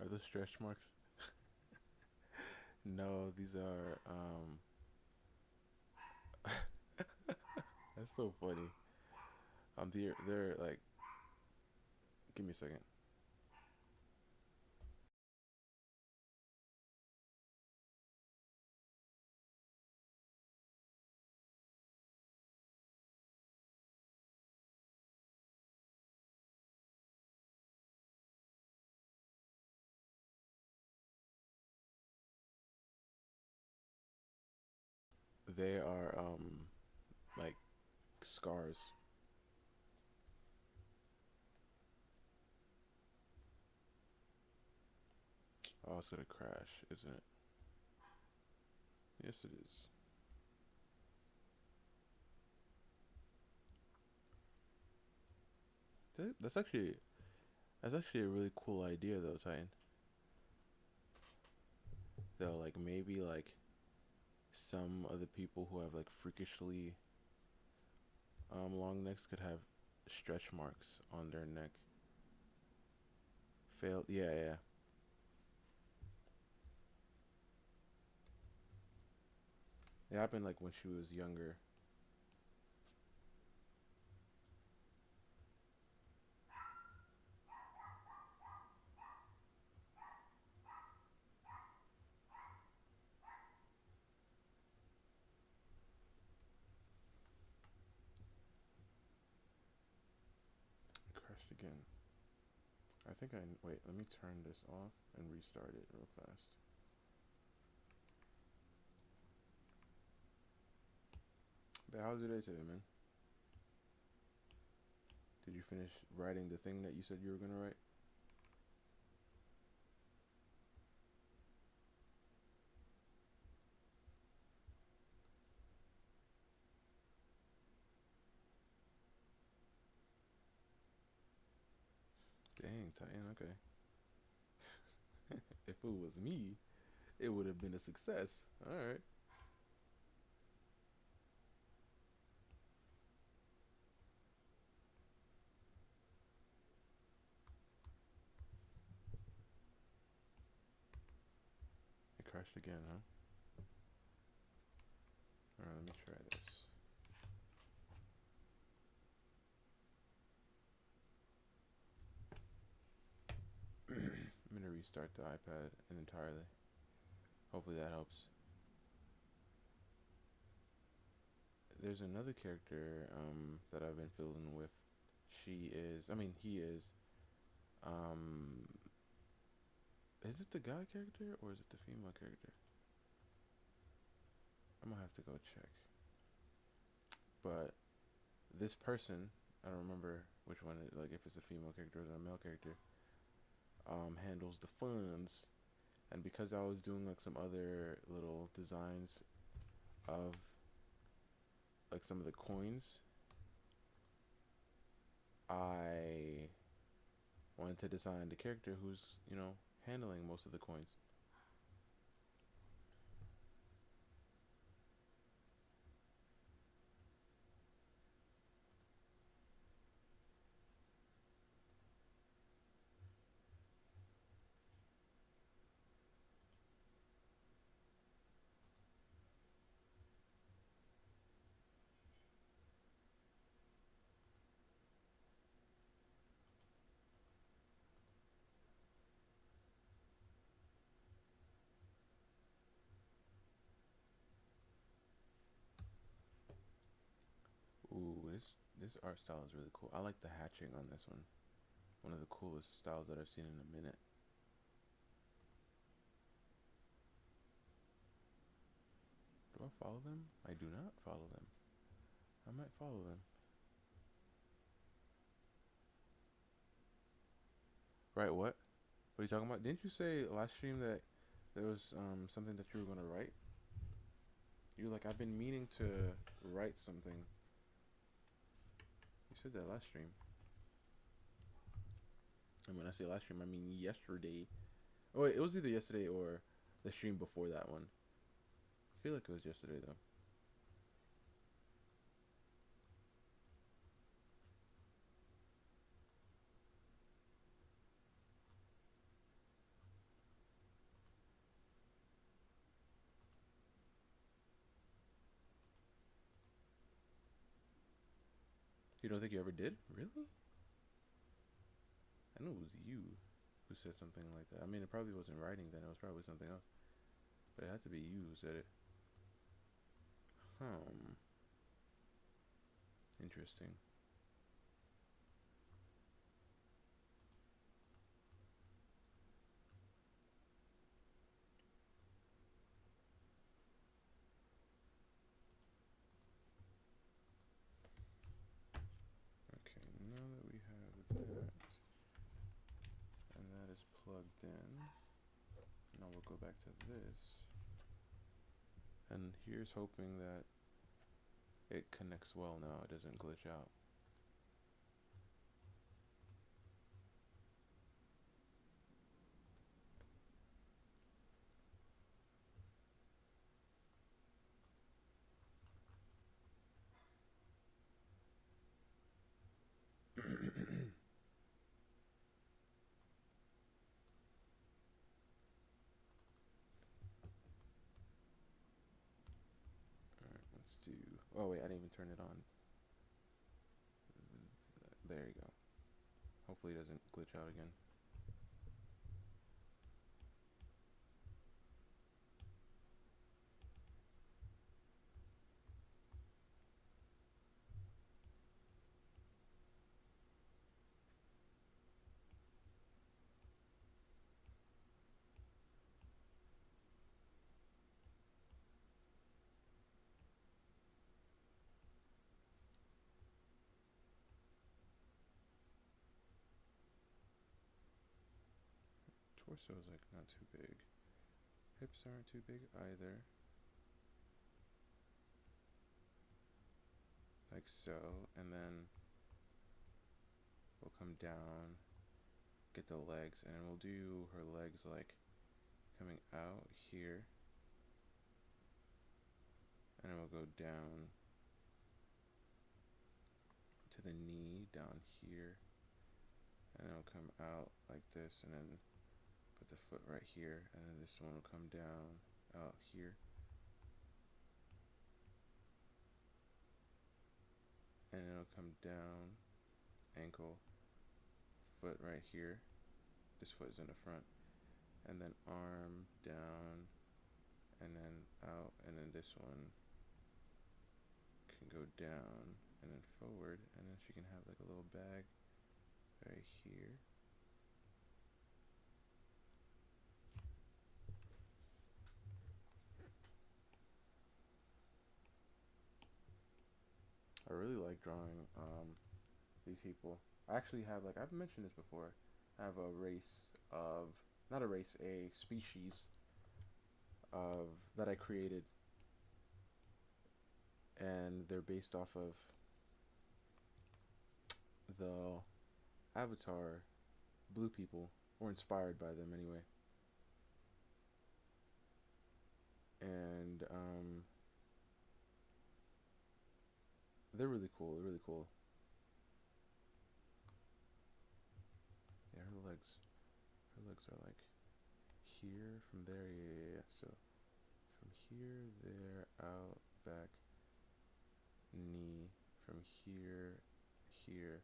Are those stretch marks? No, these are that's so funny. They're like, give me a second. They are like scars. Oh, it's gonna crash, isn't it? Yes, it is. That's actually a really cool idea though, Titan. Though like maybe like some of the people who have like freakishly long necks could have stretch marks on their neck. Failed. Yeah, yeah. It happened like when she was younger. It crashed again. I think I wait. Let me turn this off and restart it real fast. But how's your day today, man? Did you finish writing the thing that you said you were gonna write? Dang, Titan. Okay. If it was me, it would have been a success. All right. It crashed again, huh? All right. Let me try this. I'm gonna restart the iPad entirely. Hopefully that helps. There's another character that I've been filling with. She is. I mean, he is. Um, is it the guy character or is it the female character? I'm gonna have to go check. But this person, I don't remember which one. Like if it's a female character or a male character, handles the funds. And because I was doing like some other little designs of like some of the coins, I wanted to design the character who's handling most of the coins. Ooh, this art style is really cool. I like the hatching on this one. One of the coolest styles that I've seen in a minute. Do I follow them? I do not follow them. I might follow them. Right, what? What are you talking about? Didn't you say last stream that there was something that you were gonna write? You were like, I've been meaning to write something. You said that last stream. And when I say last stream, I mean yesterday. Oh wait, it was either yesterday or the stream before that one. I feel like it was yesterday though. don't think you ever did? Really? I know it was you who said something like that. I mean, it probably wasn't writing then. It was probably something else. But it had to be you who said it. Interesting. Okay, now that we have that, and that is plugged in, now we'll go back to this. And here's hoping that it connects well now, it doesn't glitch out. Alright, let's do... Oh wait, I didn't even turn it on. There you go. Hopefully it doesn't glitch out again. Torso is like not too big. Hips aren't too big either. Like so, and then we'll come down, get the legs, and we'll do her legs like coming out here, and then we'll go down to the knee down here, and it'll come out like this, and then put the foot right here, and then this one will come down out here, and it'll come down, ankle, foot right here, this foot is in the front, and then arm down, and then out, and then this one can go down and then forward, and then she can have like a little bag right here. I really like drawing these people. I actually have, like, I've mentioned this before, I have a race of, not a race, a species of that I created, and they're based off of the Avatar blue people, or inspired by them anyway. And they're really cool. They're really cool. Yeah, her legs. Her legs are like here, from there. Yeah. So from here, there, out, back, knee. From here, here,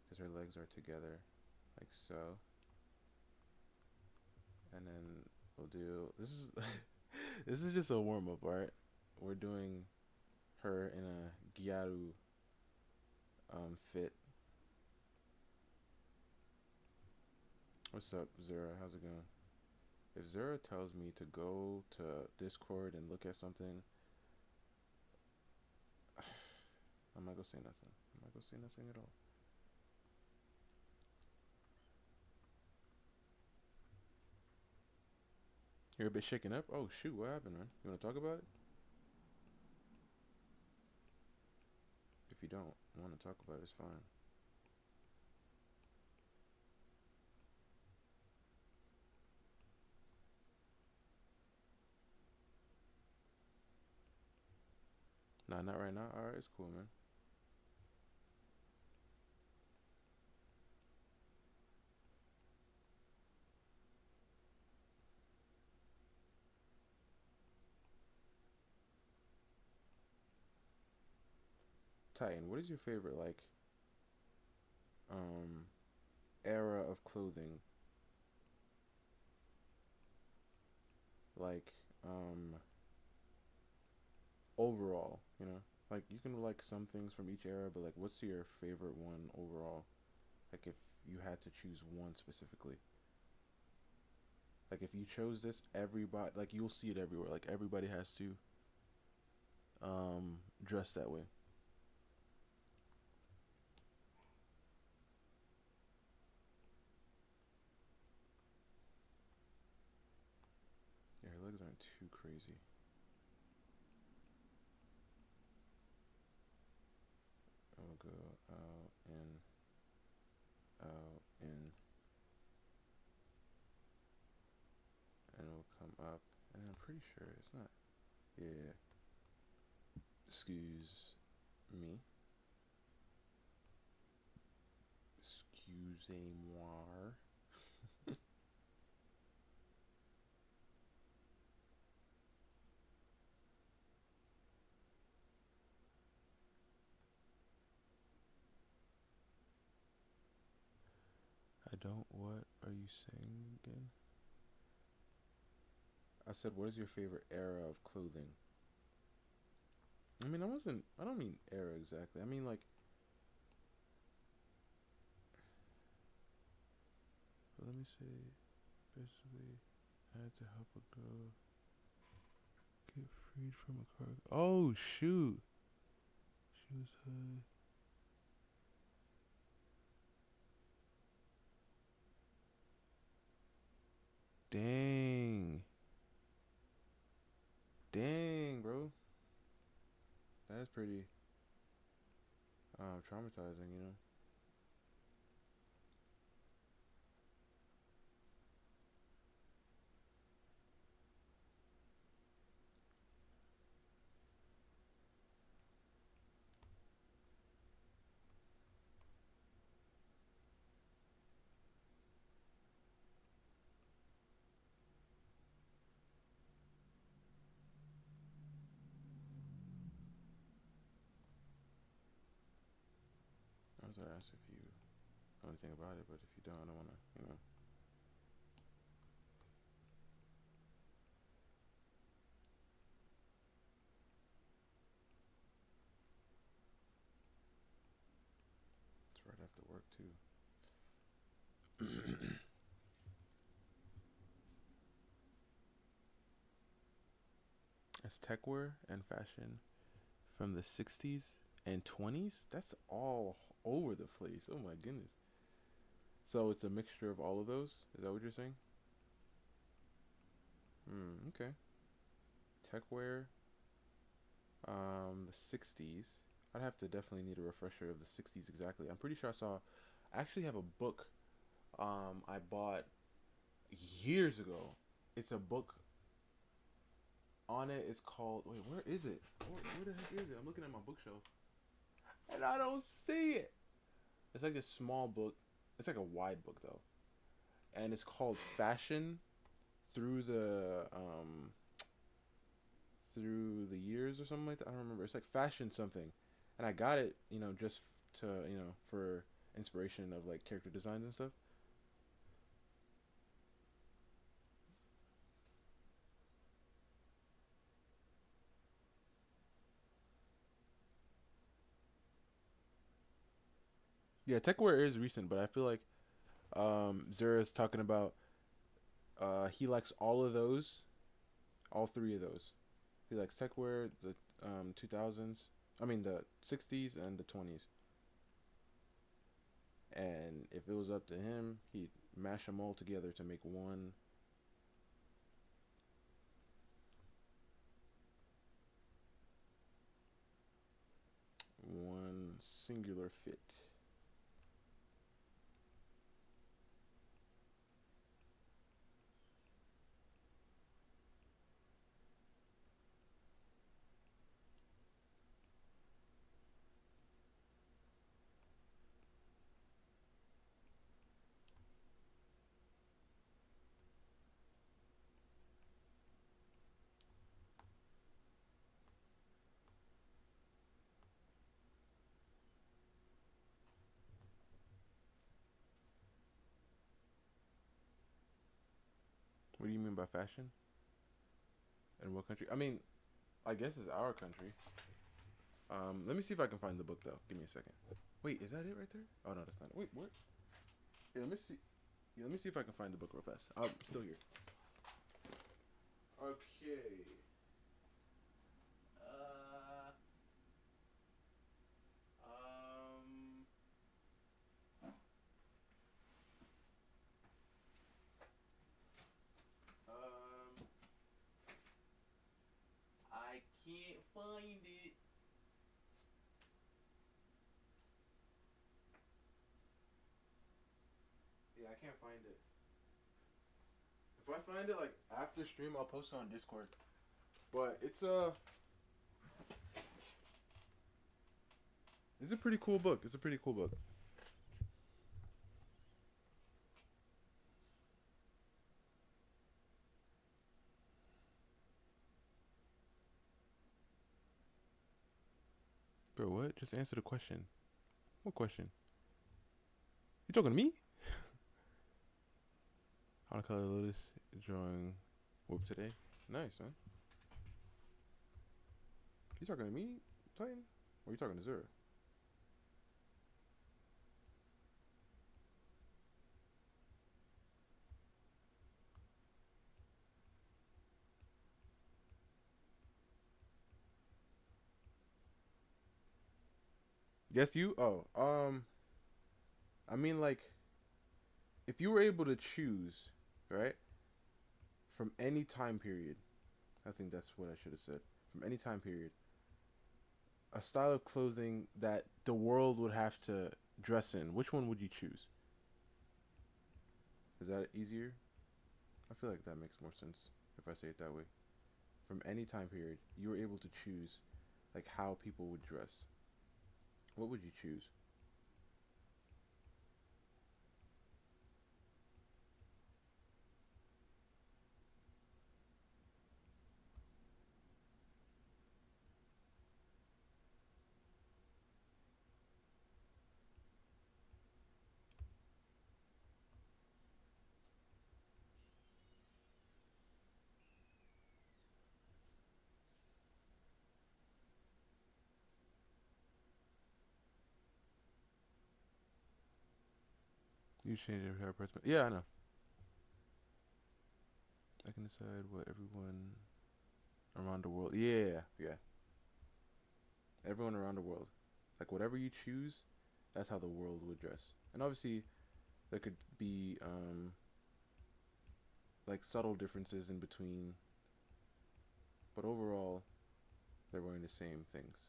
because her legs are together, like so. And then we'll do this is this is just a warm up, alright? We're doing her in a Gyaru fit. What's up, Zara? How's it going? If Zara tells me to go to Discord and look at something, I'm not gonna say nothing. I'm not gonna say nothing at all. You're a bit shaken up? Oh shoot, what happened, man? You wanna talk about it? If you don't wanna talk about it, it's fine. Nah, not right now. Alright, it's cool, man. Titan, what is your favorite, like, um, era of clothing, like overall, you know? Like you can like some things from each era, but like what's your favorite one overall? Like if you had to choose one specifically. Like if you chose this, everybody like you'll see it everywhere. Like everybody has to dress that way. Yeah, her legs aren't too crazy. I'll go out in, and it'll come up. And I'm pretty sure it's not. Yeah. Excuse me. Excusez-moi. I don't. What are you saying again? I said, what is your favorite era of clothing? I mean, I wasn't. I don't mean era exactly. I mean like. Let me say. Basically, I had to help a girl get freed from a car. Oh shoot! She was. Dang. Dang, bro. That's pretty traumatizing, you know. I was gonna ask if you know anything about it, but if you don't, I don't wanna, you know. It's right after work too. It's techwear and fashion from the 60s and 20s. That's all over the place. Oh my goodness. So it's a mixture of all of those? Is that what you're saying? Okay. Techwear, the 60s. I'd have to definitely need a refresher of the 60s exactly. I'm pretty sure I actually have a book I bought years ago. It's a book on it. It's called, wait, where is it? Where the heck is it? I'm looking at my bookshelf and I don't see it. It's like this small book. It's like a wide book though, and it's called Fashion through the years or something like that. I don't remember. It's like Fashion something, and I got it, just to for inspiration of like character designs and stuff. Yeah, techwear is recent, but I feel like Zura's talking about he likes all of those, all three of those. He likes techwear, the 2000s, I mean the 60s and the 20s. And if it was up to him, he'd mash them all together to make one singular fit. What do you mean by fashion? In what country? I mean, I guess it's our country. Let me see if I can find the book though. Give me a second. Wait, is that it right there? Oh no, that's not it. Wait, what? Here, let me see. Yeah, let me see if I can find the book real fast. I'm still here. Okay. Uh. Um. Um. I can't find it. Yeah, I can't find it. If I find it like after stream, I'll post it on Discord. But it's a pretty cool book. It's a pretty cool book. Bro, what? Just answer the question. What question? You talking to me? How to color Lotus drawing whoop today? Nice, man. You talking to me, Titan? Or you talking to Zura? Yes, you. Oh, I mean, like, if you were able to choose, right, from any time period, I think that's what I should have said. From any time period, a style of clothing that the world would have to dress in, which one would you choose? Is that easier? I feel like that makes more sense if I say it that way. From any time period, you were able to choose, like, how people would dress. What would you choose? You change your hair person. Yeah, I know. I can decide what everyone around the world. Yeah, yeah. Everyone around the world. Like whatever you choose, that's how the world would dress. And obviously, there could be like subtle differences in between, but overall, they're wearing the same things.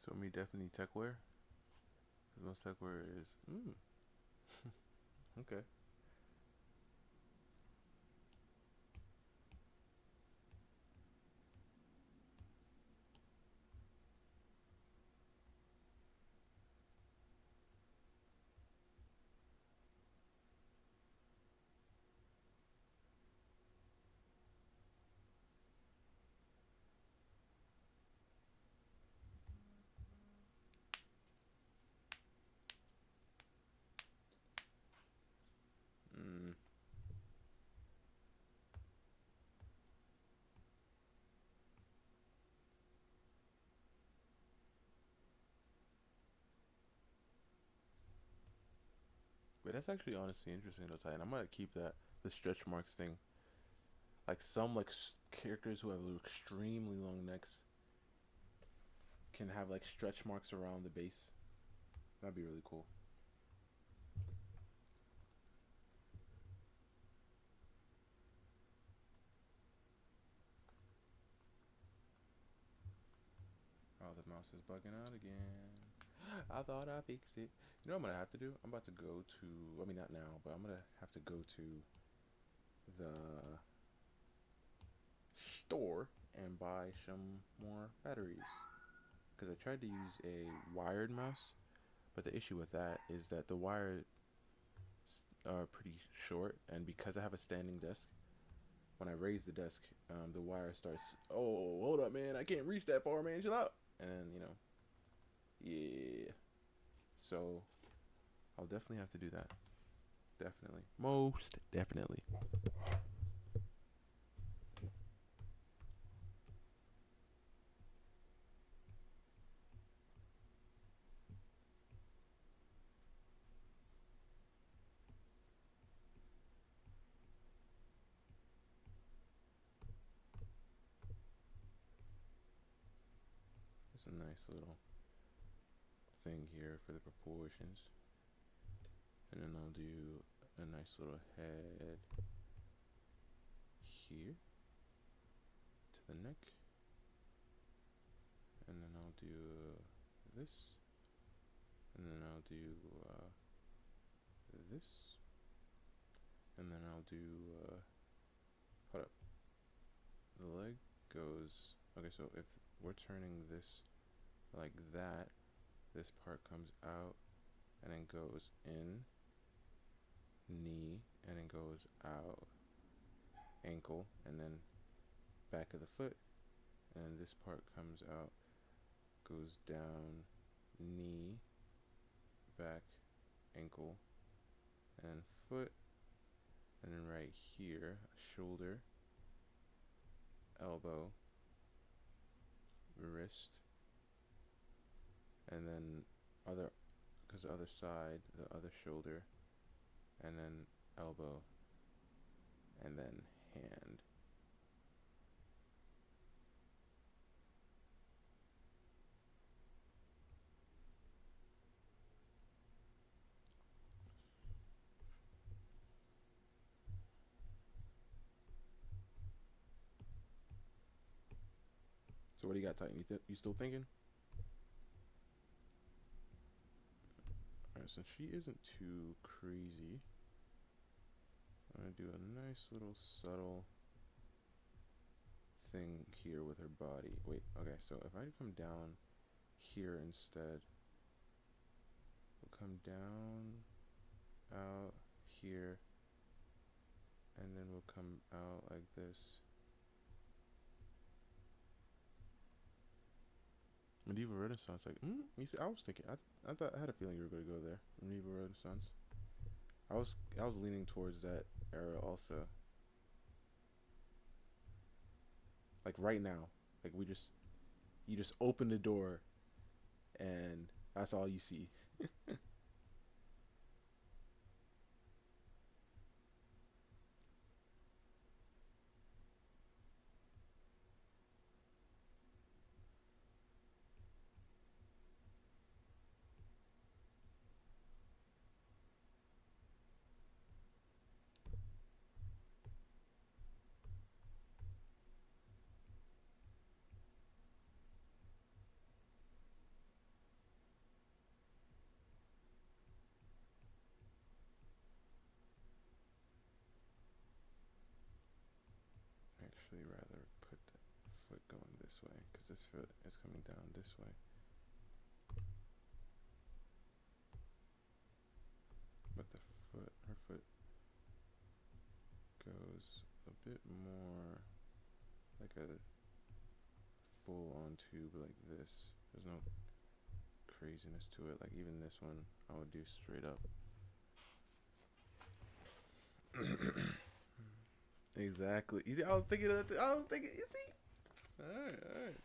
So me definitely tech wear, because most tech wear is okay. Mm. But that's actually honestly interesting though, Titan. I'm gonna keep that the stretch marks thing. Like some like characters who have extremely long necks can have like stretch marks around the base. That'd be really cool. Oh, the mouse is bugging out again. I thought I fixed it. You know what I'm gonna have to do? I'm about to go to, I mean not now, but I'm gonna have to go to the store and buy some more batteries. Because I tried to use a wired mouse, but the issue with that is that the wires are pretty short, and because I have a standing desk, when I raise the desk, the wire starts, oh, hold up, man, I can't reach that far, man, chill out. And then, you know, yeah. So, I'll definitely have to do that. Definitely. Most definitely. It's a nice little thing here for the proportions. And then I'll do a nice little head here to the neck. And then I'll do this. And then I'll do this. And then I'll do, hold up. The leg goes, okay, so if we're turning this like that, this part comes out and then goes in, knee, and then goes out, ankle, and then back of the foot, and this part comes out, goes down, knee, back, ankle, and foot, and then right here, shoulder, elbow, wrist, and then other, because the other side, the other shoulder, and then elbow, and then hand. So what do you got, Titan? You still thinking? Alright, since she isn't too crazy, I'm gonna do a nice little subtle thing here with her body. Wait, okay, so if I come down here instead, we'll come down, out, here, and then we'll come out like this. Medieval Renaissance, like, you see, I was thinking, I thought, I had a feeling you were going to go there. Medieval Renaissance. I was leaning towards that era also. Like right now, like you just open the door, and that's all you see. Actually, rather put the foot going this way, because this foot is coming down this way. But the foot, her foot goes a bit more like a full on tube like this. There's no craziness to it. Like even this one I would do straight up. Exactly. You see, I was thinking of that. I was thinking, you see? Alright, alright.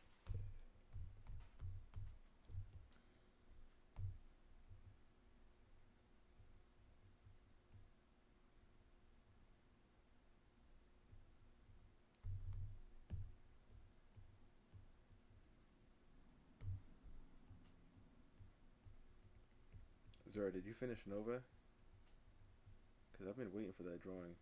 Zora, did you finish Nova? Because I've been waiting for that drawing.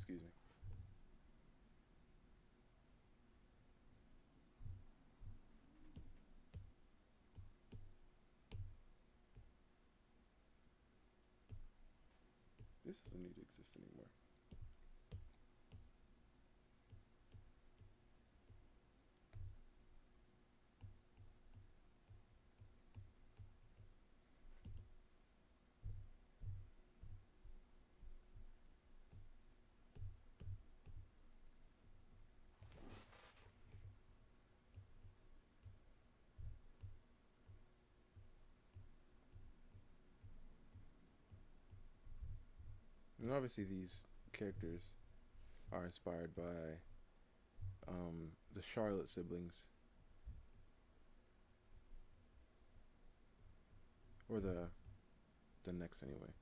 Excuse me. This doesn't need to exist anymore. And obviously these characters are inspired by the Charlotte siblings, or the next anyway.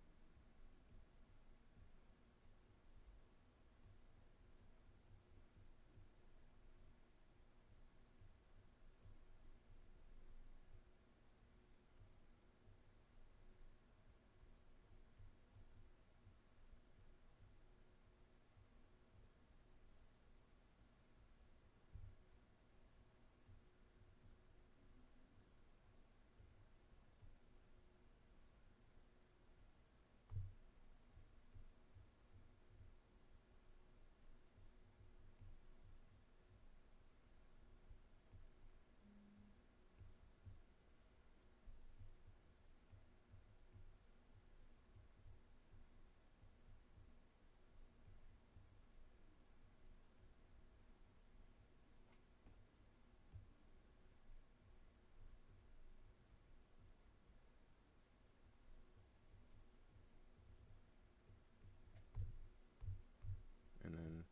And then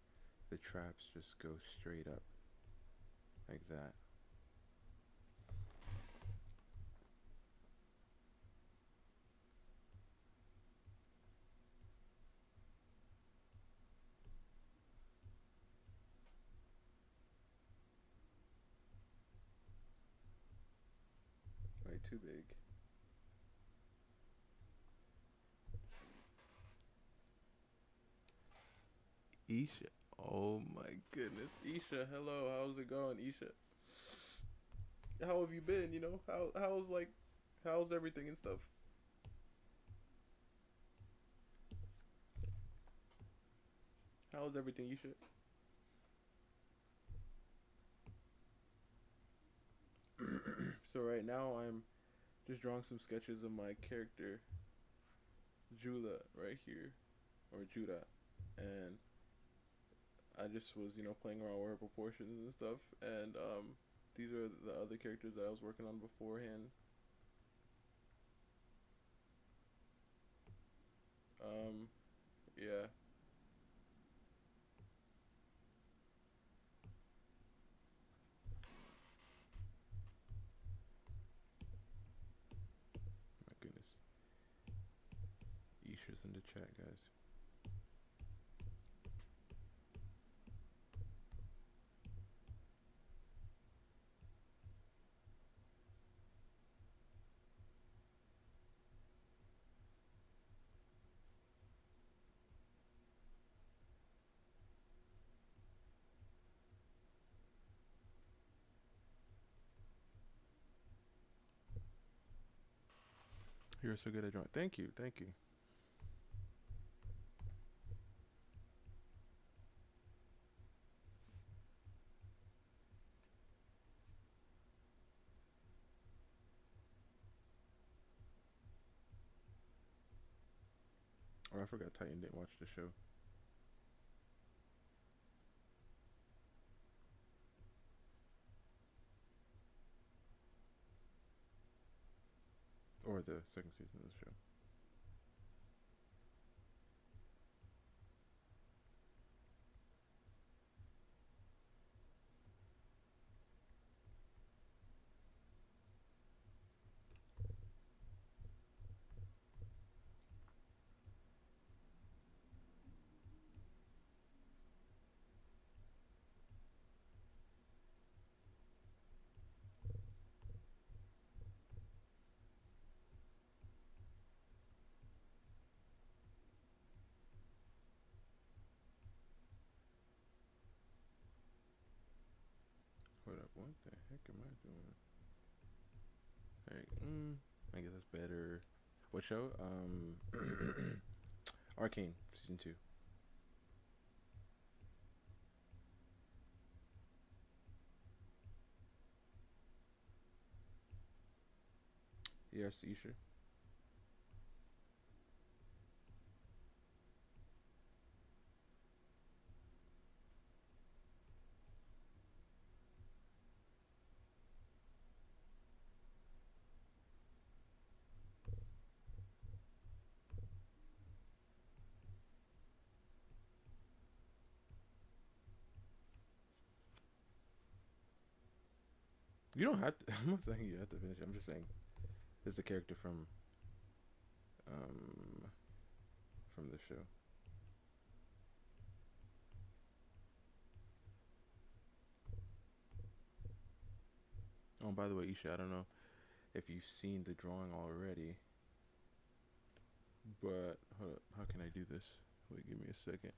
the traps just go straight up like that. Way too big. Isha. Oh my goodness. Isha, hello. How's it going, Isha? How have you been? You know, how's everything and stuff? How's everything, Isha? So right now I'm just drawing some sketches of my character Jula right here, or Judah, and I just was, playing around with her proportions and stuff. And these are the other characters that I was working on beforehand. Yeah. My goodness. Isha's in the chat, guys. You're so good at drawing. Thank you, thank you. Oh, I forgot Titan didn't watch the show or the second season of the show. Hold up, what the heck am I doing? Hey, I guess that's better. What show? Arcane season 2. Yes, you sure? You don't have to. I'm not saying you have to finish. I'm just saying it's the character um from the show. Oh, and by the way, Isha, I don't know if you've seen the drawing already, but hold up, how can I do this? Wait, give me a second.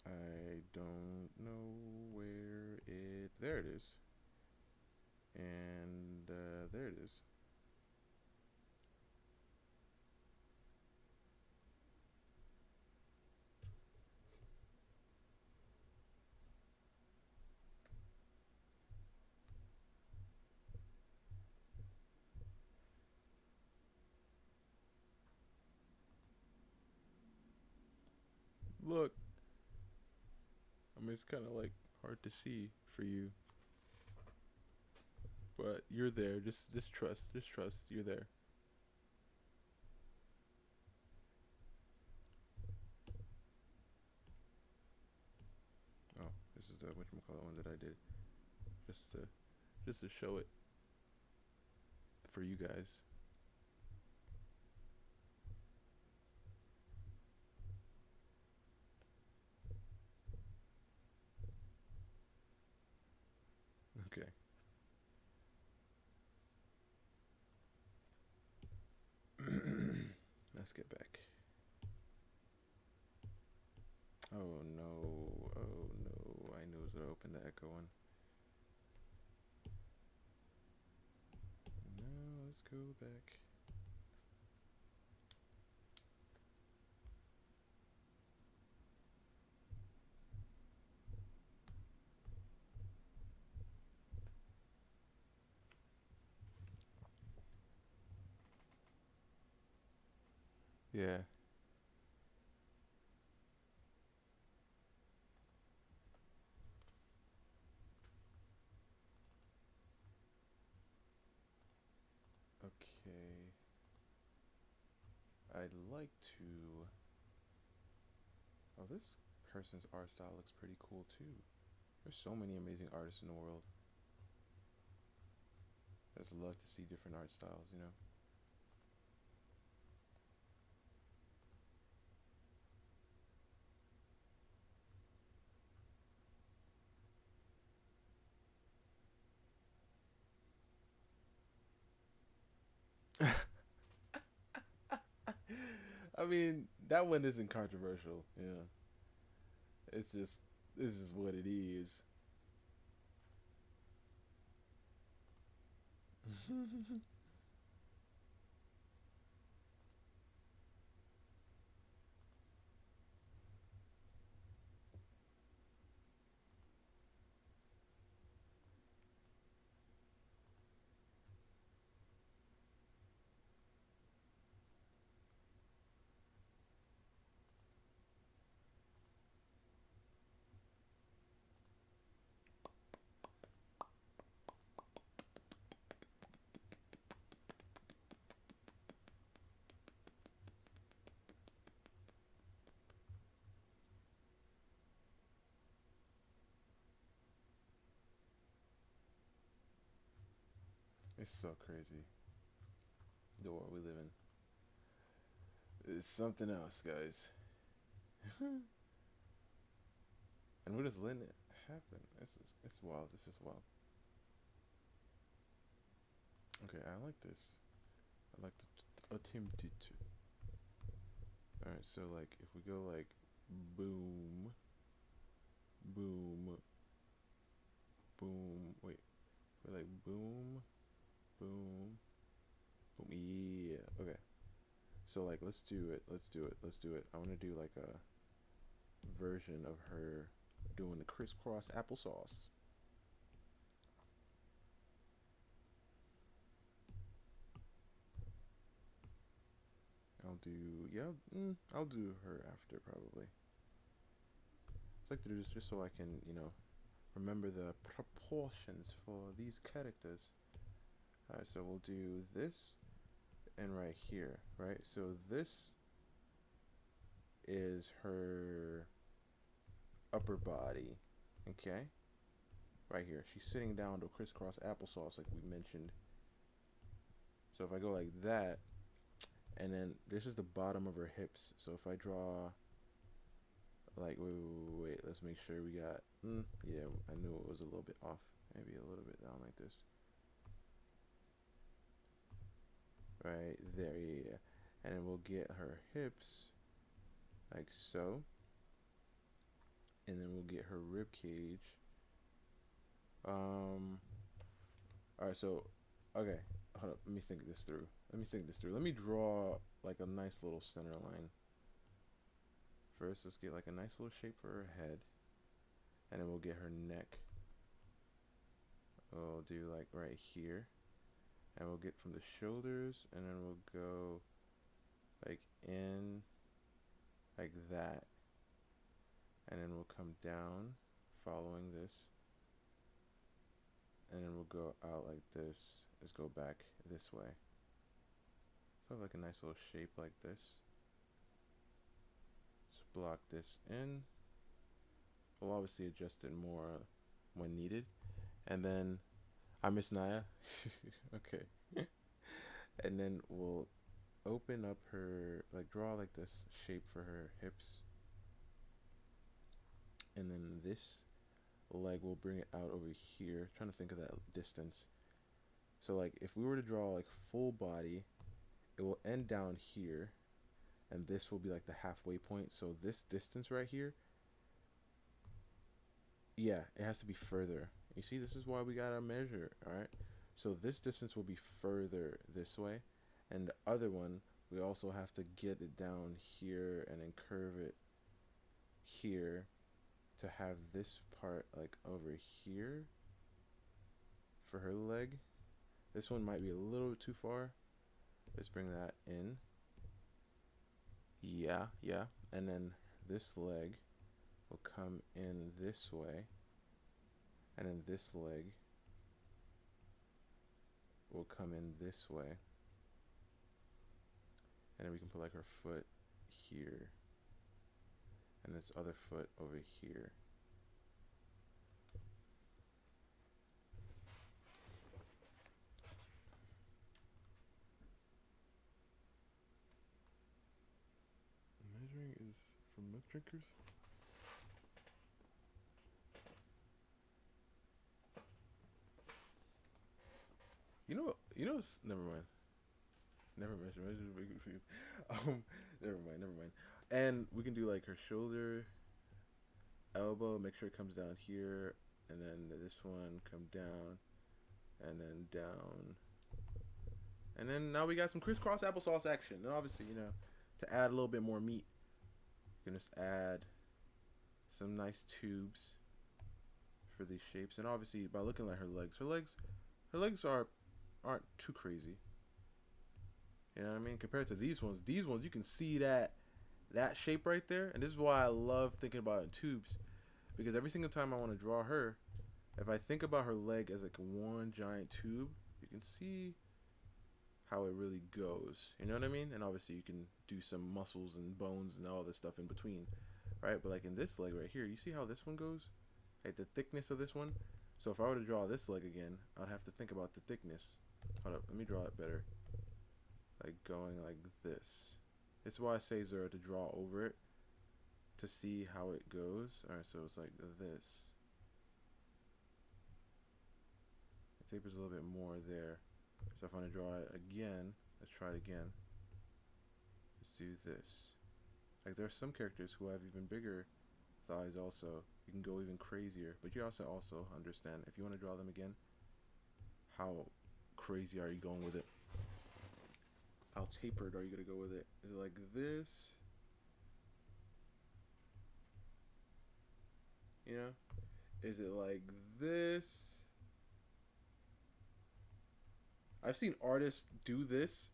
I don't know where it. There it is, and there it is. Look, I mean it's kind of like hard to see for you, but you're there. Just trust. Just trust. You're there. Oh, this is the whatchamacallit one that I did just to just to show it for you guys. Okay. Let's get back. Oh no. Oh no. I knew it was gonna open the echo one. No, let's go back. Yeah. Okay. I'd like to. Oh, this person's art style looks pretty cool too. There's so many amazing artists in the world. I just love to see different art styles, you know? I mean, that one isn't controversial. Yeah, it's just this is what it is. It's so crazy. The world we live in. It's something else, guys. And what does Lynn happen? It's wild. It's just wild. Okay, I like this. I like to attempt it. Alright, so like if we go like boom, boom, boom. Wait, we're like boom, boom, boom. Yeah. Okay. So like let's do it. Let's do it. Let's do it. I want to do like a version of her doing the crisscross applesauce. I'll do yeah. I'll do her after probably. It's like to do this just so I can remember the proportions for these characters. Alright, so we'll do this and right here, right? So this is her upper body, okay? Right here. She's sitting down to crisscross applesauce like we mentioned. So if I go like that, and then this is the bottom of her hips. So if I draw like, wait, let's make sure we got, yeah, I knew it was a little bit off. Maybe a little bit down like this. Right there, yeah. And then we'll get her hips like so. And then we'll get her rib cage. Alright, so, okay, hold up, let me think this through. Let me draw like a nice little center line. First, let's get like a nice little shape for her head. And then we'll get her neck. We'll do like right here. And we'll get from the shoulders, and then we'll go like in like that. And then we'll come down following this. And then we'll go out like this. Let's go back this way. So like a nice little shape like this. Let's block this in. We'll obviously adjust it more when needed. And then I miss Naya. Okay. And then we'll open up her, like draw like this shape for her hips. And then this leg will bring it out over here. Trying to think of that distance. So like if we were to draw like full body, it will end down here. And this will be like the halfway point. So this distance right here, yeah, it has to be further. You see, this is why we gotta measure, alright? So this distance will be further this way. And the other one, we also have to get it down here and then curve it here to have this part like over here for her leg. This one might be a little too far. Let's bring that in. Yeah. And then this leg will come in this way. And then this leg will come in this way. And then we can put like her foot here. And this other foot over here. Measuring is for milk drinkers? Never mind. Never measure. Never mind. And we can do like her shoulder, elbow. Make sure it comes down here, and then this one come down, and then down, and then now we got some crisscross applesauce action. And obviously, to add a little bit more meat, you can just add some nice tubes for these shapes. And obviously, by looking at her legs aren't too crazy. You know what I mean? Compared to these ones you can see that shape right there. And this is why I love thinking about it in tubes, because every single time I want to draw her, if I think about her leg as like one giant tube, you can see how it really goes. You know what I mean? And obviously you can do some muscles and bones and all this stuff in between, right? But like in this leg right here, you see how this one goes? Like the thickness of this one. So if I were to draw this leg again, I'd have to think about the thickness. Hold up, let me draw it better. Like going like this. This is why I say Zero to draw over it to see how it goes. Alright, so it's like this. It tapers a little bit more there. So if I want to draw it again, let's try it again. Let's do this. Like there's some characters who have even bigger thighs also. You can go even crazier, but you also understand if you want to draw them again, how crazy are you going with it? How tapered are you gonna go with it? Is it like this? You know? Is it like this? I've seen artists do this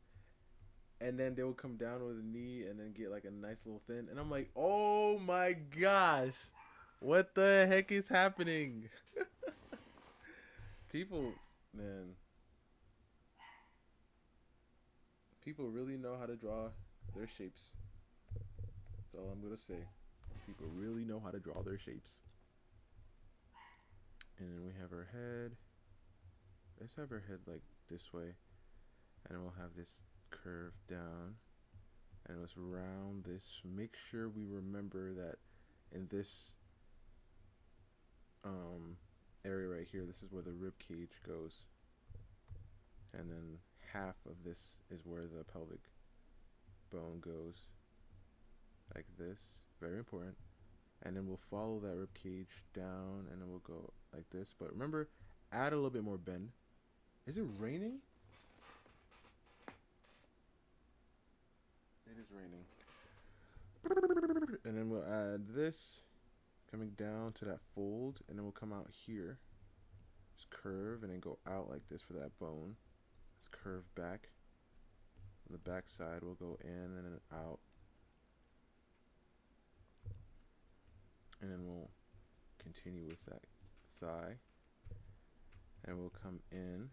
and then they will come down with a knee and then get like a nice little thin, and I'm like, oh my gosh, what the heck is happening? People, man, people really know how to draw their shapes. That's all I'm gonna say. People really know how to draw their shapes. And then we have our head. Let's have our head like this way, and then we'll have this curve down, and let's round this. Make sure we remember that in this area right here, this is where the rib cage goes, and then half of this is where the pelvic bone goes, like this. Very important. And then we'll follow that rib cage down, and then we'll go like this. But remember, add a little bit more bend. Is it raining? It is raining. And then we'll add this coming down to that fold, and then we'll come out here. Just curve and then go out like this for that bone. Let's curve back. On the back side, we'll go in and then out. And then we'll continue with that thigh. And we'll come in.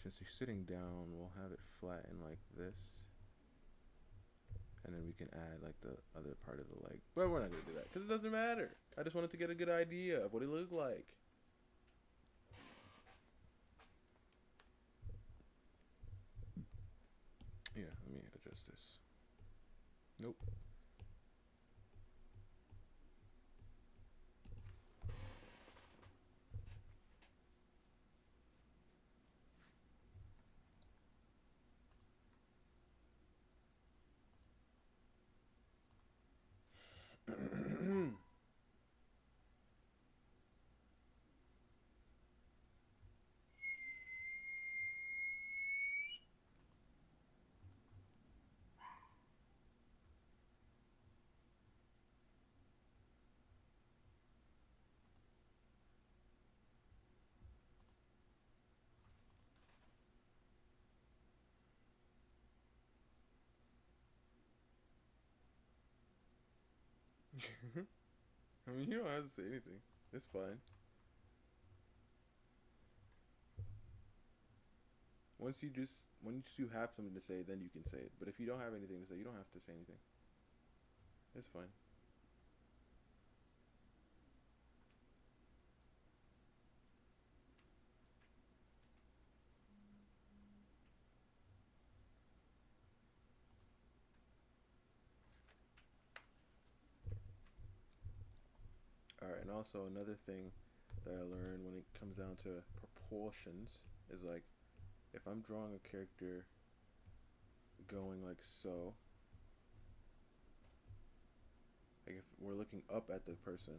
Since you're sitting down, we'll have it flatten like this. And then we can add like the other part of the leg. But we're not going to do that because it doesn't matter. I just wanted to get a good idea of what it looked like. Yeah, let me adjust this. Nope. I mean, you don't have to say anything. It's fine. Once you have something to say, then you can say it. But if you don't have anything to say, you don't have to say anything. It's fine. Alright, and also another thing that I learned when it comes down to proportions is like, if I'm drawing a character going like so, like if we're looking up at the person,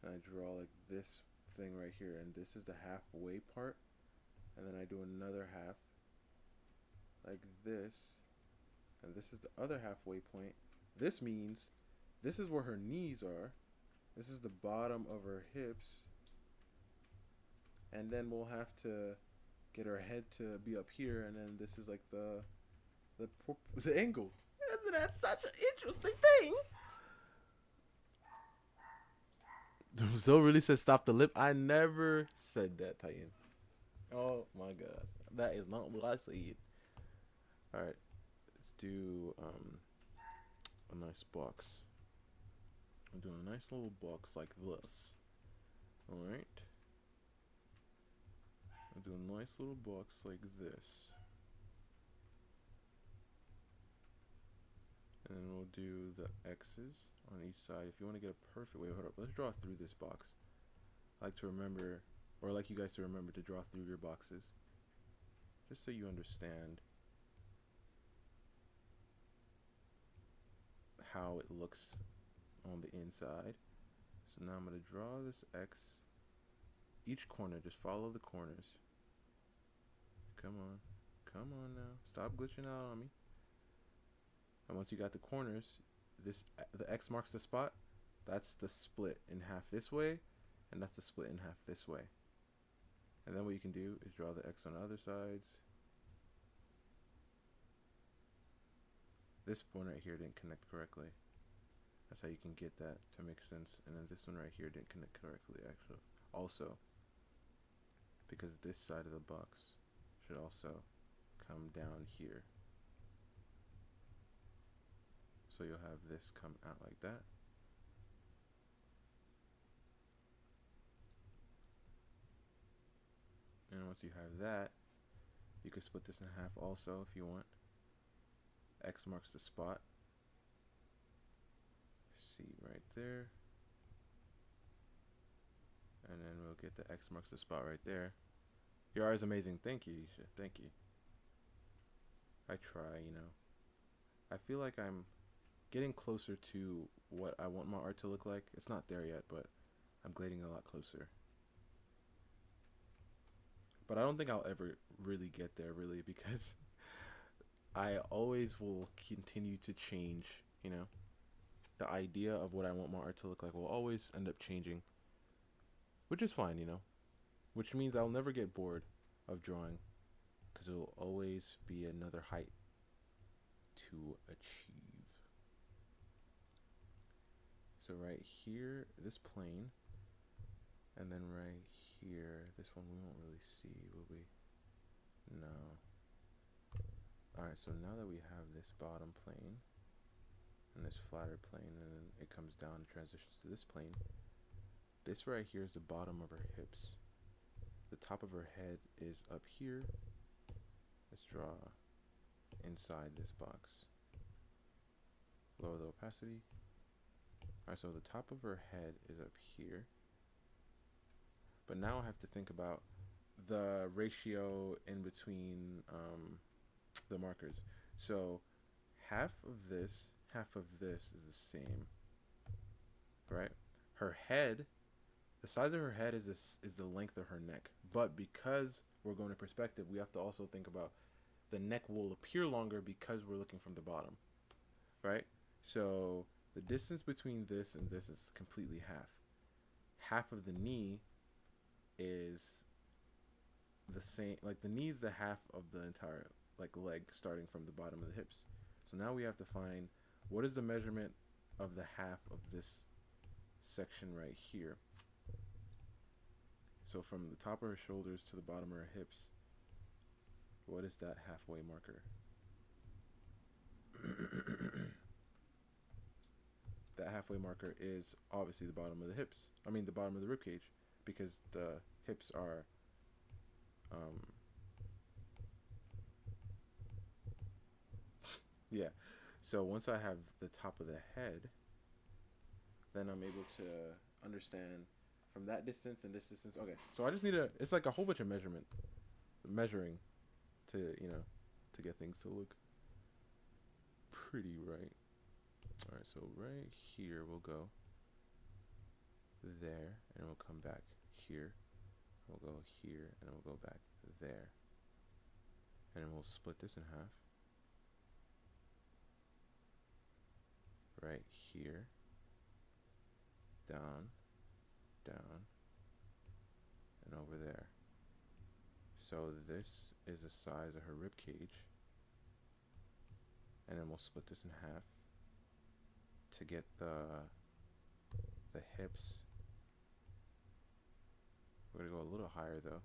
and I draw like this thing right here, and this is the halfway part, and then I do another half like this, and this is the other halfway point. This means this is where her knees are. This is the bottom of her hips. And then we'll have to get her head to be up here, and then this is like the angle. Isn't that such an interesting thing? Zoe really said stop the lip. I never said that, Titan. Oh my god. That is not what I said. Alright. Let's do a nice box. I'm doing a nice little box like this. Alright. We'll do a nice little box like this. And then we'll do the X's on each side. If you want to get a perfect, wait, hold up. Let's draw through this box. I like to remember, or I like you guys to remember to draw through your boxes. Just so you understand how it looks on the inside. So now I'm going to draw this X. Each corner, just follow the corners. Come on. Come on now. Stop glitching out on me. And once you got the corners, the X marks the spot. That's the split in half this way, and that's the split in half this way. And then what you can do is draw the X on the other sides. This one right here didn't connect correctly. That's how you can get that to make sense. And then this one right here didn't connect correctly actually. Also, because this side of the box should also come down here. So you'll have this come out like that. And once you have that, you can split this in half also if you want. X marks the spot. C right there. And then we'll get the X marks the spot right there. Your art is amazing. Thank you, Isha. Thank you. I try, you know. I feel like I'm getting closer to what I want my art to look like. It's not there yet, but I'm getting a lot closer. But I don't think I'll ever really get there, really, because I always will continue to change, you know. The idea of what I want my art to look like will always end up changing, which is fine, you know. Which means I'll never get bored of drawing, because it will always be another height to achieve. So right here, this plane, and then right here, this one we won't really see, will we? No. Alright, so now that we have this bottom plane, and this flatter plane, and then it comes down and transitions to this plane, this right here is the bottom of her hips. The top of her head is up here. Let's draw inside this box. Lower the opacity. Alright, so the top of her head is up here. But now I have to think about the ratio in between the markers. So half of this is the same, right? Her head, the size of her head is the length of her neck. But because we're going to perspective, we have to also think about the neck will appear longer because we're looking from the bottom, right? So the distance between this and this is completely half. Half of the knee is the same, like the knee is the half of the entire like leg starting from the bottom of the hips. So now we have to find what is the measurement of the half of this section right here. So from the top of her shoulders to the bottom of her hips, what is that halfway marker? That halfway marker is obviously the bottom of the hips. I mean the bottom of the rib cage, because the hips are yeah. So once I have the top of the head, then I'm able to understand from that distance and this distance. Okay, so I just need it's like a whole bunch of measuring to, you know, to get things to look pretty right. Alright, so right here we'll go there, and we'll come back here. We'll go here, and we'll go back there. And then we'll split this in half. Right here. Down, down, and over there. So this is the size of her rib cage. And then we'll split this in half to get the hips. We're gonna go a little higher though.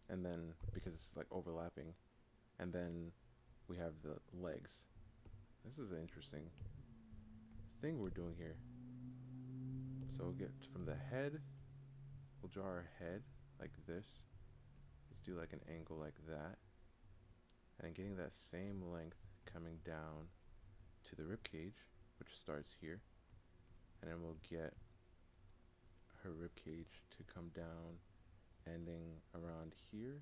And then, because it's like overlapping, and then we have the legs. This is an interesting thing we're doing here. So we'll get from the head we'll draw our head like this. Let's do like an angle like that. And getting that same length coming down to the rib cage, which starts here. And then we'll get her rib cage to come down, ending around here,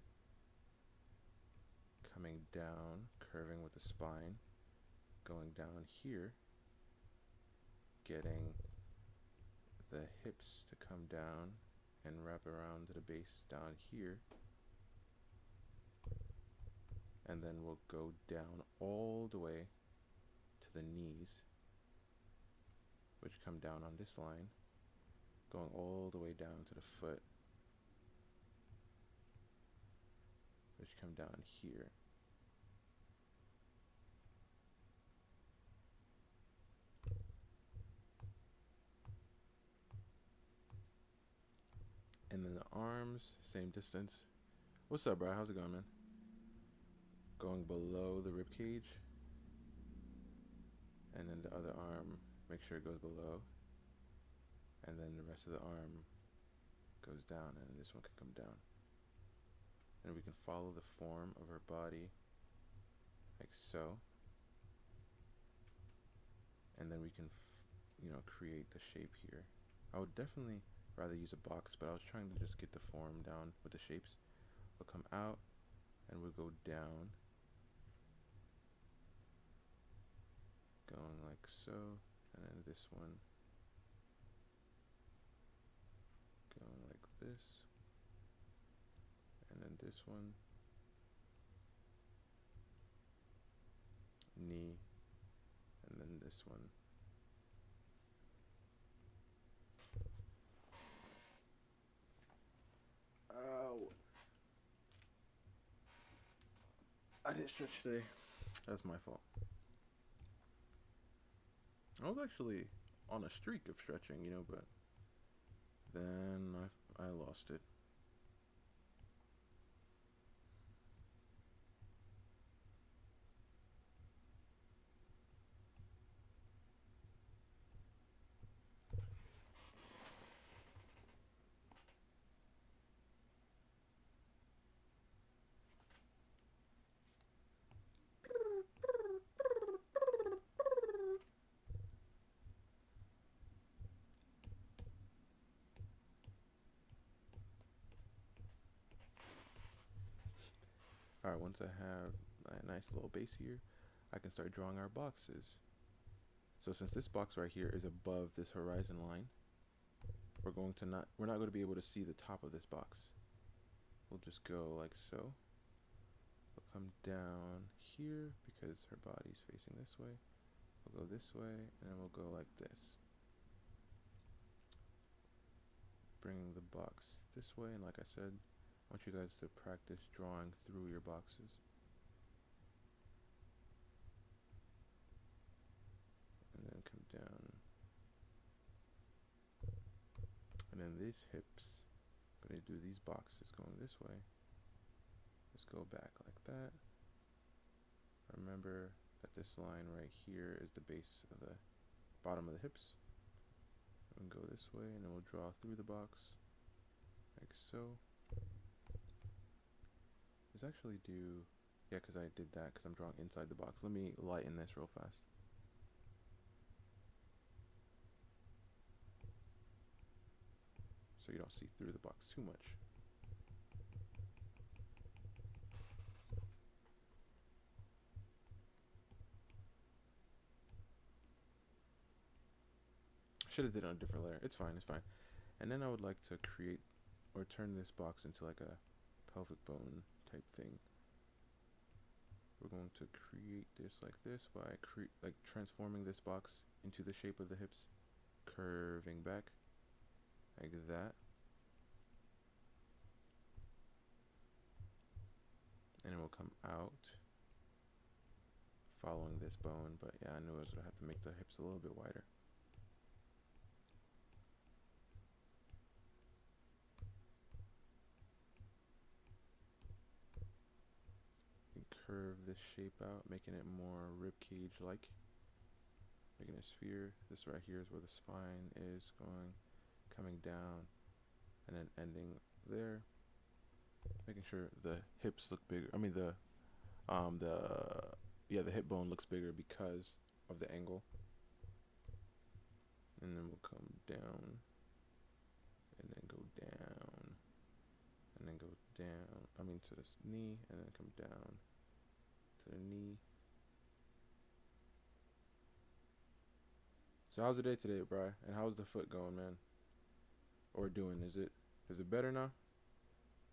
coming down, curving with the spine, going down here, getting the hips to come down and wrap around to the base down here, and then we'll go down all the way to the knees, which come down on this line, going all the way down to the foot, which come down here. And then the arms, same distance. What's up, bro? How's it going, man? Going below the rib cage. And then the other arm, make sure it goes below. And then the rest of the arm goes down, and this one can come down. And we can follow the form of her body, like so. And then we can, create the shape here. I would definitely rather use a box, but I was trying to just get the form down with the shapes. We'll come out, and we'll go down, going like so, and then this one going like this, and then this one, knee, and then this one. Ow. I didn't stretch today. That's my fault. I was actually on a streak of stretching, but then I lost it. Alright, once I have a nice little base here, I can start drawing our boxes. So since this box right here is above this horizon line, we're not going to be able to see the top of this box. We'll just go like so. We'll come down here because her body's facing this way. We'll go this way, and then we'll go like this. Bringing the box this way, and like I said, I want you guys to practice drawing through your boxes. And then come down. And then these hips, I'm going to do these boxes going this way. Just go back like that. Remember that this line right here is the base of the bottom of the hips. And go this way, and then we'll draw through the box like so. Let's actually do, yeah, because I did that because I'm drawing inside the box. Let me lighten this real fast. So you don't see through the box too much. Should have did it on a different layer. It's fine, it's fine. And then I would like to create or turn this box into like a pelvic bone type thing. We're going to create this like this by transforming this box into the shape of the hips, curving back like that. And it will come out following this bone, but yeah, I knew I was going to have to make the hips a little bit wider. Curve this shape out, making it more rib cage like, making a sphere. This right here is where the spine is going, coming down, and then ending there, making sure the hips look bigger. I mean the yeah, the hip bone looks bigger because of the angle. And then we'll come down and then go down and then go down. I mean to the knee and then come down to the knee. So how's the day today, Bri? And how's the foot going, man? Or doing? Is it better now?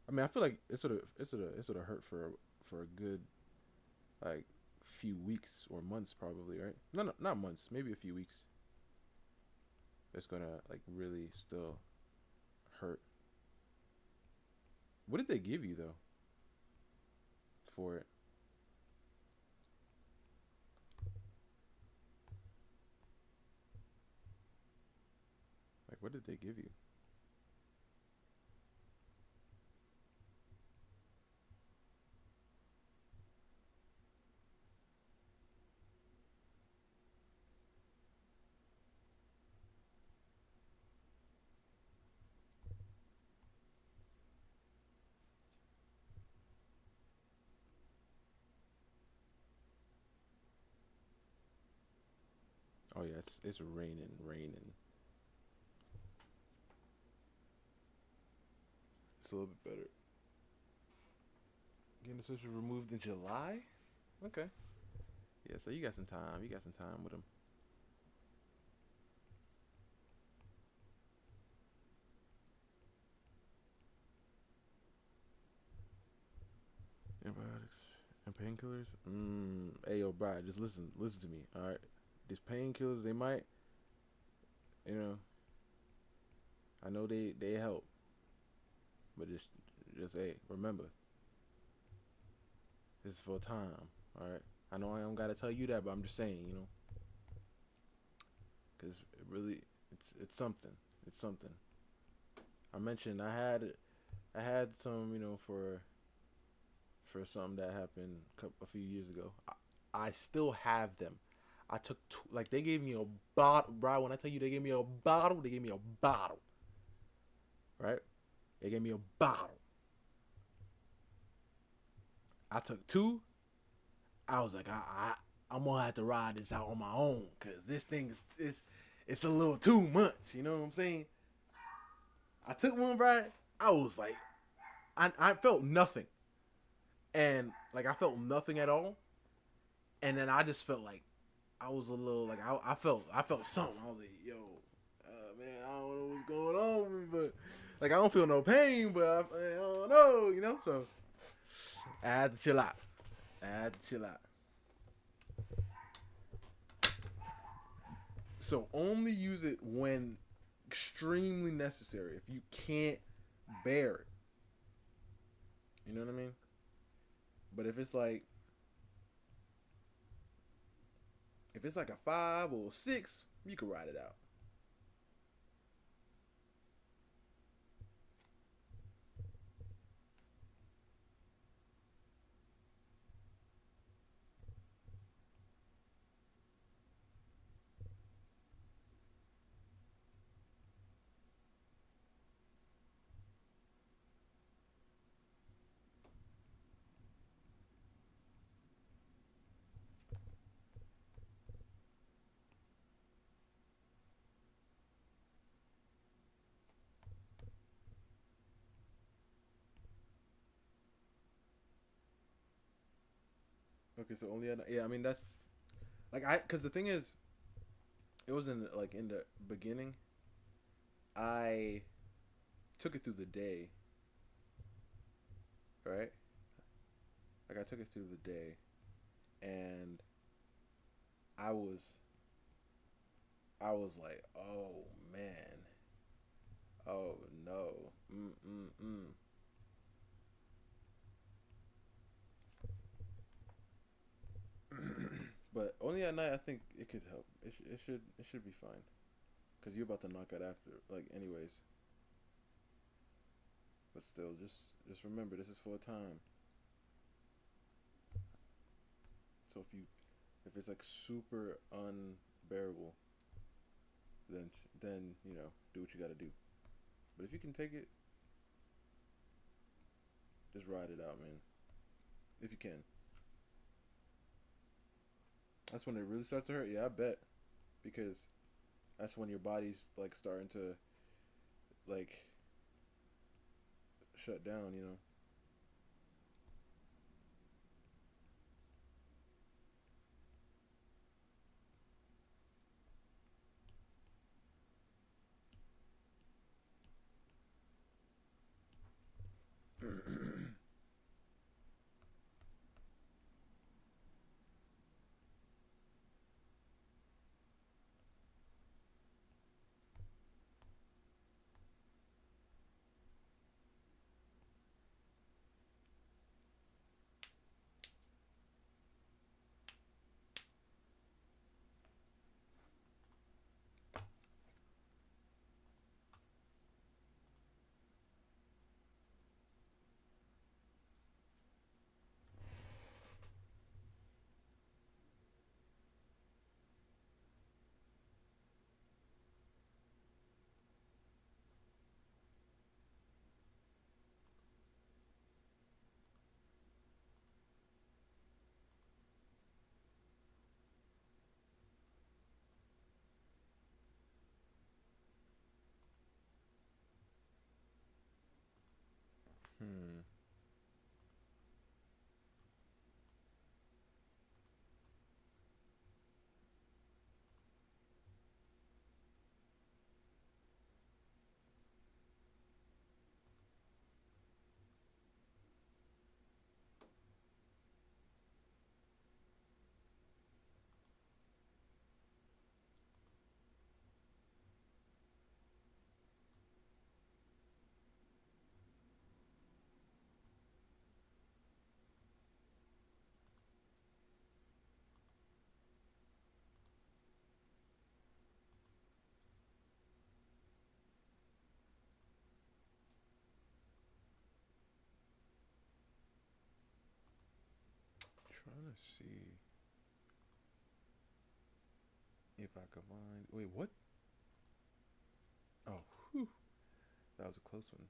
I mean, I feel like it sort of hurt for a good like few weeks or months probably, right? No, no, not months, maybe a few weeks. It's gonna like really still hurt. What did they give you though for it? Like, what did they give you? Oh yeah, it's raining, raining. It's a little bit better. Getting the surgery removed in July. Okay. Yeah, so you got some time. You got some time with them. Antibiotics and painkillers. Hey yo, bro, just listen to me. All right, these painkillers, they might, you know, I know they help, but just hey, remember, this is for a time. All right, I know I don't gotta tell you that, but I'm just saying, because it really, it's something. It's something. I mentioned I had some, for something that happened a few years ago. I still have them. I took two, like they gave me a bottle, bro. When I tell you they gave me a bottle, they gave me a bottle, right? They gave me a bottle. I took two. I was like, I'm gonna have to ride this out on my own because this thing is it's a little too much. You know what I'm saying? I took one, bro. I was like, I felt nothing, and like I felt nothing at all, and then I just felt like I was a little like I felt something. I was like, yo, man, I don't know what's going on with me, but like I don't feel no pain, but I don't know. So I had to chill out. I had to chill out. So only use it when extremely necessary. If you can't bear it, you know what I mean. But if it's like a 5 or 6, you can ride it out. Okay, so only at yeah. I mean that's like because the thing is, it was in the beginning. I took it through the day, right? Like I took it through the day, and I was I was like, oh man, oh no, mm. But only at night, I think it could help. It should be fine, cause you're about to knock out after, like anyways. But still, just remember, this is for a time. So if it's like super unbearable, then do what you gotta do. But if you can take it, Just ride it out, man. If you can. That's when it really starts to hurt. Yeah, I bet. Because that's when your body's like starting to like shut down, you know. Hmm. Trying to see if I can find. Wait, what? Oh, whew. That was a close one.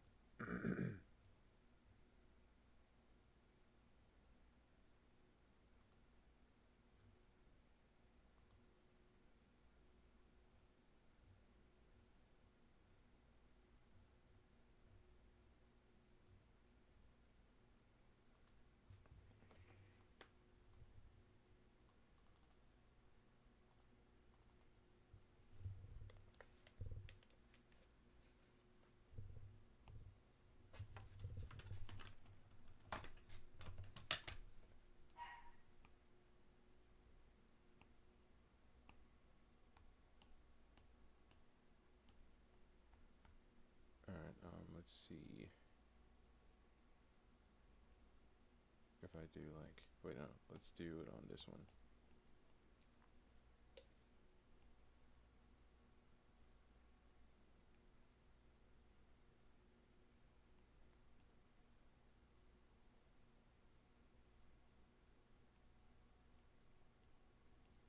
All right. Let's see if I do like. Wait, no. Let's do it on this one.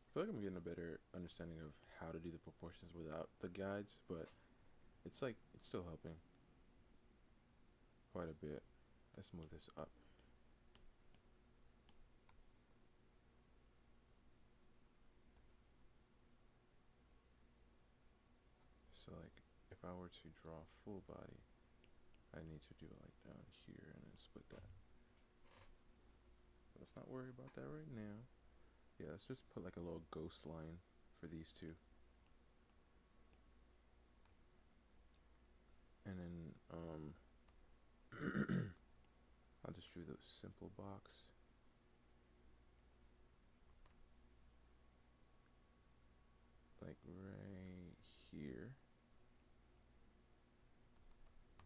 I feel like I'm getting a better understanding of how to do the proportions without the guides, but it's still helping quite a bit. Let's move this up. So like if I were to draw full body, I need to do it like down here and then split that. But let's not worry about that right now. Yeah, let's just put like a little ghost line for these two. And then I'll just do the simple box. Like right here.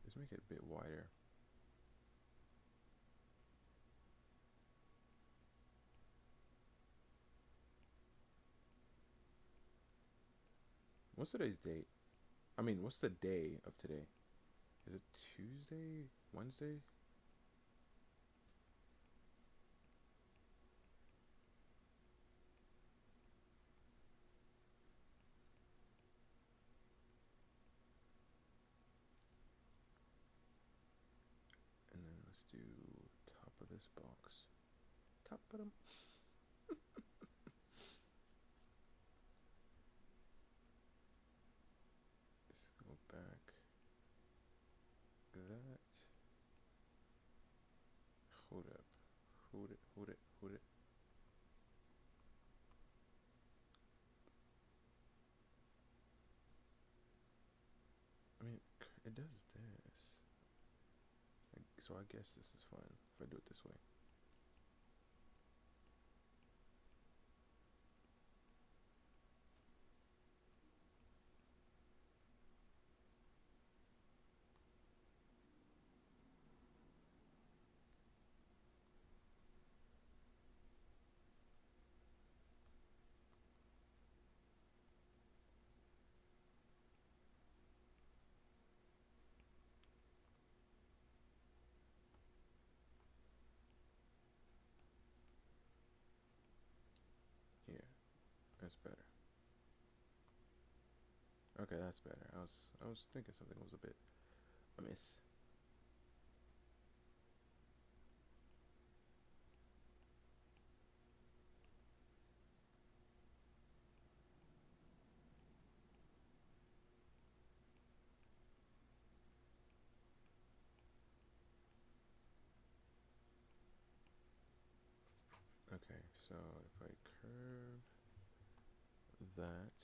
Just make it a bit wider. What's today's date? I mean, what's the day of today? Is it Tuesday? Wednesday? And then let's do box. Top bottom. Let's go back. That. Hold up. Hold it, hold it, hold it. I mean, it does this. So I guess this is fun if I do it this way. Yeah, that's better. Okay, that's better. I was thinking something was a bit amiss. Okay, so if I curve that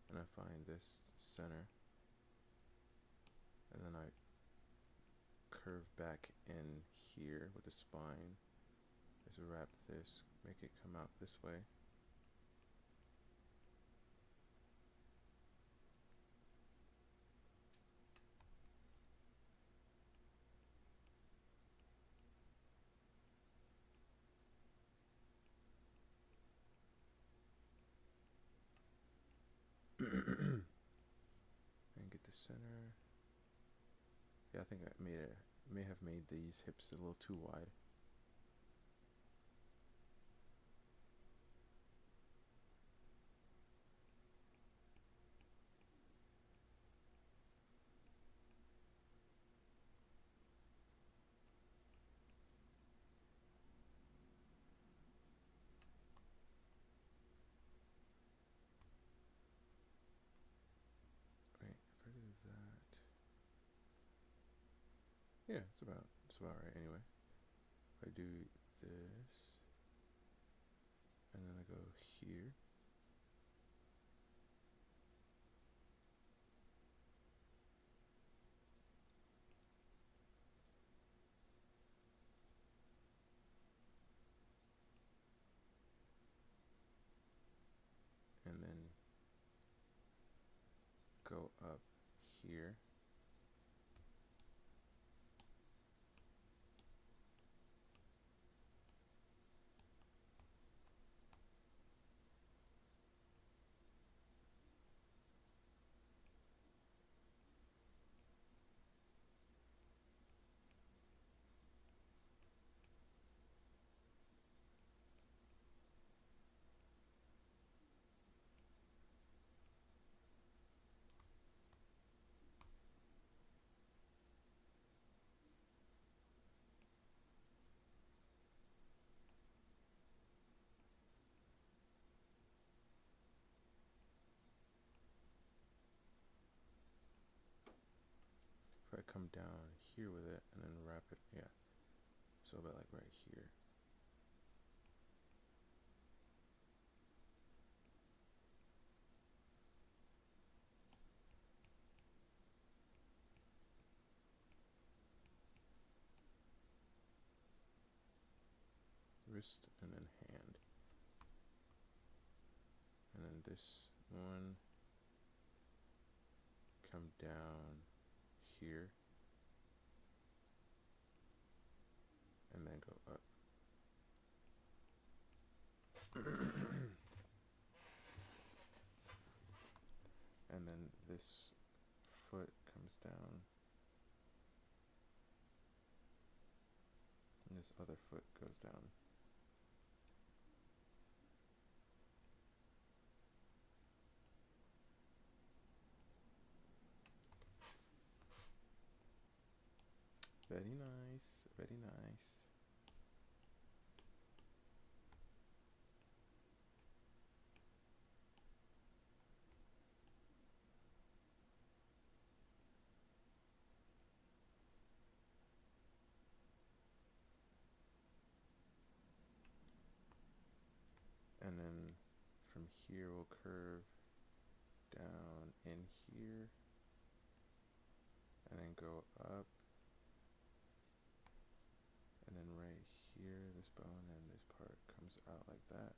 and I find this center and then I curve back in here with the spine, just wrap this, make it come out this way. And get the center. Yeah, I think I may have made these hips a little too wide. Wait, if I do that, yeah, it's about right anyway. If I do this, and then I go here, and then go up here, if I come down here with it, and then wrap it, yeah, so about like right here. Wrist and then hand. And then this one come down here and then go up. And then this foot comes down and this other foot goes down. Very nice, very nice. And then from here we'll curve down in here and then go up, and then right here this bone and this part comes out like that.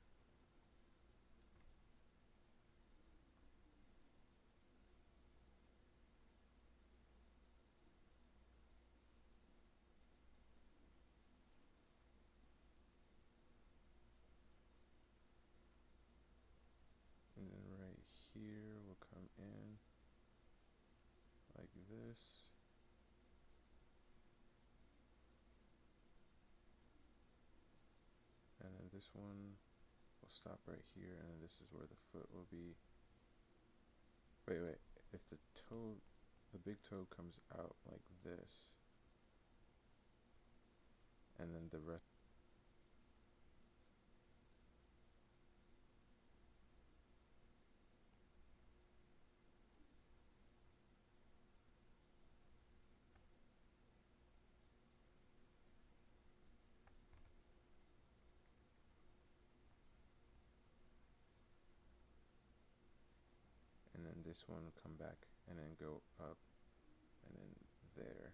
And then right here will come in like this. And then this one will stop right here, and then this is where the foot will be. Wait. If the toe, the big toe comes out like this, and then the rest. And then this one will come back and then go up and then there,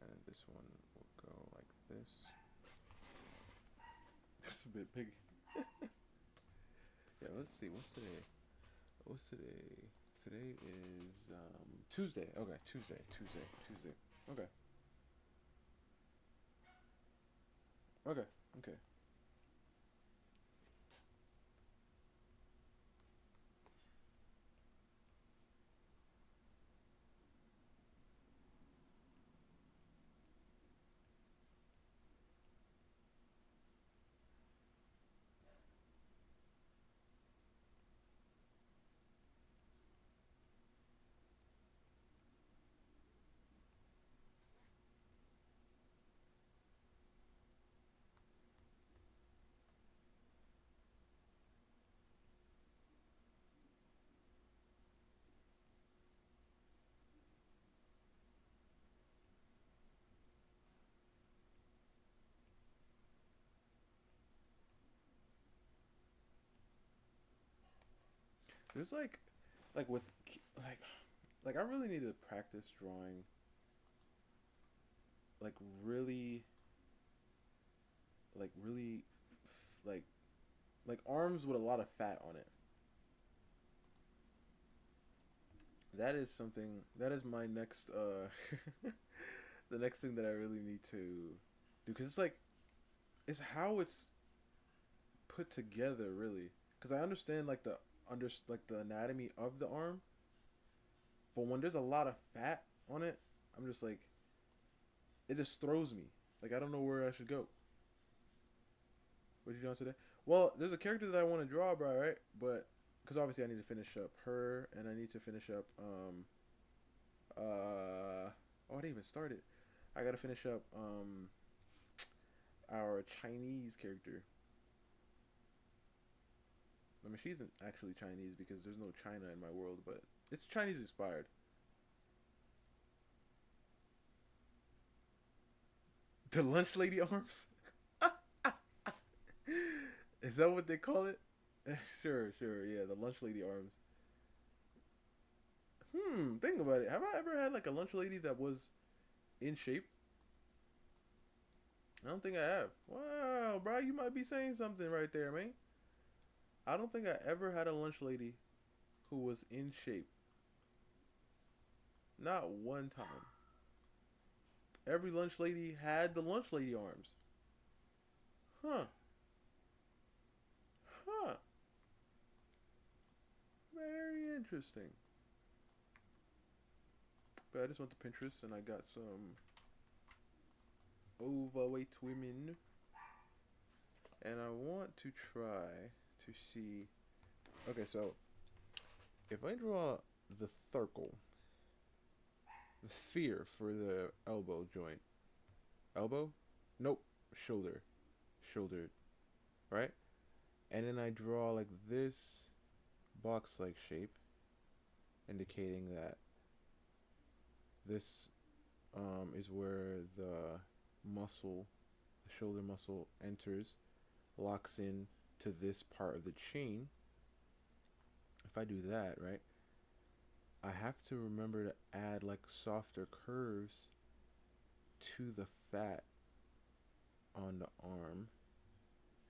and then this one will go like this. That's a bit big. Yeah, let's see, what's today? Today is Tuesday. Okay, Tuesday. Okay. Okay. There's like with like like I really need to practice drawing like really really like arms with a lot of fat on it. That is something, that is my next the next thing that I really need to do, cuz it's like it's how it's put together really, cuz I understand like the anatomy of the arm, but when there's a lot of fat on it, I'm just like it just throws me. Like I don't know where I should go. What you doing today? Well, there's a character that I want to draw, bro, right? But because obviously I need to finish up her, and I need to finish up oh, I didn't even start it. I gotta finish up our Chinese character. I mean, she isn't actually Chinese because there's no China in my world, but it's Chinese inspired. The lunch lady arms. Is that what they call it? Sure, yeah, the lunch lady arms. Think about it. Have I ever had like a lunch lady that was in shape? I don't think I have. Wow, bro, you might be saying something right there, man. I don't think I ever had a lunch lady who was in shape. Not one time. Every lunch lady had the lunch lady arms. Huh. Huh. Very interesting. But I just went to Pinterest and I got some overweight women. And I want to try to see. Okay, so if I draw the circle, the sphere for the elbow joint. Elbow? Nope. Shoulder. Shoulder. Right? And then I draw like this box like shape, indicating that this is where the muscle, the shoulder muscle enters, locks in to this part of the chain, if I do that, right, I have to remember to add like softer curves to the fat on the arm,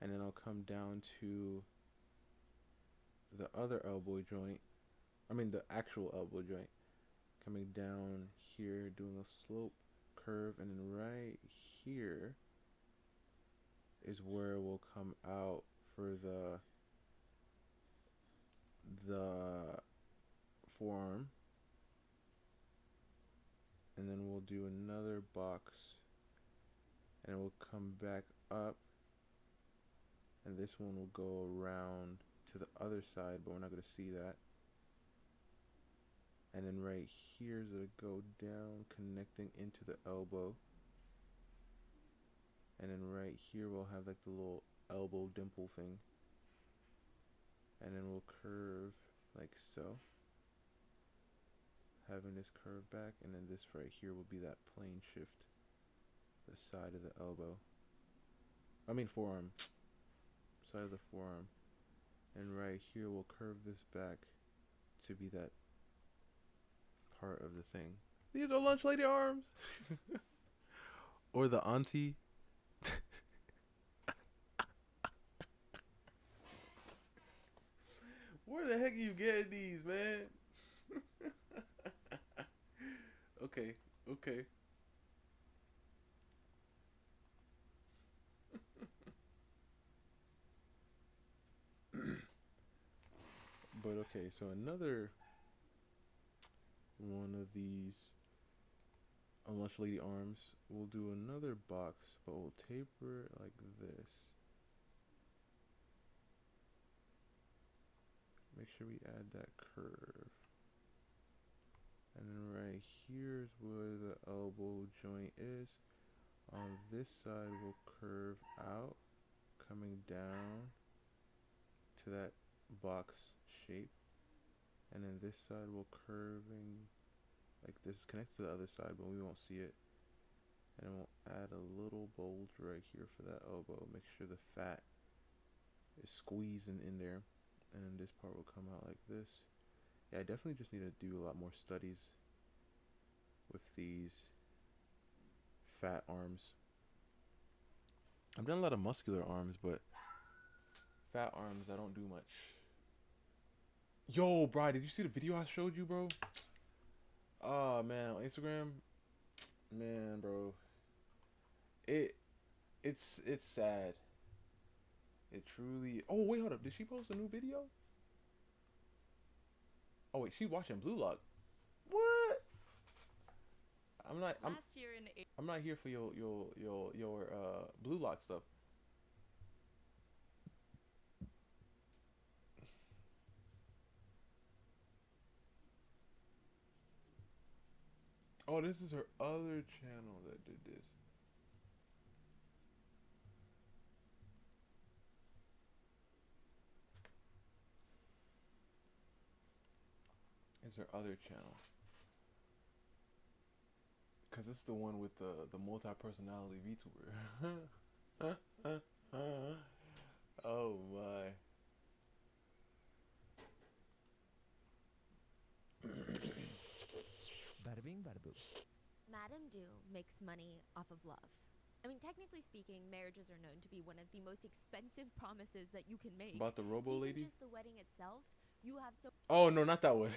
and then I'll come down to the other elbow joint. I mean the actual elbow joint, coming down here, doing a slope curve, and then right here is where we'll come out for the forearm, and then we'll do another box, and we'll come back up, and this one will go around to the other side, but we're not going to see that. And then right here is going to go down, connecting into the elbow. And then right here we'll have like the little elbow dimple thing. And then we'll curve like so, having this curve back, and then this right here will be that plane shift, the side of the elbow. I mean forearm. Side of the forearm. And right here we'll curve this back to be that part of the thing. These are lunch lady arms. Or the auntie. Where the heck are you getting these, man? Okay, okay. But okay, so another one of these lunch lady arms, we'll do another box, but we'll taper it like this. Make sure we add that curve. And then right here's where the elbow joint is. On this side we'll curve out, coming down to that box shape. And then this side we'll curving like this, connect to the other side, but we won't see it. And then we'll add a little bulge right here for that elbow. Make sure the fat is squeezing in there. And then this part will come out like this. Yeah, I definitely just need to do a lot more studies with these fat arms. I've done a lot of muscular arms, but fat arms I don't do much. Yo, bro, did you see the video I showed you, bro? Oh man, on Instagram, man, bro, it's sad. It truly. Oh wait, hold up. Did she post a new video? Oh wait, she's watching Blue Lock. What? I'm not. I'm not here for your Blue Lock stuff. Oh, this is her other channel that did this. It's her other channel. Cause it's the one with the multi-personality VTuber. Oh my. Bada bing, bada boo. Madame Do makes money off of love. I mean, technically speaking, marriages are known to be one of the most expensive promises that you can make. About the Robo Even Lady? just the wedding itself, you have so. Oh no, not that one.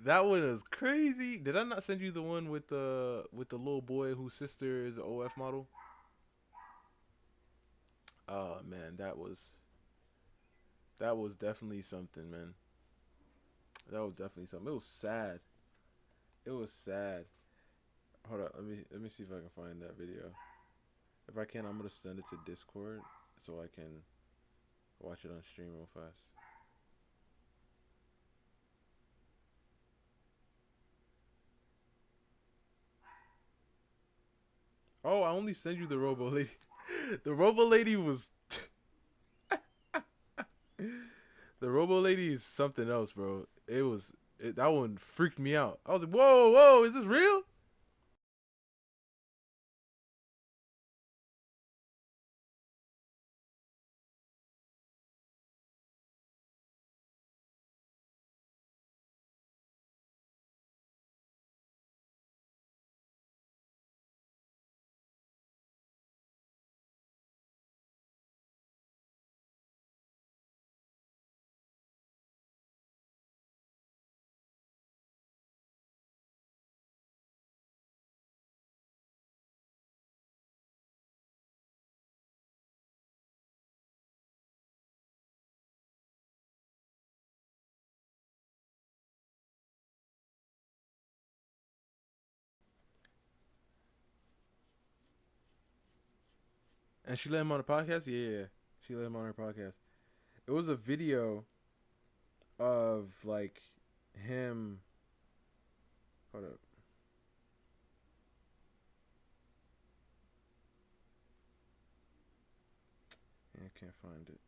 That one is crazy. Did I not send you the one with the little boy whose sister is an OF model? Oh man, that was definitely something, man. That was definitely something. It was sad. It was sad. Hold up, let me see if I can find that video. If I can, I'm gonna send it to Discord so I can watch it on stream real fast. Oh, I only sent you the Robo Lady. The Robo Lady was the Robo Lady is something else, bro. That one freaked me out. I was like, whoa, whoa, is this real? And she let him on the podcast? Yeah. She let him on her podcast. It was a video of like him. Hold up. Yeah, I can't find it.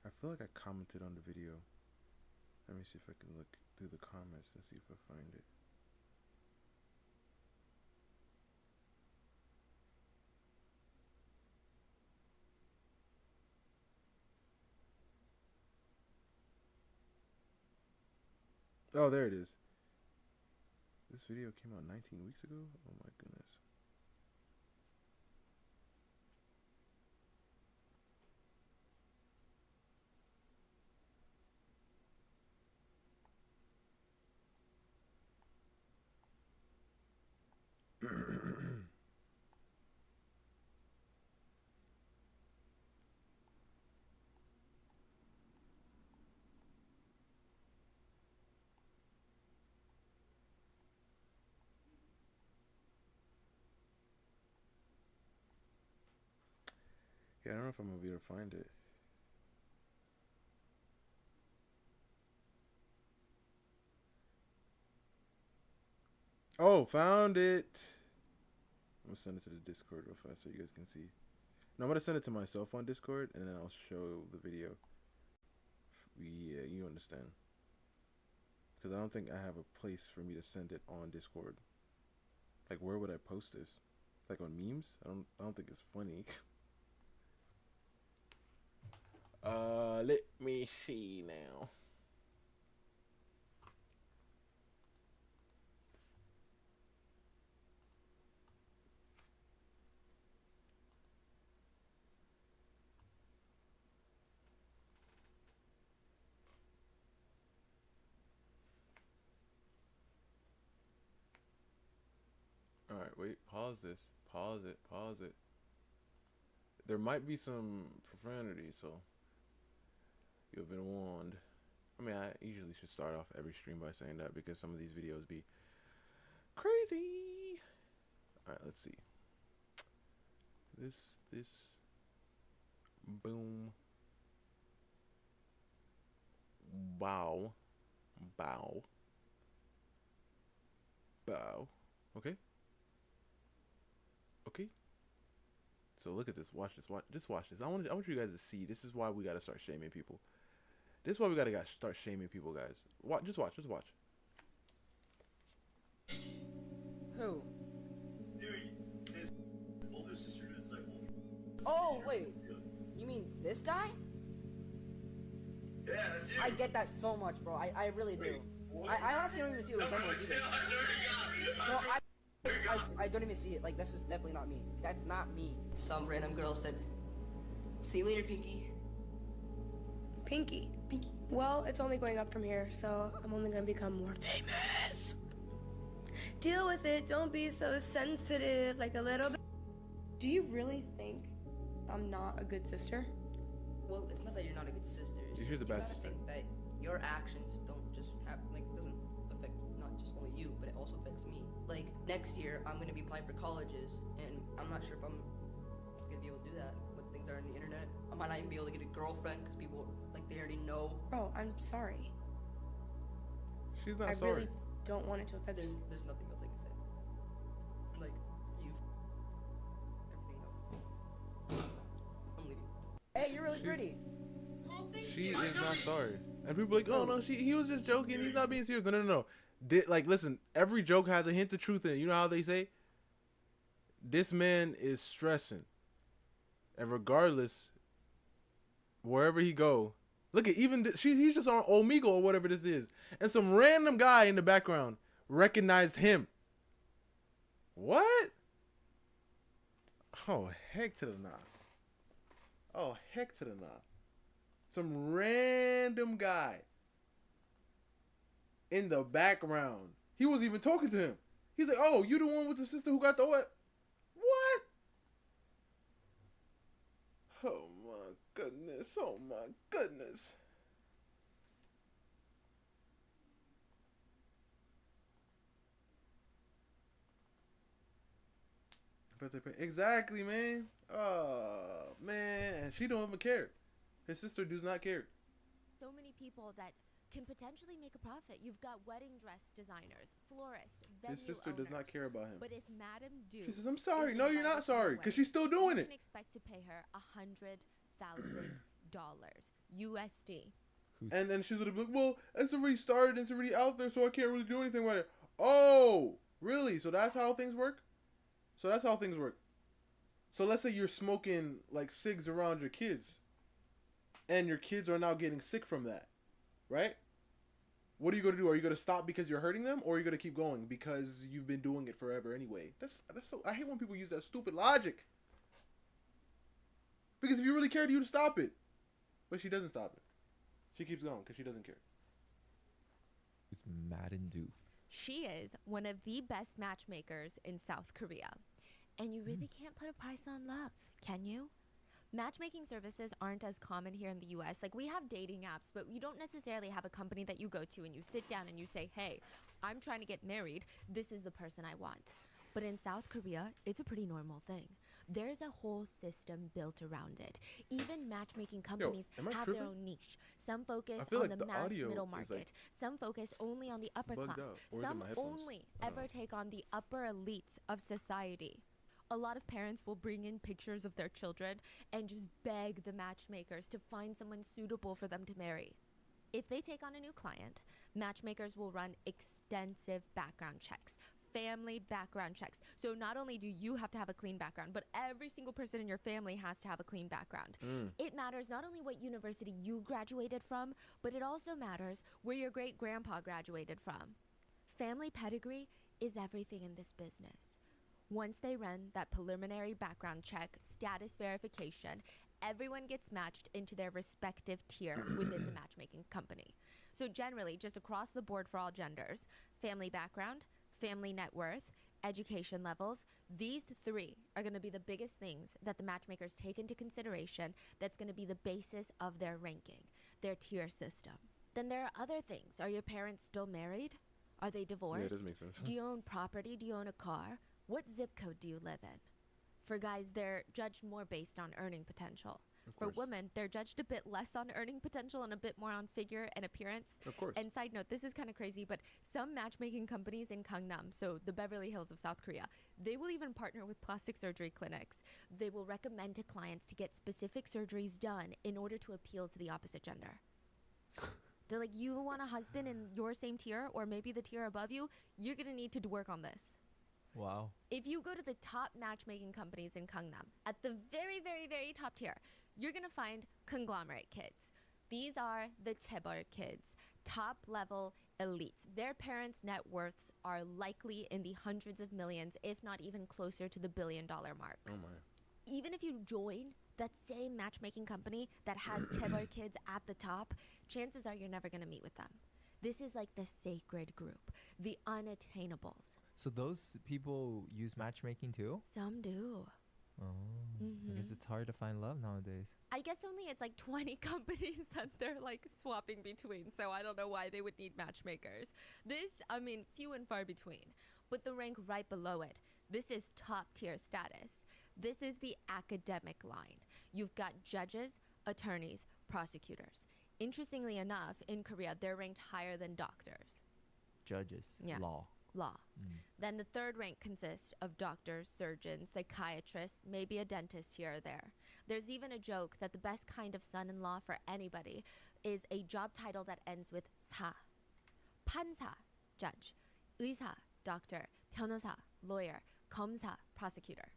I feel like I commented on the video. Let me see if I can look through the comments and see if I find it. Oh, there it is. This video came out 19 weeks ago? Oh my goodness. Yeah, I don't know if I'm gonna be able to find it. Oh, found it. I'm gonna send it to the Discord real fast so you guys can see. No, I'm gonna send it to myself on Discord and then I'll show the video. Yeah, you understand. Because I don't think I have a place for me to send it on Discord. Like, where would I post this? Like on memes? I don't think it's funny. Let me see now. Alright, wait, pause this. Pause it, pause it. There might be some profanity, so you've been warned. I mean, I usually should start off every stream by saying that because some of these videos be crazy. Alright, let's see. This, boom, bow, bow, bow. Okay. Okay. So look at this. Watch this. Just watch this. I want you guys to see. This is why we gotta start shaming people. This is why we gotta start shaming people, guys. Just watch. Just watch. Who? Dude, his older sister is like. Oh wait, you mean this guy? Yeah, that's you. I get that so much, bro. I really do. I honestly don't even see what demo either. No, I don't even see it. Like, this is definitely not me. That's not me. Some random girl said, "See you later, Pinky." Pinky. Pinky. Well, it's only going up from here, so I'm only gonna become more famous. Deal with it. Don't be so sensitive, like a little bit. Do you really think I'm not a good sister? Well, it's not that you're not a good sister. It's You're just the you best gotta sister. think that your actions don't just have, like, doesn't affect not just only you, but it also affects me. Like, next year, I'm gonna be applying for colleges, and I'm not sure if I'm gonna be able to do that with things that are on the internet. I might not even be able to get a girlfriend because people, like, they already know. Bro, I'm sorry. She's not I sorry. really don't want it to affect you. There's nothing else I can say. Like, you've everything up. I'm leaving. Hey, you're really pretty. She is not sorry. And people like, oh no, he was just joking. He's not being serious. No. Like, listen, every joke has a hint of truth in it. You know how they say? This man is stressing. And regardless, wherever he go, look at he's just on Omegle or whatever this is. And some random guy in the background recognized him. What? Oh, heck to the nah. Oh, heck to the nah. Some random guy in the background. He wasn't even talking to him. He's like, oh, you the one with the sister who got the what? What? Oh my goodness. Oh my goodness. birthday party. Exactly, man. Oh, man. And she don't even care. His sister does not care. So many people that can potentially make a profit. You've got wedding dress designers, florists, venue His sister does not owners. care about him. But if Madame Duke, She says, I'm sorry. is No, you're invited not to your sorry. Because wedding, she's still doing you it. can expect to pay her $100,000 USD. And then she's gonna be like, well, it's already started, it's already out there, so I can't really do anything with it. Oh, really? So that's how things work? So let's say you're smoking like cigs around your kids, and your kids are now getting sick from that, right? What are you gonna do? Are you gonna stop because you're hurting them, or are you gonna keep going because you've been doing it forever anyway? That's so. I hate when people use that stupid logic. Because if you really cared, you'd stop it, but she doesn't stop it. She keeps going because she doesn't care. Who's Madden Duke? She is one of the best matchmakers in South Korea. And you really can't put a price on love, can you? Matchmaking services aren't as common here in the US. Like, we have dating apps, but you don't necessarily have a company that you go to and you sit down and you say, hey, I'm trying to get married. This is the person I want. But in South Korea, it's a pretty normal thing. There's a whole system built around it. Even matchmaking companies am I have tripping? their own niche. Some focus feel on like the the mass audio middle is, market. like, Some focus only on the upper bugged class. out. Or is it Some my headphones? only I don't ever know. take on the upper elites of society. A lot of parents will bring in pictures of their children and just beg the matchmakers to find someone suitable for them to marry. If they take on a new client, matchmakers will run extensive background checks, family background checks. So not only do you have to have a clean background, but every single person in your family has to have a clean background. It matters not only what university you graduated from, but it also matters where your great-grandpa graduated from. Family pedigree is everything in this business. Once they run that preliminary background check, status verification, everyone gets matched into their respective tier within the matchmaking company. So generally, just across the board for all genders, family background, family net worth, education levels, these three are going to be the biggest things that the matchmakers take into consideration that's going to be the basis of their ranking, their tier system. Then there are other things. Are your parents still married? Are they divorced? Yeah, it does make sense. Do you own property? Do you own a car? What zip code do you live in? For guys, they're judged more based on earning potential. For course. women, they're judged a bit less on earning potential and a bit more on figure and appearance. Of course. And side note, this is kind of crazy, but some matchmaking companies in Gangnam, so the Beverly Hills of South Korea, they will even partner with plastic surgery clinics. They will recommend to clients to get specific surgeries done in order to appeal to the opposite gender. They're like, you want a husband in your same tier or maybe the tier above you, you're going to need to work on this. Wow. If you go to the top matchmaking companies in Gangnam, at the very, very, very top tier, you're going to find conglomerate kids. These are the chaebol kids, top level elites. Their parents' net worths are likely in the hundreds of millions, if not even closer to the $1 billion mark. Oh my. Even if you join that same matchmaking company that has chaebol kids at the top, chances are you're never going to meet with them. This is like the sacred group, the unattainables. So those people use matchmaking too? Some do. Oh, I guess it's hard to find love nowadays. I guess only it's like 20 companies that they're like swapping between, so I don't know why they would need matchmakers. This, I mean, few and far between. But the rank right below it, this is top tier status. This is the academic line. You've got judges, attorneys, prosecutors. Interestingly enough, in Korea, they're ranked higher than doctors. Judges, Yeah. law. Then the third rank consists of doctors, surgeons, psychiatrists, maybe a dentist here or there. There's even a joke that the best kind of son-in-law for anybody is a job title that ends with 사. 판사, judge. 의사, doctor. 변호사, lawyer. 검사, prosecutor.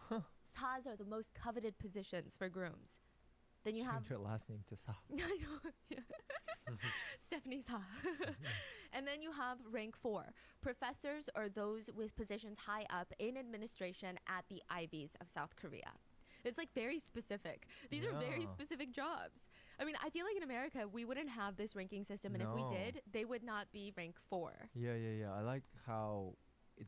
사s are the most coveted positions for grooms. Then you have Change your last name to Sa. I know. Yeah. Stephanie Sa. And then you have rank 4. Professors are those with positions high up in administration at the Ivies of South Korea. It's like very specific. These are very Yeah. specific jobs. I mean, I feel like in America, we wouldn't have this ranking system. And if we No. did, they would not be rank 4. Yeah. I like how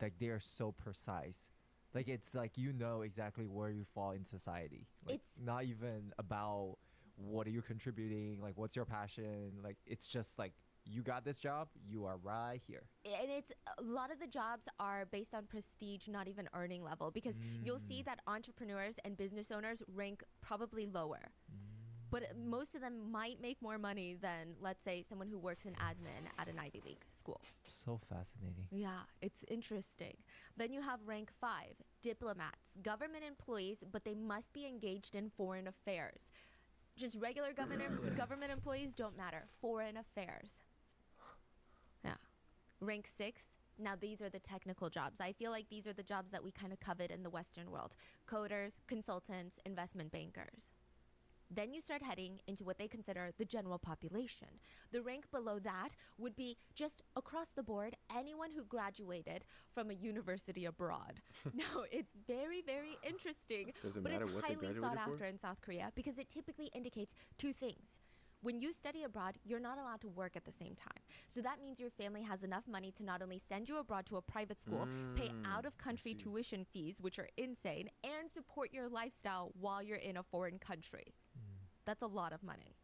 like they are so precise. Like it's like you know exactly where you fall in society. Like It's- not even about what are you contributing, like what's your passion. Like it's just like you got this job, you are right here. And it's a lot of the jobs are based on prestige, not even earning level, because you'll see that entrepreneurs and business owners rank probably lower. But most of them might make more money than, let's say, someone who works in admin at an Ivy League school. So fascinating. Yeah, it's interesting. Then you have rank 5, diplomats, government employees, but they must be engaged in foreign affairs. Just regular government employees don't matter. Foreign affairs. Yeah. Rank 6. Now, these are the technical jobs. I feel like these are the jobs that we kind of covet in the Western world. Coders, consultants, investment bankers. Then you start heading into what they consider the general population. The rank below that would be just across the board, anyone who graduated from a university abroad. Now, it's very, very interesting, Doesn't but matter it's what they highly graduated sought for? after in South Korea because it typically indicates 2 things. When you study abroad, you're not allowed to work at the same time. So that means your family has enough money to not only send you abroad to a private school, pay out-of-country see. tuition fees, which are insane, and support your lifestyle while you're in a foreign country. That's a lot of money.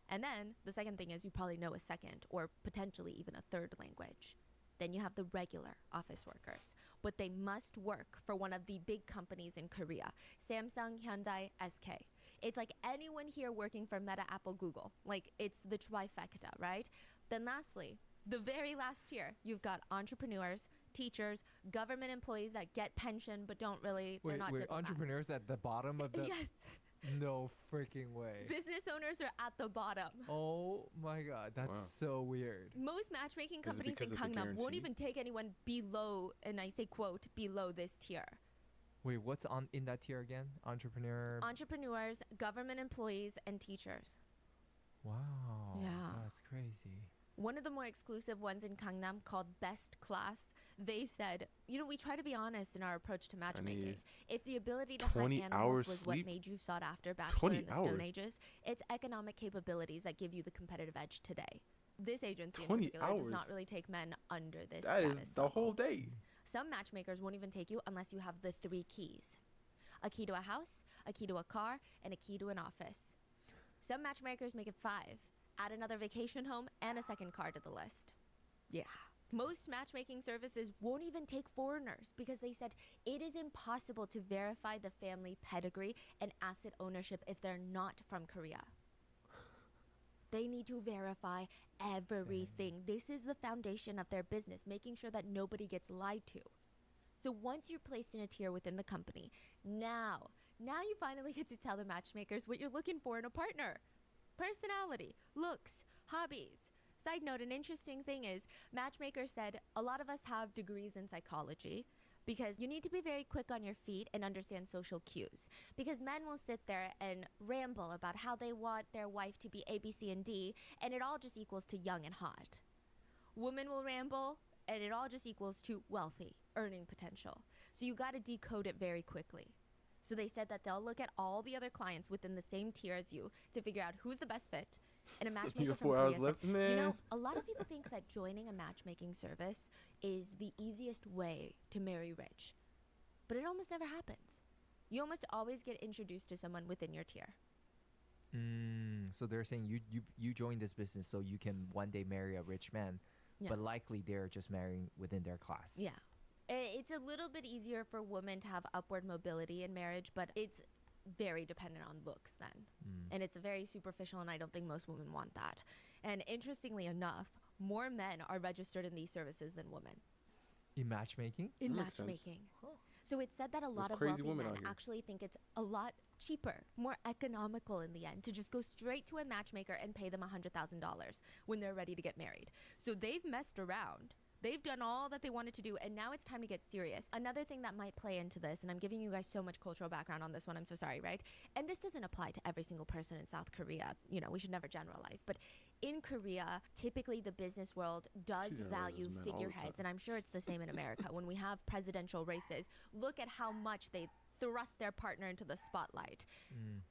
And then the second thing is you probably know a second or potentially even a third language. Then you have the regular office workers, but they must work for one of the big companies in Korea, Samsung, Hyundai, SK. It's like anyone here working for Meta, Apple, Google. Like it's the trifecta, right? Then lastly, the very last tier, you've got entrepreneurs, teachers, government employees that get pension but don't really, they're not diplomats. Entrepreneurs at the bottom of the... Yes. No freaking way. Business owners are at the bottom. Oh my god, that's Wow. so weird. Most matchmaking it companies in because of the Gangnam won't guarantee? even take anyone below, and I say quote, below this tier. Wait, what's on in that tier again? Entrepreneur. Entrepreneurs, government employees, and teachers. Wow. Yeah. That's crazy. One of the more exclusive ones in Gangnam called Best Class, they said, we try to be honest in our approach to matchmaking. need If the ability to hunt 20 animals hours was sleep? what made you sought after bachelor 20 in the Stone hours? Ages, it's economic capabilities that give you the competitive edge today. This agency in 20 particular does hours? not really take men under this That is status the level. whole day. Some matchmakers won't even take you unless you have the 3 keys. A key to a house, a key to a car, and a key to an office. Some matchmakers make it 5. Add another vacation home and a second car to the list. Yeah. Most matchmaking services won't even take foreigners because they said it is impossible to verify the family pedigree and asset ownership if they're not from Korea. They need to verify everything. This is the foundation of their business, making sure that nobody gets lied to. So once you're placed in a tier within the company, now you finally get to tell the matchmakers what you're looking for in a partner. Personality, looks, hobbies. Side note, an interesting thing is matchmakers said a lot of us have degrees in psychology because you need to be very quick on your feet and understand social cues. Because men will sit there and ramble about how they want their wife to be A, B, C, and D, and it all just equals to young and hot. Women will ramble, and it all just equals to wealthy, earning potential. So you got to decode it very quickly. So they said that they'll look at all the other clients within the same tier as you to figure out who's the best fit. And a matchmaker You from have 4 hours Korea left? said, Nah. a lot of people think that joining a matchmaking service is the easiest way to marry rich. But it almost never happens. You almost always get introduced to someone within your tier. So they're saying you join this business so you can one day marry a rich man, Yeah. but likely they're just marrying within their class. Yeah. It's a little bit easier for women to have upward mobility in marriage, but it's very dependent on looks then. And it's very superficial, and I don't think most women want that. And interestingly enough, more men are registered in these services than women In matchmaking? in That makes sense. matchmaking. So it's said that a lot of crazy wealthy women men out here. actually think it's a lot cheaper, more economical in the end, to just go straight to a matchmaker and pay them $100,000 when they're ready to get married. So they've messed around. They've done all that they wanted to do, and now it's time to get serious. Another thing that might play into this, and I'm giving you guys so much cultural background on this one, I'm so sorry, right? And this doesn't apply to every single person in South Korea. We should never generalize. But in Korea, typically the business world does She value generalizes men all the figureheads, time. and I'm sure it's the same in America. When we have presidential races, look at how much they thrust their partner into the spotlight.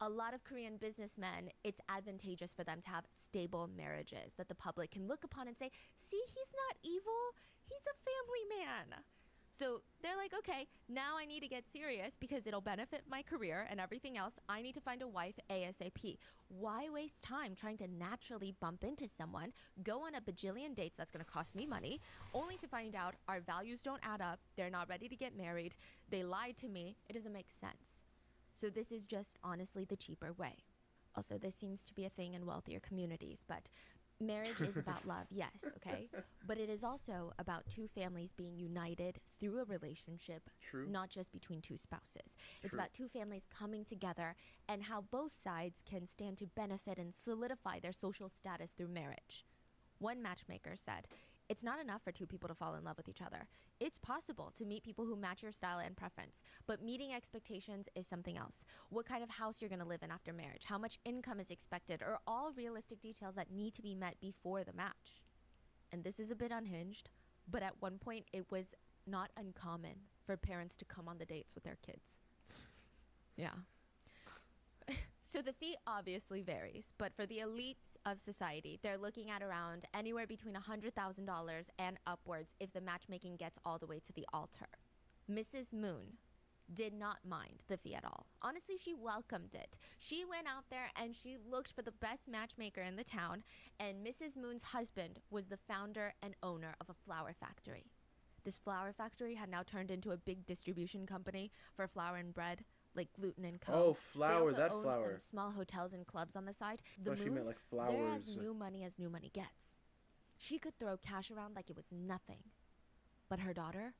A lot of Korean businessmen, it's advantageous for them to have stable marriages that the public can look upon and say, see, he's not evil, he's a family man. So they're like, okay, now I need to get serious because it'll benefit my career and everything else. I need to find a wife ASAP. Why waste time trying to naturally bump into someone, go on a bajillion dates that's going to cost me money, only to find out our values don't add up, they're not ready to get married, they lied to me, it doesn't make sense. So this is just honestly the cheaper way. Also, this seems to be a thing in wealthier communities, but marriage is about love, yes, okay? But it is also about two families being united through a relationship, True. not just between two spouses. It's True. about two families coming together and how both sides can stand to benefit and solidify their social status through marriage. One matchmaker said, "It's not enough for two people to fall in love with each other. It's possible to meet people who match your style and preference, but meeting expectations is something else. What kind of house you're going to live in after marriage, how much income is expected, are all realistic details that need to be met before the match." And this is a bit unhinged, but at one point it was not uncommon for parents to come on the dates with their kids. Yeah. So the fee obviously varies, but for the elites of society, they're looking at around anywhere between $100,000 and upwards if the matchmaking gets all the way to the altar. Mrs. Moon did not mind the fee at all. Honestly, she welcomed it. She went out there and she looked for the best matchmaker in the town, and Mrs. Moon's husband was the founder and owner of a flour factory. This flour factory had now turned into a big distribution company for flour and bread, like Gluten and Co. Oh, flour, they that also owned flour. some small hotels and clubs on the side. The Thought she meant Moons, like they're flowers. as new money gets. She could throw cash around like it was nothing. But her daughter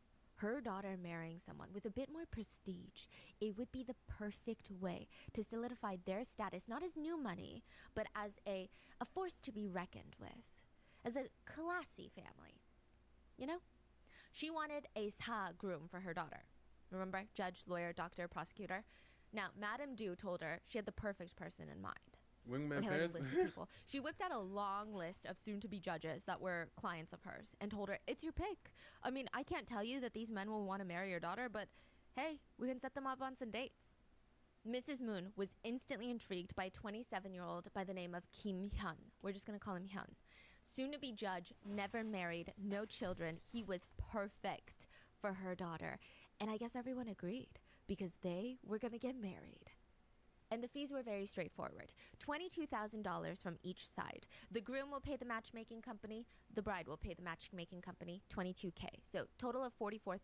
marrying someone with a bit more prestige, it would be the perfect way to solidify their status, not as new money, but as a force to be reckoned with, as a classy family. You know? She wanted a Sa groom for her daughter. Remember? Judge, lawyer, doctor, prosecutor. Now, Madame Du told her she had the perfect person in mind. Wingman Okay, like a pants? list of people. She whipped out a long list of soon-to-be judges that were clients of hers and told her, it's your pick. I mean, I can't tell you that these men will want to marry your daughter, but hey, we can set them up on some dates. Mrs. Moon was instantly intrigued by a 27-year-old by the name of Kim Hyun. We're just going to call him Hyun. Soon-to-be judge, never married, no children. He was perfect for her daughter. And I guess everyone agreed because they were going to get married. And the fees were very straightforward. $22,000 from each side. The groom will pay the matchmaking company. The bride will pay the matchmaking company $22K. So total of $44,000.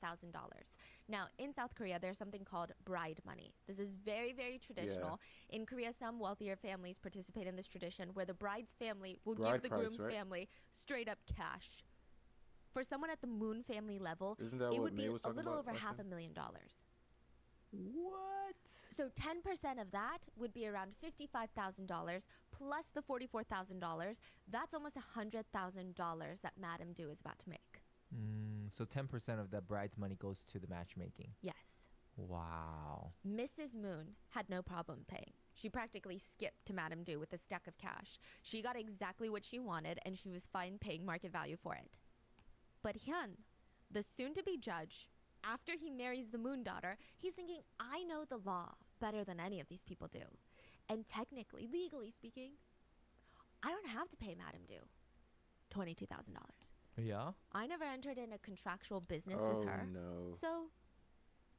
Now, in South Korea, there's something called bride money. This is very, very traditional. In Korea, some wealthier families participate in this tradition where the bride's family will Bride give the price, groom's right? family straight up cash. For someone at the Moon family level, Isn't that it what would be May was a talking little about over last time? $500,000. What? So 10% of that would be around $55,000 plus the $44,000. That's almost $100,000 that Madame Du is about to make. So 10% of the bride's money goes to the matchmaking. Yes. Wow. Mrs. Moon had no problem paying. She practically skipped to Madame Du with a stack of cash. She got exactly what she wanted, and she was fine paying market value for it. But Hyun, the soon-to-be judge, after he marries the Moon daughter, he's thinking, I know the law better than any of these people do. And technically, legally speaking, I don't have to pay Madame Du $22,000. Yeah? I never entered in a contractual business Oh, with her. no. So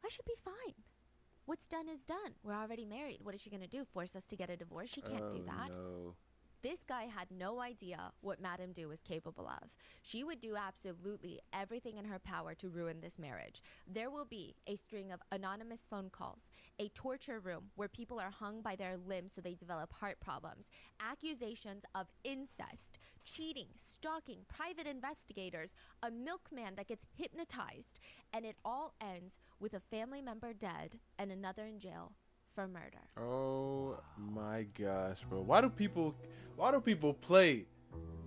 I should be fine. What's done is done. We're already married. What is she going to do? Force us to get a divorce? She can't do that. No. This guy had no idea what Madame Du was capable of. She would do absolutely everything in her power to ruin this marriage. There will be a string of anonymous phone calls, a torture room where people are hung by their limbs so they develop heart problems, accusations of incest, cheating, stalking, private investigators, a milkman that gets hypnotized, and it all ends with a family member dead and another in jail for murder. Oh my gosh, bro. Why do people play?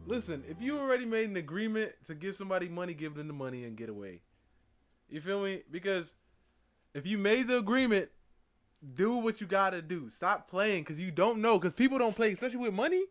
Listen, if you already made an agreement to give somebody money, give them the money and get away. You feel me? Because if you made the agreement, do what you gotta do. Stop playing because you don't know. Because people don't play, especially with money.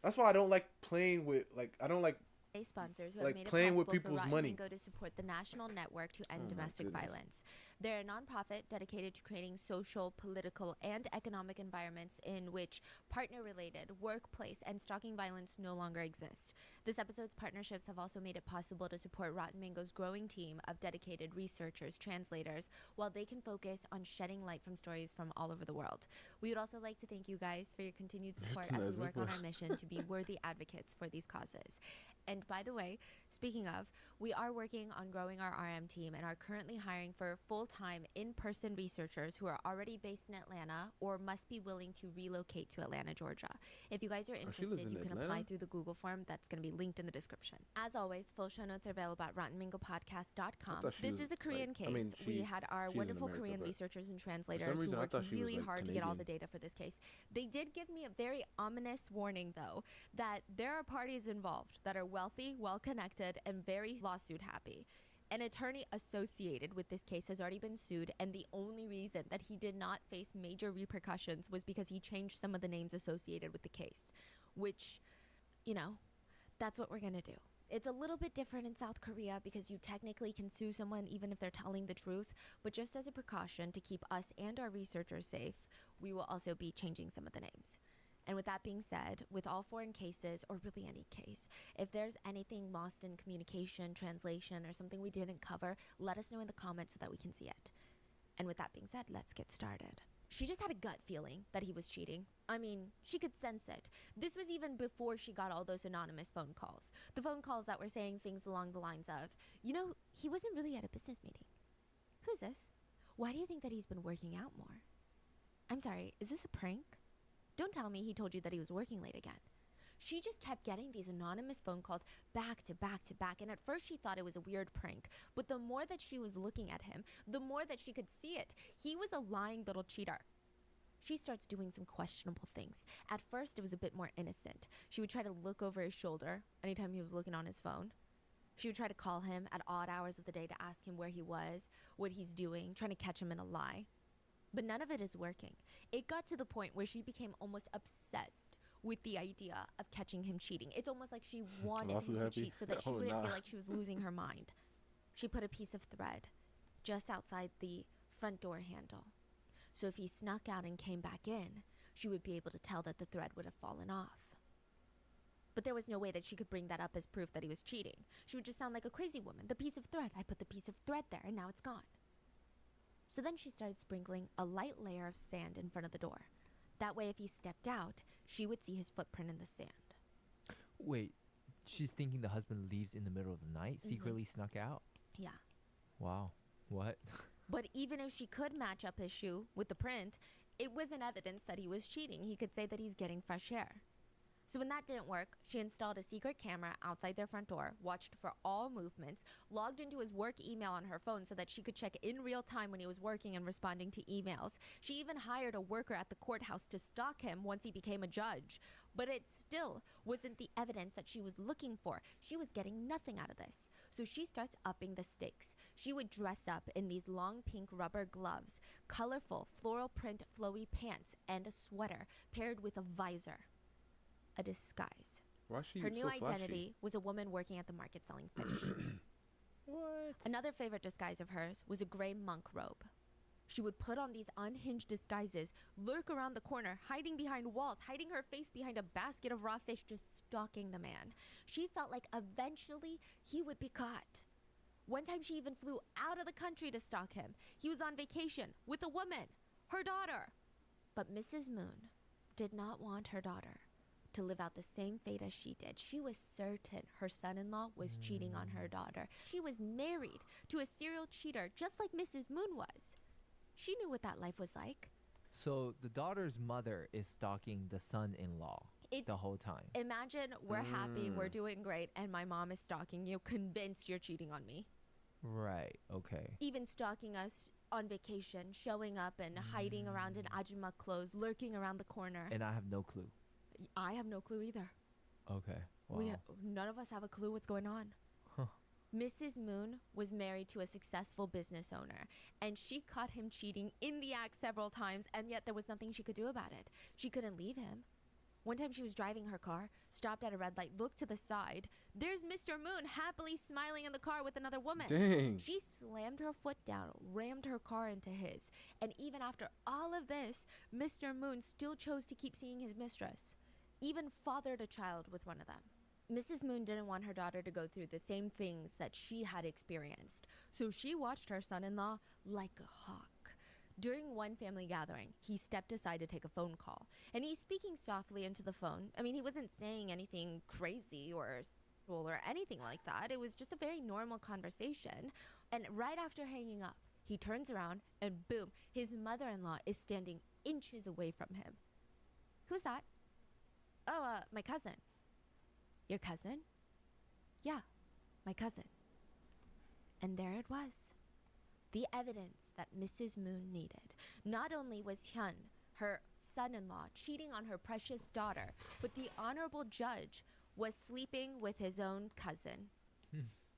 That's why I don't like playing with, like, I don't like Sponsors who Like, have made it playing with possible for people's Rotten money. Mango to support the National Network to End Oh my Domestic goodness. Violence. They're a nonprofit dedicated to creating social, political, and economic environments in which partner-related, workplace, and stalking violence no longer exist. This episode's partnerships have also made it possible to support Rotten Mango's growing team of dedicated researchers, translators, while they can focus on shedding light from stories from all over the world. We would also like to thank you guys for your continued support as we work on our mission to be worthy advocates for these causes. And by the way, speaking of, we are working on growing our RM team and are currently hiring for full-time in-person researchers who are already based in Atlanta or must be willing to relocate to Atlanta, Georgia. If you guys are lives interested, in you can apply Atlanta? through the Google form that's going to be linked in the description. As always, full show notes are available at rottenmangopodcast.com. thought she This was, is a Korean like- case. I mean, we she- had our she's in wonderful America, Korean but researchers and translators who reason, I worked thought she was, really like, hard to get all the Canadian. data for this case. They did give me a very ominous warning, though, that there are parties involved that are wealthy, well-connected, and very lawsuit happy. An attorney associated with this case has already been sued, and the only reason that he did not face major repercussions was because he changed some of the names associated with the case, which, you know, that's what we're gonna do. It's a little bit different in South Korea because you technically can sue someone even if they're telling the truth, but just as a precaution to keep us and our researchers safe, we will also be changing some of the names. And with that being said, with all foreign cases, or really any case, if there's anything lost in communication, translation, or something we didn't cover, let us know in the comments so that we can see it. And with that being said, let's get started. She just had a gut feeling that he was cheating. I mean, she could sense it. This was even before she got all those anonymous phone calls. The phone calls that were saying things along the lines of, you know, he wasn't really at a business meeting. Who is this? Why do you think that he's been working out more? I'm sorry, is this a prank? Don't tell me he told you that he was working late again. She just kept getting these anonymous phone calls back to back to back, and at first she thought it was a weird prank, but the more that she was looking at him, the more that she could see it. He was a lying little cheater. She starts doing some questionable things. At first, it was a bit more innocent. She would try to look over his shoulder anytime he was looking on his phone. She would try to call him at odd hours of the day to ask him where he was, what he's doing, trying to catch him in a lie. But none of it is working. It got to the point where she became almost obsessed with the idea of catching him cheating. It's almost like she wanted Also him to happy? cheat so that she Oh, wouldn't nah. feel like she was losing her mind. She put a piece of thread just outside the front door handle. So if he snuck out and came back in, she would be able to tell that the thread would have fallen off. But there was no way that she could bring that up as proof that he was cheating. She would just sound like a crazy woman. The piece of thread, I put the piece of thread there and now it's gone. So then she started sprinkling a light layer of sand in front of the door. That way if he stepped out, she would see his footprint in the sand. Wait, she's thinking the husband leaves in the middle of the night, secretly snuck out? Yeah. Wow. What? But even if she could match up his shoe with the print, it wasn't evidence that he was cheating. He could say that he's getting fresh air. So when that didn't work, she installed a secret camera outside their front door, watched for all movements, logged into his work email on her phone so that she could check in real time when he was working and responding to emails. She even hired a worker at the courthouse to stalk him once he became a judge. But it still wasn't the evidence that she was looking for. She was getting nothing out of this. So she starts upping the stakes. She would dress up in these long pink rubber gloves, colorful floral print flowy pants, and a sweater paired with a visor. A disguise. Why is she Her so new flashy? identity was a woman working at the market selling fish. What? Another favorite disguise of hers was a gray monk robe. She would put on these unhinged disguises, lurk around the corner, hiding behind walls, hiding her face behind a basket of raw fish, just stalking the man. She felt like eventually he would be caught. One time she even flew out of the country to stalk him. He was on vacation with a woman, her daughter. But Mrs. Moon did not want her daughter to live out the same fate as she did. She was certain her son-in-law was cheating on her daughter. She was married to a serial cheater, just like Mrs. Moon was. She knew what that life was like. So the daughter's mother is stalking the son-in-law It's, the whole time. imagine we're happy, we're doing great, and my mom is stalking you, convinced you're cheating on me. Right. Okay. Even stalking us on vacation, showing up and hiding around in ajumma clothes, lurking around the corner. And I have no clue. I have no clue either. Okay. Wow. None of us have a clue what's going on. Huh. Mrs. Moon was married to a successful business owner, and she caught him cheating in the act several times, and yet there was nothing she could do about it. She couldn't leave him. One time she was driving her car, stopped at a red light, looked to the side. There's Mr. Moon happily smiling in the car with another woman. Dang. She slammed her foot down, rammed her car into his. And even after all of this, Mr. Moon still chose to keep seeing his mistress. Even fathered a child with one of them. Mrs. Moon didn't want her daughter to go through the same things that she had experienced, so she watched her son-in-law like a hawk. During one family gathering, he stepped aside to take a phone call, and he's speaking softly into the phone. I mean, he wasn't saying anything crazy or anything like that. It was just a very normal conversation. And right after hanging up, he turns around and boom, his mother-in-law is standing inches away from him. Who's that? Oh, my cousin. Your cousin? Yeah, my cousin. And there it was. The evidence that Mrs. Moon needed. Not only was Hyun, her son-in-law, cheating on her precious daughter, but the honorable judge was sleeping with his own cousin.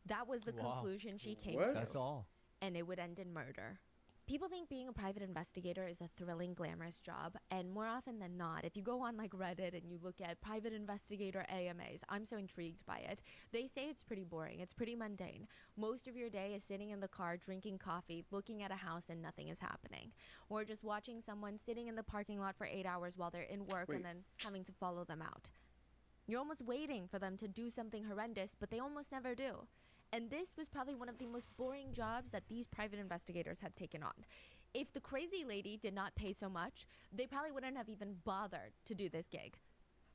That was the Wow. conclusion she came What? to. That's all. And it would end in murder. People think being a private investigator is a thrilling, glamorous job, and more often than not, if you go on like Reddit and you look at private investigator AMAs, I'm so intrigued by it. They say it's pretty boring, it's pretty mundane. Most of your day is sitting in the car, drinking coffee, looking at a house and nothing is happening. Or just watching someone sitting in the parking lot for 8 hours while they're in work Wait. and then having to follow them out. You're almost waiting for them to do something horrendous, but they almost never do. And this was probably one of the most boring jobs that these private investigators had taken on. If the crazy lady did not pay so much, they probably wouldn't have even bothered to do this gig.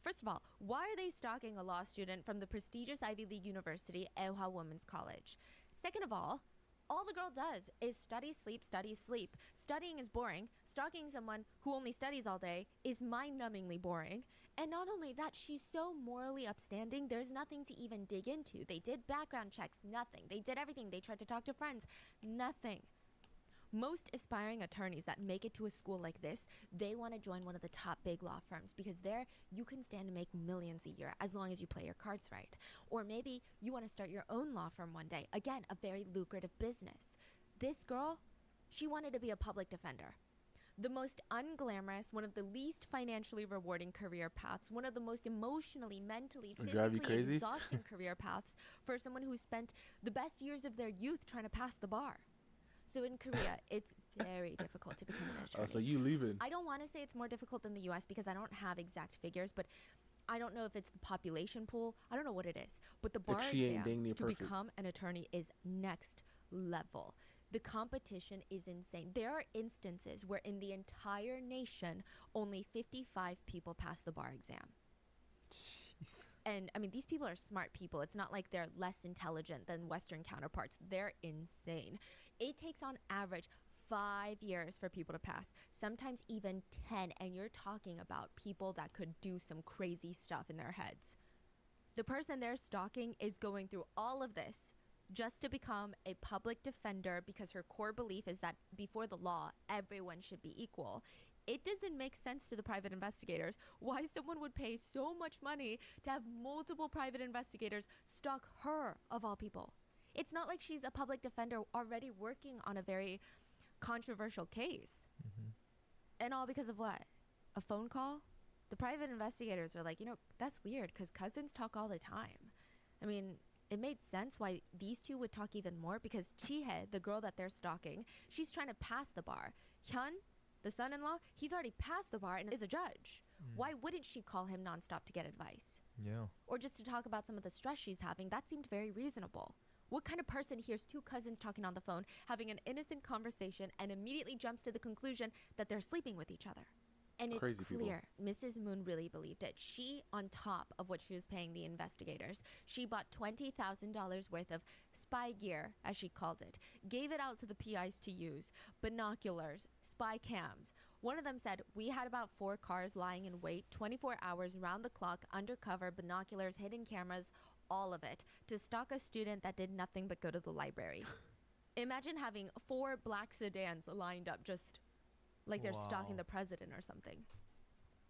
First of all, why are they stalking a law student from the prestigious Ivy League university, Ewha Women's College? Second of all the girl does is study, sleep, study, sleep. Studying is boring. Stalking someone who only studies all day is mind-numbingly boring. And not only that, she's so morally upstanding, there's nothing to even dig into. They did background checks, nothing. They did everything. They tried to talk to friends, nothing. Most aspiring attorneys that make it to a school like this, they want to join one of the top big law firms because there you can stand to make millions a year as long as you play your cards right. Or maybe you want to start your own law firm one day. Again, a very lucrative business. This girl, she wanted to be a public defender. The most unglamorous, one of the least financially rewarding career paths, one of the most emotionally, mentally, Would drive you physically crazy? exhausting career paths for someone who spent the best years of their youth trying to pass the bar. So in Korea, it's very difficult to become an attorney. Oh, so you leaving? I don't want to say it's more difficult than the US because I don't have exact figures, but I don't know if it's the population pool. I don't know what it is. But the bar she ain't exam dang near to perfect. become an attorney is next level. The competition is insane. There are instances where in the entire nation, only 55 people pass the bar exam. And I mean, these people are smart people. It's not like they're less intelligent than Western counterparts. They're insane. It takes on average 5 years for people to pass, sometimes even 10. And you're talking about people that could do some crazy stuff in their heads. The person they're stalking is going through all of this just to become a public defender because her core belief is that before the law, everyone should be equal. It doesn't make sense to the private investigators why someone would pay so much money to have multiple private investigators stalk her, of all people. It's not like she's a public defender already working on a very controversial case. And all because of what? A phone call? The private investigators are like, that's weird because cousins talk all the time. I mean, it made sense why these two would talk even more because Chihae, the girl that they're stalking, she's trying to pass the bar. Hyun, the son-in-law, he's already passed the bar and is a judge. Why wouldn't she call him nonstop to get advice? Yeah. Or just to talk about some of the stress she's having? That seemed very reasonable. What kind of person hears two cousins talking on the phone, having an innocent conversation, and immediately jumps to the conclusion that they're sleeping with each other? And it's Crazy people. clear Mrs. Moon really believed it. She, on top of what she was paying the investigators, she bought $20,000 worth of spy gear, as she called it, gave it out to the PIs to use, binoculars, spy cams. One of them said, we had about 4 cars lying in wait, 24 hours round the clock, undercover, binoculars, hidden cameras, all of it, to stalk a student that did nothing but go to the library. Imagine having 4 black sedans lined up just like they're stalking Wow. the president or something.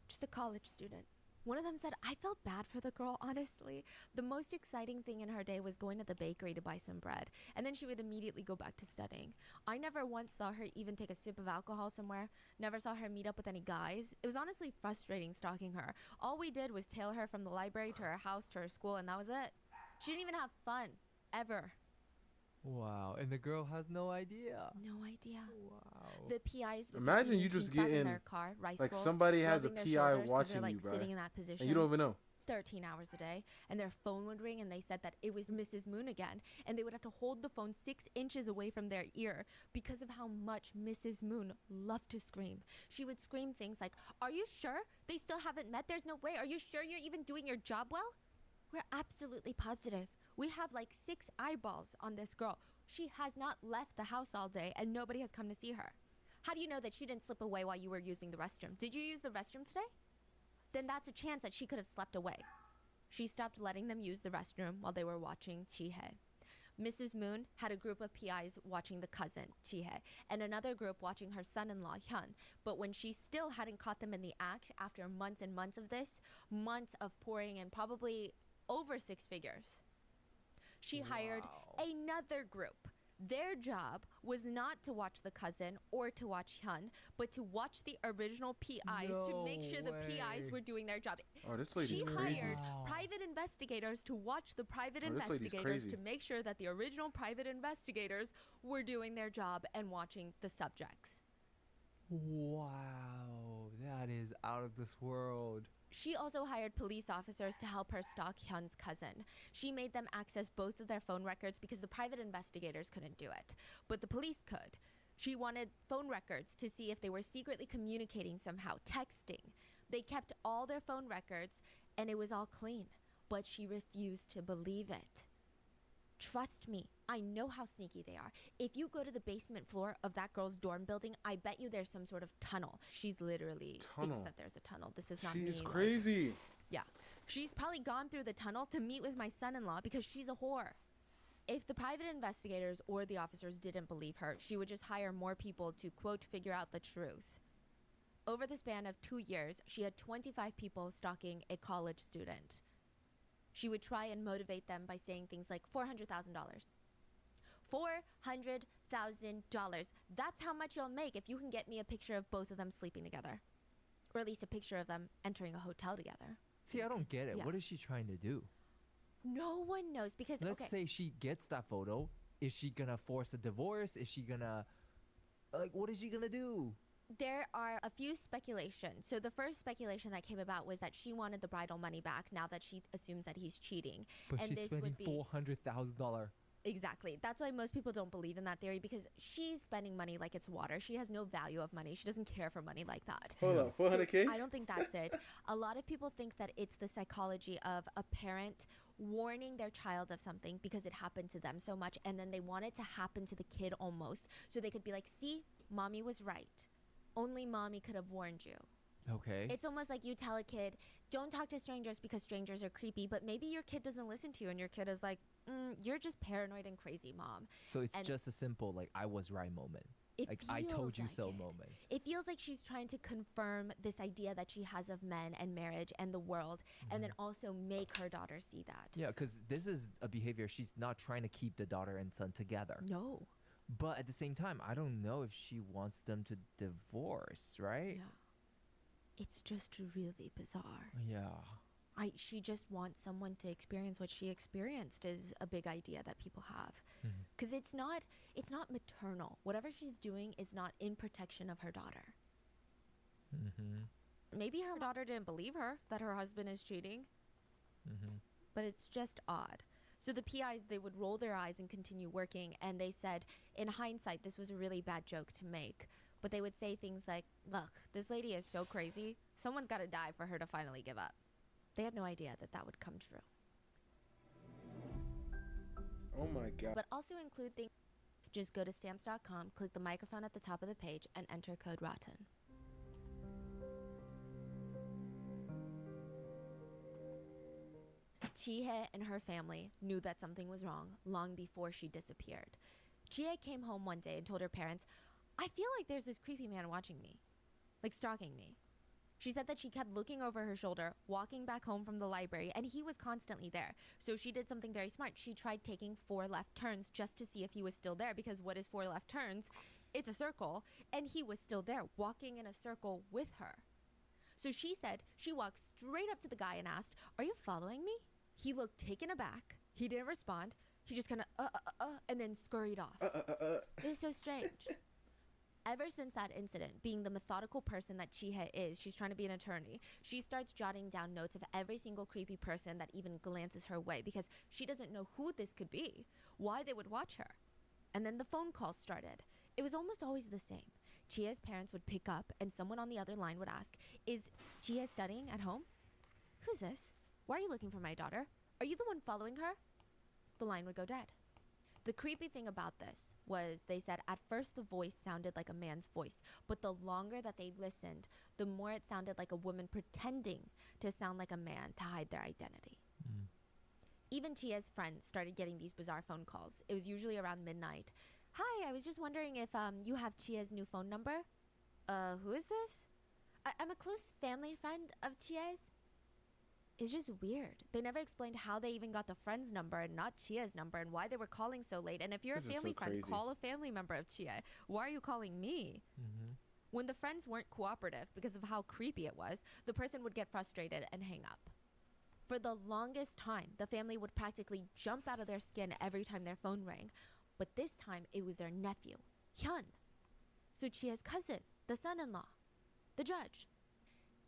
Just a college student. One of them said, I felt bad for the girl, honestly. The most exciting thing in her day was going to the bakery to buy some bread, and then she would immediately go back to studying. I never once saw her even take a sip of alcohol somewhere, never saw her meet up with any guys. It was honestly frustrating stalking her. All we did was tail her from the library to her house to her school, and that was it. She didn't even have fun, ever. Wow. And the girl has no idea. No idea. Wow. The PIs would Imagine be you eating just kimbap in getting, their car, rice like rolls, somebody has a rubbing their PI shoulders 'cause watching they're, like, you, bro, sitting in that position. and you don't even know. 13 hours a day, and their phone would ring and they said that it was Mrs. Moon again, and they would have to hold the phone 6 inches away from their ear because of how much Mrs. Moon loved to scream. She would scream things like, "Are you sure they still haven't met? There's no way. Are you sure you're even doing your job well?" We're absolutely positive. We have like 6 eyeballs on this girl. She has not left the house all day and nobody has come to see her. How do you know that she didn't slip away while you were using the restroom? Did you use the restroom today? Then that's a chance that she could have slept away. She stopped letting them use the restroom while they were watching Chihye. Mrs. Moon had a group of PIs watching the cousin, Chihye, and another group watching her son-in-law, Hyun. But when she still hadn't caught them in the act after months and months of this, months of pouring in probably over 6 figures, she hired another group. Their job was not to watch the cousin or to watch Hyun, but to watch the original PIs to make sure the PIs were doing their job. Oh, this lady's She crazy. hired private investigators to watch the private Oh, this lady's investigators crazy. to make sure that the original private investigators were doing their job and watching the subjects. Wow. That is out of this world. She also hired police officers to help her stalk Hyun's cousin. She made them access both of their phone records because the private investigators couldn't do it, but the police could. She wanted phone records to see if they were secretly communicating somehow, texting. They kept all their phone records and it was all clean, but she refused to believe it. Trust me, I know how sneaky they are. If you go to the basement floor of that girl's dorm building, I bet you there's some sort of tunnel. She's literally thinks that there's a tunnel. This is not me. She's crazy. Yeah. She's probably gone through the tunnel to meet with my son-in-law because she's a whore. If the private investigators or the officers didn't believe her, she would just hire more people to, quote, figure out the truth. Over the span of 2 years, she had 25 people stalking a college student. She would try and motivate them by saying things like $400,000. $400,000. That's how much you'll make if you can get me a picture of both of them sleeping together. Or at least a picture of them entering a hotel together. See, I don't get it. Yeah. What is she trying to do? No one knows because, Let's say she gets that photo. Is she gonna force a divorce? Is she gonna, like, what is she gonna do? there are a few speculations. So the first speculation that came about was that she wanted the bridal money back now that she assumes that he's cheating. But And she's this spending would be- $400,000. Exactly. That's why most people don't believe in that theory, because she's spending money like it's water. She has no value of money. She doesn't care for money like that. Hold on, 400K? So I don't think that's it. A lot of people think that it's the psychology of a parent warning their child of something because it happened to them so much, and then they want it to happen to the kid almost, so they could be like, see, mommy was right. Only mommy could have warned you. Okay. It's almost like you tell a kid, don't talk to strangers because strangers are creepy, but maybe your kid doesn't listen to you and your kid is like, you're just paranoid and crazy, mom. So it's and- just a simple, like, I was right moment. It Like, I told feels you like so it. moment. It feels like she's trying to confirm this idea that she has of men and marriage and the world, and then also make her daughter see that. Yeah, because this is a behavior she's not trying to keep the daughter and son together. No. But at the same time, I don't know if she wants them to divorce, right? Yeah. It's just really bizarre. Yeah. She just wants someone to experience what she experienced is a big idea that people have. Mhm. Because it's not maternal. Whatever she's doing is not in protection of her daughter. Mm-hmm. Maybe her daughter didn't believe her that her husband is cheating, Mm-hmm. but it's just odd. So the PIs, they would roll their eyes and continue working, and they said, in hindsight, this was a really bad joke to make. But they would say things like, look, this lady is so crazy, someone's got to die for her to finally give up. They had no idea that that would come true. Oh my god. But also include things. Just go to stamps.com, click the microphone at the top of the page, and enter code ROTTEN. Chihye and her family knew that something was wrong long before she disappeared. Chihye came home one day and told her parents, I feel like there's this creepy man watching me, like stalking me. She said that she kept looking over her shoulder, walking back home from the library, and he was constantly there. So she did something very smart. She tried taking 4 left turns just to see if he was still there, because what is 4 left turns? It's a circle, and he was still there, walking in a circle with her. So she said she walked straight up to the guy and asked, "Are you following me?" He looked taken aback. He didn't respond. He just kind of, and then scurried off. It was so strange. Ever since that incident, being the methodical person that Chihye is, she's trying to be an attorney, she starts jotting down notes of every single creepy person that even glances her way, because she doesn't know who this could be, why they would watch her. And then the phone calls started. It was almost always the same. Chihye's parents would pick up, and someone on the other line would ask, "Is Chihye studying at home? Who's this? Why are you looking for my daughter? Are you the one following her?" The line would go dead. The creepy thing about this was, they said at first the voice sounded like a man's voice, but the longer that they listened, the more it sounded like a woman pretending to sound like a man to hide their identity. Even Chihye's friends started getting these bizarre phone calls. It was usually around midnight. "Hi, I was just wondering if you have Chihye's new phone number." Who is this?" I'm a close family friend of Chihye's." It's just weird. They never explained how they even got the friend's number and not Chihye's number, and why they were calling so late. And if you're This a is so family friend, crazy. call a family member of Chihye. Why are you calling me? When the friends weren't cooperative because of how creepy it was, the person would get frustrated and hang up. For the longest time, the family would practically jump out of their skin every time their phone rang. But this time, it was their nephew, Hyun. So Chihye's cousin, the son-in-law, the judge.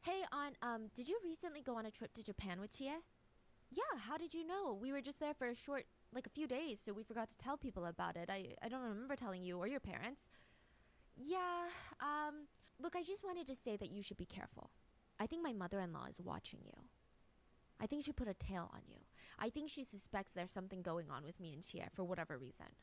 "Hey, Aunt, did you recently go on a trip to Japan with Chihye?" "Yeah, how did you know? We were just there for a few days, so we forgot to tell people about it. I don't remember telling you or your parents." "Yeah, look, I just wanted to say that you should be careful. I think my mother-in-law is watching you. I think she put a tail on you. I think she suspects there's something going on with me and Chihye for whatever reason."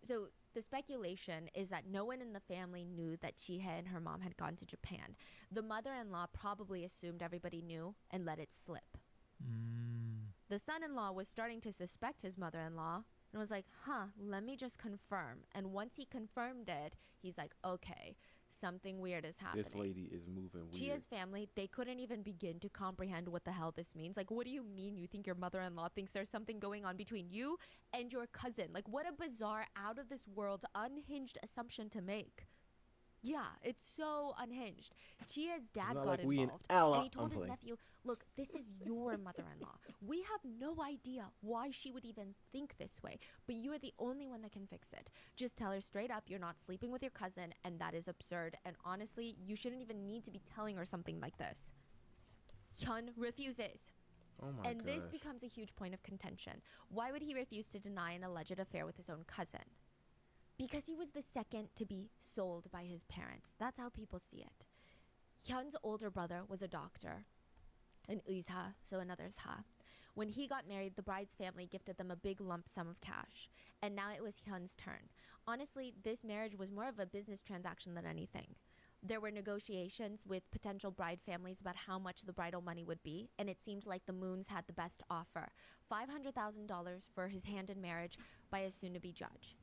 So the speculation is that no one in the family knew that Chihye and her mom had gone to Japan. The mother-in-law probably assumed everybody knew and let it slip. The son-in-law was starting to suspect his mother-in-law and was like, let me just confirm. And once he confirmed it, he's like, okay, something weird is happening. This lady is moving weird. Chihye's family, they couldn't even begin to comprehend what the hell this means. Like, what do you mean you think your mother-in-law thinks there's something going on between you and your cousin? Like, what a bizarre, out-of-this-world, unhinged assumption to make. Yeah, it's so unhinged. Chihye's dad not got like we in involved, Allah- and he told I'm his playing. nephew, "Look, this is your mother-in-law. We have no idea why she would even think this way, but you are the only one that can fix it. Just tell her straight up you're not sleeping with your cousin, and that is absurd, and honestly, you shouldn't even need to be telling her something like this." Hyun refuses. Oh my And this gosh. becomes a huge point of contention. Why would he refuse to deny an alleged affair with his own cousin? Because he was the second to be sold by his parents. That's how people see it. Hyun's older brother was a doctor, an 의사, so another 사. When he got married, the bride's family gifted them a big lump sum of cash. And now it was Hyun's turn. Honestly, this marriage was more of a business transaction than anything. There were negotiations with potential bride families about how much the bridal money would be, and it seemed like the Moons had the best offer. $500,000 for his hand in marriage by a soon-to-be judge.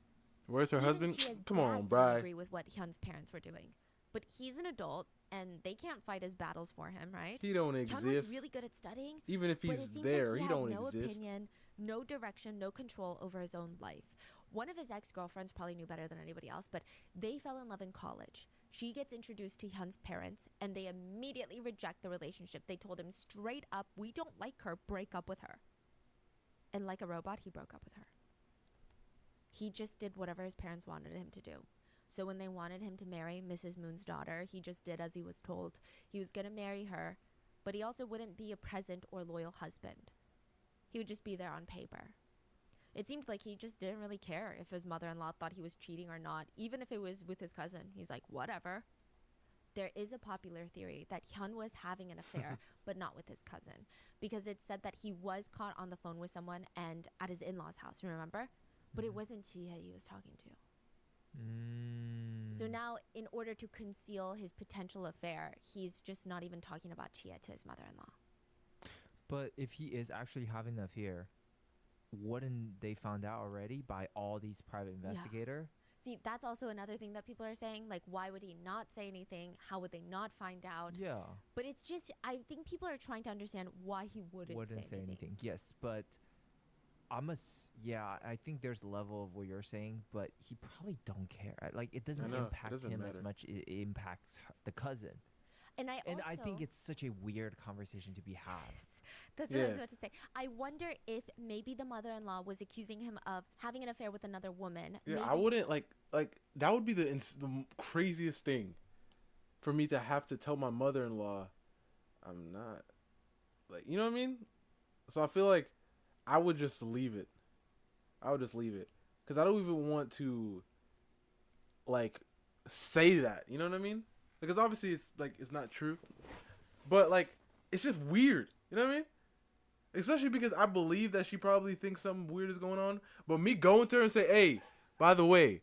Where's her Even husband? Chihye's Come dad on, didn't bri. agree with what Hyun's parents were doing. But he's an adult, and they can't fight his battles for him, right? He don't Hyun was exist. really good at studying, Even if but he's it seems there, like he he don't had no exist. opinion, no direction, no control over his own life. One of his ex-girlfriends probably knew better than anybody else, but they fell in love in college. She gets introduced to Hyun's parents, and they immediately reject the relationship. They told him straight up, "We don't like her, break up with her." And like a robot, he broke up with her. He just did whatever his parents wanted him to do. So when they wanted him to marry Mrs. Moon's daughter, he just did as he was told. He was going to marry her, but he also wouldn't be a present or loyal husband. He would just be there on paper. It seemed like he just didn't really care if his mother-in-law thought he was cheating or not, even if it was with his cousin. He's like, whatever. There is a popular theory that Hyun was having an affair, but not with his cousin, because it's said that he was caught on the phone with someone and at his in-laws' house, remember? But it wasn't Chihye he was talking to. So now, in order to conceal his potential affair, he's just not even talking about Chihye to his mother-in-law. But if he is actually having an affair, wouldn't they found out already by all these private investigator? See, that's also another thing that people are saying. Like, why would he not say anything? How would they not find out? Yeah. But it's just, I think people are trying to understand why he wouldn't say anything. Yes, but yeah, I think there's a level of what you're saying, but he probably don't care. Like, it doesn't know, it impact doesn't him matter. as much. It impacts the cousin. And I think it's such a weird conversation to be had. That's what I was Yeah. about to say. I wonder if maybe the mother-in-law was accusing him of having an affair with another woman. Yeah, Maybe I wouldn't like that would be the craziest thing for me to have to tell my mother-in-law I'm not, like, you know what I mean? So I feel like I would just leave it. I would just leave it cuz I don't even want to like say that, you know what I mean? Because obviously it's like it's not true. But like it's just weird, you know what I mean? Especially because I believe that she probably thinks something weird is going on. But me going to her and say, "Hey, by the way,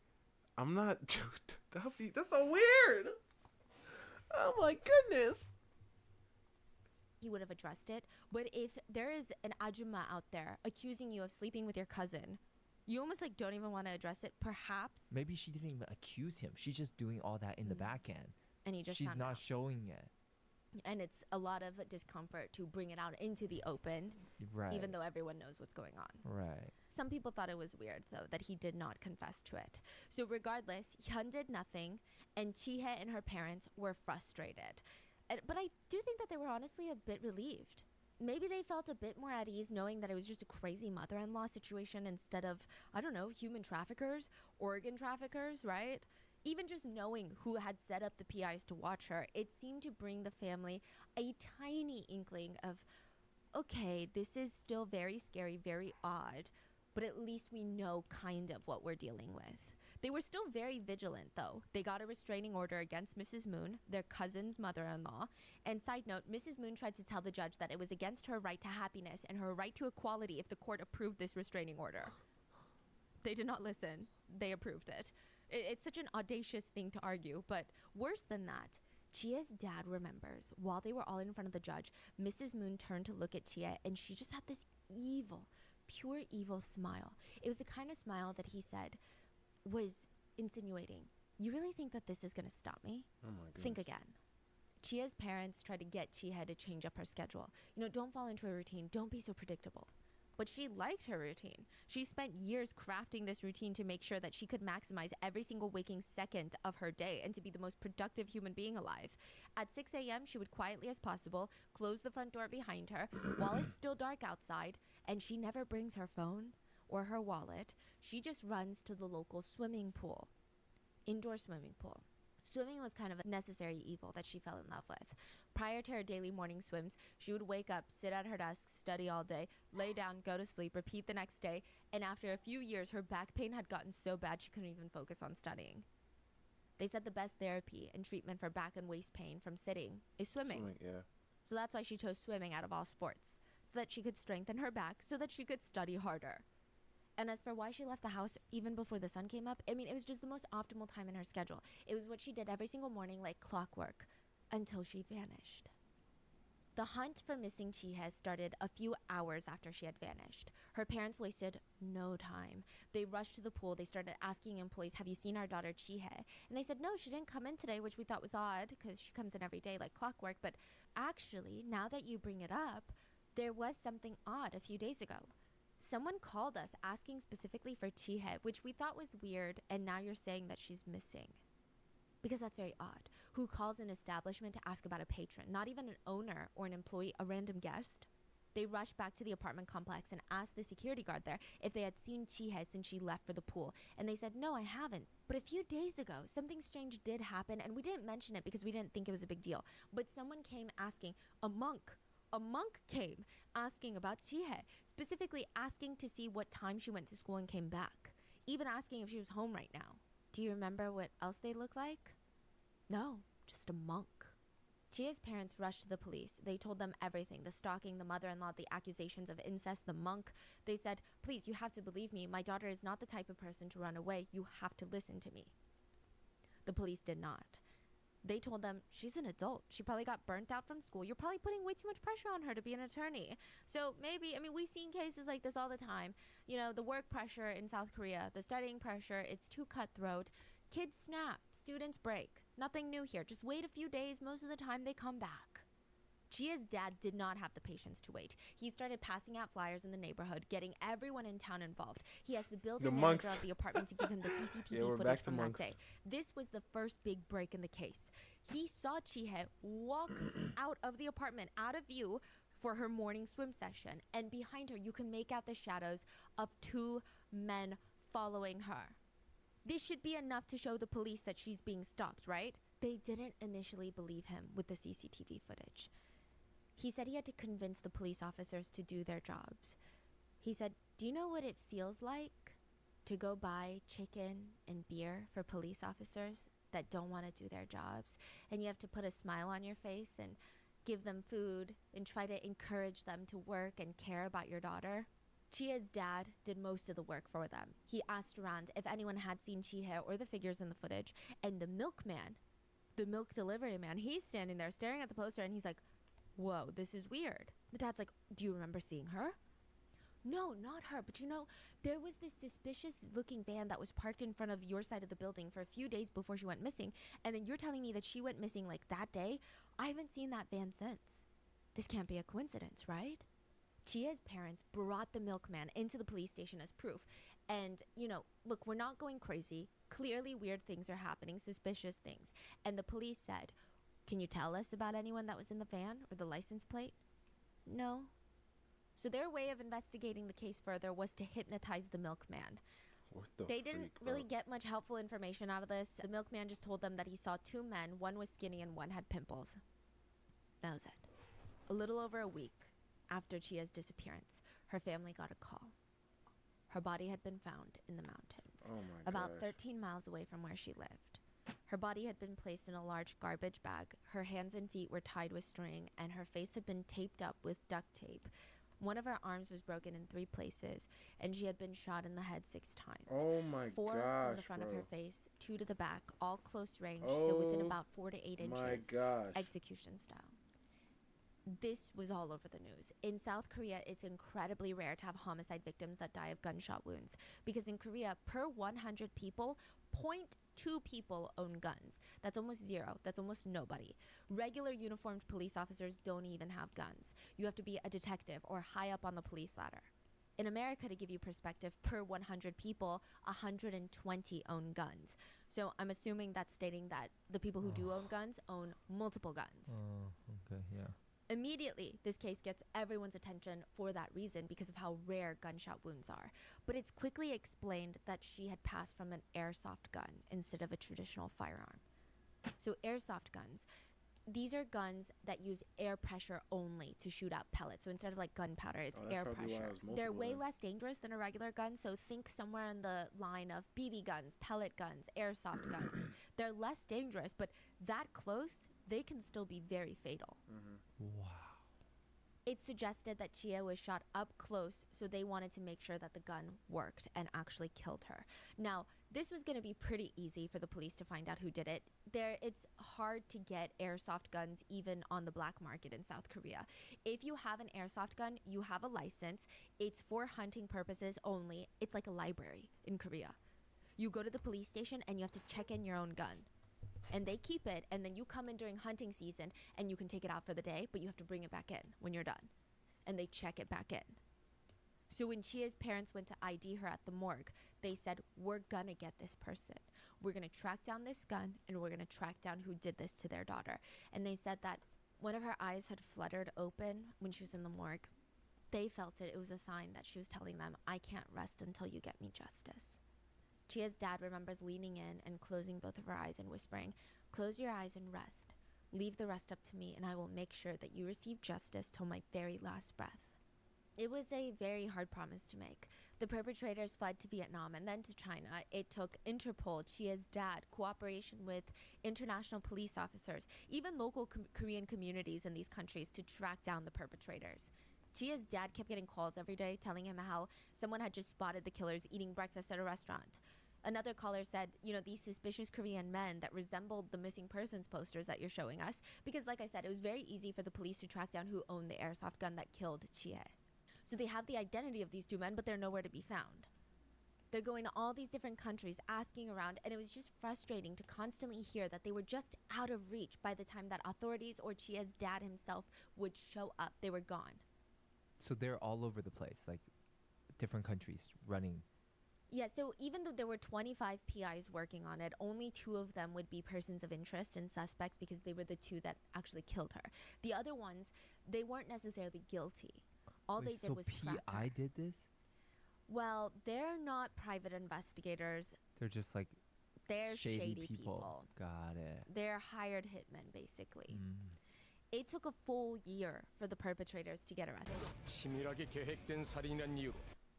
I'm not." That's so weird. Oh my goodness. he would have addressed it. But if there is an ajumma out there accusing you of sleeping with your cousin, you almost like don't even want to address it. Perhaps, Maybe she didn't even accuse him. She's just doing all that in the back end. and he just She's found not out. showing it. And it's a lot of discomfort to bring it out into the open, Right. even though everyone knows what's going on. Right. Some people thought it was weird, though, that he did not confess to it. So regardless, Hyun did nothing, and Chihae and her parents were frustrated. But I do think that they were honestly a bit relieved. Maybe they felt a bit more at ease knowing that it was just a crazy mother-in-law situation instead of, I don't know, human traffickers, organ traffickers, right? Even just knowing who had set up the PIs to watch her, it seemed to bring the family a tiny inkling of, okay, this is still very scary, very odd, but at least we know kind of what we're dealing with. They were still very vigilant, though. They got a restraining order against Mrs. Moon, their cousin's mother-in-law. And side note, Mrs. Moon tried to tell the judge that it was against her right to happiness and her right to equality if the court approved this restraining order. They did not listen. They approved it. It's such an audacious thing to argue, but worse than that, Chia's dad remembers while they were all in front of the judge, Mrs. Moon turned to look at Chia and she just had this evil, pure evil smile. It was the kind of smile that he said was insinuating, you really think that this is going to stop me? Oh my god. Think again. Chia's parents tried to get Chia to change up her schedule. You know, don't fall into a routine. Don't be so predictable. But she liked her routine. She spent years crafting this routine to make sure that she could maximize every single waking second of her day and to be the most productive human being alive. At 6 a.m., she would quietly as possible close the front door behind her while it's still dark outside, and she never brings her phone or her wallet. She just runs to the local swimming pool, indoor swimming pool. Swimming was kind of a necessary evil that she fell in love with. Prior to her daily morning swims, she would wake up, sit at her desk, study all day, lay down, go to sleep, repeat the next day, and after a few years, her back pain had gotten so bad she couldn't even focus on studying. They said the best therapy and treatment for back and waist pain from sitting is swimming. Yeah. So that's why she chose swimming out of all sports, so that she could strengthen her back, so that she could study harder. And as for why she left the house even before the sun came up, I mean, it was just the most optimal time in her schedule. It was what she did every single morning like clockwork until she vanished. The hunt for missing Chihae started a few hours after she had vanished. Her parents wasted no time. They rushed to the pool. They started asking employees, have you seen our daughter Chihae? And they said, no, she didn't come in today, which we thought was odd because she comes in every day like clockwork. But actually, now that you bring it up, there was something odd a few days ago. Someone called us asking specifically for Chihae, which we thought was weird, and now you're saying that she's missing. Because that's very odd. Who calls an establishment to ask about a patron? Not even an owner or an employee, a random guest. They rushed back to the apartment complex and asked the security guard there if they had seen Chihae since she left for the pool. And they said, no, I haven't. But a few days ago, something strange did happen, and we didn't mention it because we didn't think it was a big deal. But someone came asking, a monk came asking about Chihae, specifically asking to see what time she went to school and came back, even asking if she was home right now. Do you remember what else they look like? No, just a monk. Chia's parents rushed to the police. They told them everything, the stalking, the mother-in-law, the accusations of incest, the monk. They said, please, you have to believe me. My daughter is not the type of person to run away. You have to listen to me. The police did not. They told them she's an adult. She probably got burnt out from school. You're probably putting way too much pressure on her to be an attorney. So maybe, I mean, we've seen cases like this all the time. You know, the work pressure in South Korea, the studying pressure, it's too cutthroat. Kids snap, students break. Nothing new here. Just wait a few days. Most of the time they come back. Chia's dad did not have the patience to wait. He started passing out flyers in the neighborhood, getting everyone in town involved. He asked the building manager of the apartment to give him the CCTV footage from that day. This was the first big break in the case. He saw Chihye walk out of the apartment, out of view, for her morning swim session. And behind her, you can make out the shadows of 2 men following her. This should be enough to show the police that she's being stalked, right? They didn't initially believe him with the CCTV footage. He said he had to convince the police officers to do their jobs. He said, "Do you know what it feels like to go buy chicken and beer for police officers that don't want to do their jobs? And you have to put a smile on your face and give them food and try to encourage them to work and care about your daughter?" Chia's dad did most of the work for them. He asked around if anyone had seen Chihye or the figures in the footage, and the milkman, the milk delivery man, he's standing there staring at the poster and he's like, "Whoa, this is weird." The dad's like, "Do you remember seeing her?" "No, not her, but you know, there was this suspicious looking van that was parked in front of your side of the building for a few days before she went missing, and then you're telling me that she went missing like that day? I haven't seen that van since. This can't be a coincidence, right?" Chia's parents brought the milkman into the police station as proof. And, you know, look, we're not going crazy. Clearly weird things are happening, suspicious things. And the police said, "Can you tell us about anyone that was in the van or the license plate?" No. So their way of investigating the case further was to hypnotize the milkman. They didn't really get much helpful information out of this. The milkman just told them that he saw 2 men, one was skinny and one had pimples. That was it. A little over a week after Chia's disappearance, her family got a call. Her body had been found in the mountains, about 13 miles away from where she lived. Her body had been placed in a large garbage bag. Her hands and feet were tied with string, and her face had been taped up with duct tape. One of her arms was broken in 3 places, and she had been shot in the head 6 times. 4 from the front of her face, 2 to the back, all close range, so within about 4 to 8 inches, execution style. This was all over the news. In South Korea, it's incredibly rare to have homicide victims that die of gunshot wounds, because in Korea, per 100 people, 0.2 people own guns. That's almost 0. That's almost nobody. Regular uniformed police officers don't even have guns. You have to be a detective or high up on the police ladder. In America, to give you perspective, per 100 people, 120 own guns. So I'm assuming that's stating that the people who do own guns own multiple guns. Okay, yeah. Immediately, this case gets everyone's attention for that reason, because of how rare gunshot wounds are. But it's quickly explained that she had passed from an airsoft gun instead of a traditional firearm. So airsoft guns, these are guns that use air pressure only to shoot out pellets. So instead of like gunpowder, it's air pressure. They're way less dangerous than a regular gun. So think somewhere in the line of BB guns, pellet guns, airsoft guns. They're less dangerous, but that close, they can still be very fatal. Wow. It's suggested that Chia was shot up close, so they wanted to make sure that the gun worked and actually killed her. Now, this was going to be pretty easy for the police to find out who did it. It's hard to get airsoft guns even on the black market in South Korea. If you have an airsoft gun, you have a license. It's for hunting purposes only. It's like a library in Korea. You go to the police station and you have to check in your own gun. And they keep it, and then you come in during hunting season and you can take it out for the day, but you have to bring it back in when you're done. And they check it back in. So when Chia's parents went to ID her at the morgue, they said, "We're gonna get this person. We're gonna track down this gun, and we're gonna track down who did this to their daughter." And they said that one of her eyes had fluttered open when she was in the morgue. They felt it. It was a sign that she was telling them, "I can't rest until you get me justice." Chia's dad remembers leaning in and closing both of her eyes and whispering, "Close your eyes and rest. Leave the rest up to me, and I will make sure that you receive justice till my very last breath." It was a very hard promise to make. The perpetrators fled to Vietnam and then to China. It took Interpol, Chia's dad, cooperation with international police officers, even local Korean communities in these countries to track down the perpetrators. Chia's dad kept getting calls every day telling him how someone had just spotted the killers eating breakfast at a restaurant. Another caller said, you know, these suspicious Korean men that resembled the missing persons posters that you're showing us. Because like I said, it was very easy for the police to track down who owned the airsoft gun that killed Chie. So they have the identity of these two men, but they're nowhere to be found. They're going to all these different countries, asking around, and it was just frustrating to constantly hear that they were just out of reach by the time that authorities or Chie's dad himself would show up. They were gone. So they're all over the place, like different countries running. Yeah, so even though there were 25 PIs working on it, only 2 of them would be persons of interest and suspects because they were the 2 that actually killed her. The other ones, they weren't necessarily guilty. All they did was track her. PI did this? Well, they're not private investigators. They're just like They're shady people. Got it. They're hired hitmen, basically. It took a full year for the perpetrators to get arrested. 치밀하게 계획된 살인이란 이유로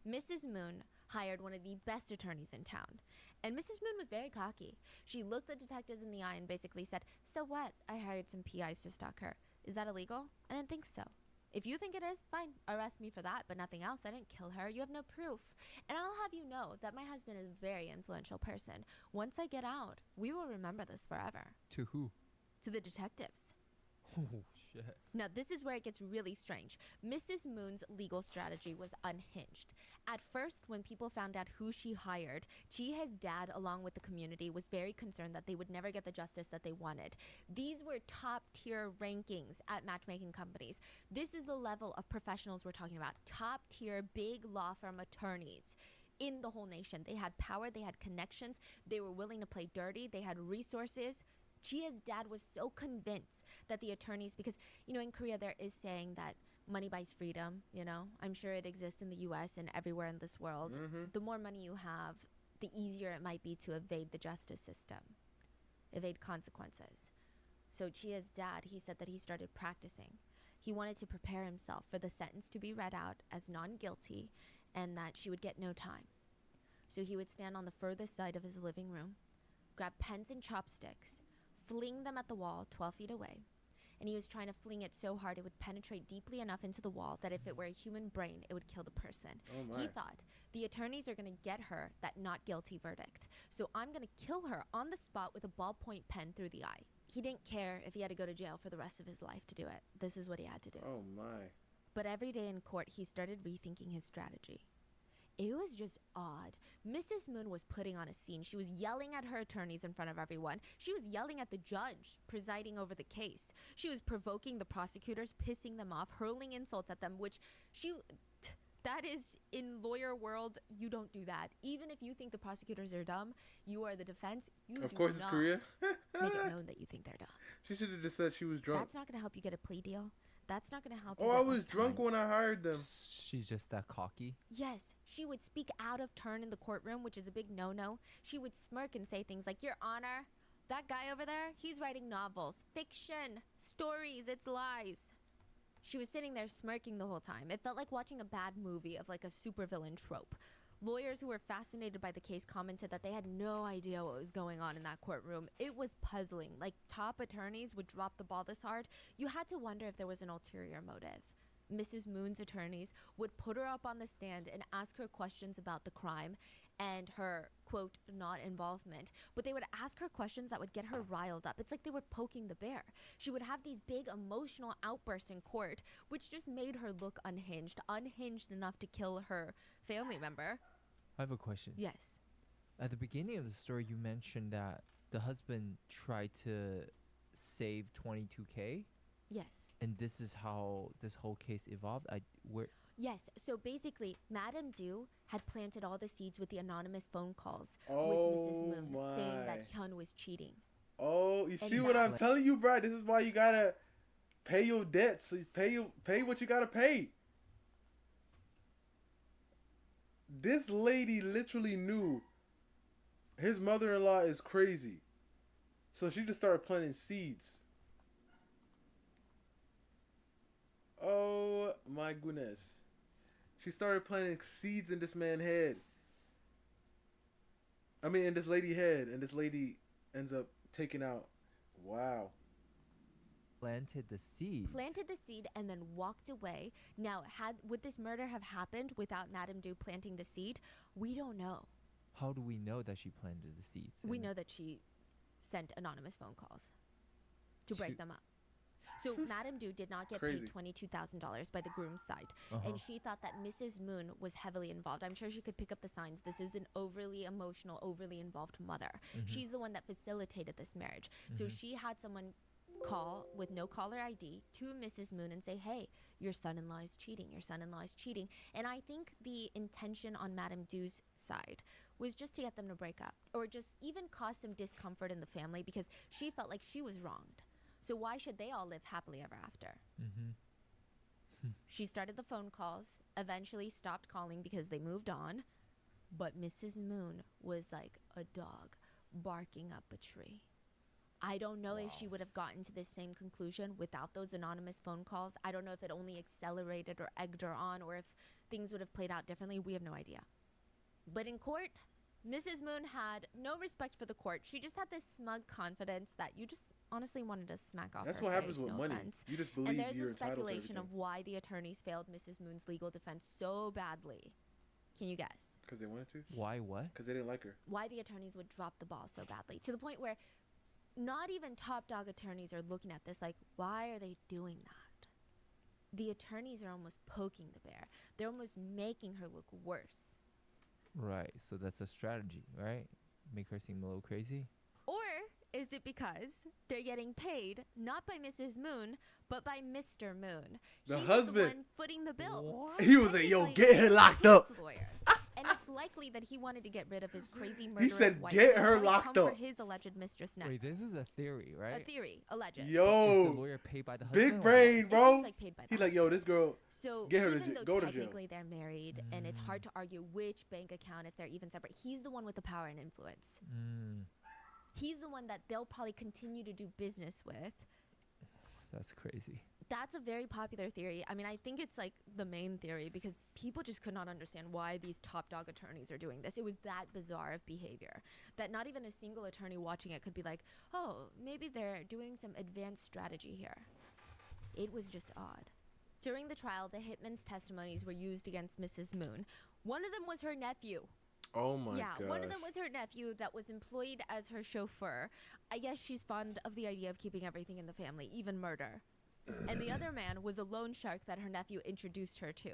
Mrs. Moon hired one of the best attorneys in town. And Mrs. Moon was very cocky. She looked the detectives in the eye and basically said, "So what? I hired some PIs to stalk her. Is that illegal? I didn't think so. If you think it is, fine. Arrest me for that, but nothing else. I didn't kill her. You have no proof. And I'll have you know that my husband is a very influential person. Once I get out, we will remember this forever." To who? To the detectives. Oh, shit. Now, this is where it gets really strange. Mrs. Moon's legal strategy was unhinged. At first, when people found out who she hired, Chie's dad, along with the community, was very concerned that they would never get the justice that they wanted. These were top-tier rankings at matchmaking companies. This is the level of professionals we're talking about. Top-tier, big law firm attorneys in the whole nation. They had power, they had connections, they were willing to play dirty, they had resources. Chie's dad was so convinced that the attorneys, because, you know, in Korea there is saying that money buys freedom, you know. I'm sure it exists in the US and everywhere in this world. The more money you have, the easier it might be to evade the justice system, evade consequences. So Chie's dad, he said that he started practicing. He wanted to prepare himself for the sentence to be read out as non-guilty and that she would get no time. So he would stand on the furthest side of his living room, grab pens and chopsticks, fling them at the wall 12 feet away. And he was trying to fling it so hard it would penetrate deeply enough into the wall that if it were a human brain, it would kill the person. Oh my. He thought, the attorneys are going to get her that not guilty verdict. So I'm going to kill her on the spot with a ballpoint pen through the eye. He didn't care if he had to go to jail for the rest of his life to do it. This is what he had to do. Oh my. But every day in court, he started rethinking his strategy. It was just odd. Mrs. Moon was putting on a scene. She was yelling at her attorneys in front of everyone. She was yelling at the judge presiding over the case. She was provoking the prosecutors, pissing them off, hurling insults at them, which that is, in lawyer world, you don't do that. Even if you think the prosecutors are dumb, you are the defense. You Of do course it's not Korea. make it known that you think they're dumb. She should have just said she was drunk. That's not going to help you get a plea deal. That's not going to help you. Oh, I get was less drunk time. when I hired them. She's just that cocky. Yes, she would speak out of turn in the courtroom, which is a big no-no. She would smirk and say things like, "Your Honor, that guy over there, he's writing novels, fiction, stories, it's lies." She was sitting there smirking the whole time. It felt like watching a bad movie of like a supervillain trope. Lawyers who were fascinated by the case commented that they had no idea what was going on in that courtroom. It was puzzling. Like, top attorneys would drop the ball this hard. You had to wonder if there was an ulterior motive. Mrs. Moon's attorneys would put her up on the stand and ask her questions about the crime and her, quote, not involvement. But they would ask her questions that would get her riled up. It's like they were poking the bear. She would have these big emotional outbursts in court, which just made her look unhinged enough to kill her family member. I have a question. Yes. At the beginning of the story, you mentioned that the husband tried to save 22K, Yes. and this is how this whole case evolved. Yes, so basically, Madame Du had planted all the seeds with the anonymous phone calls Oh with Mrs. Moon saying my. that Hyun was cheating. Oh, you see And what that- I'm telling you, bro? This is why you gotta pay your debts. So you pay what you gotta pay. This lady literally knew his mother-in-law is crazy, so she just started planting seeds. Oh my goodness. She started planting seeds in this man's head. I mean, in this lady's head, and this lady ends up taking out. Wow. Planted the seed. Planted the seed and then walked away. Now, would this murder have happened without Madame Du planting the seed? We don't know. how do we know that she planted the seeds? We And know that she sent anonymous phone calls to break To- them up. So Madame Du did not get Crazy. paid $22,000 by the groom's side, and she thought that Mrs. Moon was heavily involved. I'm sure she could pick up the signs. This is an overly emotional, overly involved mother. She's the one that facilitated this marriage. So she had someone call with no caller ID to Mrs. Moon and say, hey, your son-in-law is cheating, your son-in-law is cheating. And I think the intention on Madame Du's side was just to get them to break up, or just even cause some discomfort in the family, because she felt like she was wronged. So why should they all live happily ever after? She started the phone calls, eventually stopped calling because they moved on. But Mrs. Moon was like a dog barking up a tree. I don't know if she would have gotten to this same conclusion without those anonymous phone calls. I don't know if it only accelerated or egged her on, or if things would have played out differently. We have no idea. But in court, Mrs. Moon had no respect for the court. She just had this smug confidence that you just honestly wanted to smack off That's her what happens face, with no money. offense. You just believe And there's you're a entitled to speculation everything. of why the attorneys failed Mrs. Moon's legal defense so badly. Can you guess? Because they wanted to. Why? What? Because they didn't like her. Why the attorneys would drop the ball so badly, to the point where not even top dog attorneys are looking at this like, why are they doing that? The attorneys are almost poking the bear. They're almost making her look worse. Right. So that's a strategy, right? Make her seem a little crazy. Or is it because they're getting paid not by Mrs. Moon, but by Mr. Moon? The he was husband. the one footing the bill. He was like, yo, Technically, get her they were locked his up. lawyers. And it's likely that he wanted to get rid of his crazy murderous said, wife. "Get and her probably locked come up." for his alleged mistress next. Wait, this is a theory, right? A theory, alleged. Is the Yo, lawyer paid by the husband? big or brain, It bro. seems like paid by the He's like, husband. yo, this girl. So Get her to even j- though go to jail. technically they're married, and it's hard to argue which bank account if they're even separate, he's the one with the power and influence. Mm, He's the one that they'll probably continue to do business with. that's crazy. That's a very popular theory. I mean, I think it's like the main theory, because people just could not understand why these top dog attorneys are doing this. It was that bizarre of behavior that not even a single attorney watching it could be like, oh, maybe they're doing some advanced strategy here. It was just odd. During the trial, the hitman's testimonies were used against Mrs. Moon. One of them was her nephew. Oh my Yeah, god. one of them was her nephew that was employed as her chauffeur. I guess she's fond of the idea of keeping everything in the family, even murder. And the other man was a loan shark that her nephew introduced her to.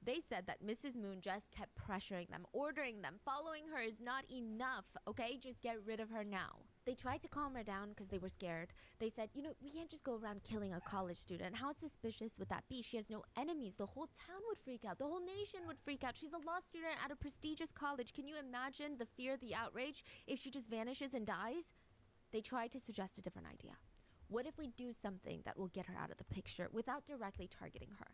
They said that Mrs. Moon just kept pressuring them, ordering them. Following her is not enough, okay? Just get rid of her now. They tried to calm her down because they were scared. They said, you know, we can't just go around killing a college student. How suspicious would that be? She has no enemies. The whole town would freak out. The whole nation would freak out. She's a law student at a prestigious college. Can you imagine the fear, the outrage, if she just vanishes and dies? They tried to suggest a different idea. What if we do something that will get her out of the picture without directly targeting her?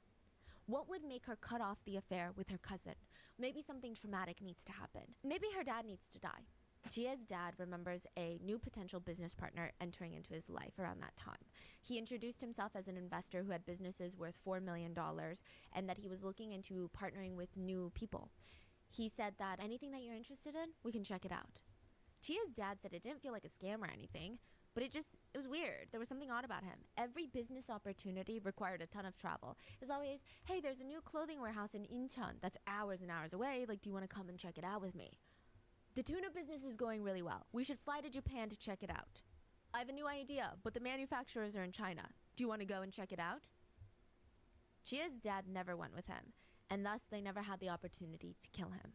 What would make her cut off the affair with her cousin? Maybe something traumatic needs to happen. Maybe her dad needs to die. Gia's dad remembers a new potential business partner entering into his life around that time. He introduced himself as an investor who had businesses worth $4 million and that he was looking into partnering with new people. He said that anything that you're interested in, we can check it out. Gia's dad said it didn't feel like a scam or anything, but it was weird. There was something odd about him. Every business opportunity required a ton of travel. It was always, hey, there's a new clothing warehouse in Incheon that's hours and hours away. Like, do you want to come and check it out with me? The tuna business is going really well. We should fly to Japan to check it out. I have a new idea, but the manufacturers are in China. Do you want to go and check it out? Gia's dad never went with him, and thus they never had the opportunity to kill him.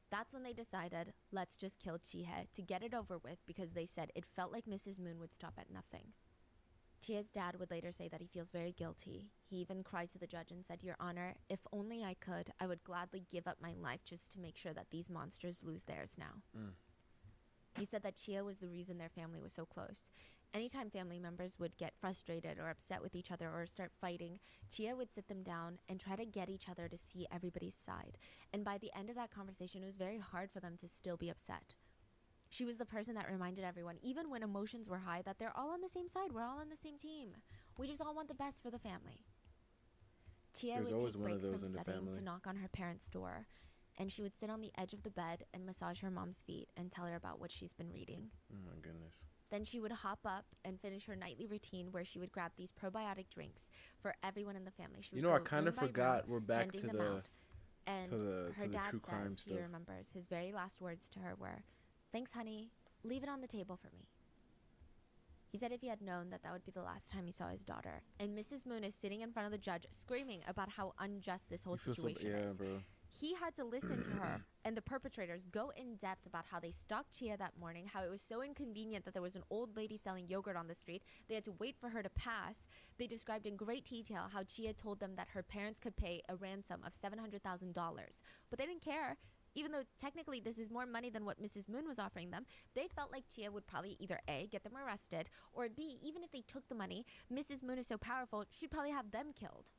That's when they decided, let's just kill Chihye to get it over with, because they said it felt like Mrs. Moon would stop at nothing. Chihye's dad would later say that he feels very guilty. He even cried to the judge and said, Your Honor, if only I could, I would gladly give up my life just to make sure that these monsters lose theirs now. He said that Chihye was the reason their family was so close. Anytime family members would get frustrated or upset with each other or start fighting, Chihye would sit them down and try to get each other to see everybody's side. And by the end of that conversation, it was very hard for them to still be upset. She was the person that reminded everyone, even when emotions were high, that they're all on the same side. We're all on the same team. We just all want the best for the family. Chihye There's would always take one of breaks those from in the studying to family. knock on her parents' door, and she would sit on the edge of the bed and massage her mom's feet and tell her about what she's been reading. Oh my goodness. Then she would hop up and finish her nightly routine where she would grab these probiotic drinks for everyone in the family. She would You know, I go kind of room by room, forgot we're back handing to them the out. And To her the dad true crime says he stuff. remembers his very last words to her were, "Thanks, honey. Leave it on the table for me." He said if he had known that that would be the last time he saw his daughter. And Mrs. Moon is sitting in front of the judge screaming about how unjust this whole You feel so, situation yeah, is. bro. He had to listen to her and the perpetrators go in depth about how they stalked Chia that morning, how it was so inconvenient that there was an old lady selling yogurt on the street. They had to wait for her to pass. They described in great detail how Chia told them that her parents could pay a ransom of $700,000. But they didn't care. Even though technically this is more money than what Mrs. Moon was offering them, they felt like Chia would probably either A, get them arrested, or B, even if they took the money, Mrs. Moon is so powerful, she'd probably have them killed.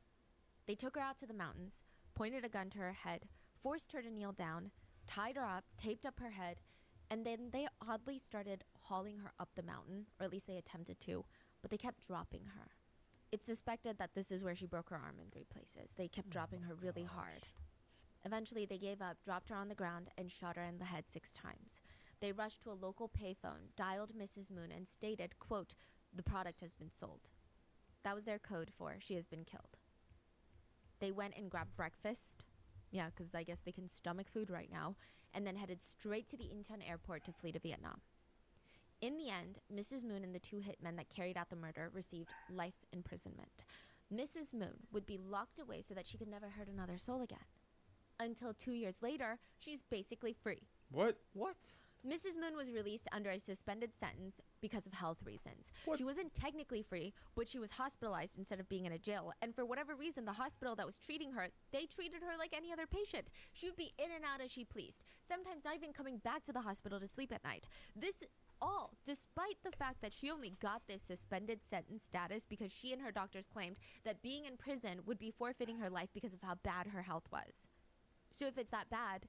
They took her out to the mountains, pointed a gun to her head, forced her to kneel down, tied her up, taped up her head, and then they oddly started hauling her up the mountain, or at least they attempted to, but they kept dropping her. It's suspected that this is where she broke her arm in 3 places. They kept dropping her really hard. Eventually, they gave up, dropped her on the ground, and shot her in the head 6 times. They rushed to a local payphone, dialed Mrs. Moon, and stated, quote, "The product has been sold." That was their code for she has been killed. They went and grabbed breakfast. Yeah, because I guess they can stomach food right now. And then headed straight to the Incheon airport to flee to Vietnam. In the end, Mrs. Moon and the 2 hitmen that carried out the murder received life imprisonment. Mrs. Moon would be locked away so that she could never hurt another soul again. Until 2 years later, she's basically free. What? What? Mrs. Moon was released under a suspended sentence because of health reasons. What? She wasn't technically free, but she was hospitalized instead of being in a jail. And for whatever reason, the hospital that was treating her, they treated her like any other patient. She would be in and out as she pleased, sometimes not even coming back to the hospital to sleep at night. This all despite the fact that she only got this suspended sentence status because she and her doctors claimed that being in prison would be forfeiting her life because of how bad her health was. So if it's that bad,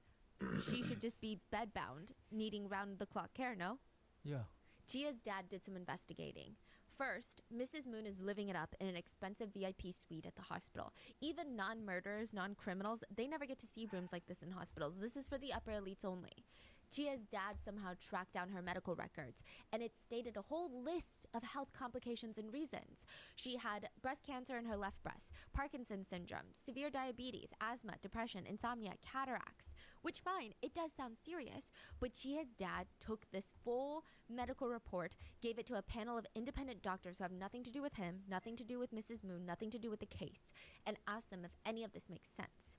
she should just be bedbound, needing round-the-clock care, no? Yeah. Chia's dad did some investigating. First, Mrs. Moon is living it up in an expensive VIP suite at the hospital. Even non-murderers, non-criminals, they never get to see rooms like this in hospitals. This is for the upper elites only. Chia's dad somehow tracked down her medical records, and it stated a whole list of health complications and reasons. She had breast cancer in her left breast, Parkinson's syndrome, severe diabetes, asthma, depression, insomnia, cataracts. Which, fine, it does sound serious, but Chia's dad took this full medical report, gave it to a panel of independent doctors who have nothing to do with him, nothing to do with Mrs. Moon, nothing to do with the case, and asked them if any of this makes sense.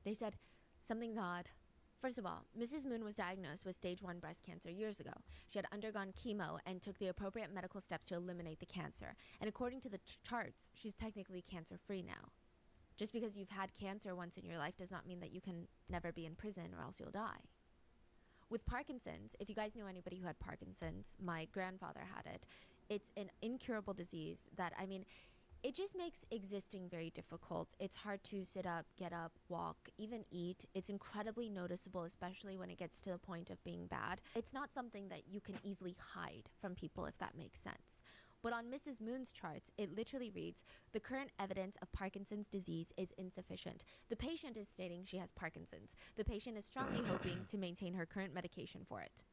They said, "Something's odd." First of all, Mrs. Moon was diagnosed with stage 1 breast cancer years ago. She had undergone chemo and took the appropriate medical steps to eliminate the cancer. And according to the charts, she's technically cancer-free now. Just because you've had cancer once in your life does not mean that you can never be in prison or else you'll die. With Parkinson's, if you guys know anybody who had Parkinson's, my grandfather had it. It's an incurable disease that, it just makes existing very difficult. It's hard to sit up, get up, walk, even eat. It's incredibly noticeable, especially when it gets to the point of being bad. It's not something that you can easily hide from people, if that makes sense. But on Mrs. Moon's charts, it literally reads, "The current evidence of Parkinson's disease is insufficient." The patient is stating she has Parkinson's. The patient is strongly hoping to maintain her current medication for it.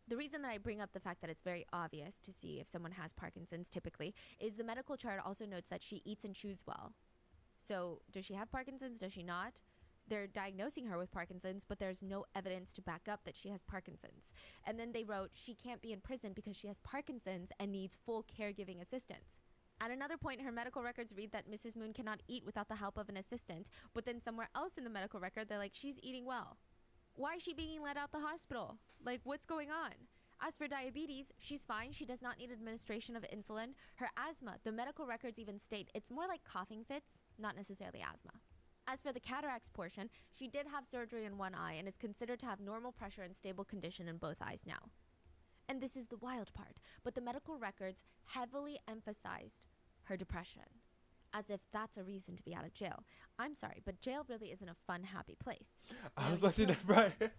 The reason that I bring up the fact that it's very obvious to see if someone has Parkinson's typically is the medical chart also notes that she eats and chews well. So does she have Parkinson's? Does she not? They're diagnosing her with Parkinson's, but there's no evidence to back up that she has Parkinson's. And then they wrote she can't be in prison because she has Parkinson's and needs full caregiving assistance. At another point, her medical records read that Mrs. Moon cannot eat without the help of an assistant, but then somewhere else in the medical record, they're like, she's eating well. Why is she being let out the hospital? Like, what's going on? As for diabetes, she's fine. She does not need administration of insulin. Her asthma, the medical records even state it's more like coughing fits, not necessarily asthma. As for the cataracts portion, she did have surgery in one eye and is considered to have normal pressure and stable condition in both eyes now. And this is the wild part, but the medical records heavily emphasized her depression, as if that's a reason to be out of jail. I'm sorry, but jail really isn't a fun, happy place. I was watching that, right?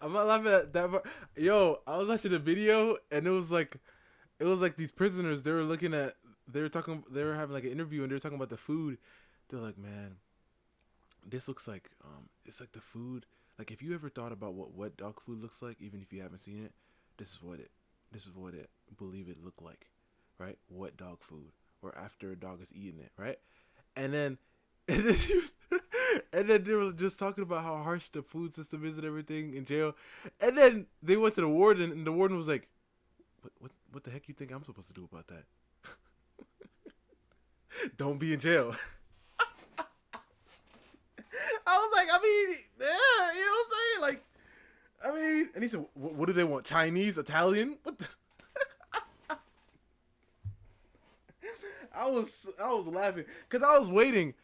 I'm not laughing at that, but yo, I was watching a video and it was like these prisoners. They were having like an interview and they were talking about the food. They're like, man, this looks like it's like the food. Like if you ever thought about what wet dog food looks like, even if you haven't seen it, this is what it believe it looked like, right? Wet dog food, or after a dog has eaten it, right? And then And then he was, and then they were just talking about how harsh the food system is and everything in jail. And then they went to the warden, and the warden was like, "What the heck you think I'm supposed to do about that? Don't be in jail." I was like, I mean, yeah, you know what I'm saying? Like, I mean, and he said, "What do they want? Chinese, Italian? What the?" I was laughing because I was waiting,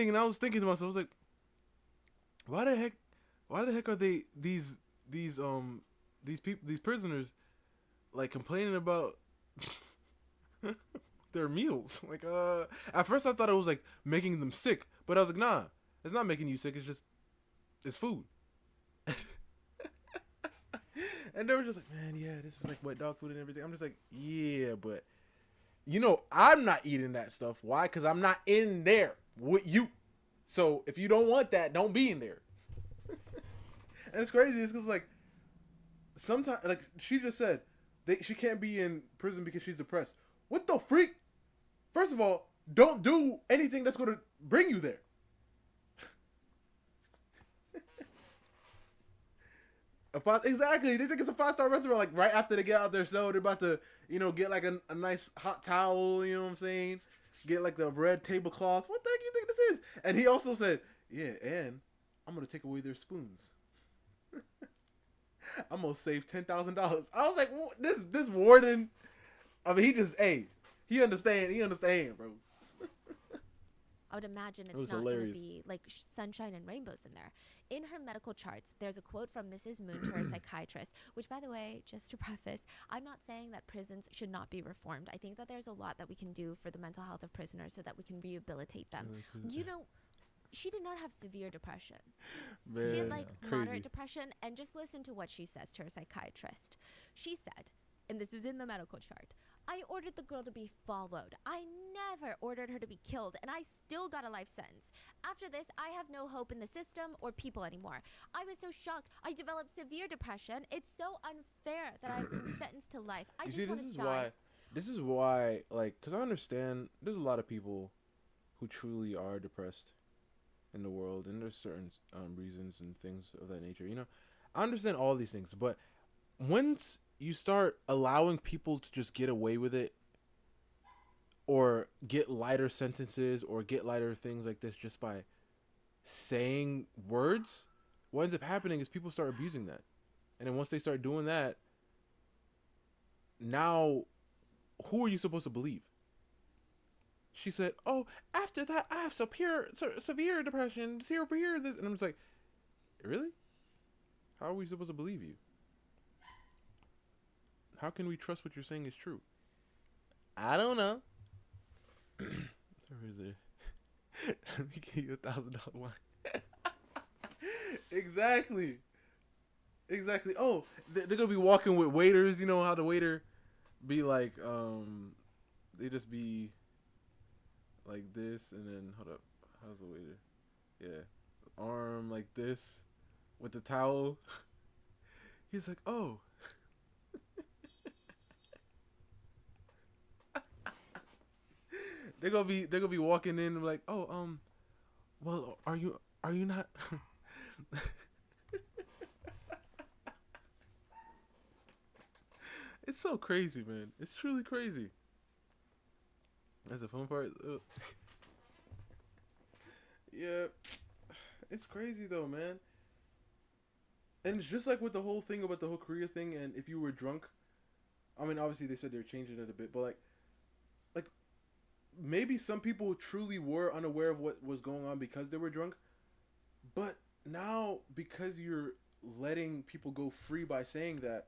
and I was thinking to myself, I was like, why the heck are they these people, these prisoners, like complaining about their meals? Like, at first I thought it was like making them sick, but I was like, nah, it's not making you sick. It's food. And they were just like, man, yeah, this is like wet dog food and everything. I'm just like, yeah, but you know, I'm not eating that stuff. Why? Because I'm not in there with you. So if you don't want that, don't be in there. And it's crazy. It's because, like, sometimes, like, she just said she can't be in prison because she's depressed. What the freak? First of all, don't do anything that's going to bring you there. Exactly. They think it's a 5-star restaurant. Like, right after they get out their cell, they're about to, you know, get like a nice hot towel. You know what I'm saying? Get like the red tablecloth. What the heck you think this is? And he also said, yeah, and I'm gonna take away their spoons. I'm gonna save $10,000. I was like, this warden. I mean, he understand, bro. I would imagine was it's not going to hilarious. be like sunshine and rainbows in there. In her medical charts, there's a quote from Mrs. Moon to her psychiatrist, which, by the way, just to preface, I'm not saying that prisons should not be reformed. I think that there's a lot that we can do for the mental health of prisoners so that we can rehabilitate them. You know, she did not have severe depression. Man, She had like crazy. moderate depression, and just listen to what she says to her psychiatrist. She said, and this is in the medical chart, I ordered the girl to be followed. I never ordered her to be killed, and I still got a life sentence. After this, I have no hope in the system or people anymore. I was so shocked. I developed severe depression. It's so unfair that I've been sentenced to life. I You just see, want to die. this is why, like, because I understand there's a lot of people who truly are depressed in the world, and there's certain reasons and things of that nature. You know, I understand all these things, but once you start allowing people to just get away with it, or get lighter sentences, or get lighter things like this just by saying words, what ends up happening is people start abusing that. And then once they start doing that, now who are you supposed to believe? She said, oh, after that, I have severe depression, severe this. And I'm just like, really? How are we supposed to believe you? How can we trust what you're saying is true? I don't know. Let me give you $1,000 wine. Exactly. Oh, they're gonna be walking with waiters. You know how the waiter be like, they just be like this, and then hold up, how's the waiter? Yeah, arm like this with the towel. He's like, oh. They're gonna be walking in and like, oh, well, are you not? It's so crazy, man. It's truly crazy. That's the fun part. Yeah, it's crazy though, man. And it's just like with the whole thing about the whole Korea thing, and if you were drunk, I mean, obviously they said they're changing it a bit, but like maybe some people truly were unaware of what was going on because they were drunk, but now because you're letting people go free by saying that,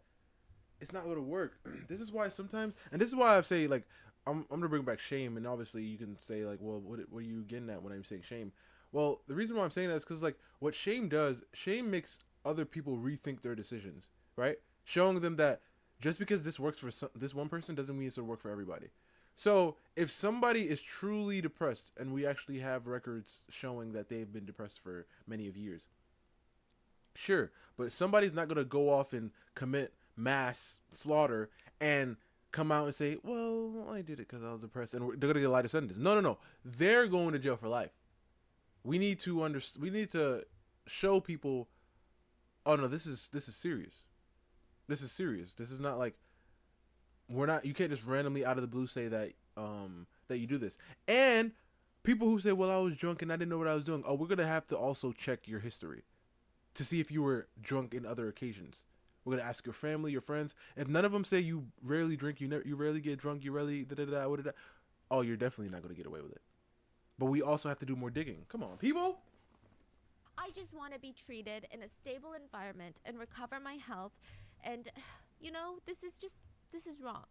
it's not going to work. This is why sometimes, and this is why I say, like, I'm gonna bring back shame, and obviously you can say like, well, what are you getting at when I'm saying shame? Well, the reason why I'm saying that is because like what shame does, shame makes other people rethink their decisions, right? Showing them that just because this works for this one person doesn't mean it's gonna work for everybody. So if somebody is truly depressed, and we actually have records showing that they've been depressed for many of years, sure, but somebody's not gonna go off and commit mass slaughter and come out and say, well, I did it because I was depressed, and they're gonna get a lighter sentence. No, they're going to jail for life. We need to We need to show people. Oh no, this is serious. This is serious. This is not like we're not. You can't just randomly out of the blue say that that you do this. And people who say, "Well, I was drunk and I didn't know what I was doing." Oh, we're gonna have to also check your history to see if you were drunk in other occasions. We're gonna ask your family, your friends. If none of them say you rarely drink, you rarely get drunk, you rarely oh, you're definitely not gonna get away with it. But we also have to do more digging. Come on, people. I just want to be treated in a stable environment and recover my health. And, this is wrong.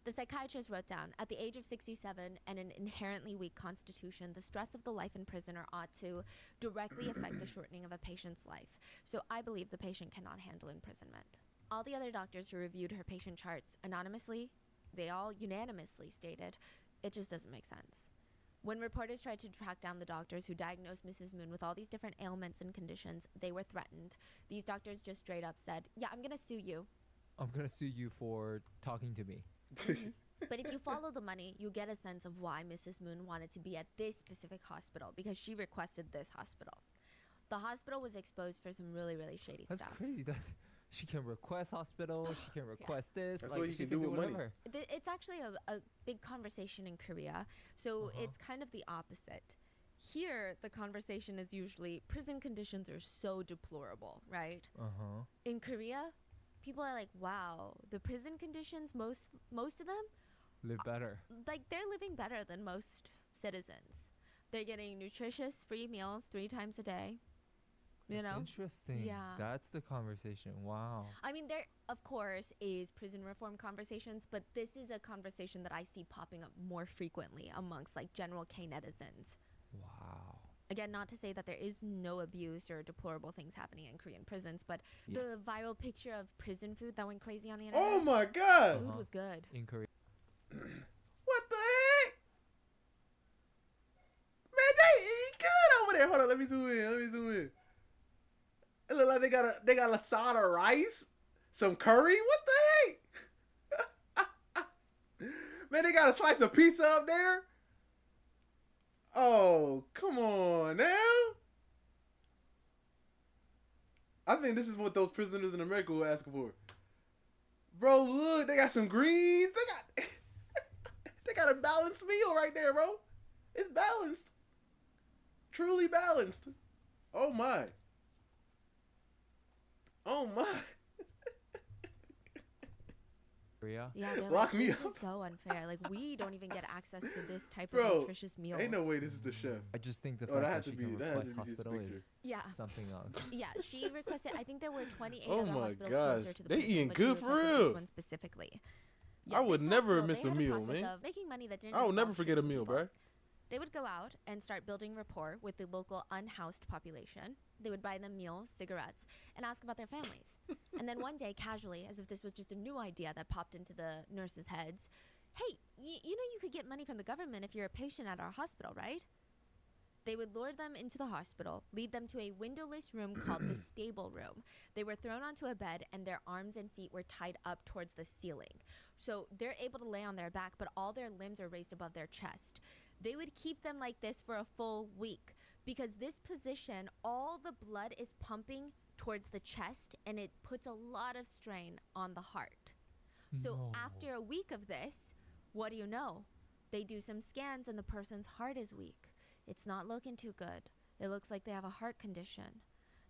The psychiatrist wrote down, at the age of 67 and an inherently weak constitution, the stress of the life in prison ought to directly affect the shortening of a patient's life. So I believe the patient cannot handle imprisonment. All the other doctors who reviewed her patient charts anonymously, they all unanimously stated, it just doesn't make sense. When reporters tried to track down the doctors who diagnosed Mrs. Moon with all these different ailments and conditions, they were threatened. These doctors just straight up said, yeah, I'm going to sue you. I'm going to sue you for talking to me. But if you follow the money, you get a sense of why Mrs. Moon wanted to be at this specific hospital, because she requested this hospital. The hospital was exposed for some really, really shady That's stuff. crazy. She can request hospital. She can request this. That's like, what you she can do with money. whatever. It's actually a big conversation in Korea, so it's kind of the opposite. Here, the conversation is usually prison conditions are so deplorable, right? In Korea, people are like, wow, the prison conditions, most of them Live better. like they're living better than most citizens. They're getting nutritious free meals 3 times a day. That's interesting. Yeah. That's the conversation. Wow. I mean, there, of course, is prison reform conversations, but this is a conversation that I see popping up more frequently amongst, like, general K netizens. Wow. Again, not to say that there is no abuse or deplorable things happening in Korean prisons, but the viral picture of prison food that went crazy on the internet. Oh my God. Food was good. In Korea. What the heck? Man, they eat good over there. Hold on, let me zoom in. It look like they got a side of rice, some curry. What the heck? Man, they got a slice of pizza up there. Oh, come on now. I think this is what those prisoners in America were asking for. Bro, look, they got some greens. They got a balanced meal right there, bro. It's balanced. Truly balanced. Oh my. Oh my. Korea. Yeah, they're Lock like, me this up. is so unfair. Like, we don't even get access to this type Bro, of nutritious meals. Ain't no way this is the chef. I just think the Oh, that fact had that to she be- can that had request to be this hospital picture. is Yeah. something else. Yeah, she requested, I think there were 28 Oh other my hospitals gosh. closer to the They prison, eating but she good for requested real. this one specifically. I would this never hospital, miss they a had meal, process man. of making money that didn't I will never involve forget a treating meal, people. bro. They would go out and start building rapport with the local unhoused population. They would buy them meals, cigarettes, and ask about their families. And then one day, casually, as if this was just a new idea that popped into the nurses' heads, hey, you know you could get money from the government if you're a patient at our hospital, right? They would lure them into the hospital, lead them to a windowless room called the stable room. They were thrown onto a bed, and their arms and feet were tied up towards the ceiling. So they're able to lay on their back, but all their limbs are raised above their chest. They would keep them like this for a full week because this position, all the blood is pumping towards the chest, and it puts a lot of strain on the heart. So No. after a week of this, what do you know? They do some scans, and the person's heart is weak. It's not looking too good. It looks like they have a heart condition.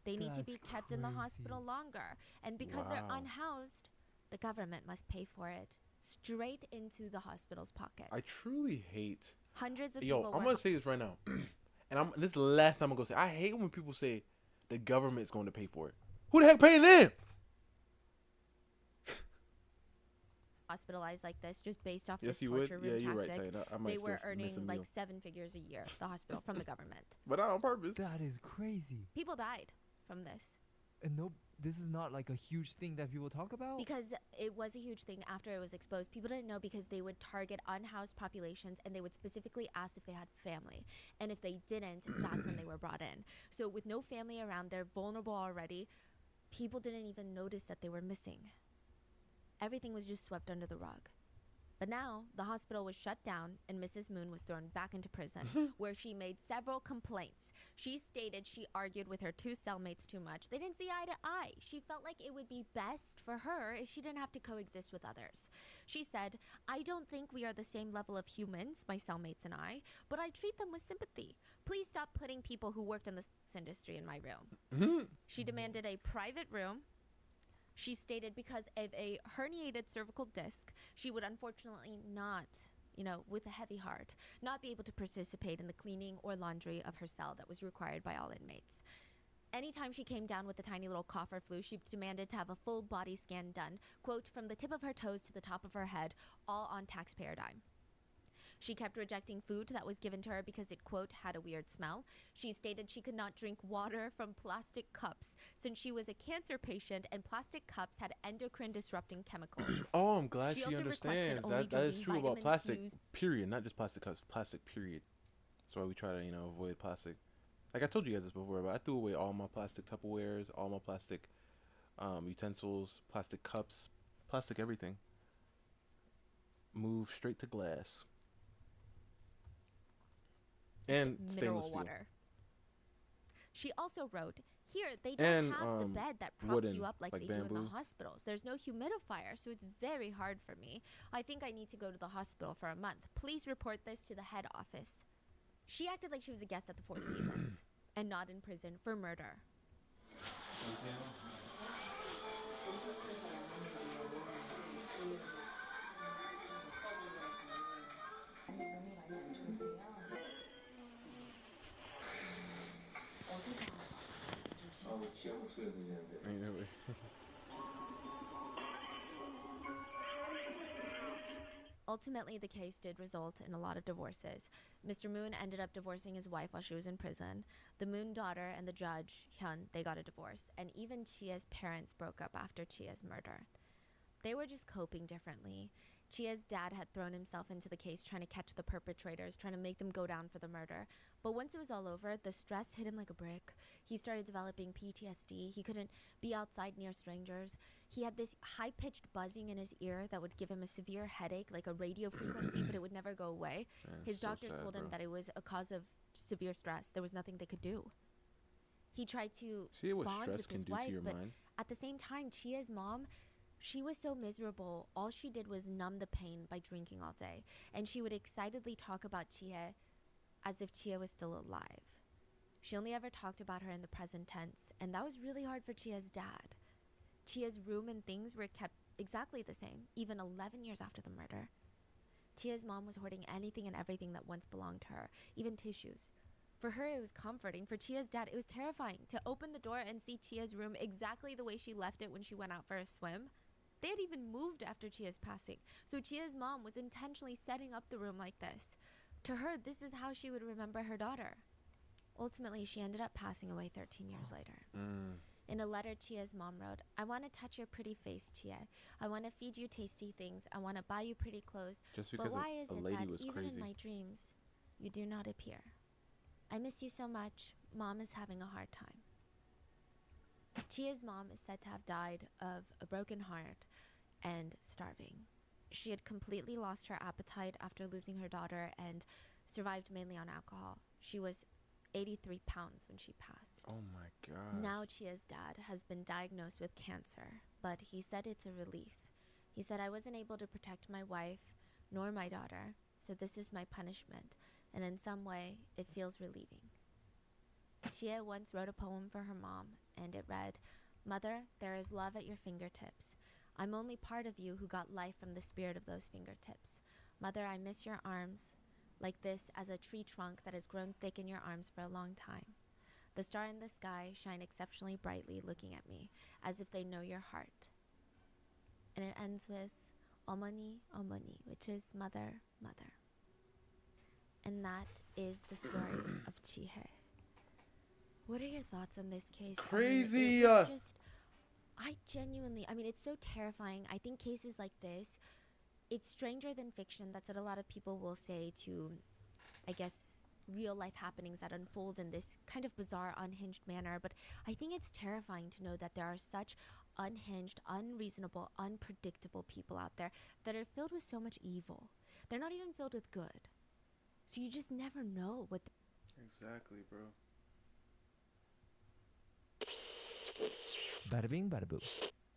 They need to be That's kept in the crazy. hospital longer. And because they're Wow. unhoused, the government must pay for it straight into the hospital's pockets. I truly hate. Hundreds of Yo, people I'm work. gonna say this right now, and this is the last time I'm gonna say. I hate when people say the government's going to pay for it. Who the heck paying them? Hospitalized like this just based off Yes, this you would. torture Yeah, room you're right, tactic. Titan. I might They still were miss a earning like meal. 7 figures a year, the hospital, from the government. But not on purpose. That is crazy. People died from this And no, this is not like a huge thing that people talk about. because it was a huge thing after it was exposed. People didn't know because they would target unhoused populations, and they would specifically ask if they had family. And if they didn't, that's when they were brought in. So with no family around, they're vulnerable already. People didn't even notice that they were missing. Everything was just swept under the rug. But now, the hospital was shut down and Mrs. Moon was thrown back into prison, where she made several complaints. She stated she argued with her 2 cellmates too much. They didn't see eye to eye. She felt like it would be best for her if she didn't have to coexist with others. She said, "I don't think we are the same level of humans, my cellmates and I, but I treat them with sympathy. Please stop putting people who worked in this industry in my room." She demanded a private room. She stated because of a herniated cervical disc, she would unfortunately not, with a heavy heart, not be able to participate in the cleaning or laundry of her cell that was required by all inmates. Anytime she came down with a tiny little cough or flu, she demanded to have a full body scan done, quote, from the tip of her toes to the top of her head, all on taxpayer dime. She kept rejecting food that was given to her because it, quote, had a weird smell. She stated she could not drink water from plastic cups since she was a cancer patient and plastic cups had endocrine disrupting chemicals. Oh, I'm glad She she also understands. requested only That is drinking true about vitamin plastic, infused- period. Not just plastic cups, plastic, period. That's why we try to, avoid plastic. Like I told you guys this before, but I threw away all my plastic Tupperwares, all my plastic utensils, plastic cups, plastic everything. Move straight to glass. And mineral stainless steel. water. She also wrote, "Here, they And, don't have the bed that props wooden, you up like like they do in bamboo. the hospitals. There's no humidifier, so it's very hard for me. I think I need to go to the hospital for a month. Please report this to the head office." She acted like she was a guest at the Four Seasons and not in prison for murder. Ain't no way. Ultimately, the case did result in a lot of divorces. Mr. Moon ended up divorcing his wife while she was in prison. The Moon daughter and the judge, Hyun, they got a divorce. And even Chia's parents broke up after Chia's murder. They were just coping differently. Chia's dad had thrown himself into the case trying to catch the perpetrators, trying to make them go down for the murder. But once it was all over, the stress hit him like a brick. He started developing PTSD. He couldn't be outside near strangers. He had this high-pitched buzzing in his ear that would give him a severe headache, like a radio frequency, but it would never go away. Man, His so doctors sad, told him bro. that it was a cause of severe stress. There was nothing they could do. He tried to See what bond stress with can his do wife, to your but mind? at the same time, Chia's mom, she was so miserable. All she did was numb the pain by drinking all day. And she would excitedly talk about Chia as if Chia was still alive. She only ever talked about her in the present tense, and that was really hard for Chia's dad. Chia's room and things were kept exactly the same, even 11 years after the murder. Chia's mom was hoarding anything and everything that once belonged to her, even tissues. For her, it was comforting. For Chia's dad, it was terrifying to open the door and see Chia's room exactly the way she left it when she went out for a swim. They had even moved after Chia's passing, so Chia's mom was intentionally setting up the room like this. To her, this is how she would remember her daughter. Ultimately, she ended up passing away 13 years later. In a letter, Chia's mom wrote, "I want to touch your pretty face, Chia. I want to feed you tasty things. I want to buy you pretty clothes. Just But because why is a it lady that was even crazy. in my dreams, you do not appear? I miss you so much. Mom is having a hard time." Chia's mom is said to have died of a broken heart and starving. She had completely lost her appetite after losing her daughter and survived mainly on alcohol. She was 83 pounds when she passed. Oh my god. Now Chia's dad has been diagnosed with cancer, but he said it's a relief. He said, "I wasn't able to protect my wife nor my daughter, so this is my punishment, and in some way, it feels relieving." Chia once wrote a poem for her mom, and it read, "Mother, there is love at your fingertips. I'm only part of you who got life from the spirit of those fingertips. Mother, I miss your arms, like this as a tree trunk that has grown thick in your arms for a long time. The stars in the sky shine exceptionally brightly looking at me, as if they know your heart." And it ends with "Omani, Omani," which is mother, mother. And that is the story of Chihe. What are your thoughts on this case? Crazy! I genuinely, it's so terrifying. I think cases like this, it's stranger than fiction. That's what a lot of people will say to, I guess, real life happenings that unfold in this kind of bizarre, unhinged manner. But I think it's terrifying to know that there are such unhinged, unreasonable, unpredictable people out there that are filled with so much evil. They're not even filled with good. So you just never know what. Exactly, bro. Bada bing, bada boo.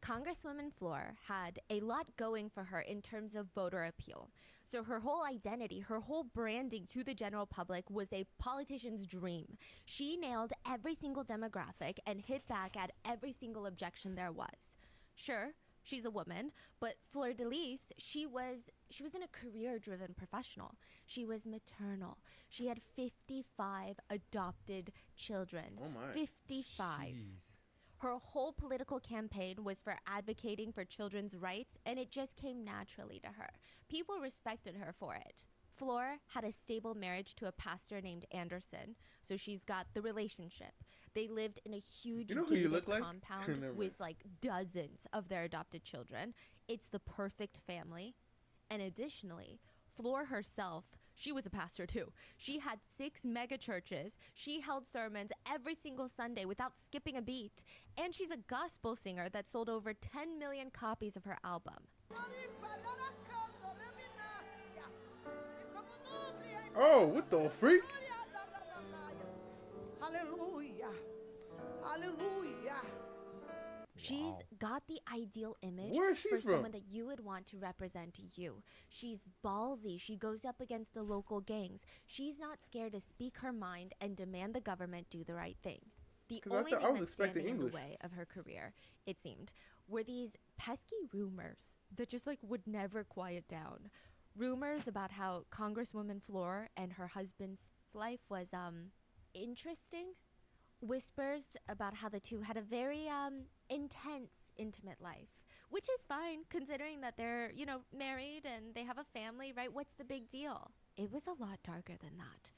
Congresswoman Floor had a lot going for her in terms of voter appeal. So her whole identity, her whole branding to the general public was a politician's dream. She nailed every single demographic and hit back at every single objection there was. Sure, she's a woman, but Fleur de Lis, she was a career-driven professional. She was maternal. She had 55 adopted children. Oh my. 55. Jeez. Her whole political campaign was for advocating for children's rights, and it just came naturally to her. People respected her for it. Fleur had a stable marriage to a pastor named Anderson, so she's got the relationship. They lived in a huge You know who you gated look like? compound Never mind. with like dozens of their adopted children. It's the perfect family. And additionally, Fleur herself, she was a pastor too. She had 6 mega churches. She held sermons every single Sunday without skipping a beat. And she's a gospel singer that sold over 10 million copies of her album. Oh, what the freak? Hallelujah. Hallelujah. She's Wow. got the ideal image Where is she for from? someone that you would want to represent you. She's ballsy. She goes up against the local gangs. She's not scared to speak her mind and demand the government do the right thing. The 'Cause I only thought- I thing was that's expecting standing in English. the way of her career, it seemed, were these pesky rumors that just like would never quiet down. Rumors about how Congresswoman Fleur and her husband's life was interesting. Whispers about how the two had a very intense, intimate life, which is fine considering that they're, married and they have a family, right? What's the big deal? It was a lot darker than that.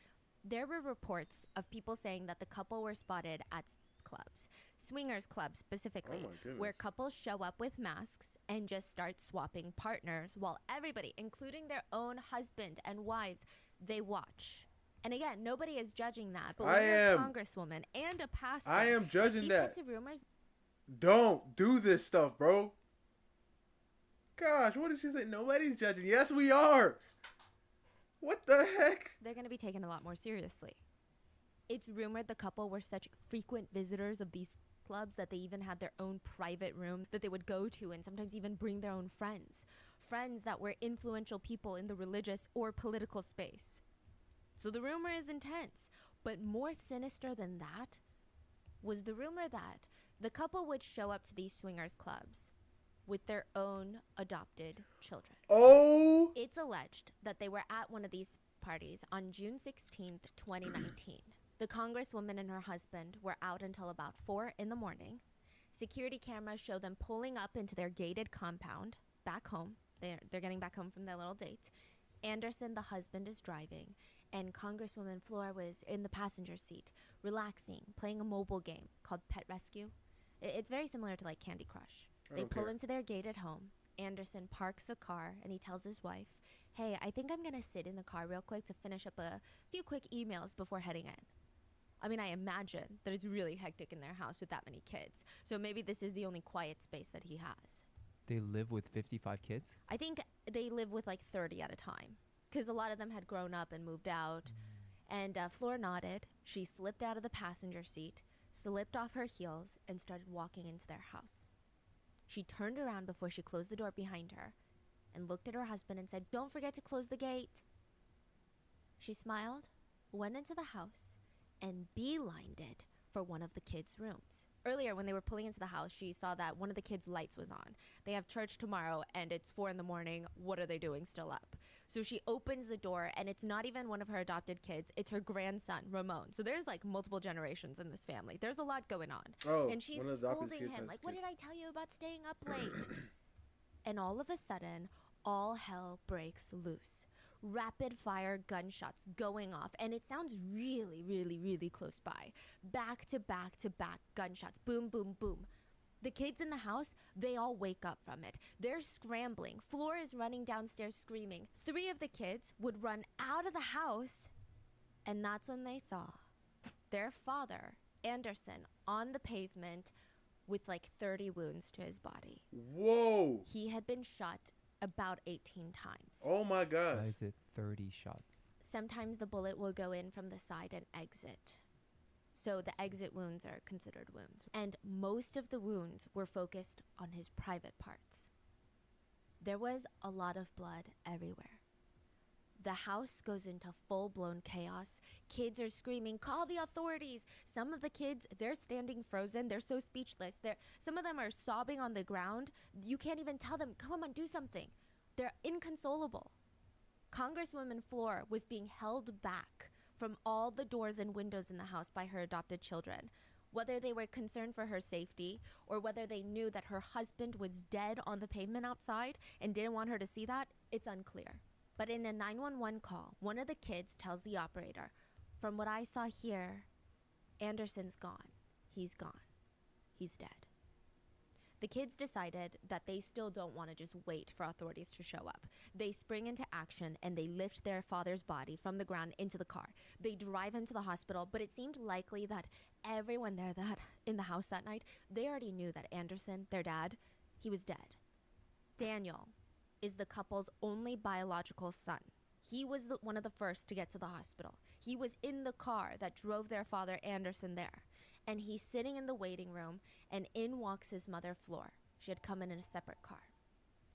There were reports of people saying that the couple were spotted at clubs, swingers clubs specifically, Oh my goodness. where couples show up with masks and just start swapping partners while everybody, including their own husband and wives, they watch. And again, nobody is judging that, but when I you're am. a congresswoman and a pastor, I am judging these that. types of rumors, Don't do this stuff, bro. Gosh, what did she say? Nobody's judging. Yes, we are. What the heck? they're going to be taken a lot more seriously. It's rumored the couple were such frequent visitors of these clubs that they even had their own private room that they would go to and sometimes even bring their own friends. Friends that were influential people in the religious or political space. So the rumor is intense, but more sinister than that was the rumor that the couple would show up to these swingers clubs with their own adopted children. Oh, It's alleged that they were at one of these parties on June 16th, 2019. The congresswoman and her husband were out until about 4 in the morning. Security cameras show them pulling up into their gated compound back home. They're getting back home from their little date. Anderson, the husband, is driving, and Congresswoman Fleur was in the passenger seat, relaxing, playing a mobile game called Pet Rescue. It's very similar to like Candy Crush. They don't pull care. into their gated home. Anderson parks the car, and he tells his wife, "Hey, I think I'm going to sit in the car real quick to finish up a few quick emails before heading in." I mean, I imagine that it's really hectic in their house with that many kids. So maybe this is the only quiet space that he has. They live with 55 kids? I think they live with like 30 at a time because a lot of them had grown up and moved out. And Fleur nodded. She slipped out of the passenger seat, slipped off her heels, and started walking into their house. She turned around before she closed the door behind her and looked at her husband and said, "Don't forget to close the gate." She smiled, went into the house, and beelined it for one of the kids' rooms. Earlier, when they were pulling into the house, she saw that one of the kids' lights was on. They have church tomorrow, and it's 4 in the morning. What are they doing still up? So she opens the door, and it's not even one of her adopted kids. It's her grandson, Ramon. So there's like multiple generations in this family. There's a lot going on. Oh, And she's one of the adopted scolding kids him, has like, "What kids. did I tell you about staying up late?" And all of a sudden, all hell breaks loose. Rapid fire gunshots going off, and it sounds really, really, really close by. Back to back to back gunshots. Boom, boom, boom. The kids in the house, they all wake up from it. They're scrambling. Fleur is running downstairs screaming. 3 of the kids would run out of the house And that's when they saw their father, Anderson, on the pavement with like 30 wounds to his body. Whoa. He had been shot about 18 times. Oh my gosh. Why is it 30 shots? Sometimes the bullet will go in from the side and exit. So the exit wounds are considered wounds. And most of the wounds were focused on his private parts. There was a lot of blood everywhere. The house goes into full-blown chaos. Kids are screaming, "Call the authorities!" Some of the kids, they're standing frozen. They're so speechless. Some of them are sobbing on the ground. You can't even tell them, "Come on, do something." They're inconsolable. Congresswoman Fleur was being held back from all the doors and windows in the house by her adopted children. Whether they were concerned for her safety or whether they knew that her husband was dead on the pavement outside and didn't want her to see that, it's unclear. But in a 911 call, one of the kids tells the operator, "From what I saw here, Anderson's gone. He's gone. He's dead." The kids decided that they still don't want to just wait for authorities to show up. They spring into action and they lift their father's body from the ground into the car. They drive him to the hospital, but it seemed likely that everyone there in the house that night, they already knew that Anderson, their dad, he was dead. Daniel is the couple's only biological son. He was one of the first to get to the hospital. He was in the car that drove their father Anderson there. And he's sitting in the waiting room, and in walks his mother, Fleur. She had come in a separate car.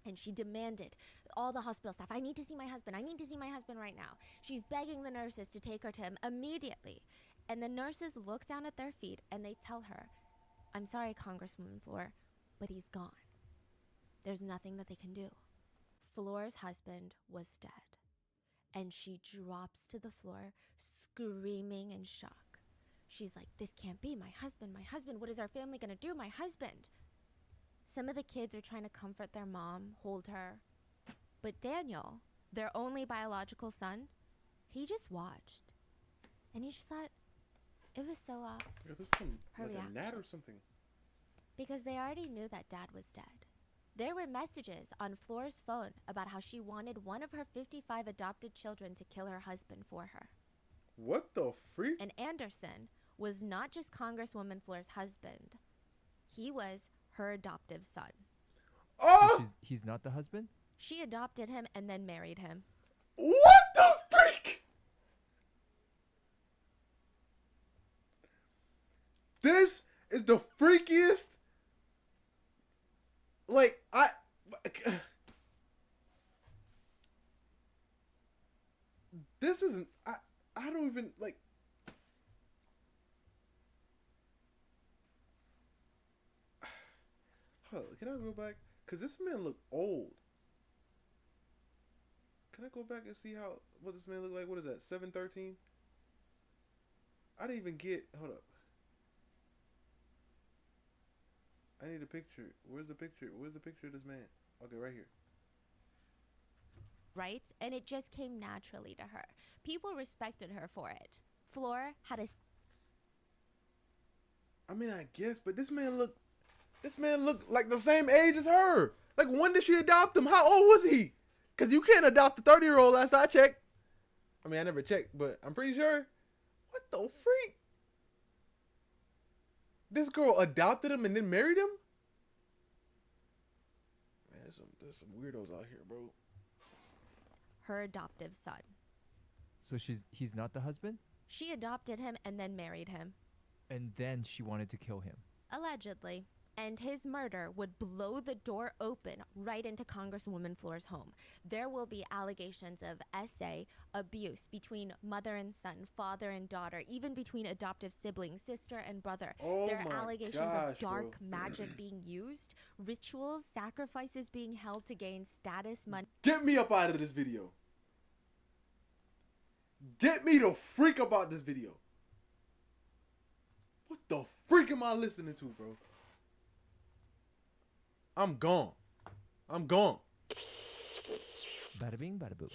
And she demanded all the hospital staff, "I need to see my husband. I need to see my husband right now." She's begging the nurses to take her to him immediately. And the nurses look down at their feet, and they tell her, "I'm sorry, Congresswoman Fleur, but he's gone. There's nothing that they can do." Fleur's husband was dead. And she drops to the floor, screaming in shock. She's like, "This can't be. My husband. What is our family gonna do? My husband." Some of the kids are trying to comfort their mom, hold her. But Daniel, their only biological son, he just watched. And he just thought it was so There's some, her like a gnat reaction. or something. Because they already knew that dad was dead. There were messages on Fleur's phone about how she wanted one of her 55 adopted children to kill her husband for her. What the freak? And Anderson was not just Congresswoman Fleur's husband. He was her adoptive son. Oh! He's not the husband? She adopted him and then married him. What the freak? This is the freakiest. Like, this isn't, I don't even, like, hold on, can I go back? Because this man look old. Can I go back and see what this man look like? What is that, 713? I didn't even get, hold up. I need a picture. Where's the picture? Where's the picture of this man? Okay, right here. Rights, and it just came naturally to her. People respected her for it. Fleur had a... I mean, I guess, but this man looked like the same age as her. Like, when did she adopt him? How old was he? Because you can't adopt a 30-year-old last I checked. I mean, I never checked, but I'm pretty sure. What the freak? This girl adopted him and then married him? Man, there's some weirdos out here, bro. her adoptive son. So he's not the husband? She adopted him and then married him. And then she wanted to kill him. Allegedly. And his murder would blow the door open right into Congresswoman Fleur's home. There will be allegations of SA, abuse between mother and son, father and daughter, even between adoptive siblings, sister and brother. Oh there are my allegations gosh, of dark bro. magic being used, rituals, sacrifices being held to gain status, money. Get me up out of this video. Get me the freak about this video. What the freak am I listening to, bro? I'm gone. I'm gone. Bada bing, bada boo.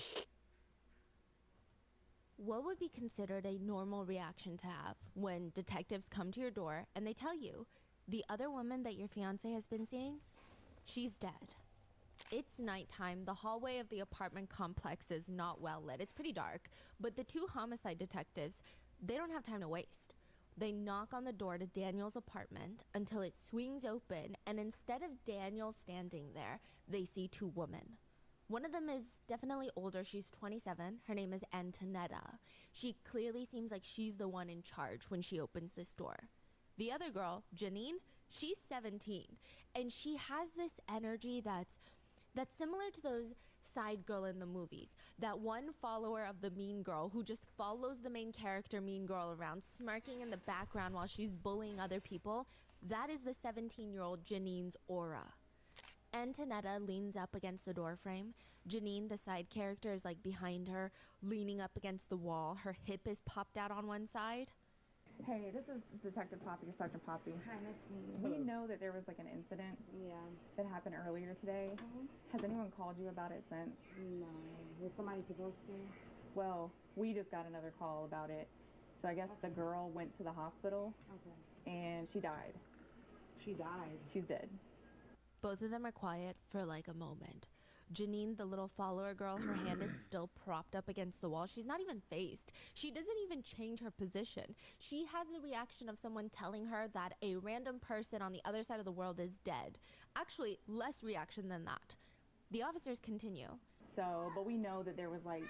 What would be considered a normal reaction to have when detectives come to your door and they tell you the other woman that your fiance has been seeing, she's dead. It's nighttime. The hallway of the apartment complex is not well lit. It's pretty dark. But the two homicide detectives, they don't have time to waste. They knock on the door to Daniel's apartment until it swings open, and instead of Daniel standing there, they see two women. One of them is definitely older. She's 27. Her name is Antonetta. She clearly seems like she's the one in charge when she opens this door. The other girl, Janine, she's 17, and she has this energy that's similar to those side girl in the movies. That one follower of the mean girl who just follows the main character mean girl around, smirking in the background while she's bullying other people. That is the 17-year-old Janine's aura. Antonetta leans up against the doorframe. Janine, the side character, is like behind her, leaning up against the wall. Her hip is popped out on one side. Hey, this is Detective Poppy or Sergeant Poppy. Hi, nice to meet you. We know that there was like an incident that happened earlier today. Has anyone called you about it since? No. Was somebody supposed to? Well, we just got another call about it. So I guess the girl went to the hospital and she died. She died? She's dead. Both of them are quiet for like a moment. Janine, the little follower girl, her hand is still propped up against the wall. She's not even phased. She doesn't even change her position. She has the reaction of someone telling her that a random person on the other side of the world is dead. Actually, less reaction than that. The officers continue. So, but we know that there was like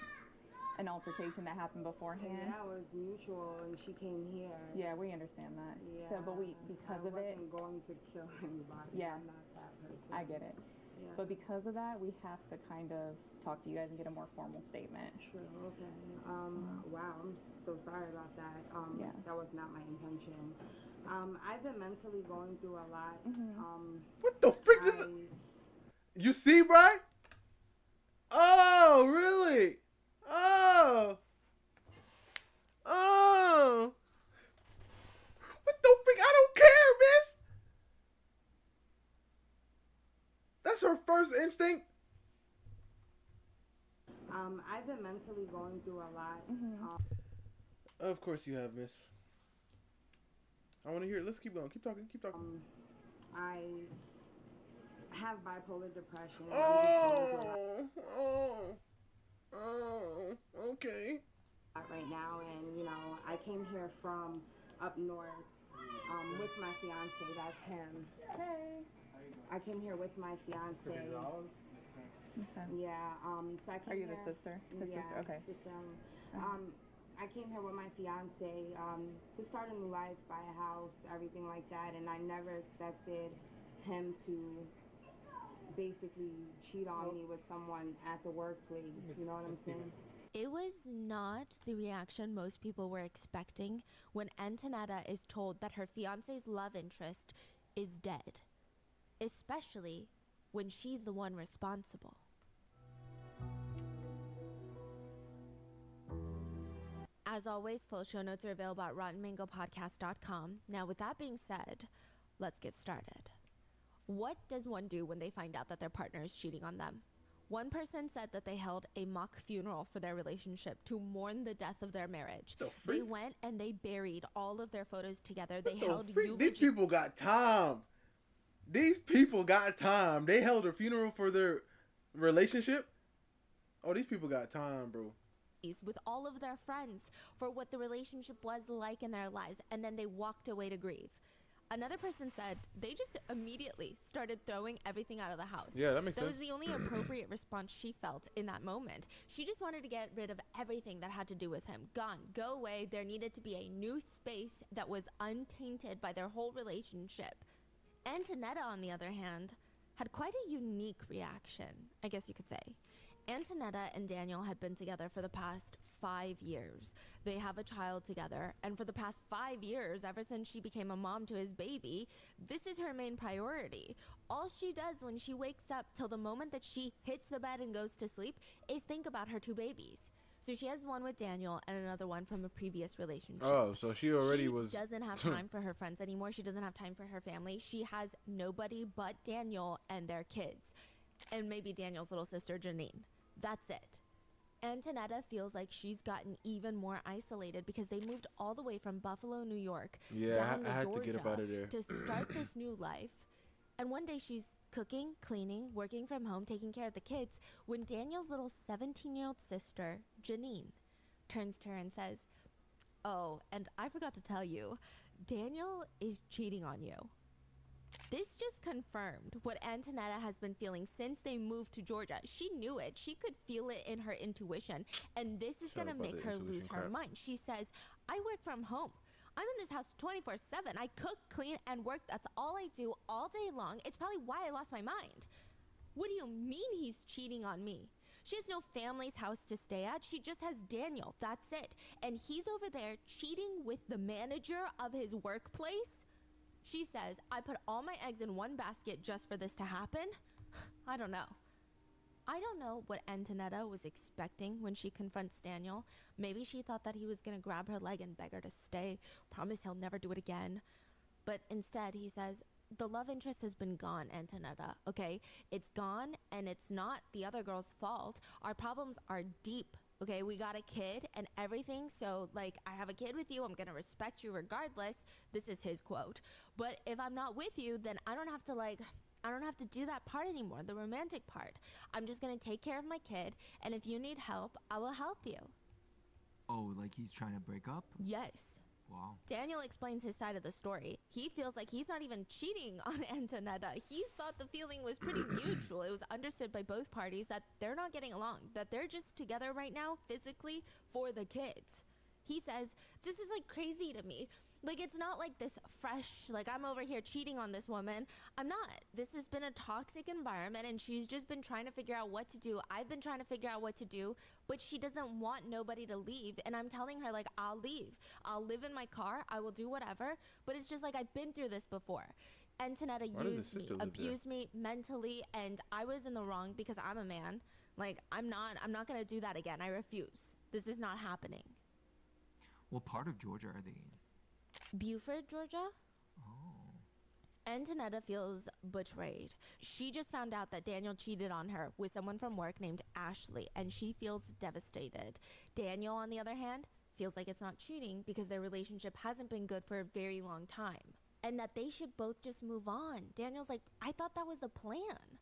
an altercation that happened beforehand. And that was mutual, and she came here. Yeah, we understand that. Yeah. So, but because of it, I wasn't going to kill anybody. Yeah, I'm not that person. I get it. Yeah. But because of that, we have to kind of talk to you guys and get a more formal statement. Sure, okay. Wow, I'm so sorry about that. That was not my intention. I've been mentally going through a lot. What the freak is it? You see, Bri? Oh, really? Oh. Oh. What the freak? I don't care, miss. That's her first instinct. I've been mentally going through a lot. Of course you have, miss. I want to hear it. Let's keep going. Keep talking. Keep talking. I have bipolar depression. Okay. Right now, and you know, I came here from up north with my fiance. That's him. Hey. I came here with my fiance. Okay. Yeah. So I came. Are you here, the sister? His yeah, sister. Okay. Sister. I came here with my fiance to start a new life, buy a house, everything like that, and I never expected him to basically cheat on me with someone at the workplace. You know what I'm saying? It was not the reaction most people were expecting when Antonetta is told that her fiance's love interest is dead, especially when she's the one responsible. As always, full show notes are available at RottenMangoPodcast.com. Now, with that being said, let's get started. What does one do when they find out that their partner is cheating on them? One person said that they held a mock funeral for their relationship to mourn the death of their marriage. They went and they buried all of their photos together. They held eulogy. These people got time. These people got time. They held a funeral for their relationship. Oh, these people got time, bro. With all of their friends for what the relationship was like in their lives, and then they walked away to grieve. Another person said they just immediately started throwing everything out of the house. Yeah, that makes sense. That was the only appropriate response she felt in that moment. She just wanted to get rid of everything that had to do with him. Gone, go away. There needed to be a new space that was untainted by their whole relationship. Antonetta, on the other hand, had quite a unique reaction, I guess you could say. Antonetta and Daniel had been together for the past 5 years. They have a child together, and for the past 5 years, ever since she became a mom to his baby, this is her main priority. All she does when she wakes up till the moment that she hits the bed and goes to sleep is think about her 2 babies. So she has one with Daniel and another one from a previous relationship. Oh, so she already She doesn't have time for her friends anymore. She doesn't have time for her family. She has nobody but Daniel and their kids. And maybe Daniel's little sister, Janine. That's it. Antonetta feels like she's gotten even more isolated because they moved all the way from Buffalo, New York, down to I had Georgia to get up out of there to start this new life. And one day she's cooking, cleaning, working from home, taking care of the kids, when Daniel's little 17-year-old sister, Janine, turns to her and says, "Oh, and I forgot to tell you, Daniel is cheating on you." This just confirmed what Antonetta has been feeling since they moved to Georgia. She knew it. She could feel it in her intuition. And this is going to make her lose her mind. She says, "I work from home. I'm in this house 24/7. I cook, clean, and work. That's all I do all day long. It's probably why I lost my mind." "What do you mean he's cheating on me?" "She has no family's house to stay at. She just has Daniel. That's it. And he's over there cheating with the manager of his workplace." She says, "I put all my eggs in one basket just for this to happen." I don't know. I don't know what Antonetta was expecting when she confronts Daniel. Maybe she thought that he was going to grab her leg and beg her to stay, promise he'll never do it again. But instead, he says, "The love interest has been gone, Antonetta, okay? It's gone, and it's not the other girl's fault. Our problems are deep, okay? We got a kid and everything, so, like, I have a kid with you. I'm going to respect you regardless." This is his quote. "But if I'm not with you, then I don't have to do that part anymore, the romantic part. I'm just going to take care of my kid, and if you need help, I will help you." Oh, like he's trying to break up? Yes. Wow. Daniel explains his side of the story. He feels like he's not even cheating on Antonetta. He thought the feeling was pretty mutual. It was understood by both parties that they're not getting along, that they're just together right now physically for the kids. He says, "This is like crazy to me. Like, it's not like this fresh, like I'm over here cheating on this woman. I'm not. This has been a toxic environment and she's just been trying to figure out what to do. I've been trying to figure out what to do, but she doesn't want nobody to leave. And I'm telling her, like, I'll leave. I'll live in my car. I will do whatever. But it's just like I've been through this before. Antonetta used me, abused me mentally, and I was in the wrong because I'm a man. Like, I'm not going to do that again. I refuse. This is not happening." What part of Georgia are they in? Buford, Georgia? Oh. Antonetta feels betrayed. She just found out that Daniel cheated on her with someone from work named Ashley, and she feels devastated. Daniel, on the other hand, feels like it's not cheating because their relationship hasn't been good for a very long time, and that they should both just move on. Daniel's like, "I thought that was the plan."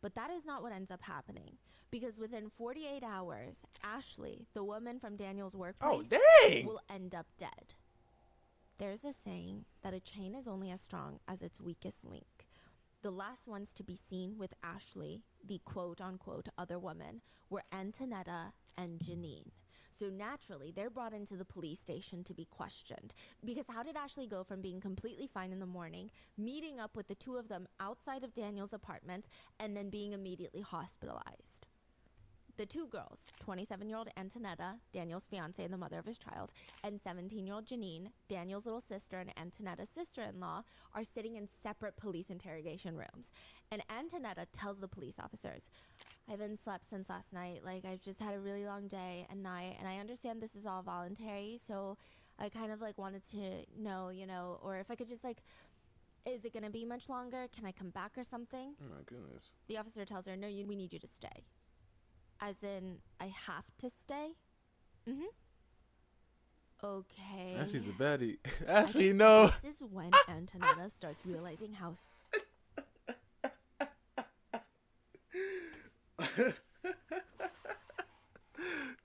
But that is not what ends up happening, because within 48 hours, Ashley, the woman from Daniel's workplace, will end up dead. There's a saying that a chain is only as strong as its weakest link. The last ones to be seen with Ashley, the quote-unquote other woman, were Antonetta and Janine. So naturally, they're brought into the police station to be questioned. Because how did Ashley go from being completely fine in the morning, meeting up with the two of them outside of Daniel's apartment, and then being immediately hospitalized? The two girls, 27-year-old Antonetta, Daniel's fiancée and the mother of his child, and 17-year-old Janine, Daniel's little sister and Antonetta's sister-in-law, are sitting in separate police interrogation rooms. And Antonetta tells the police officers, "I haven't slept since last night. Like, I've just had a really long day and night, and I understand this is all voluntary, so I kind of, like, wanted to know, or if I could just, like, is it going to be much longer? Can I come back or something?" Oh my goodness. The officer tells her, "No, we need you to stay." As in, I have to stay? Mm-hmm. Okay. Ashley's a baddie. Ashley, no. This is when Antonetta starts realizing how...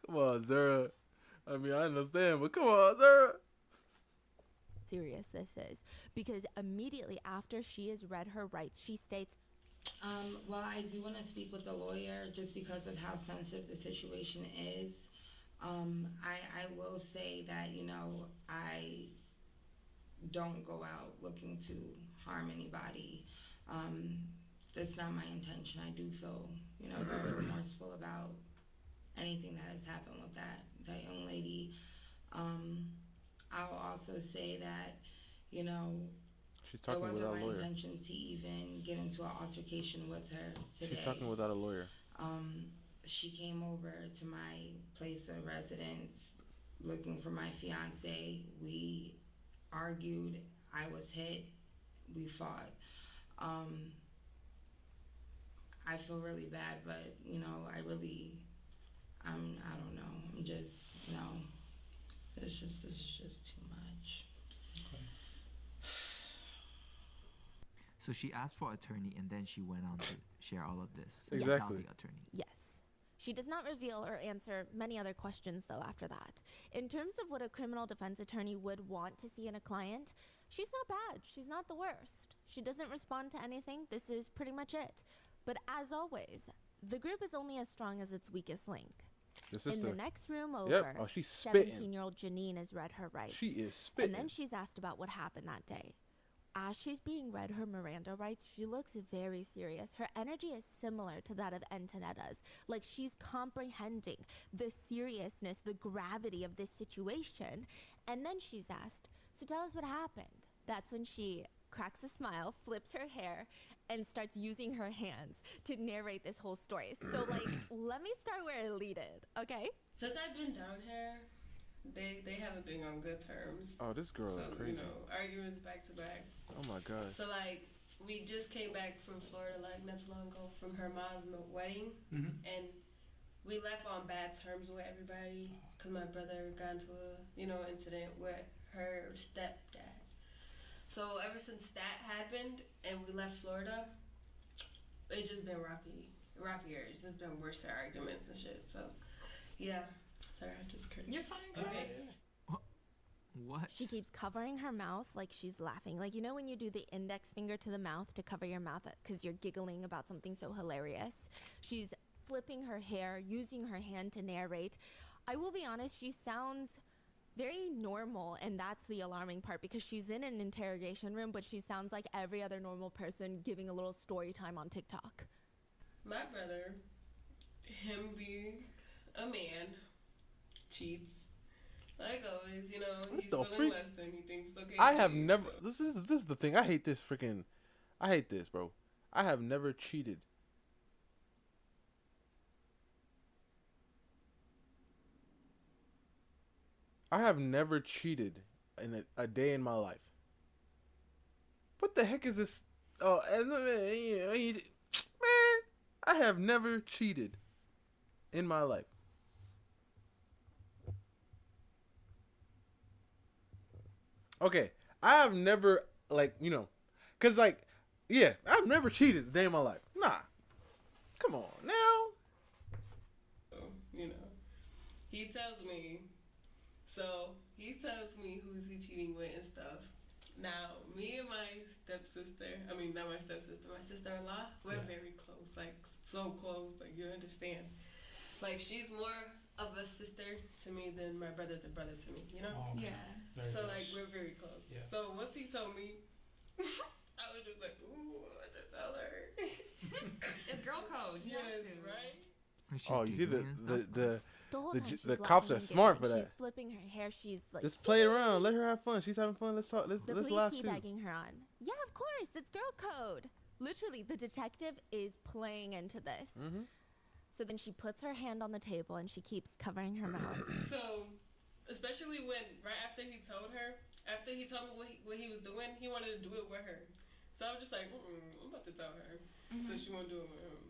Come on, Zara. I mean, I understand, but come on, Zara. serious this is. Because immediately after she has read her rights, she states, Well, I do want to speak with the lawyer just because of how sensitive the situation is. I will say that, I don't go out looking to harm anybody. That's not my intention. I do feel, very remorseful about anything that has happened with that young lady. I'll also say that, She's talking it without wasn't a my lawyer. intention to even get into an altercation with her today. She's talking without a lawyer. She came over to my place of residence looking for my fiance. We argued. I was hit. We fought. I feel really bad, but I don't know. I'm just, this is just too much. So she asked for attorney, and then she went on to share all of this Exactly. without the attorney. Yes. She does not reveal or answer many other questions, though, after that. In terms of what a criminal defense attorney would want to see in a client, she's not bad. She's not the worst. She doesn't respond to anything. This is pretty much it. But as always, the group is only as strong as its weakest link. In the next room over, Yep. Oh, she's spitting. 17-year-old Janine is read her rights. She is spitting. And then she's asked about what happened that day. As she's being read her Miranda rights, she looks very serious. Her energy is similar to that of Antonetta's. Like she's comprehending the seriousness, the gravity of this situation. And then she's asked, so tell us what happened. That's when she cracks a smile, flips her hair, and starts using her hands to narrate this whole story. So, like, let me start where it leaded, okay? Since I've been down here, they haven't been on good terms. Oh, this girl is crazy. You know, arguments back to back. Oh my god. So like, we just came back from Florida like not too long ago from her mom's wedding, and we left on bad terms with everybody because my brother got into a incident with her stepdad. So ever since that happened and we left Florida, it's just been rockier. It's just been worse arguments and shit. So yeah. Sorry, I just cursed. You're fine. Okay. What? She keeps covering her mouth like she's laughing. Like, you know when you do the index finger to the mouth to cover your mouth because you're giggling about something so hilarious? She's flipping her hair, using her hand to narrate. I will be honest, she sounds very normal, and that's the alarming part because she's in an interrogation room, but she sounds like every other normal person giving a little story time on TikTok. My brother, him being a man, cheats. Like always, you know, he's feeling less than he thinks it's okay. I have never. This is the thing. I hate this, bro. I have never cheated. I have never cheated in a day in my life. What the heck is this? Oh, man, I have never cheated in my life. Okay, I have never, cause I've never cheated a day in my life. Nah, come on now. You know, he tells me who's he cheating with and stuff. Now, me and my stepsister, not my stepsister, my sister-in-law, we're very close, like so close, like you understand. Like she's more of a sister to me than my brother's a brother to me, you know? Oh, yeah. Very so close. like we're very close. Yeah. So once he told me, I was just like, ooh, I just tell her. It's girl code. Yes, right? You see The whole time she's the cops are laughing and smart for giggling. that. She's flipping her hair. She's like, Just play it around. Let her have fun. She's having fun. Let's talk. Let's police laugh keep too. egging her on. Yeah, of course. It's girl code. Literally, the detective is playing into this. So then she puts her hand on the table and she keeps covering her mouth. So, especially right after he told me what he was doing, he wanted to do it with her. So I was just like, I'm about to tell her. So she won't do it with him.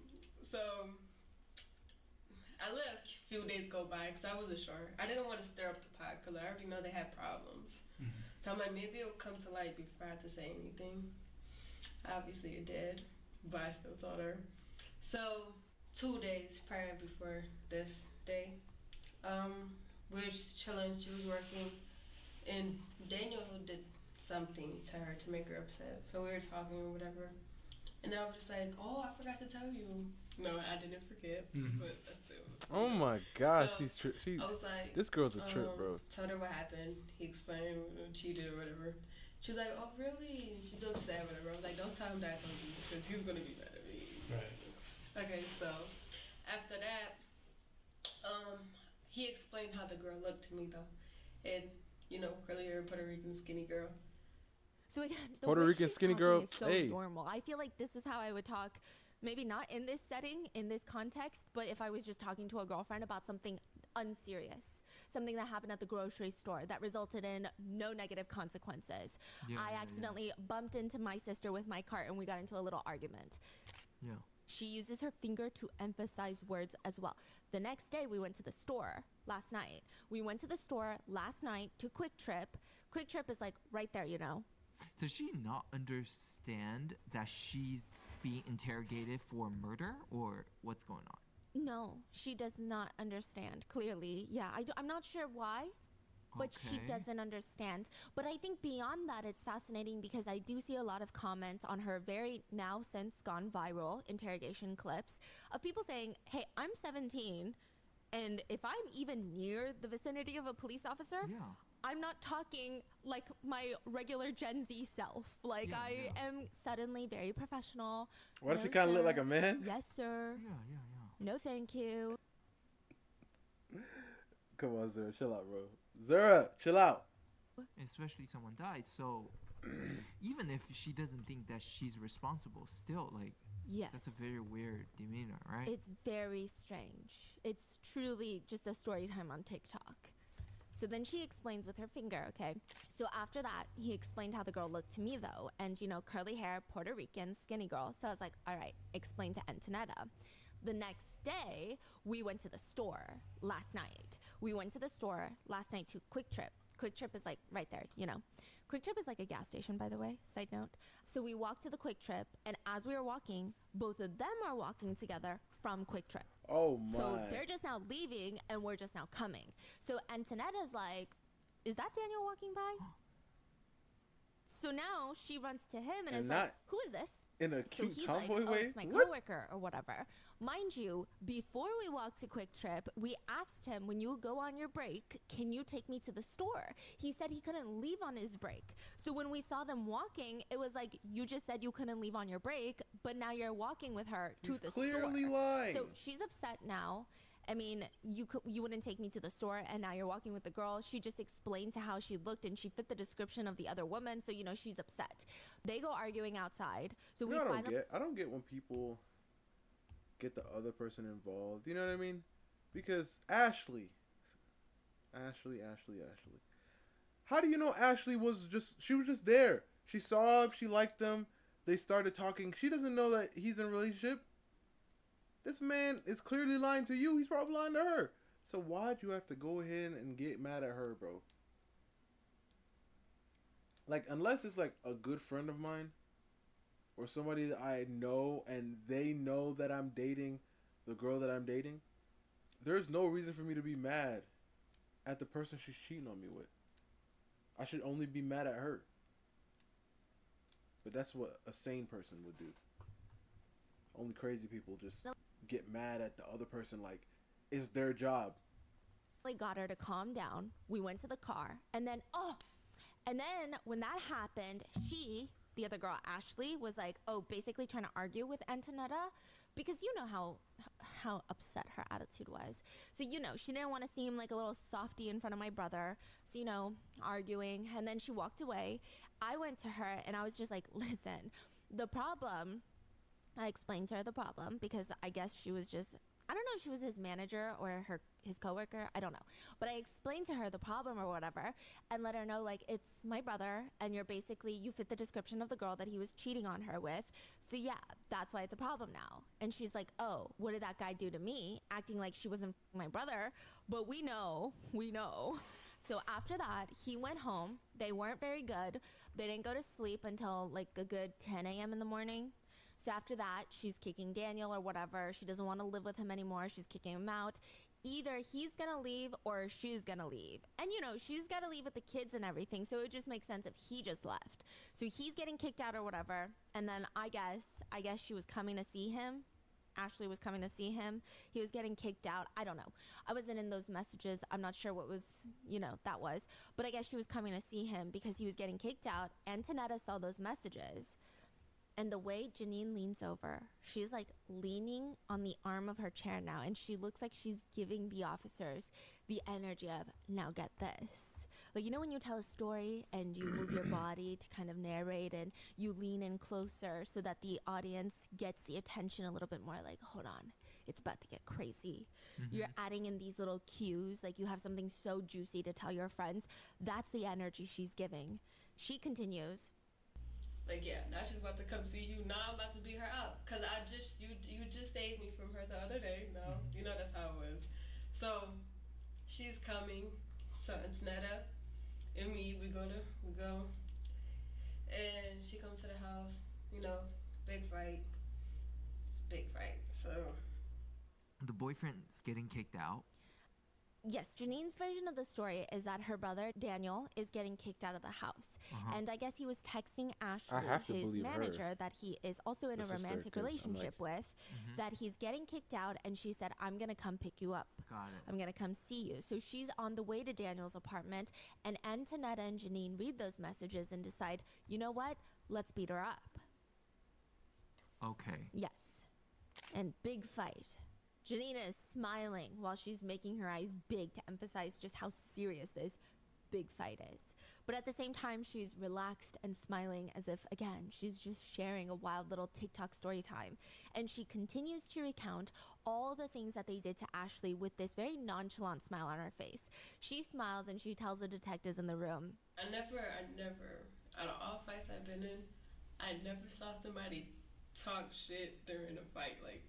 So I let a few days go by because I wasn't sure. I didn't want to stir up the pot because I already know they had problems. So I'm like, maybe it'll come to light before I have to say anything. Obviously it did, but I still told her. So 2 days prior before this day, we were just chilling. She was working, and Daniel did something to her to make her upset. So we were talking or whatever, and I was just like, "Oh, I forgot to tell you." No, I didn't forget, but I still. Oh my gosh, So, she's. I was like, this girl's a trip, bro. Told her what happened. He explained cheated or whatever. She was like, "Oh, really?" She's upset, whatever. I was like, "Don't tell him that I told you, because he's gonna be mad at me." Right. Okay, so after that, he explained how the girl looked to me though, and curly hair, Puerto Rican, skinny girl. So again, the Puerto way Rican she's skinny talking girl, is so hey. normal. I feel like this is how I would talk, maybe not in this setting, in this context, but if I was just talking to a girlfriend about something unserious, something that happened at the grocery store that resulted in no negative consequences. I accidentally bumped into my sister with my cart and we got into a little argument. Yeah. She uses her finger to emphasize words as well. The next day, we went to the store last night. We went to the store last night to Quick Trip. Quick Trip is like right there, Does she not understand that she's being interrogated for murder, or what's going on? No, she does not understand. Clearly, yeah. I'm not sure why, but she Okay. doesn't understand. But I think beyond that, it's fascinating because I do see a lot of comments on her very now since gone viral interrogation clips of people saying, "Hey, I'm 17, and if I'm even near the vicinity of a police officer, Yeah. I'm not talking like my regular Gen Z self. Like, Yeah, I am suddenly very professional. Why does No, she kind of look sir. like a man? Yes, sir. Yeah, yeah, No, thank you." Come on, Zura, chill out, bro. Zura, chill out. Especially someone died, so even if she doesn't think that she's responsible, still, like, Yes. that's a very weird demeanor, right? It's very strange. It's truly just a story time on TikTok. So then she explains with her finger, okay? So after that, he explained how the girl looked to me, though. And, you know, curly hair, Puerto Rican, skinny girl. So I was like, all right, explain to Antonetta. The next day, we went to the store last night. We went to the store last night to Quick Trip. Quick Trip is like right there, you know. Quick Trip is like a gas station, by the way, side note. So we walked to the Quick Trip, and as we were walking, both of them are walking together from Quick Trip. Oh my. So they're just now leaving, and we're just now coming. So Antonetta's like, is that Daniel walking by? So now she runs to him and is like, who is this? In a So cute he's like, tomboy oh, way? it's my What? coworker or whatever. Mind you, before we walked to Quick Trip, we asked him, when you go on your break, can you take me to the store? He said he couldn't leave on his break. So when we saw them walking, it was like, you just said you couldn't leave on your break, but now you're walking with her to He's the clearly store. lying. So she's upset now. I mean, you wouldn't take me to the store, and now you're walking with the girl. She just explained to how she looked, and she fit the description of the other woman. So, you know, she's upset. They go arguing outside. So You know what I don't get when people get the other person involved. You know what I mean? Because Ashley. How do you know Ashley she was just there? She saw him, she liked him, they started talking. She doesn't know that he's in a relationship. This man is clearly lying to you. He's probably lying to her. So why'd you have to go ahead and get mad at her, bro? Like, unless it's like a good friend of mine or somebody that I know and they know that I'm dating the girl that I'm dating, there's no reason for me to be mad at the person she's cheating on me with. I should only be mad at her. But that's what a sane person would do. Only crazy people just get mad at the other person like it's their job. Got her to calm down. We went to the car, and then when that happened, the other girl, Ashley, was like, basically trying to argue with Antonetta, because you know how upset her attitude was. So, you know, she didn't want to seem like a little softy in front of my brother. So, you know, arguing, and then she walked away. I went to her, and I was just like, listen, the problem. I explained to her the problem because I guess she was just, I don't know if she was his manager or his coworker, I don't know. But I explained to her the problem or whatever and let her know, like, it's my brother and you fit the description of the girl that he was cheating on her with. So yeah, that's why it's a problem now. And she's like, oh, what did that guy do to me? Acting like she wasn't my brother. But we know. So after that, he went home. They weren't very good. They didn't go to sleep until like a good 10 a.m. in the morning. So after that, she's kicking Daniel or whatever. She doesn't want to live with him anymore. She's kicking him out. Either he's going to leave or she's going to leave. And, you know, she's got to leave with the kids and everything. So it just makes sense if he just left. So he's getting kicked out or whatever. And then I guess she was coming to see him. Ashley was coming to see him. He was getting kicked out. I don't know. I wasn't in those messages. I'm not sure what that was. But I guess she was coming to see him because he was getting kicked out. Antonetta saw those messages. And the way Janine leans over, she's like leaning on the arm of her chair now. And she looks like she's giving the officers the energy of, now get this. Like, you know when you tell a story and you move your body to kind of narrate and you lean in closer so that the audience gets the attention a little bit more, like, hold on, it's about to get crazy. Mm-hmm. You're adding in these little cues, like you have something so juicy to tell your friends. That's the energy she's giving. She continues. Like, yeah, now she's about to come see you. Now I'm about to beat her up. Because you just saved me from her the other day. No, you know that's how it was. So, she's coming. So, Antonetta and me, we go And she comes to the house, you know, big fight. Big fight. So The boyfriend's getting kicked out. Yes, Janine's version of the story is that her brother Daniel is getting kicked out of the house, and I guess he was texting Ashley, have to his believe her. manager that he is also in The a sister, romantic 'cause I'm relationship with, that he's getting kicked out, and she said, "I'm gonna come pick you up. Got it. I'm gonna come see you." So she's on the way to Daniel's apartment, and Antonetta and Janine read those messages and decide, you know what? Let's beat her up. Okay. Yes, and big fight. Janina is smiling while she's making her eyes big to emphasize just how serious this big fight is. But at the same time, she's relaxed and smiling as if, again, she's just sharing a wild little TikTok story time. And she continues to recount all the things that they did to Ashley with this very nonchalant smile on her face. She smiles and she tells the detectives in the room, I never, out of all fights I've been in, I never saw somebody talk shit during a fight, like,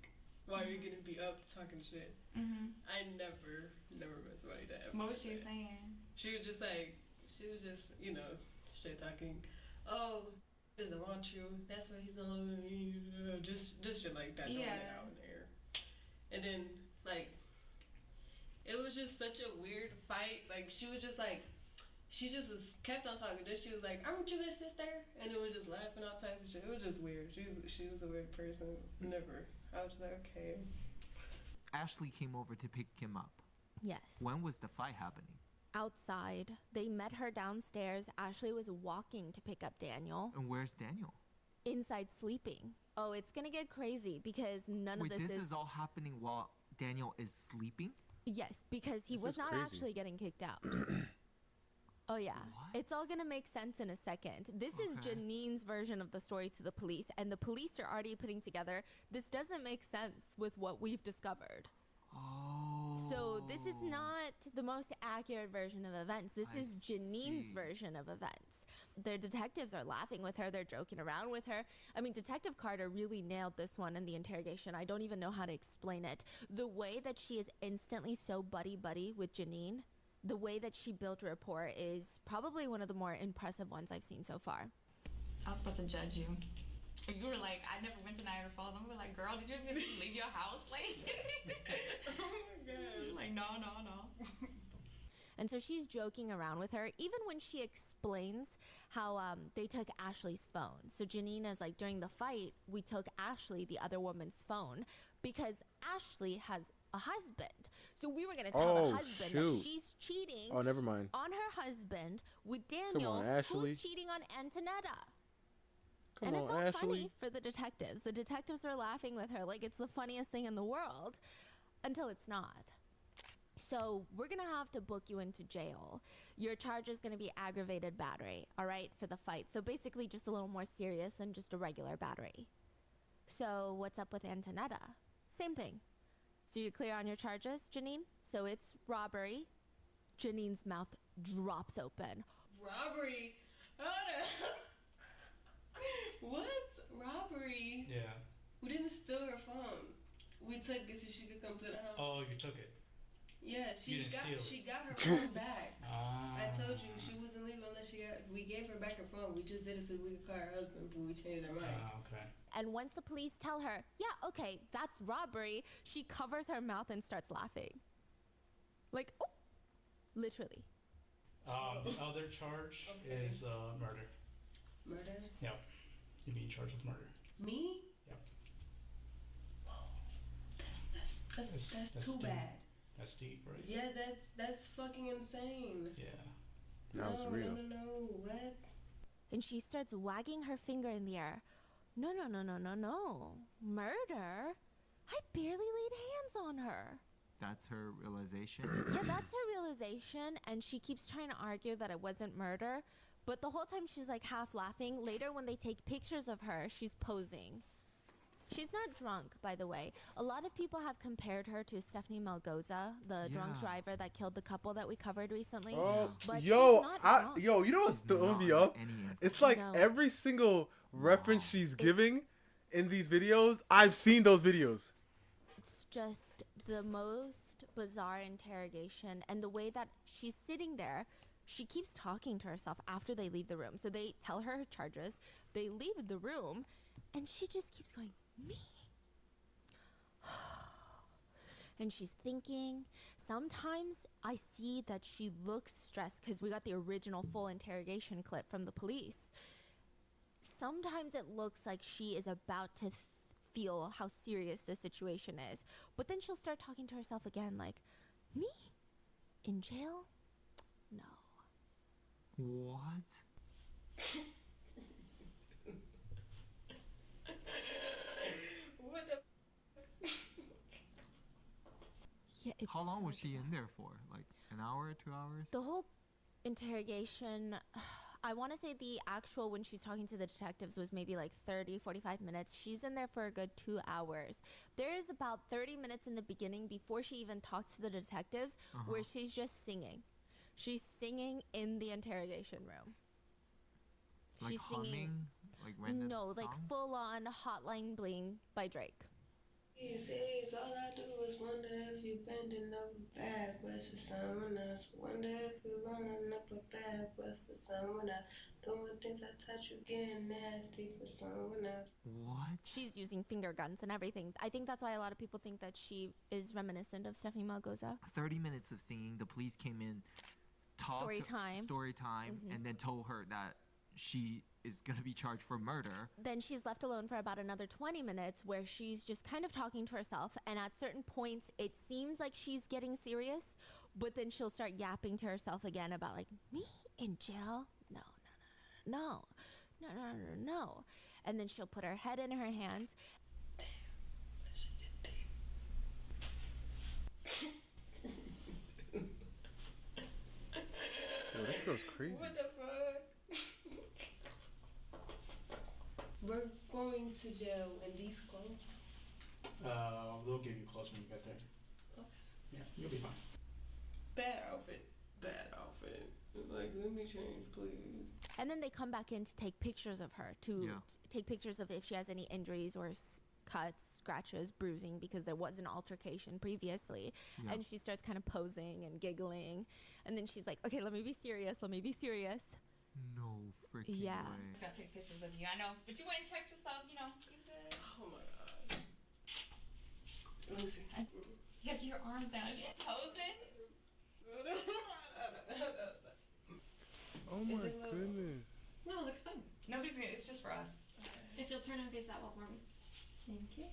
while you're gonna be up talking shit. I never met somebody that ever. What was she saying? She was just, you know, straight talking. Oh, he doesn't want you. That's why he's no longer with me. Just shit like that. Throwing it out in the air. And then, like, it was just such a weird fight. Like, she was just like, she just was kept on talking. Then she was like, "Aren't you his sister?" And it was just laughing all types of shit. It was just weird. She was a weird person. Never. I was like, okay. Ashley came over to pick him up. yes. When was the fight happening? Outside, they met her downstairs. Ashley was walking to pick up Daniel. And where's Daniel? Inside sleeping. Oh, it's gonna get crazy because none Wait, of this is all happening while Daniel is sleeping? Yes, because he This was is not crazy. actually getting kicked out. Oh yeah, it's all gonna make sense in a second. This is Okay. Janine's version of the story to the police, and the police are already putting together, this doesn't make sense with what we've discovered. Oh. So this is not the most accurate version of events. This I is Janine's see. version of events. The detectives are laughing with her. They're joking around with her. I mean, Detective Carter really nailed this one in the interrogation. I don't even know how to explain it. The way that she is instantly so buddy-buddy with Janine, the way that she built rapport is probably one of the more impressive ones I've seen so far. I was about to judge you. You were like, I never went to Niagara Falls. I'm like, girl, did you even leave your house? Like, Oh my god. like, no. And so she's joking around with her, even when she explains how they took Ashley's phone. So Janine is like, during the fight, we took Ashley, the other woman's phone, because Ashley has a husband. So we were going to tell Oh, the husband shoot. that she's cheating Oh, never mind. on her husband with Daniel, on, Ashley. who's cheating on Antonetta. Come And on, it's all Ashley. funny for the detectives. The detectives are laughing with her like it's the funniest thing in the world until it's not. So we're going to have to book you into jail. Your charge is going to be aggravated battery, all right, for the fight. So basically just a little more serious than just a regular battery. So what's up with Antonetta? Same thing. So you're clear on your charges, Janine? So it's robbery. Janine's mouth drops open. Robbery? What? Robbery? Yeah. We didn't steal her phone. We took it so she could come to the house. Oh, you took it. Yeah, You didn't steal it. she got her phone back. Ah. I told you she wasn't leaving unless we gave her back her phone. We just did it so we could call her husband, but we changed our mind. Okay. And once the police tell her, yeah, okay, that's robbery, she covers her mouth and starts laughing. Like, oh, literally. The other charge is murder. Murder? Yep. You're being charged with murder. Me? Yep. That's too deep. bad. That's deep, right? Yeah, that's fucking insane. Yeah. That was real. No, what? And she starts wagging her finger in the air. No. Murder? I barely laid hands on her. That's her realization. Yeah, that's her realization. And she keeps trying to argue that it wasn't murder. But the whole time she's like half laughing. Later when they take pictures of her, she's posing. She's not drunk, by the way. A lot of people have compared her to Stephanie Malgoza, the drunk driver that killed the couple that we covered recently. Oh, but yo, she's not drunk. you know what's throwing me off? It's like No. every single reference she's giving in these videos, I've seen those videos. It's just the most bizarre interrogation, and the way that she's sitting there she keeps talking to herself after they leave the room. So they tell her charges, they leave the room, and she just keeps going, me? And she's thinking. Sometimes I see that she looks stressed because we got the original full interrogation clip from the police. Sometimes it looks like she is about to feel how serious this situation is. But then she'll start talking to herself again like, me? In jail? No. What? What the? Yeah, it's How long so was she bizarre. in there for? Like an hour, 2 hours? The whole interrogation, I want to say the actual when she's talking to the detectives was maybe like 30, 45 minutes. She's in there for a good 2 hours. There's about 30 minutes in the beginning before she even talks to the detectives where she's just singing. She's singing in the interrogation room. Like She's humming? singing. Like random No, like songs? full on Hotline Bling by Drake. He says all I do is wonder if you're bending over backwards for someone else. Wonder if you're running up a backwards for someone else. Doing things I touch you getting nasty for someone else. What? She's using finger guns and everything. I think that's why a lot of people think that she is reminiscent of Stephanie Malgoza. 30 minutes of singing. The police came in, talked. Story time. And then told her that she is going to be charged for murder. Then she's left alone for about another 20 minutes where she's just kind of talking to herself. And at certain points, it seems like she's getting serious. But then she'll start yapping to herself again about like, me in jail? No. And then she'll put her head in her hands. Yo, this girl's crazy. What the fuck? We're going to jail in these clothes. They'll give you clothes when you get there. Okay. Yeah, you'll be fine. Bad outfit. Like, let me change, please. And then they come back in to take pictures of her, take pictures of if she has any injuries or cuts, scratches, bruising, because there was an altercation previously. Yeah. And she starts kind of posing and giggling. And then she's like, okay, let me be serious. No freaking Yeah. way. I gotta take pictures of you. I know, but you wouldn't text yourself, you know. You good. Oh my god. Let me see. You have your arms down. She posing. Oh my goodness. No, it looks fun. Nobody's gonna. It's just for us. If you'll turn and face that wall for me. Thank you.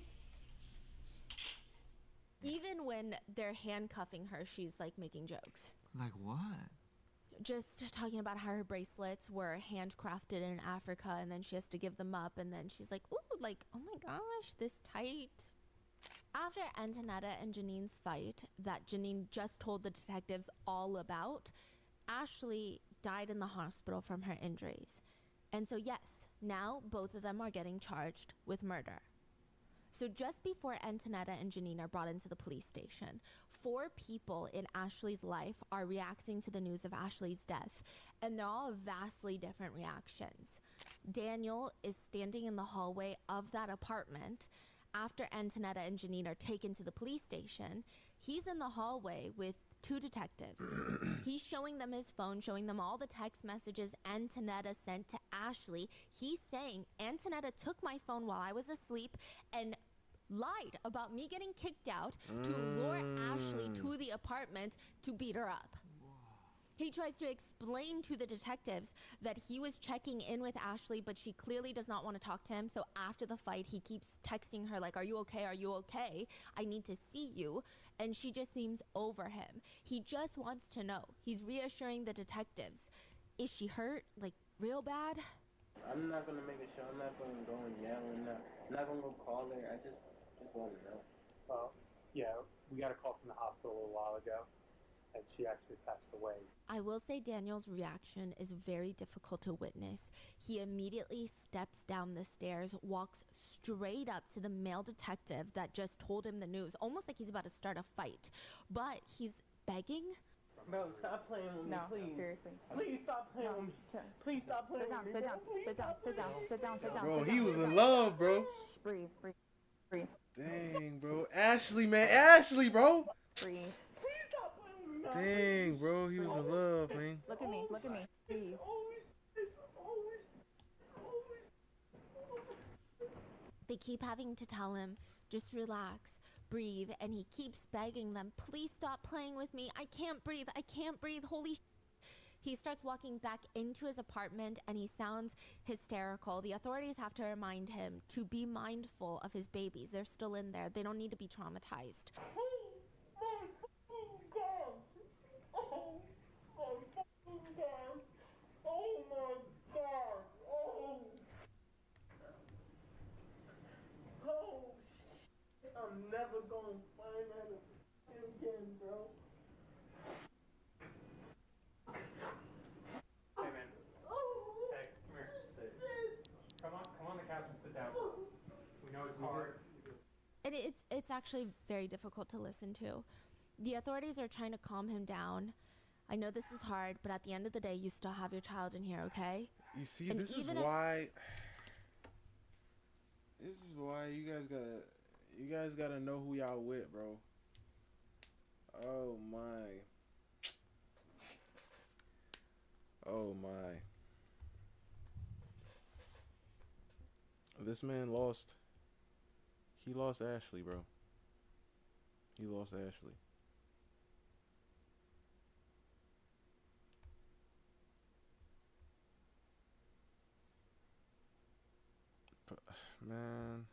Even when they're handcuffing her, she's like making jokes. Like what? Just talking about how her bracelets were handcrafted in Africa and then she has to give them up. And then she's like, ooh, like, oh my gosh, this tight. After Antonetta and Janine's fight that Janine just told the detectives all about, Ashley died in the hospital from her injuries. And so yes, now both of them are getting charged with murder. So just before Antonetta and Janine are brought into the police station, 4 people in Ashley's life are reacting to the news of Ashley's death, and they're all vastly different reactions. Daniel is standing in the hallway of that apartment after Antonetta and Janine are taken to the police station. He's in the hallway with 2 detectives. He's showing them his phone, showing them all the text messages Antonetta sent to Ashley. He's saying, Antonetta took my phone while I was asleep and lied about me getting kicked out to lure Ashley to the apartment to beat her up. He tries to explain to the detectives that he was checking in with Ashley, but she clearly does not want to talk to him. So after the fight, he keeps texting her like, are you okay? Are you okay? I need to see you. And she just seems over him. He just wants to know. He's reassuring the detectives. Is she hurt? Like, real bad? I'm not going to make a show. I'm not going to go and yell. I'm not going to go call her. I just want to know. Well, yeah, we got a call from the hospital a while ago, and she actually passed away. I will say Daniel's reaction is very difficult to witness. He immediately steps down the stairs, walks straight up to the male detective that just told him the news, almost like he's about to start a fight. But he's begging. Bro, stop playing with me, No, please. seriously. Please stop playing with me. Please stop playing with me. Sit down. Bro, he was in love, bro. Breathe. Dang, bro. Ashley, man. Ashley, bro. Breathe. Please stop playing with me. Dang, bro, he was in love, man. Look at me. Look at me. Please. They keep having to tell him, just relax, breathe, and he keeps begging them, please stop playing with me. I can't breathe. I can't breathe. Holy sh. He starts walking back into his apartment and he sounds hysterical. The authorities have to remind him to be mindful of his babies. They're still in there. They don't need to be traumatized. I'm never gonna find that again, bro. Hey, man. Hey, come here. Come on the couch and sit down. We know it's hard. And it's actually very difficult to listen to. The authorities are trying to calm him down. I know this is hard, but at the end of the day, you still have your child in here, okay? You see, And this is why. This is why you guys gotta know who y'all with, bro. Oh my. Oh my. This man lost. He lost Ashley, bro. He lost Ashley. But, man.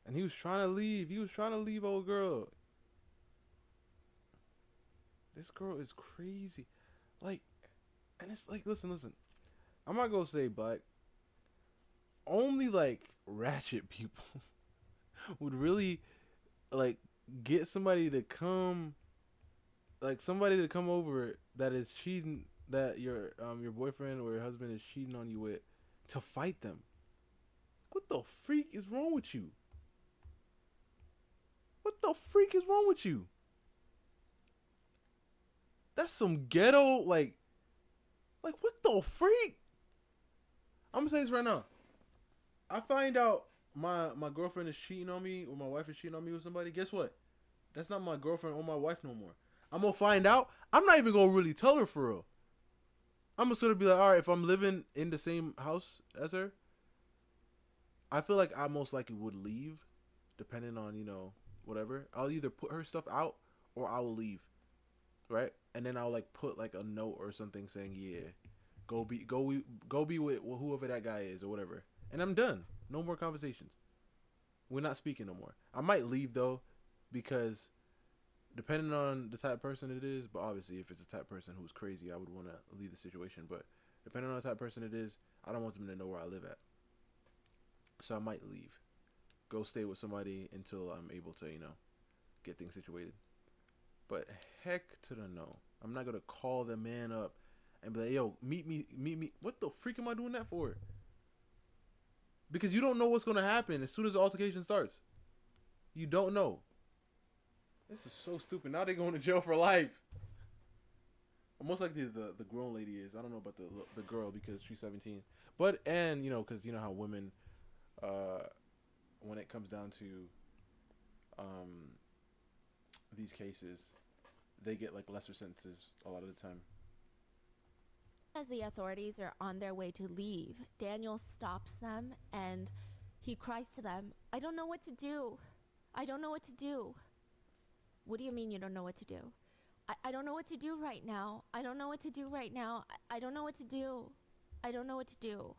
And he was trying to leave. He was trying to leave old girl. This girl is crazy. Like, and it's like, listen. I'm not gonna say black. Only like ratchet people would really like get somebody to come over that is cheating, that your boyfriend or your husband is cheating on you with, to fight them. What the freak is wrong with you? What the freak is wrong with you? That's some ghetto, like what the freak? I'm gonna say this right now. I find out my girlfriend is cheating on me, or my wife is cheating on me with somebody. Guess what? That's not my girlfriend or my wife no more. I'm gonna find out. I'm not even gonna really tell her for real. I'm gonna sort of be like, all right, if I'm living in the same house as her, I feel like I most likely would leave, depending on, whatever. I'll either put her stuff out or I will leave, right? And then I'll like put like a note or something saying, yeah, go be with whoever that guy is or whatever. And I'm done. No more conversations. We're not speaking no more. I might leave though, because depending on the type of person it is, but obviously if it's a type of person who's crazy, I would want to leave the situation. But depending on the type of person it is, I don't want them to know where I live at. So I might leave. Go stay with somebody until I'm able to, get things situated. But heck to the no. I'm not going to call the man up and be like, yo, meet me. What the freak am I doing that for? Because you don't know what's going to happen as soon as the altercation starts. You don't know. This is so stupid. Now they're going to jail for life. Most likely the grown lady is. I don't know about the girl because she's 17. But, and, because you know how women, when it comes down to these cases, they get like lesser sentences a lot of the time. As the authorities are on their way to leave, Daniel stops them and he cries to them, I don't know what to do. I don't know what to do. What do you mean you don't know what to do? I don't know what to do right now. I don't know what to do right now. I don't know what to do. I don't know what to do.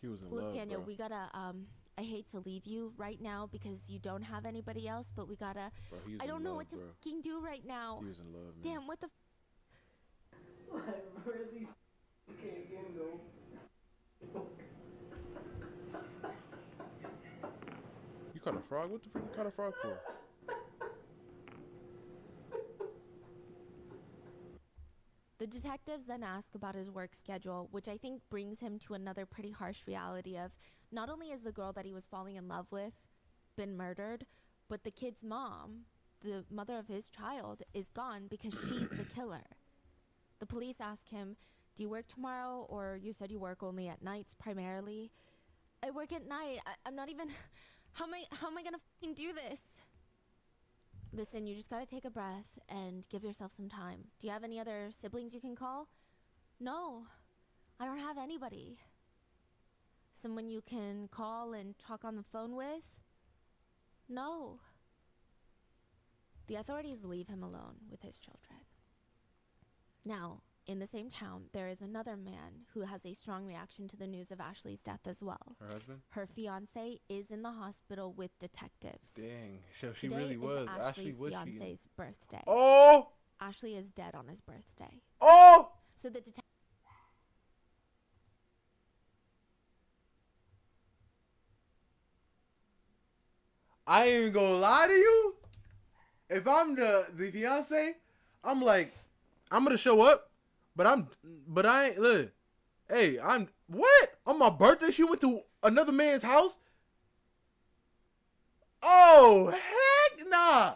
He was in Look, love, Daniel, bro. we gotta, I hate to leave you right now because you don't have anybody else, but we gotta, Bro, he was I in don't know love, what to bro. fucking do right now. He was in love, man. Damn, what the I really can't get no. You caught a frog? What the freak you caught a frog for? The detectives then ask about his work schedule, which I think brings him to another pretty harsh reality of not only is the girl that he was falling in love with been murdered, but the kid's mom, the mother of his child, is gone because she's the killer. The police ask him, do you work tomorrow? Or you said you work only at nights primarily. I work at night. I'm not even, how am I gonna fucking do this? Listen, you just gotta take a breath and give yourself some time. Do you have any other siblings you can call? No, I don't have anybody. Someone you can call and talk on the phone with? No. The authorities leave him alone with his children. Now, in the same town, there is another man who has a strong reaction to the news of Ashley's death as well. Her husband? Her fiance is in the hospital with detectives. Dang, so she Today really was. is Ashley's was fiance's birthday. Oh! Ashley is dead on his birthday. Oh! So the detective... I ain't even gonna lie to you. If I'm the fiance, I'm like, I'm gonna show up, but I ain't, look, hey, what? On my birthday, she went to another man's house? Oh, heck nah.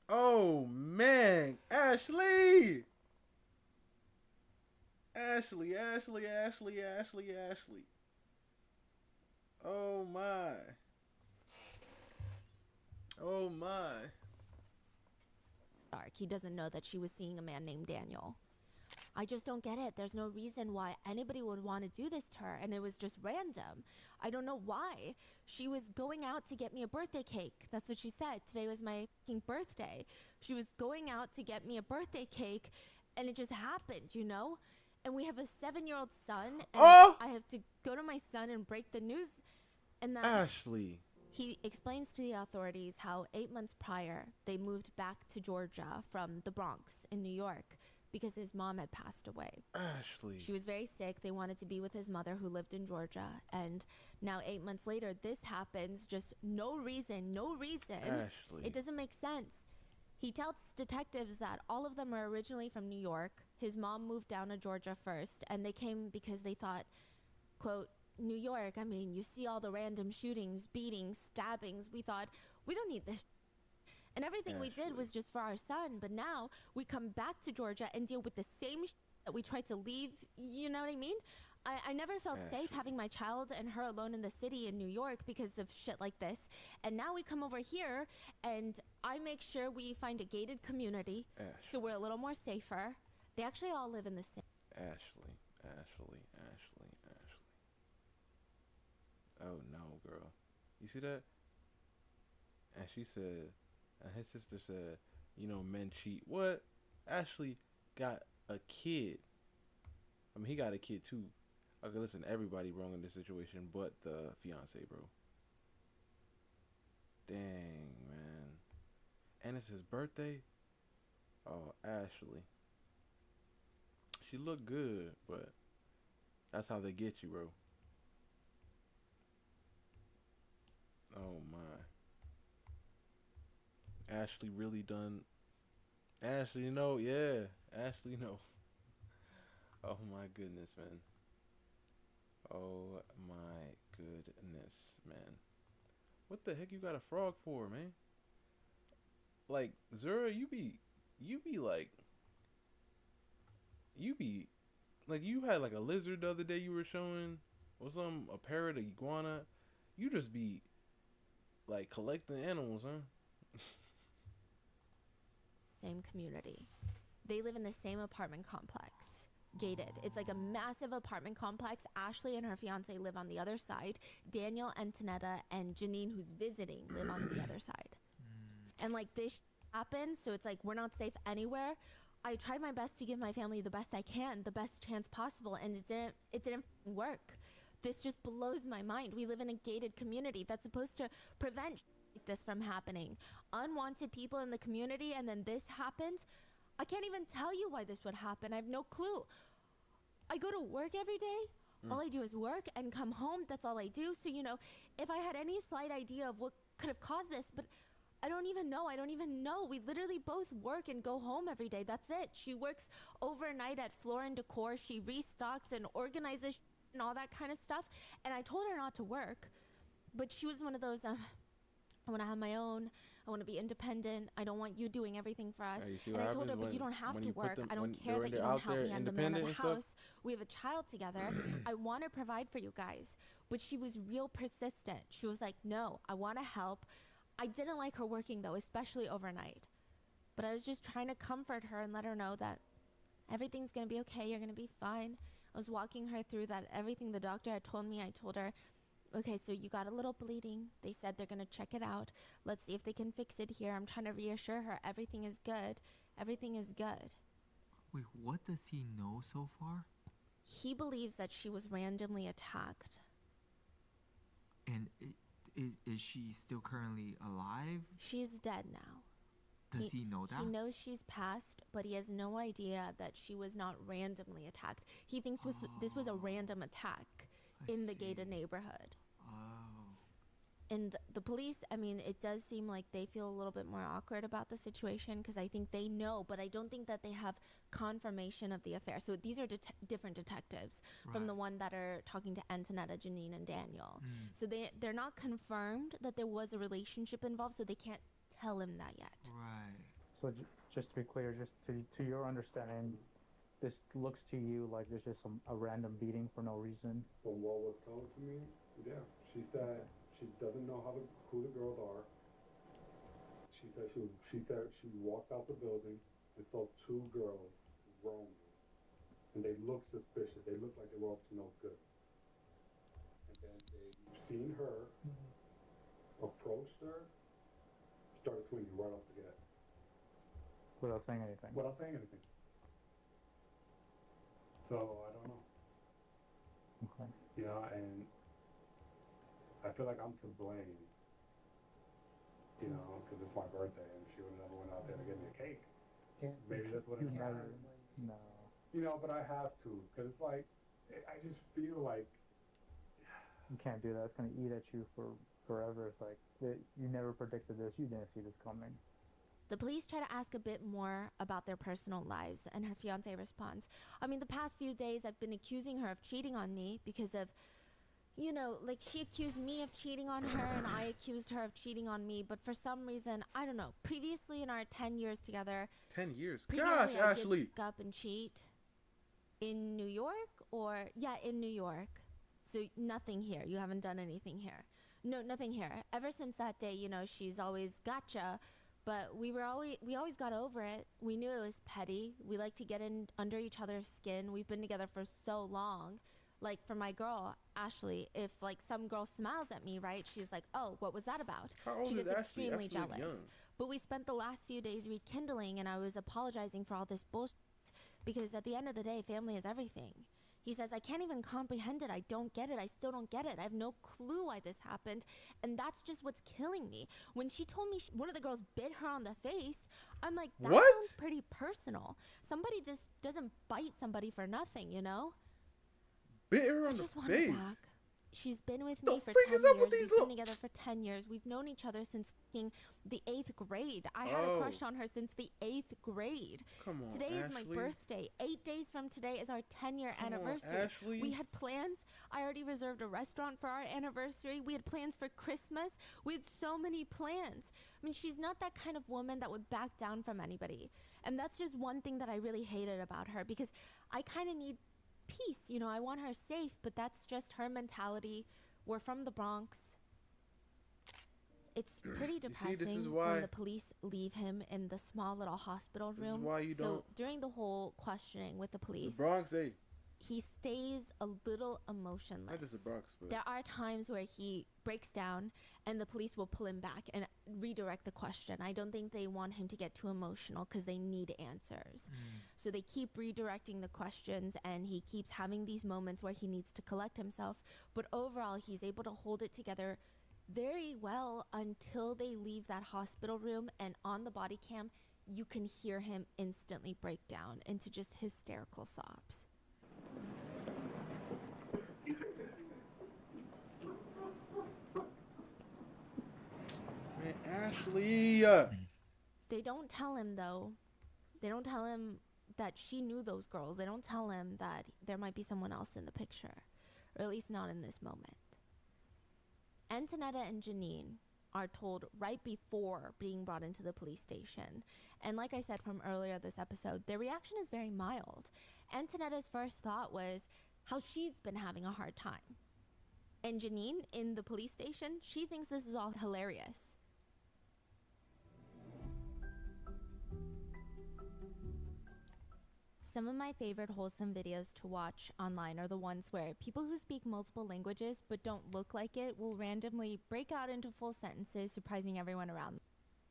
Oh, man. Ashley. Ashley. Oh, my. Oh, my. Dark. He doesn't know that she was seeing a man named Daniel. I just don't get it. There's no reason why anybody would want to do this to her, and it was just random. I don't know why. She was going out to get me a birthday cake. That's what she said. Today was my fucking birthday. She was going out to get me a birthday cake, and it just happened, you know? And we have a 7-year-old son, and I have to go to my son and break the news. And that Ashley. He explains to the authorities how 8 months prior, they moved back to Georgia from the Bronx in New York because his mom had passed away. Ashley. She was very sick. They wanted to be with his mother who lived in Georgia. And now 8 months later, this happens. Just no reason. Ashley. It doesn't make sense. He tells detectives that all of them are originally from New York. His mom moved down to Georgia first, and they came because they thought, quote, New York, I mean, you see all the random shootings, beatings, stabbings. We thought, we don't need this. And everything we did was just for our son. But now we come back to Georgia and deal with the same that we tried to leave. You know what I mean? I never felt safe having my child and her alone in the city in New York because of shit like this. And now we come over here and I make sure we find a gated community so we're a little more safer. They actually all live in the same. Ashley. Oh no, girl. You see that? And she said, and his sister said, you know, men cheat. What? Ashley got a kid. I mean, he got a kid too. Okay, listen, everybody wrong in this situation but the fiance, bro. Dang, man. And it's his birthday? Oh, Ashley. She looked good, but that's how they get you, bro. Oh, my. Ashley really done. Ashley, no, yeah. Ashley, no. Oh, my goodness, man. Oh, my goodness, man. What the heck you got a frog for, man? Like, Zura, you be like, you had like a lizard the other day you were showing, or a parrot, a iguana. You just be like collecting animals, huh? Same community. They live in the same apartment complex. Gated. It's like a massive apartment complex. Ashley and her fiance live on the other side. Daniel, Antonetta, and Janine, who's visiting, live on the other side. And like this happens, so it's like we're not safe anywhere. I tried my best to give my family the best I can, the best chance possible, and it didn't work. This just blows my mind. We live in a gated community that's supposed to prevent this from happening. Unwanted people in the community, and then this happens. I can't even tell you why this would happen. I have no clue. I go to work every day. All I do is work and come home. That's all I do. So, you know, if I had any slight idea of what could have caused this, but I don't even know. We literally both work and go home every day. That's it. She works overnight at Floor and Decor. She restocks and organizes and all that kind of stuff. And I told her not to work, but she was one of those, I want to have my own. I want to be independent. I don't want you doing everything for us. You see And what I told her, happens but you when- don't have when to you put work. them- I when don't care they're- that you they're don't out help there me. I'm the man of the independent and stuff? house. We have a child together. I want to provide for you guys. But she was real persistent. She was like, no, I want to help. I didn't like her working, though, especially overnight. But I was just trying to comfort her and let her know that everything's going to be okay. You're going to be fine. I was walking her through that everything the doctor had told me. I told her, okay, so you got a little bleeding. They said they're going to check it out. Let's see if they can fix it here. I'm trying to reassure her everything is good. Everything is good. Wait, what does he know so far? He believes that she was randomly attacked. And is she still currently alive? She's dead now. Does he know that? He knows she's passed, but he has no idea that she was not randomly attacked. He thinks this was a random attack in the gated neighborhood. And the police, I mean, it does seem like they feel a little bit more awkward about the situation because I think they know, but I don't think that they have confirmation of the affair. So these are different detectives from the one that are talking to Antonetta, Janine, and Daniel. So they're not confirmed that there was a relationship involved, so they can't tell him that yet. Right. So just to be clear, just to your understanding, this looks to you like there's just a random beating for no reason. From what was told to me, yeah, she said she doesn't know who the girls are. She said she walked out the building and saw two girls roaming, and they looked suspicious. They looked like they were up to no good. And then they seen her, approached her, started swinging right off the gas. Without saying anything. Without saying anything. So I don't know. Okay. You know, and I feel like I'm to blame. You know, because it's my birthday and she would never went out there to get me a cake. Maybe that's what it is. No. You know, but I have to, because it's like, I just feel like You can't do that. It's going to eat at you for forever. It's like, you never predicted this. You didn't see this coming. The police try to ask a bit more about their personal lives, and her fiance responds, I mean, the past few days I've been accusing her of cheating on me because of, you know, like she accused me of cheating on her and I accused her of cheating on me, but for some reason, I don't know, previously in our 10 years together. 10 years? Previously Gosh, I Ashley. did pick up and cheat in New York in New York. So nothing here. You haven't done anything here. No, nothing here. Ever since that day, you know, she's always gotcha. But we always got over it. We knew it was petty. We like to get in under each other's skin. We've been together for so long. Like for my girl, Ashley, if like some girl smiles at me, right? She's like, oh, what was that about? How old She is gets Ashley? extremely Ashley's jealous. young. But we spent the last few days rekindling, and I was apologizing for all this bullshit because at the end of the day, family is everything. He says, I can't even comprehend it. I don't get it. I still don't get it. I have no clue why this happened. And that's just what's killing me. When she told me one of the girls bit her on the face, I'm like, that What? sounds pretty personal. Somebody just doesn't bite somebody for nothing, you know? Bit her on I the just want her face. back. She's been with The me for frick 10 is up years. with these We've little- been together for 10 years. We've known each other since fucking the 8th grade. I had a crush on her since the 8th grade. Come on, Today is my Ashley. birthday. 8 days from today is our 10-year Come on, anniversary. Ashley. We had plans. I already reserved a restaurant for our anniversary. We had plans for Christmas. We had so many plans. I mean, she's not that kind of woman that would back down from anybody. And that's just one thing that I really hated about her because I kind of need peace. You know, I want her safe, but that's just her mentality. We're from the Bronx. It's pretty this depressing is why- when the police leave him in the small little hospital This is room. why you so don't- during the whole questioning with the police, The Bronx, hey. he stays a little emotionless. Not just the Bronx, but There are times where he breaks down and the police will pull him back and redirect the question. I don't think they want him to get too emotional because they need answers. So they keep redirecting the questions and he keeps having these moments where he needs to collect himself. But overall, he's able to hold it together very well until they leave that hospital room, and on the body cam, you can hear him instantly break down into just hysterical sobs. Man, Ashley. They don't tell him, though. They don't tell him that she knew those girls. They don't tell him that there might be someone else in the picture, or at least not in this moment. Antonetta and Janine, are told right before being brought into the police station. And like I said from earlier this episode, their reaction is very mild. Antonetta's first thought was how she's been having a hard time. And Janine, in the police station, she thinks this is all hilarious. Some of my favorite wholesome videos to watch online are the ones where people who speak multiple languages but don't look like it will randomly break out into full sentences, surprising everyone around them.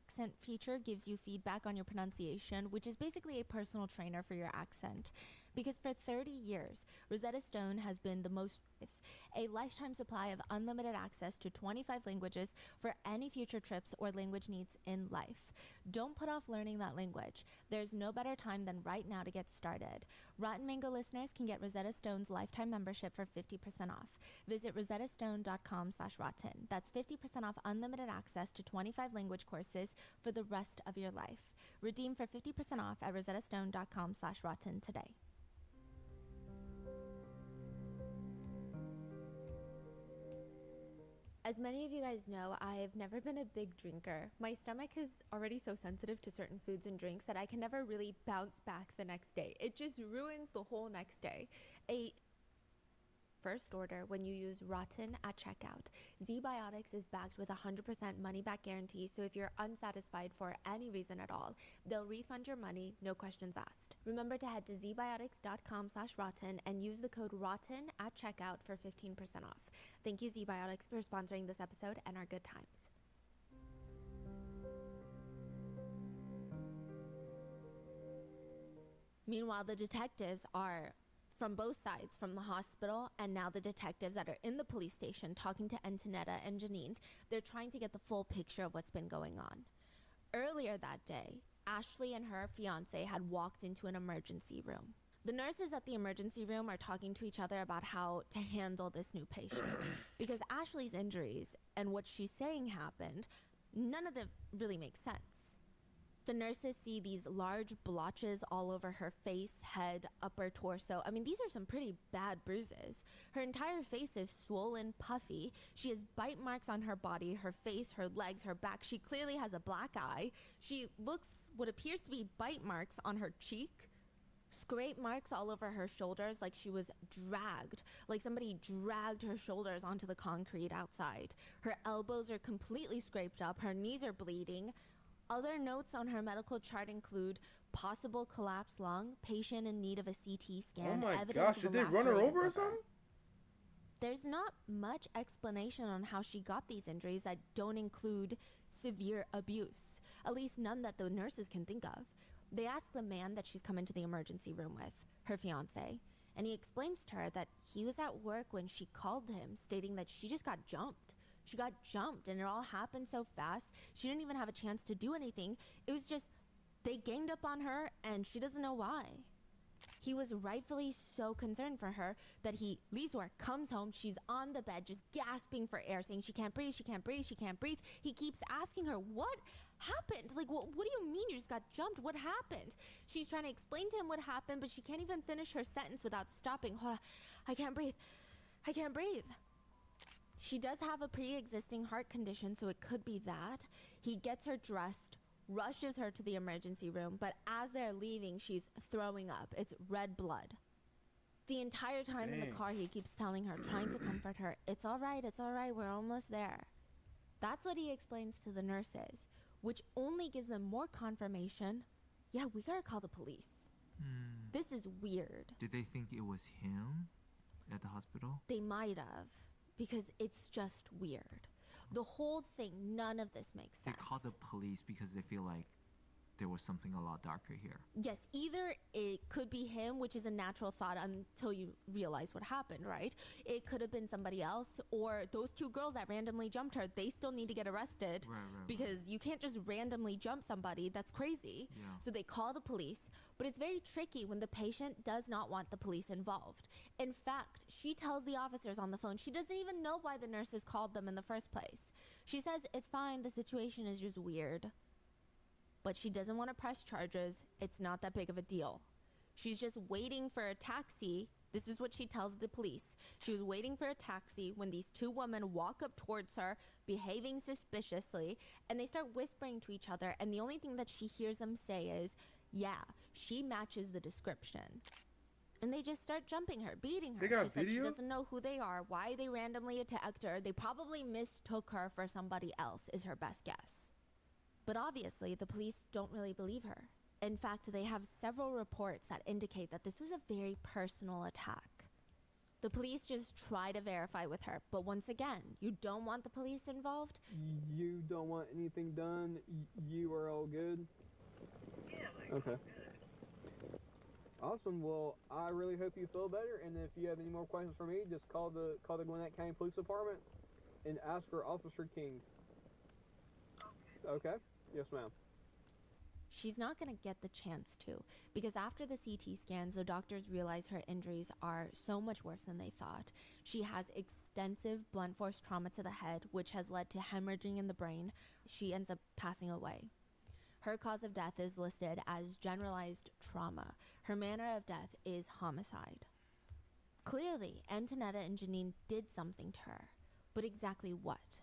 Accent feature gives you feedback on your pronunciation, which is basically a personal trainer for your accent. Because for 30 years, Rosetta Stone has been the most a lifetime supply of unlimited access to 25 languages for any future trips or language needs in life. Don't put off learning that language. There's no better time than right now to get started. Rotten Mango listeners can get Rosetta Stone's lifetime membership for 50% off. Visit rosettastone.com/rotten. That's 50% off unlimited access to 25 language courses for the rest of your life. Redeem for 50% off at rosettastone.com/rotten today. As many of you guys know, I've never been a big drinker. My stomach is already so sensitive to certain foods and drinks that I can never really bounce back the next day. It just ruins the whole next day. First order when you use Rotten at checkout. ZBiotics is backed with a 100% money-back guarantee, so if you're unsatisfied for any reason at all, they'll refund your money, no questions asked. Remember to head to zbiotics.com/rotten and use the code ROTTEN at checkout for 15% off. Thank you, ZBiotics, for sponsoring this episode and our good times. Meanwhile, the detectives are from both sides, from the hospital and now the detectives that are in the police station talking to Antonetta and Janine. They're trying to get the full picture of what's been going on. Earlier that day, Ashley and her fiance had walked into an emergency room. The nurses at the emergency room are talking to each other about how to handle this new patient because Ashley's injuries and what she's saying happened, none of them really make sense. The nurses see these large blotches all over her face, head, upper torso. I mean, these are some pretty bad bruises. Her entire face is swollen, puffy. She has bite marks on her body, her face, her legs, her back. She clearly has a black eye. She looks what appears to be bite marks on her cheek. Scrape marks all over her shoulders, like she was dragged, like somebody dragged her shoulders onto the concrete outside. Her elbows are completely scraped up. Her knees are bleeding. Other notes on her medical chart include possible collapsed lung, patient in need of a CT scan. Oh my evidence gosh, of did a they run her lacerated over or liver. something? There's not much explanation on how she got these injuries that don't include severe abuse, at least none that the nurses can think of. They ask the man that she's come into the emergency room with, her fiance, and he explains to her that he was at work when she called him, stating that she just got jumped. She got jumped and it all happened so fast. She didn't even have a chance to do anything. It was just, they ganged up on her and she doesn't know why. He was rightfully so concerned for her that he leaves work, comes home, she's on the bed just gasping for air, saying she can't breathe, she can't breathe, she can't breathe. He keeps asking her, what happened? Like, what do you mean you just got jumped? What happened? She's trying to explain to him what happened, but she can't even finish her sentence without stopping. Hold on, I can't breathe. I can't breathe. She does have a pre-existing heart condition, so it could be that. He gets her dressed, rushes her to the emergency room, but as they're leaving, she's throwing up. It's red blood. The entire time in the car, he keeps telling her, trying to comfort her, it's all right, we're almost there. That's what he explains to the nurses, which only gives them more confirmation. Yeah, we gotta call the police. This is weird. Did they think it was him at the hospital? They might have. Because it's just weird. The whole thing, none of this makes sense. They called the police because they feel like there was something a lot darker here. Yes, either it could be him, which is a natural thought until you realize what happened, right? It could have been somebody else, or those two girls that randomly jumped her, they still need to get arrested. Right. Because you can't just randomly jump somebody. That's crazy. Yeah. So they call the police, but it's very tricky when the patient does not want the police involved. In fact, she tells the officers on the phone she doesn't even know why the nurses called them in the first place. She says, it's fine, the situation is just weird. But she doesn't want to press charges. It's not that big of a deal. She's just waiting for a taxi This is what she tells the police. She was waiting for a taxi when these two women walk up towards her, behaving suspiciously, and they start whispering to each other, and the only thing that she hears them say is, yeah, she matches the description. And they just start jumping her, beating her. They got She said she video? doesn't know who they are, why they randomly attacked her. They probably mistook her for somebody else, is her best guess. But obviously, the police don't really believe her. In fact, they have several reports that indicate that this was a very personal attack. The police just try to verify with her, but once again, you don't want the police involved. You don't want anything done? You are all good? Yeah. Okay. Awesome. Well, I really hope you feel better, and if you have any more questions for me, just call the Gwinnett County Police Department and ask for Officer King. Okay? Yes, ma'am. She's not going to get the chance to, because after the CT scans, the doctors realize her injuries are so much worse than they thought. She has extensive blunt force trauma to the head, which has led to hemorrhaging in the brain. She ends up passing away. Her cause of death is listed as generalized trauma. Her manner of death is homicide. Clearly, Antonetta and Janine did something to her, but exactly what?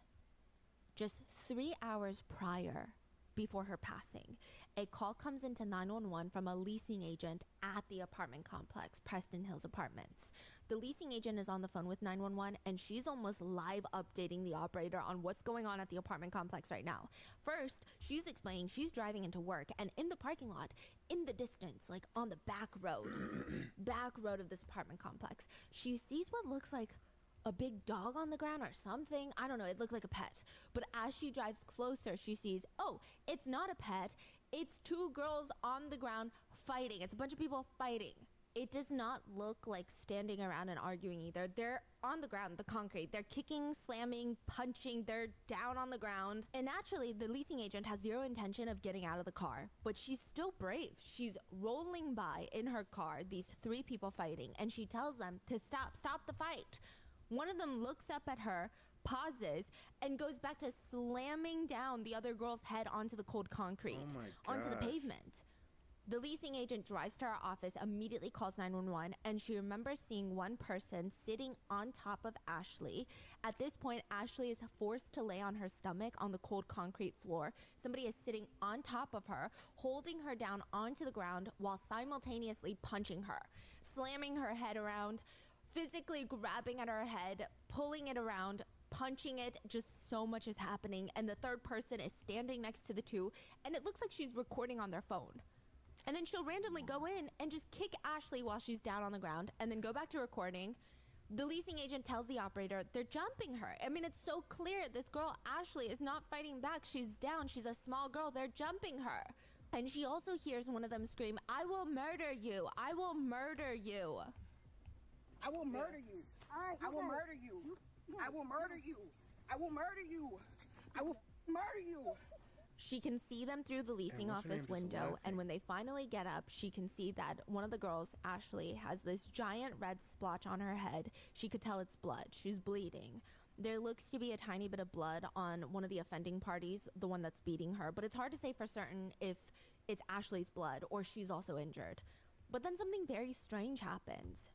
Just 3 hours prior, before her passing, a call comes into 911 from a leasing agent at the apartment complex, Preston Hills Apartments. The leasing agent is on the phone with 911, and she's almost live updating the operator on what's going on at the apartment complex right now. First, she's explaining she's driving into work, and in the parking lot, in the distance, like on the back road of this apartment complex, she sees what looks like a big dog on the ground or something. I don't know, it looked like a pet. But as she drives closer, she sees, oh, it's not a pet. It's two girls on the ground fighting. It's a bunch of people fighting. It does not look like standing around and arguing either. They're on the ground, the concrete. They're kicking, slamming, punching. They're down on the ground. And naturally, the leasing agent has zero intention of getting out of the car, but she's still brave. She's rolling by in her car, these three people fighting, and she tells them to stop the fight. One of them looks up at her, pauses, and goes back to slamming down the other girl's head onto the cold concrete, onto the pavement. The leasing agent drives to our office, immediately calls 911, and she remembers seeing one person sitting on top of Ashley. At this point, Ashley is forced to lay on her stomach on the cold concrete floor. Somebody is sitting on top of her, holding her down onto the ground while simultaneously punching her, slamming her head around, physically grabbing at her head, pulling it around, punching it. Just so much is happening, and the third person is standing next to the two, and it looks like she's recording on their phone. And then she'll randomly go in and just kick Ashley while she's down on the ground and then go back to recording. The leasing agent tells the operator they're jumping her. I mean, it's so clear this girl, Ashley, is not fighting back. She's down. She's a small girl. They're jumping her. And she also hears one of them scream, "I will murder you. I will murder you. I will murder you. I will murder you. I will murder you. I will murder you. I will murder you." She can see them through the leasing office window, and when they finally get up, she can see that one of the girls, Ashley, has this giant red splotch on her head. She could tell it's blood. She's bleeding. There looks to be a tiny bit of blood on one of the offending parties, the one that's beating her, but it's hard to say for certain if it's Ashley's blood or she's also injured. But then something very strange happens.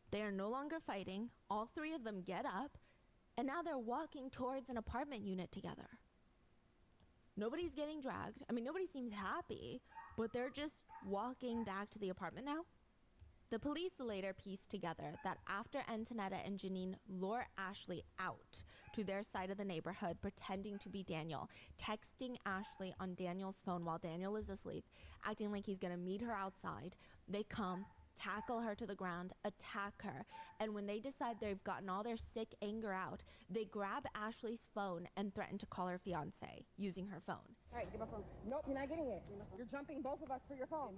They are no longer fighting. All three of them get up, and now they're walking towards an apartment unit together. Nobody's getting dragged. I mean, nobody seems happy, but they're just walking back to the apartment now. The police later pieced together that after Antonetta and Janine lure Ashley out to their side of the neighborhood, pretending to be Daniel, texting Ashley on Daniel's phone while Daniel is asleep, acting like he's gonna meet her outside, they come, tackle her to the ground, attack her, and when they decide they've gotten all their sick anger out, they grab Ashley's phone and threaten to call her fiance using her phone. All right, give my phone. Nope, you're not getting it. You're jumping both of us for your phone.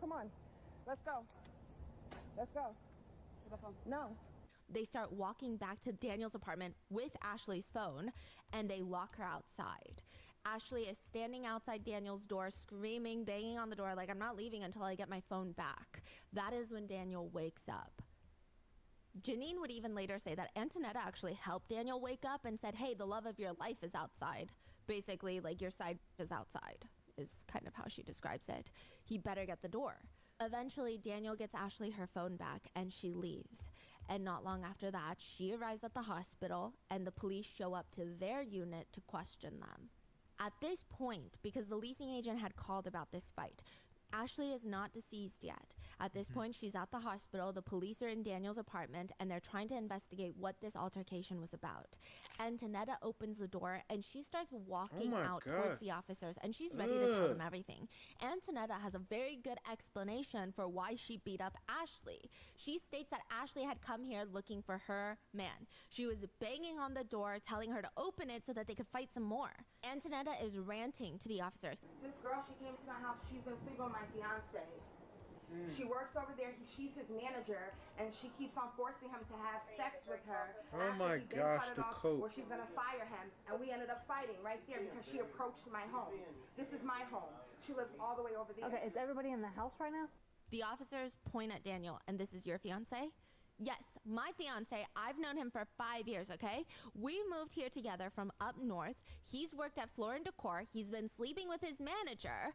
Come on. Let's go. Let's go. Give my phone. No. They start walking back to Daniel's apartment with Ashley's phone, and they lock her outside. Ashley is standing outside Daniel's door, screaming, banging on the door, like, "I'm not leaving until I get my phone back." That is when Daniel wakes up. Janine would even later say that Antonetta actually helped Daniel wake up and said, "Hey, the love of your life is outside." Basically, like, your side is outside, is kind of how she describes it. He better get the door. Eventually, Daniel gets Ashley her phone back and she leaves. And not long after that, she arrives at the hospital and the police show up to their unit to question them. At this point, because the leasing agent had called about this fight, Ashley is not deceased yet. At this point, she's at the hospital. The police are in Daniel's apartment, and they're trying to investigate what this altercation was about. Antonetta opens the door, and she starts walking out towards the officers, and she's ready to tell them everything. Antonetta has a very good explanation for why she beat up Ashley. She states that Ashley had come here looking for her man. She was banging on the door, telling her to open it so that they could fight some more. Antonetta is ranting to the officers. This girl, she came to my house. She's been sleeping with my fiance. She works over there. She's his manager, and she keeps on forcing him to have sex with her. Oh my gosh, the coat. Or she's gonna fire him, and we ended up fighting right there because she approached my home. This is my home. She lives all the way over there. Okay, is everybody in the house right now? The officers point at Daniel, and this is your fiance? Yes, my fiance. I've known him for 5 years, okay? We moved here together from up north. He's worked at Floor & Decor. He's been sleeping with his manager.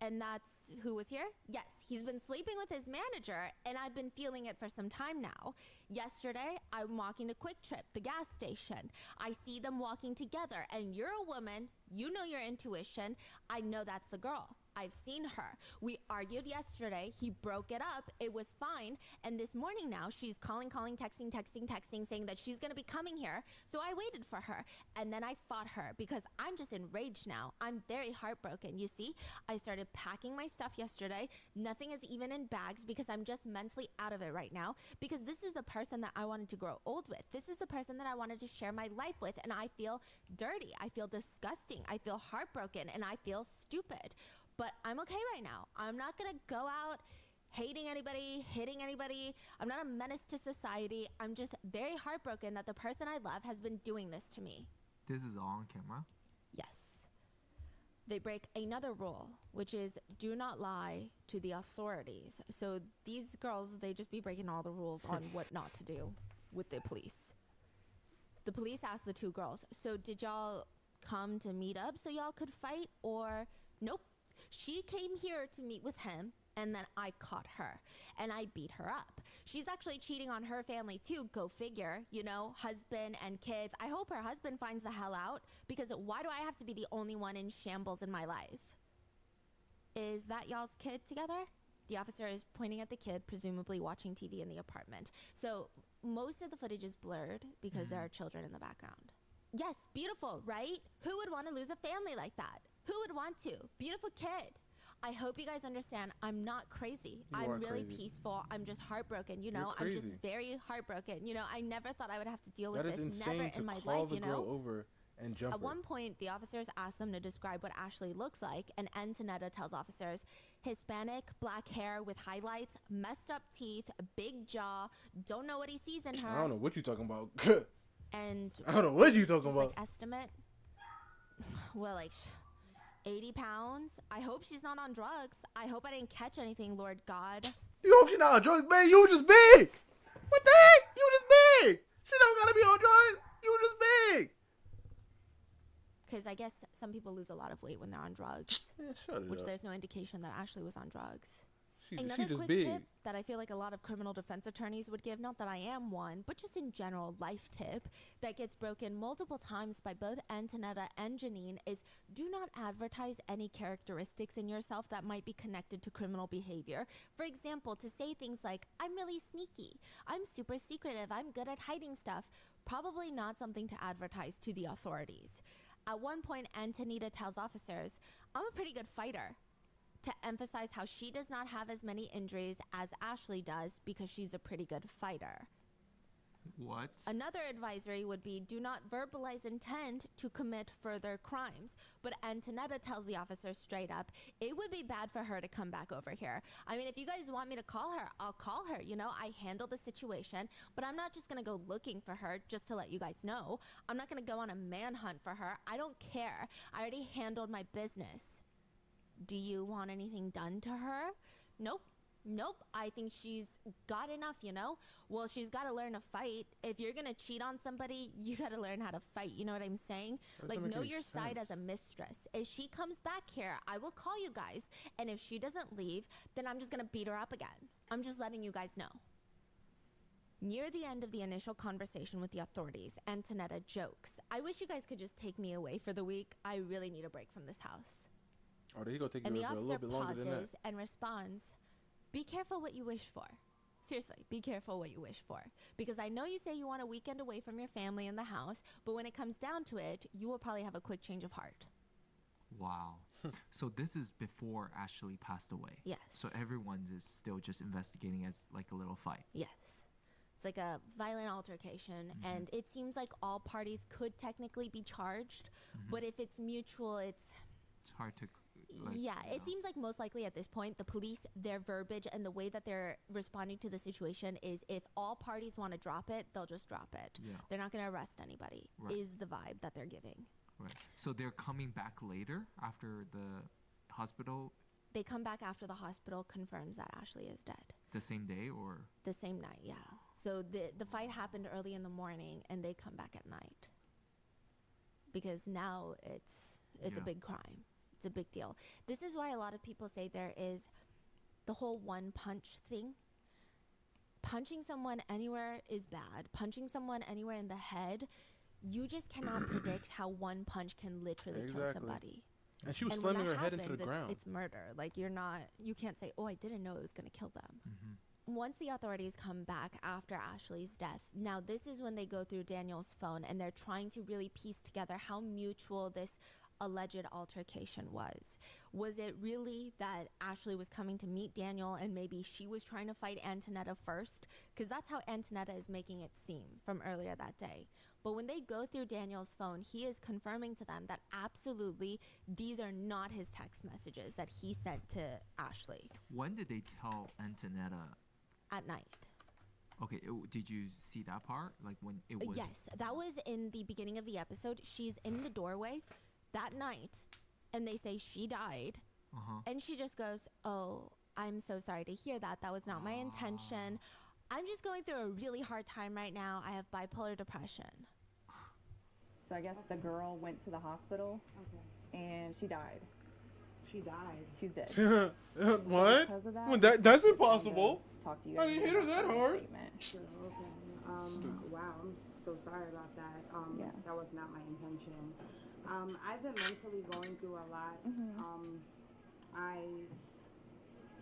And that's who was here? Yes, he's been sleeping with his manager, and I've been feeling it for some time now. Yesterday, I'm walking to Quick Trip, the gas station. I see them walking together, and you're a woman. You know your intuition. I know that's the girl. I've seen her. We argued yesterday. He broke it up. It was fine. And this morning now, she's calling, texting, saying that she's going to be coming here. So I waited for her. And then I fought her because I'm just enraged now. I'm very heartbroken. You see, I started packing my stuff yesterday. Nothing is even in bags because I'm just mentally out of it right now. Because this is the person that I wanted to grow old with. This is the person that I wanted to share my life with. And I feel dirty. I feel disgusting. I feel heartbroken. And I feel stupid. But I'm okay right now. I'm not going to go out hating anybody, hitting anybody. I'm not a menace to society. I'm just very heartbroken that the person I love has been doing this to me. This is all on camera? Yes. They break another rule, which is do not lie to the authorities. So these girls, they just be breaking all the rules on what not to do with the police. The police asked the two girls, so did y'all come to meet up so y'all could fight, or nope? She came here to meet with him, and then I caught her, and I beat her up. She's actually cheating on her family, too. Go figure, you know, husband and kids. I hope her husband finds the hell out, because why do I have to be the only one in shambles in my life? Is that y'all's kid together? The officer is pointing at the kid, presumably watching TV in the apartment. So most of the footage is blurred because there are children in the background. Yes, beautiful, right? Who would want to lose a family like that? Who would want to? Beautiful kid. I hope you guys understand I'm not crazy. I'm really peaceful. I'm just heartbroken, you know? I'm just very heartbroken. You know, I never thought I would have to deal with this. Never in my life, you know? Over and jump At her. one point, the officers asked them to describe what Ashley looks like, and Antonetta tells officers, Hispanic, black hair with highlights, messed up teeth, a big jaw, don't know what he sees in her. I don't know what you're talking about. And I don't know what you're talking about. Like estimate, well, like 80 pounds. I hope she's not on drugs. I hope I didn't catch anything, Lord God. You hope she's not on drugs, man. You just big. What the heck? You just big. She don't gotta be on drugs. You just big. Because I guess some people lose a lot of weight when they're on drugs. Yeah, shut it which up. there's no indication that Ashley was on drugs. She Another just quick big. tip that I feel like a lot of criminal defense attorneys would give, not that I am one, but just in general life tip that gets broken multiple times by both Antonetta and Janine is do not advertise any characteristics in yourself that might be connected to criminal behavior. For example, to say things like, I'm really sneaky, I'm super secretive, I'm good at hiding stuff, probably not something to advertise to the authorities. At one point, Antonetta tells officers, I'm a pretty good fighter, to emphasize how she does not have as many injuries as Ashley does because she's a pretty good fighter. What? Another advisory would be do not verbalize intent to commit further crimes. But Antonetta tells the officers straight up, it would be bad for her to come back over here. I mean, if you guys want me to call her, I'll call her. You know, I handle the situation, but I'm not just going to go looking for her just to let you guys know. I'm not going to go on a manhunt for her. I don't care. I already handled my business. Do you want anything done to her? Nope. Nope, I think she's got enough, you know? Well, she's got to learn to fight. If you're going to cheat on somebody, you got to learn how to fight. You know what I'm saying? Like, know your side as a mistress. If she comes back here, I will call you guys. And if she doesn't leave, then I'm just going to beat her up again. I'm just letting you guys know. Near the end of the initial conversation with the authorities, Antonetta jokes, I wish you guys could just take me away for the week. I really need a break from this house. Oh, there you go. Take And you the a officer little bit longer than that. pauses and responds, be careful what you wish for. Seriously, be careful what you wish for. Because I know you say you want a weekend away from your family in the house, but when it comes down to it, you will probably have a quick change of heart. Wow. So this is before Ashley passed away. Yes. So everyone is still just investigating as like a little fight. Yes. It's like a violent altercation, and it seems like all parties could technically be charged, but if it's mutual, it's hard to... Like, yeah, it seems like most likely at this point, the police, their verbiage and the way that they're responding to the situation is if all parties want to drop it, they'll just drop it. Yeah. They're not going to arrest anybody, Right. is the vibe that they're giving. Right. So they're coming back later after the hospital They come back after the hospital confirms that Ashley is dead. the same day, or? The same night, yeah. So the fight happened early in the morning, and they come back at night. Because now it's a big crime. It's a big deal. This is why a lot of people say there is the whole one punch thing. Punching someone anywhere is bad. Punching someone anywhere in the head, you just cannot predict how one punch can literally kill somebody. And she was when slamming that her head into the happens, ground. It's murder. Like, you can't say, oh, I didn't know it was going to kill them. Once the authorities come back after Ashley's death, now this is when they go through Daniel's phone and they're trying to really piece together how mutual this alleged altercation was. Was it really that Ashley was coming to meet Daniel and maybe she was trying to fight Antonetta first? Because that's how Antonetta is making it seem from earlier that day. But when they go through Daniel's phone, he is confirming to them that absolutely these are not his text messages that he sent to Ashley. When did they tell Antonetta? At night. Okay, did you see that part? Like when it was... Yes, that was in the beginning of the episode. She's in the doorway that night, and they say she died. And she just goes, oh, I'm so sorry to hear that. That was not my intention. I'm just going through a really hard time right now. I have bipolar depression. So I guess the girl went to the hospital and she died. She died. She's dead. What? Because of that, Well, that's impossible. Talk to you I didn't hit her that hard. Sure, okay. Wow, I'm so sorry about that. That was not my intention. I've been mentally going through a lot. I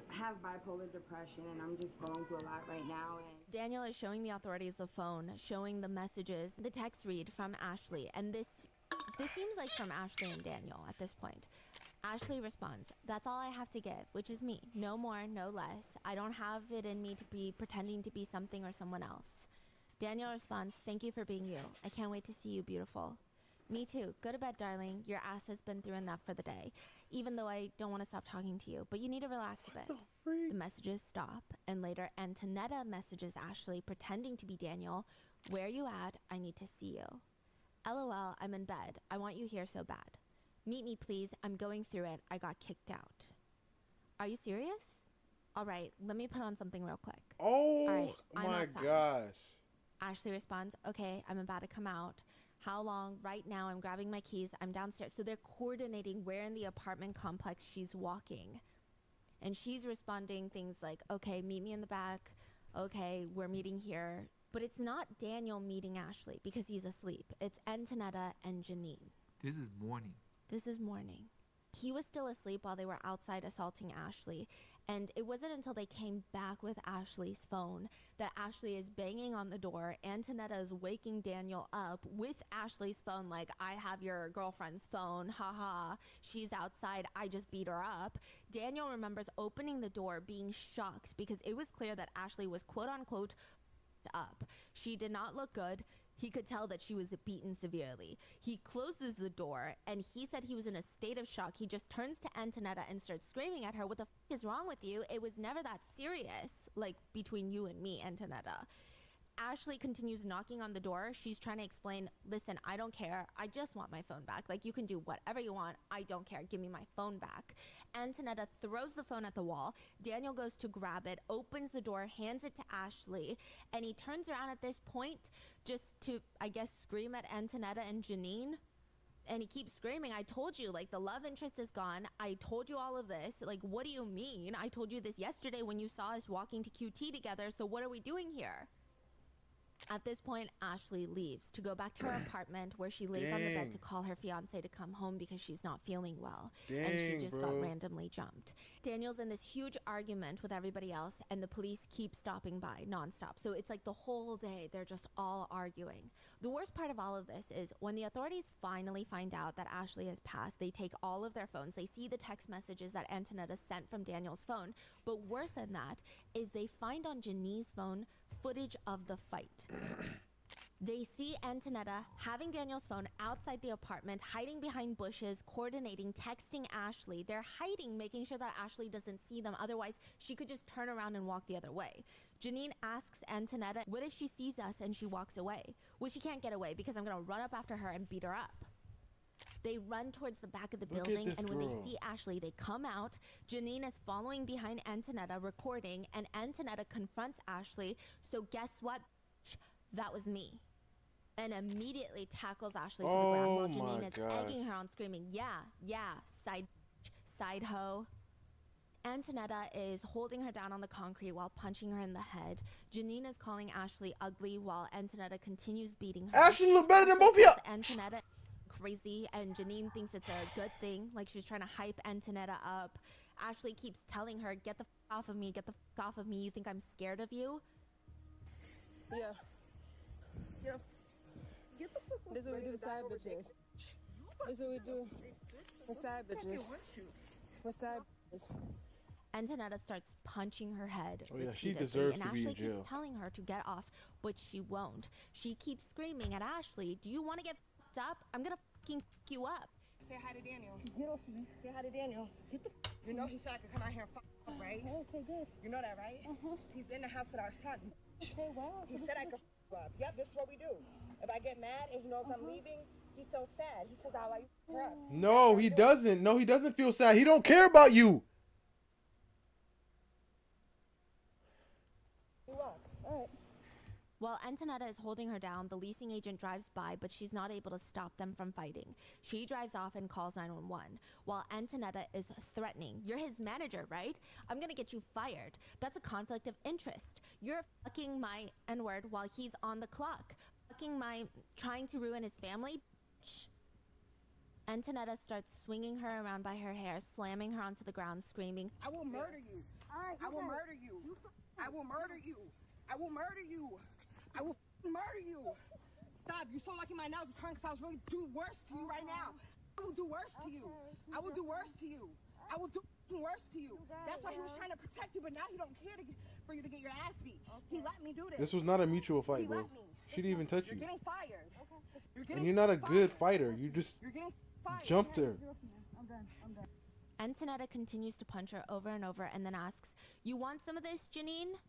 have bipolar depression, and I'm just going through a lot right now. And Daniel is showing the authorities the phone, showing the messages, the text read from Ashley, and this seems like from Ashley and Daniel at this point. Ashley responds, that's all I have to give, which is me. No more, no less. I don't have it in me to be pretending to be something or someone else. Daniel responds, thank you for being you. I can't wait to see you, beautiful. Me too. Go to bed, darling. Your ass has been through enough for the day. Even though I don't want to stop talking to you, but you need to relax a bit. The messages stop, and later Antonetta messages Ashley, pretending to be Daniel. Where you at? I need to see you. LOL, I'm in bed. I want you here so bad. Meet me, please. I'm going through it. I got kicked out. Are you serious? All right, let me put on something real quick. Oh, all right, I'm my outside. gosh. Ashley responds, okay, I'm about to come out. How long? Right now, I'm grabbing my keys. I'm downstairs. So they're coordinating where in the apartment complex she's walking. And she's responding things like, okay, meet me in the back. Okay, we're meeting here. But it's not Daniel meeting Ashley because he's asleep. It's Antonetta and Janine. This is morning. This is morning. He was still asleep while they were outside assaulting Ashley. And it wasn't until they came back with Ashley's phone that Ashley is banging on the door. Antonetta is waking Daniel up with Ashley's phone, like, I have your girlfriend's phone, haha. She's outside, I just beat her up. Daniel remembers opening the door, being shocked because it was clear that Ashley was quote unquote up. She did not look good. He could tell that she was beaten severely. He closes the door, and he said he was in a state of shock. He just turns to Antonetta and starts screaming at her, what the f is wrong with you? It was never that serious, like, between you and me, Antonetta. Ashley continues knocking on the door, she's trying to explain, listen, I don't care. I just want my phone back. Like, you can do whatever you want. I don't care. Give me my phone back. Antonetta throws the phone at the wall. Daniel goes to grab it, opens the door, hands it to Ashley, and he turns around at this point just to, I guess, scream at Antonetta and Janine. And he keeps screaming, I told you, like, the love interest is gone. I told you all of this. Like, what do you mean? I told you this yesterday when you saw us walking to QT together. So what are we doing here? At this point, Ashley leaves to go back to her apartment where she lays on the bed to call her fiance to come home because she's not feeling well. And she just got randomly jumped. Daniel's in this huge argument with everybody else, and the police keep stopping by nonstop. So it's like the whole day, they're just all arguing. The worst part of all of this is when the authorities finally find out that Ashley has passed, they take all of their phones. They see the text messages that Antonetta sent from Daniel's phone. But worse than that is they find on Janine's phone footage of the fight. They see Antonetta having Daniel's phone outside the apartment, hiding behind bushes, coordinating, texting Ashley. They're hiding, making sure that Ashley doesn't see them. Otherwise, she could just turn around and walk the other way. Janine asks Antonetta, what if she sees us and she walks away? Well, she can't get away because I'm going to run up after her and beat her up. They run towards the back of the building, and when they see Ashley, they come out. Janine is following behind Antonetta, recording, and Antonetta confronts Ashley. So guess what? That was me. And immediately tackles Ashley to the ground while Janine is egging her on, screaming, yeah, side hoe. Antonetta is holding her down on the concrete while punching her in the head. Janine is calling Ashley ugly while Antonetta continues beating her. Ashley look better than both of you. Antonetta crazy, and Janine thinks it's a good thing, like she's trying to hype Antonetta up. Ashley keeps telling her, get the f off of me, get the f off of me, you think I'm scared of you? Yeah. Get the fuck off. This is what we do to side bitches. This is what we do for side bitches. For side bitches. Antonetta starts punching her head. Oh yeah, she repeatedly, deserves and to be Ashley in jail. keeps telling her to get off, but she won't. She keeps screaming at Ashley, do you want to get f***ed up? I'm gonna f***ing f*** you up. Say hi to Daniel. Get off of me. Say hi to Daniel. Get the f***. You know he said I could come out here and f*** up, right? Okay, good. You know that, right? He's in the house with our son. Okay, wow. He said I could f*** you up. Yep, this is what we do. If I get mad and he knows I'm leaving, he feels sad. He says, I'll let you her up. No, he doesn't. No, he doesn't feel sad. He don't care about you. While Antonetta is holding her down, the leasing agent drives by, but she's not able to stop them from fighting. She drives off and calls 911, while Antonetta is threatening. You're his manager, right? I'm gonna get you fired. That's a conflict of interest. You're fucking my N-word while he's on the clock. Fucking my trying to ruin his family. Antonetta starts swinging her around by her hair, slamming her onto the ground, screaming, I will murder you. I will murder you. I will murder you. I will murder you. I will murder you. Stop. You're so lucky my nails are turned because I was really do worse to you right now. I will do worse to you. I will do worse to you. I will do worse to you. That's why he was trying to protect you, but now he don't care for you to get your ass beat. He let me do this. This was not a mutual fight, bro. She didn't even touch you. You're getting fired. And you're not a good fighter. You just jumped her. I'm done. Antonetta continues to punch her over and over and then asks, you want some of this, Janine?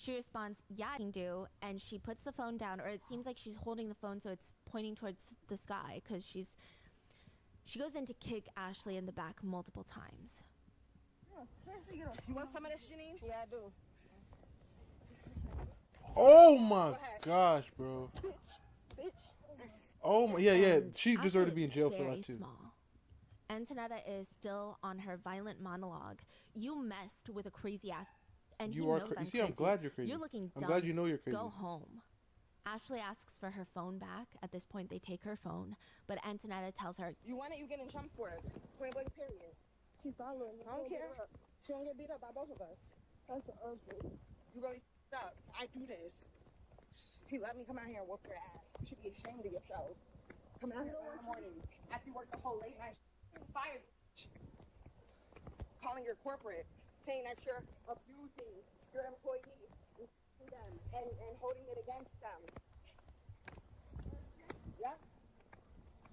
She responds, yeah, I can do, and she puts the phone down, or it seems like she's holding the phone so it's pointing towards the sky, because she goes in to kick Ashley in the back multiple times. You want some of this, Janine? Yeah, I do. Oh my gosh, bro. Bitch. Oh my, yeah. She Ashley deserved to be in is jail for very that too. small. Antonetta is still on her violent monologue. You messed with a crazy ass. And You he are knows I'm you see, crazy. I'm glad you're crazy. You're looking I'm dumb. glad you know you're crazy. Go home. Ashley asks for her phone back. At this point, they take her phone, but Antonetta tells her, You want it, you get in trouble for it. Point blank, period. She's following. I don't care. She don't get beat up by both of us. That's ugly. You really f***ed up. I do this. He let me come out here and whoop your ass. You should be ashamed of yourself. Come out here in the morning after you work the whole late night. Fired. Calling your corporate, saying that you're abusing your employees them and holding it against them. Yep.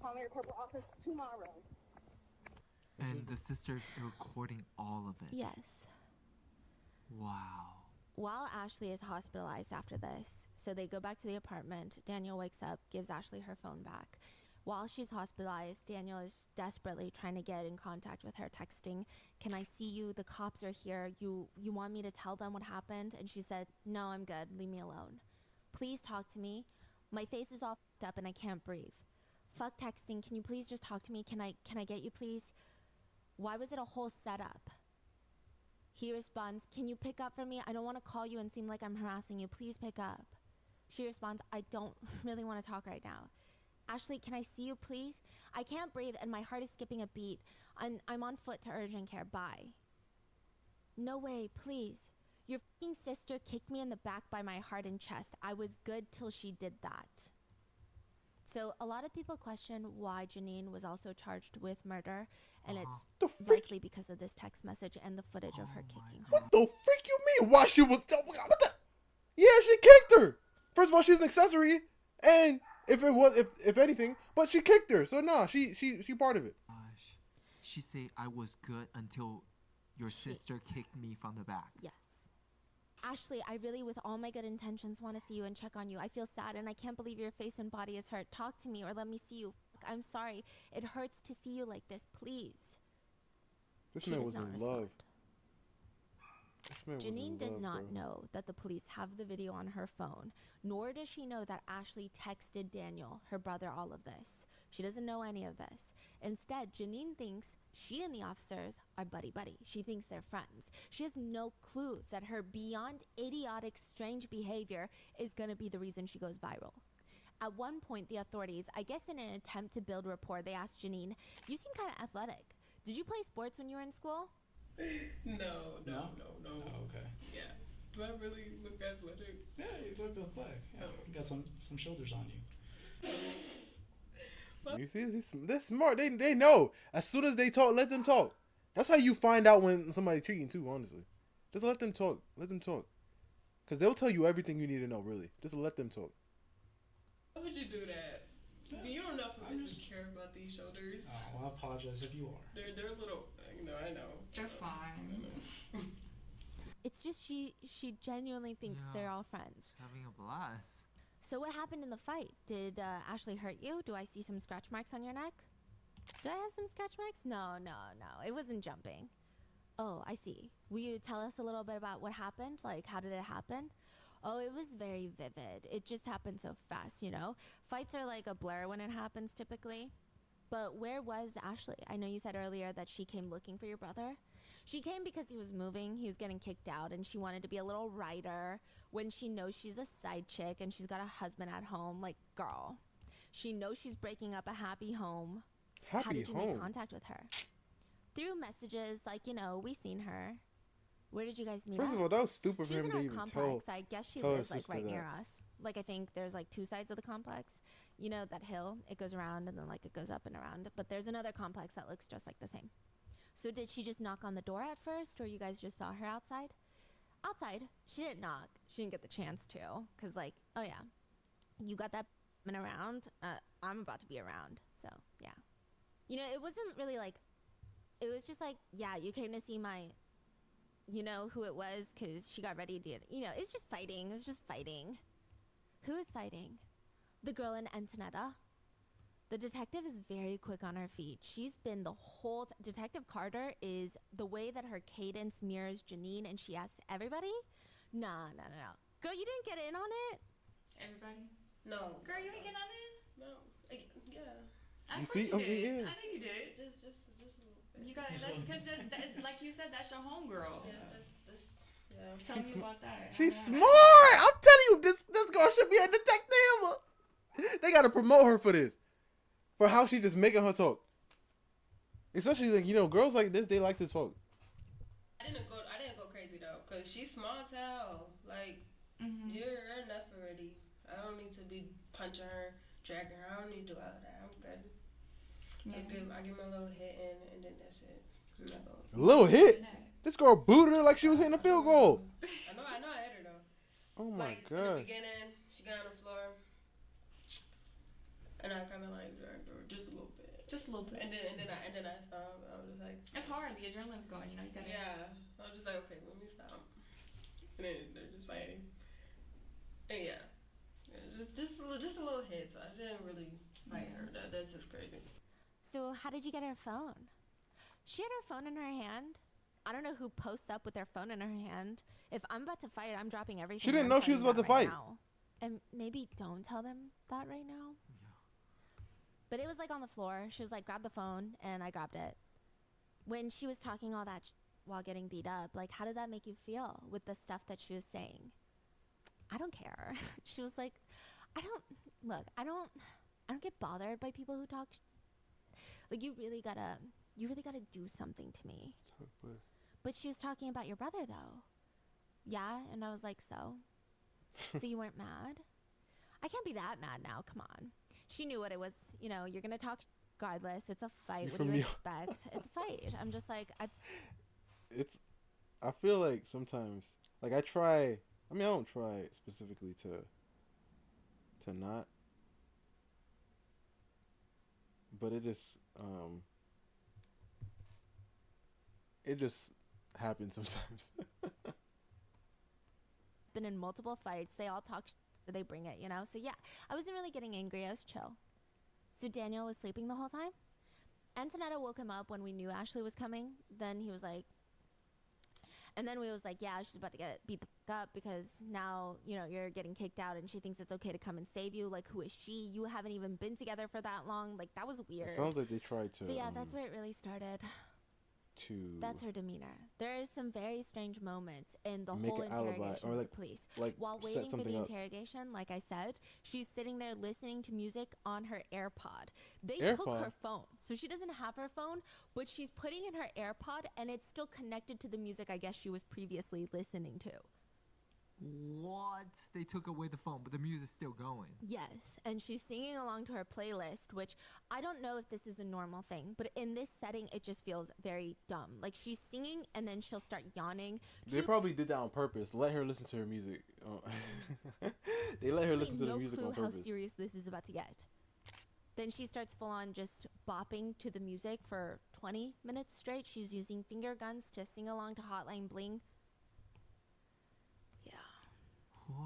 Calling your corporate office tomorrow. And the sisters are recording all of it. yes. Wow. While Ashley is hospitalized after this, so they go back to the apartment. Daniel wakes up, gives Ashley her phone back. While she's hospitalized, Daniel is desperately trying to get in contact with her, texting, "Can I see you? The cops are here. You want me to tell them what happened?" And she said, "No, I'm good. Leave me alone. Please talk to me. My face is all f***ed up and I can't breathe. Fuck texting. Can you please just talk to me? Can I get you, please? Why was it a whole setup?" He responds, "Can you pick up for me? I don't want to call you and seem like I'm harassing you. Please pick up." She responds, "I don't really want to talk right now. Ashley, can I see you, please? I can't breathe and my heart is skipping a beat. I'm on foot to urgent care. Bye." "No way, please. Your fucking sister kicked me in the back by my heart and chest. I was good till she did that." So a lot of people question why Janine was also charged with murder, and it's likely because of this text message and the footage of her kicking her. What the freak you mean? Why she was? What the? Yeah, she kicked her. First of all, she's an accessory, and if anything, but she kicked her. So nah, she part of it. Gosh, she say I was good until your sister kicked me from the back. Yes. "Ashley, I really, with all my good intentions, want to see you and check on you. I feel sad and I can't believe your face and body is hurt. Talk to me or let me see you. I'm sorry. It hurts to see you like this. Please." This man was in love. Janine does not know that the police have the video on her phone, nor does she know that Ashley texted Daniel, her brother, all of this. She doesn't know any of this. Instead, Janine thinks she and the officers are buddy-buddy. She thinks they're friends. She has no clue that her beyond idiotic, strange behavior is going to be the reason she goes viral. At one point, the authorities, I guess in an attempt to build rapport, they asked Janine, "You seem kind of athletic. Did you play sports when you were in school?" No. Oh, okay. Yeah. Do I really look athletic? Yeah, you look athletic. Yeah, you got some shoulders on you. You see, they're smart. They know. As soon as they talk, let them talk. That's how you find out when somebody's cheating too, honestly. Just let them talk. Let them talk. Because they'll tell you everything you need to know, really. Just let them talk. Why would you do that? You don't know if I just care about these shoulders. Oh, well, I apologize if you are. They're a little, I know. They're fine. It's just she genuinely thinks they're all friends. Having a blast. So what happened in the fight? Did Ashley hurt you? Do I see some scratch marks on your neck? Do I have some scratch marks? No. It wasn't jumping. Oh, I see. Will you tell us a little bit about what happened? Like, how did it happen? Oh, it was very vivid. It just happened so fast, Fights are like a blur when it happens typically. But where was Ashley? I know you said earlier that she came looking for your brother. She came because he was moving, he was getting kicked out, and she wanted to be a little writer when she knows she's a side chick and she's got a husband at home. Like, girl, she knows she's breaking up a happy home. How did you make contact with her? Through messages, like, we seen her. Where did you guys meet First up? of all, that was stupid for him She's to in even our tell. complex. I guess she lives like right near us. Like, I think there's like two sides of the complex. You know that hill? It goes around and then like it goes up and around. But there's another complex that looks just like the same. So did she just knock on the door at first, or you guys just saw her outside? Outside. She didn't knock. She didn't get the chance to, cause like, oh yeah, you got that around. I'm about to be around. So yeah, it wasn't really like. It was just like, yeah, you came to see my. You know who it was, because she got ready to, it's just fighting. It was just fighting. Who is fighting? The girl in Antonetta. The detective is very quick on her feet. She's been the whole Detective Carter is the way that her cadence mirrors Janine, and she asks everybody. No. Girl, you didn't get in on it? Everybody? No. Girl, you didn't get on it? No. Yeah. I You think see? you did. Yeah. I think you did. Just a little bit. You got it. Because like you said, that's your homegirl. Yeah, Tell me about that. She's smart. I'm telling you, this girl should be a detective. They gotta promote her for this, for how she just making her talk. Especially like girls like this, they like to talk. I didn't go crazy though, cause she's small as hell. Like you're enough already. I don't need to be punching her, dragging her. I don't need to do all of that. I'm good. Yeah. I give my little hit and then that's it. A little hit? This girl booted her like she was hitting a field goal. I know I hit her though. Oh my god. God. In the beginning, she got on the floor. And I kinda like dragged her just a little bit. Just a little bit. And then I stopped. I was just like, it's hard, the adrenaline's going, you gotta. Yeah. I was just like, okay, let me stop. and then they're just fighting. And yeah, just a little heads. I didn't really fight her. That's just crazy. So how did you get her phone? She had her phone in her hand. I don't know who posts up with their phone in her hand. If I'm about to fight, I'm dropping everything. She didn't I'm know she was telling about to you that right fight. now. And maybe don't tell them that right now. But it was like on the floor. She was like, grab the phone, and I grabbed it. When she was talking all that while getting beat up, like, how did that make you feel with the stuff that she was saying? I don't care. She was like, I don't get bothered by people who talk. Like, you really gotta do something to me. But she was talking about your brother, though. Yeah, and I was like, so you weren't mad? I can't be that mad now. Come on. She knew what it was. You know, you're gonna talk regardless. It's a fight. What do you expect? It's a fight. I'm just like, I feel like sometimes, like I don't try specifically to not, but it just happens sometimes. been in multiple fights. They all talk. They bring it, you know. So yeah, I wasn't really getting angry. I was chill. So Daniel was sleeping the whole time. Antonetta woke him up when we knew Ashley was coming. Then he was like, and then we was like, yeah, she's about to get beat the fuck up because now, you know, you're getting kicked out and she thinks it's okay to come and save you. Like, who is she? You haven't even been together for that long. Like, that was weird. It sounds like they tried to. So yeah, that's where it really started. That's her demeanor. There is some very strange moments in the whole interrogation with the police. While waiting for the interrogation, like I said, she's sitting there listening to music on her AirPod. They took her phone. So she doesn't have her phone, but she's putting in her AirPod and it's still connected to the music I guess she was previously listening to. What? They took away the phone, but the music's still going. Yes, and she's singing along to her playlist, which I don't know if this is a normal thing, but in this setting, it just feels very dumb. Like, she's singing, and then she'll start yawning. They probably did that on purpose. Let her listen to her music. They let her listen to the music on purpose. No clue how serious this is about to get. Then she starts full-on just bopping to the music for 20 minutes straight. She's using finger guns to sing along to Hotline Bling. Wow.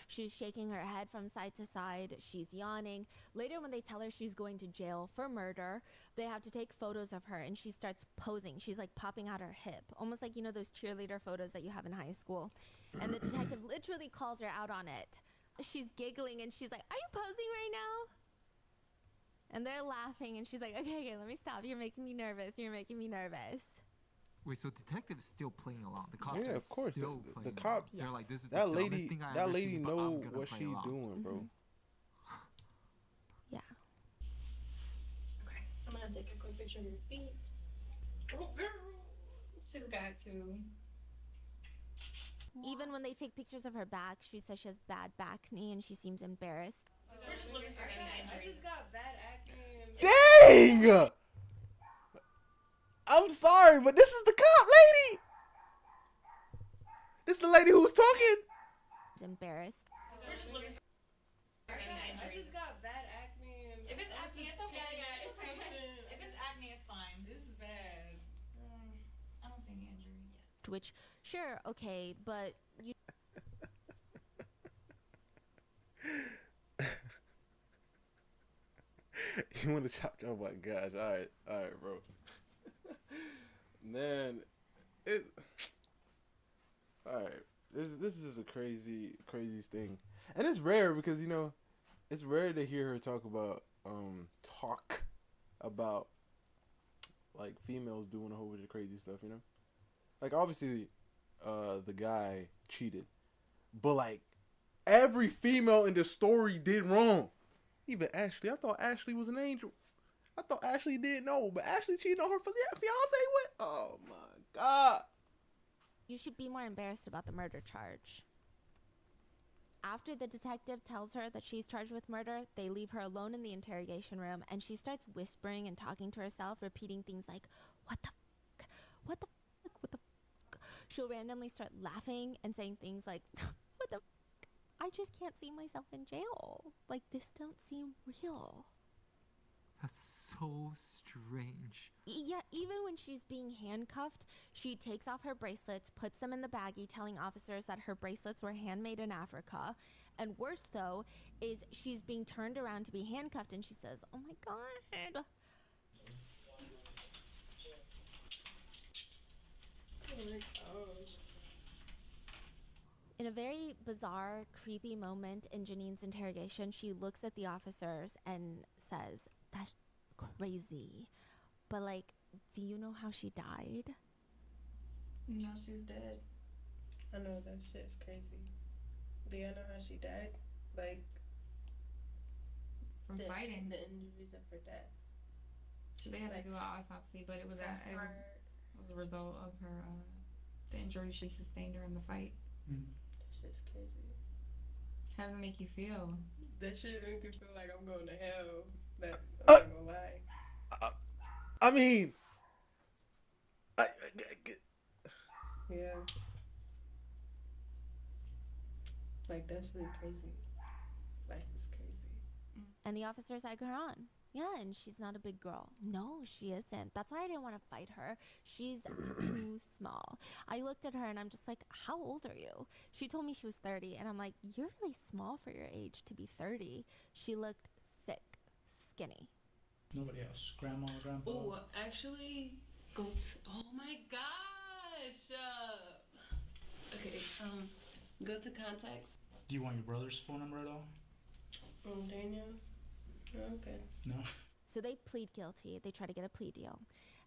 She's shaking her head from side to side. She's yawning. Later, when they tell her she's going to jail for murder, they have to take photos of her, and she starts posing. She's like popping out her hip, almost like, you know, those cheerleader photos that you have in high school. And the detective literally calls her out on it. She's giggling, and she's like, "Are you posing right now?" And they're laughing, and she's like, okay, let me stop. You're making me nervous. You're making me nervous. Wait, so detective is still playing along. The cops yeah, are of course. still playing the cop. They're like, this is that the lady. dumbest thing I That ever lady seen, know but I'm what play she along. doing, bro. Yeah. Okay, I'm gonna take a quick picture of your feet. Oh, girl, she's got to. Even when they take pictures of her back, she says she has bad back knee, and she seems embarrassed. We're just looking for any injury. I just got bad acne. Dang! I'm sorry, but this is the cop lady. This is the lady who was talking. Embarrassed. We're just looking for any injury. I just got bad acne. If it's acne, it's okay. Yeah, it's okay. If it's acne, it's fine. This is bad. I don't see any injury yet. Which, sure, okay, but you. You want to chop? Oh my gosh! All right, bro. Man, all right. This is a crazy thing, and it's rare because, you know, it's rare to hear her talk about like females doing a whole bunch of crazy stuff. You know, like obviously, the guy cheated, but like every female in the story did wrong. Even Ashley. I thought Ashley was an angel. I thought Ashley didn't know, but Ashley cheated on her fiance with. Oh my God. You should be more embarrassed about the murder charge. After the detective tells her that she's charged with murder, they leave her alone in the interrogation room, and she starts whispering and talking to herself, repeating things like, "What the fuck? What the fuck? What the fuck?" She'll randomly start laughing and saying things like, "What the fuck? I just can't see myself in jail. Like, this don't seem real." That's so so strange. Yeah, even when she's being handcuffed, she takes off her bracelets, puts them in the baggie, telling officers that her bracelets were handmade in Africa. And worse, though, is she's being turned around to be handcuffed, and she says, "Oh my God." Oh my gosh. In a very bizarre, creepy moment in Janine's interrogation, she looks at the officers and says, "That's crazy. But, like, do you know how she died?" No, she's dead. I know that shit's crazy. Do you know how she died? Like, From fighting. The injuries of her death. So they had to do an autopsy, but it was a result of her the injury she sustained during the fight. That shit's crazy. How does it make you feel? That shit make me feel like I'm going to hell. That I'm not gonna lie. I mean, yeah. Like, that's really crazy. Life is crazy. And the officers egg her on. Yeah, and she's not a big girl. No, she isn't. That's why I didn't want to fight her. She's too small. I looked at her and I'm just like, how old are you? She told me she was 30, and I'm like, you're really small for your age to be 30. She looked sick, skinny. Nobody else. Grandma, grandpa. Oh, actually, oh my gosh. Okay, go to contacts. Do you want your brother's phone number at all? Daniel's? Okay. No. So they plead guilty. They try to get a plea deal.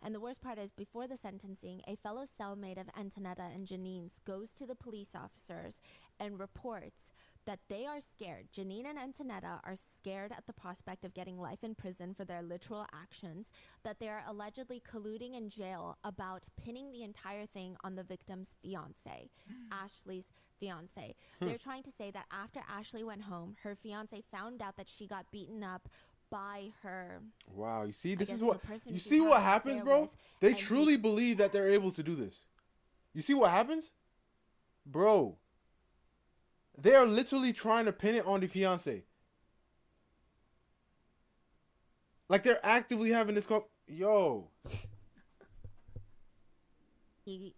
And the worst part is, before the sentencing, a fellow cellmate of Antonetta and Janine's goes to the police officers and reports that they are scared. Janine and Antonetta are scared at the prospect of getting life in prison for their literal actions, that they are allegedly colluding in jail about pinning the entire thing on the victim's fiance, Ashley's fiance. They're trying to say that after Ashley went home, her fiance found out that she got beaten up by her. Wow, you see, I this guess is the what person you she's see. What having an happens, affair bro? with, They and truly believe that they're able to do this. You see what happens, bro? They are literally trying to pin it on the fiance. Like, they're actively having this yo. He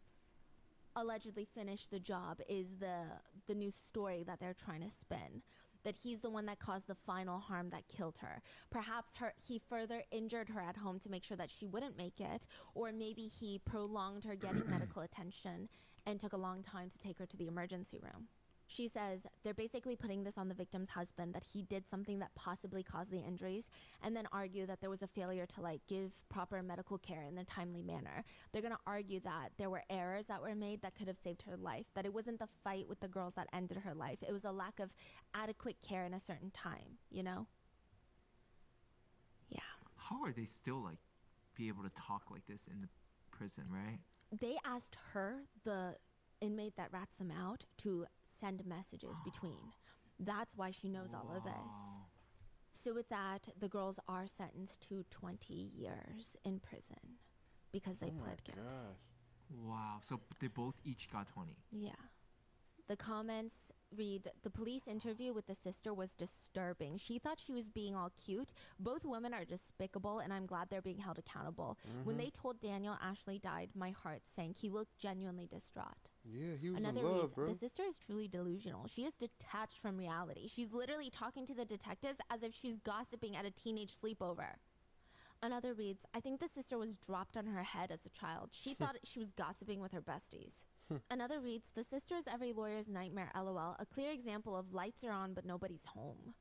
allegedly finished the job is the new story that they're trying to spin. That he's the one that caused the final harm that killed her. Perhaps he further injured her at home to make sure that she wouldn't make it, or maybe he prolonged her getting medical attention and took a long time to take her to the emergency room. She says they're basically putting this on the victim's husband, that he did something that possibly caused the injuries, and then argue that there was a failure to give proper medical care in a timely manner. They're going to argue that there were errors that were made that could have saved her life, that it wasn't the fight with the girls that ended her life. It was a lack of adequate care in a certain time, you know? Yeah. How are they still be able to talk like this in the prison, right? They asked her, the inmate that rats them out, to send messages between. That's why she knows all of this. So with that, the girls are sentenced to 20 years in prison because they pled guilty. Wow. So they both each got 20. Yeah. The comments read, the police interview with the sister was disturbing. She thought she was being all cute. Both women are despicable, and I'm glad they're being held accountable. When they told Daniel Ashley died, my heart sank. He looked genuinely distraught. Yeah, he was Another in love, reads, bro. the sister is truly delusional. She is detached from reality. She's literally talking to the detectives as if she's gossiping at a teenage sleepover. Another reads, I think the sister was dropped on her head as a child. She thought she was gossiping with her besties. Another reads, the sister is every lawyer's nightmare, LOL. A clear example of lights are on but nobody's home.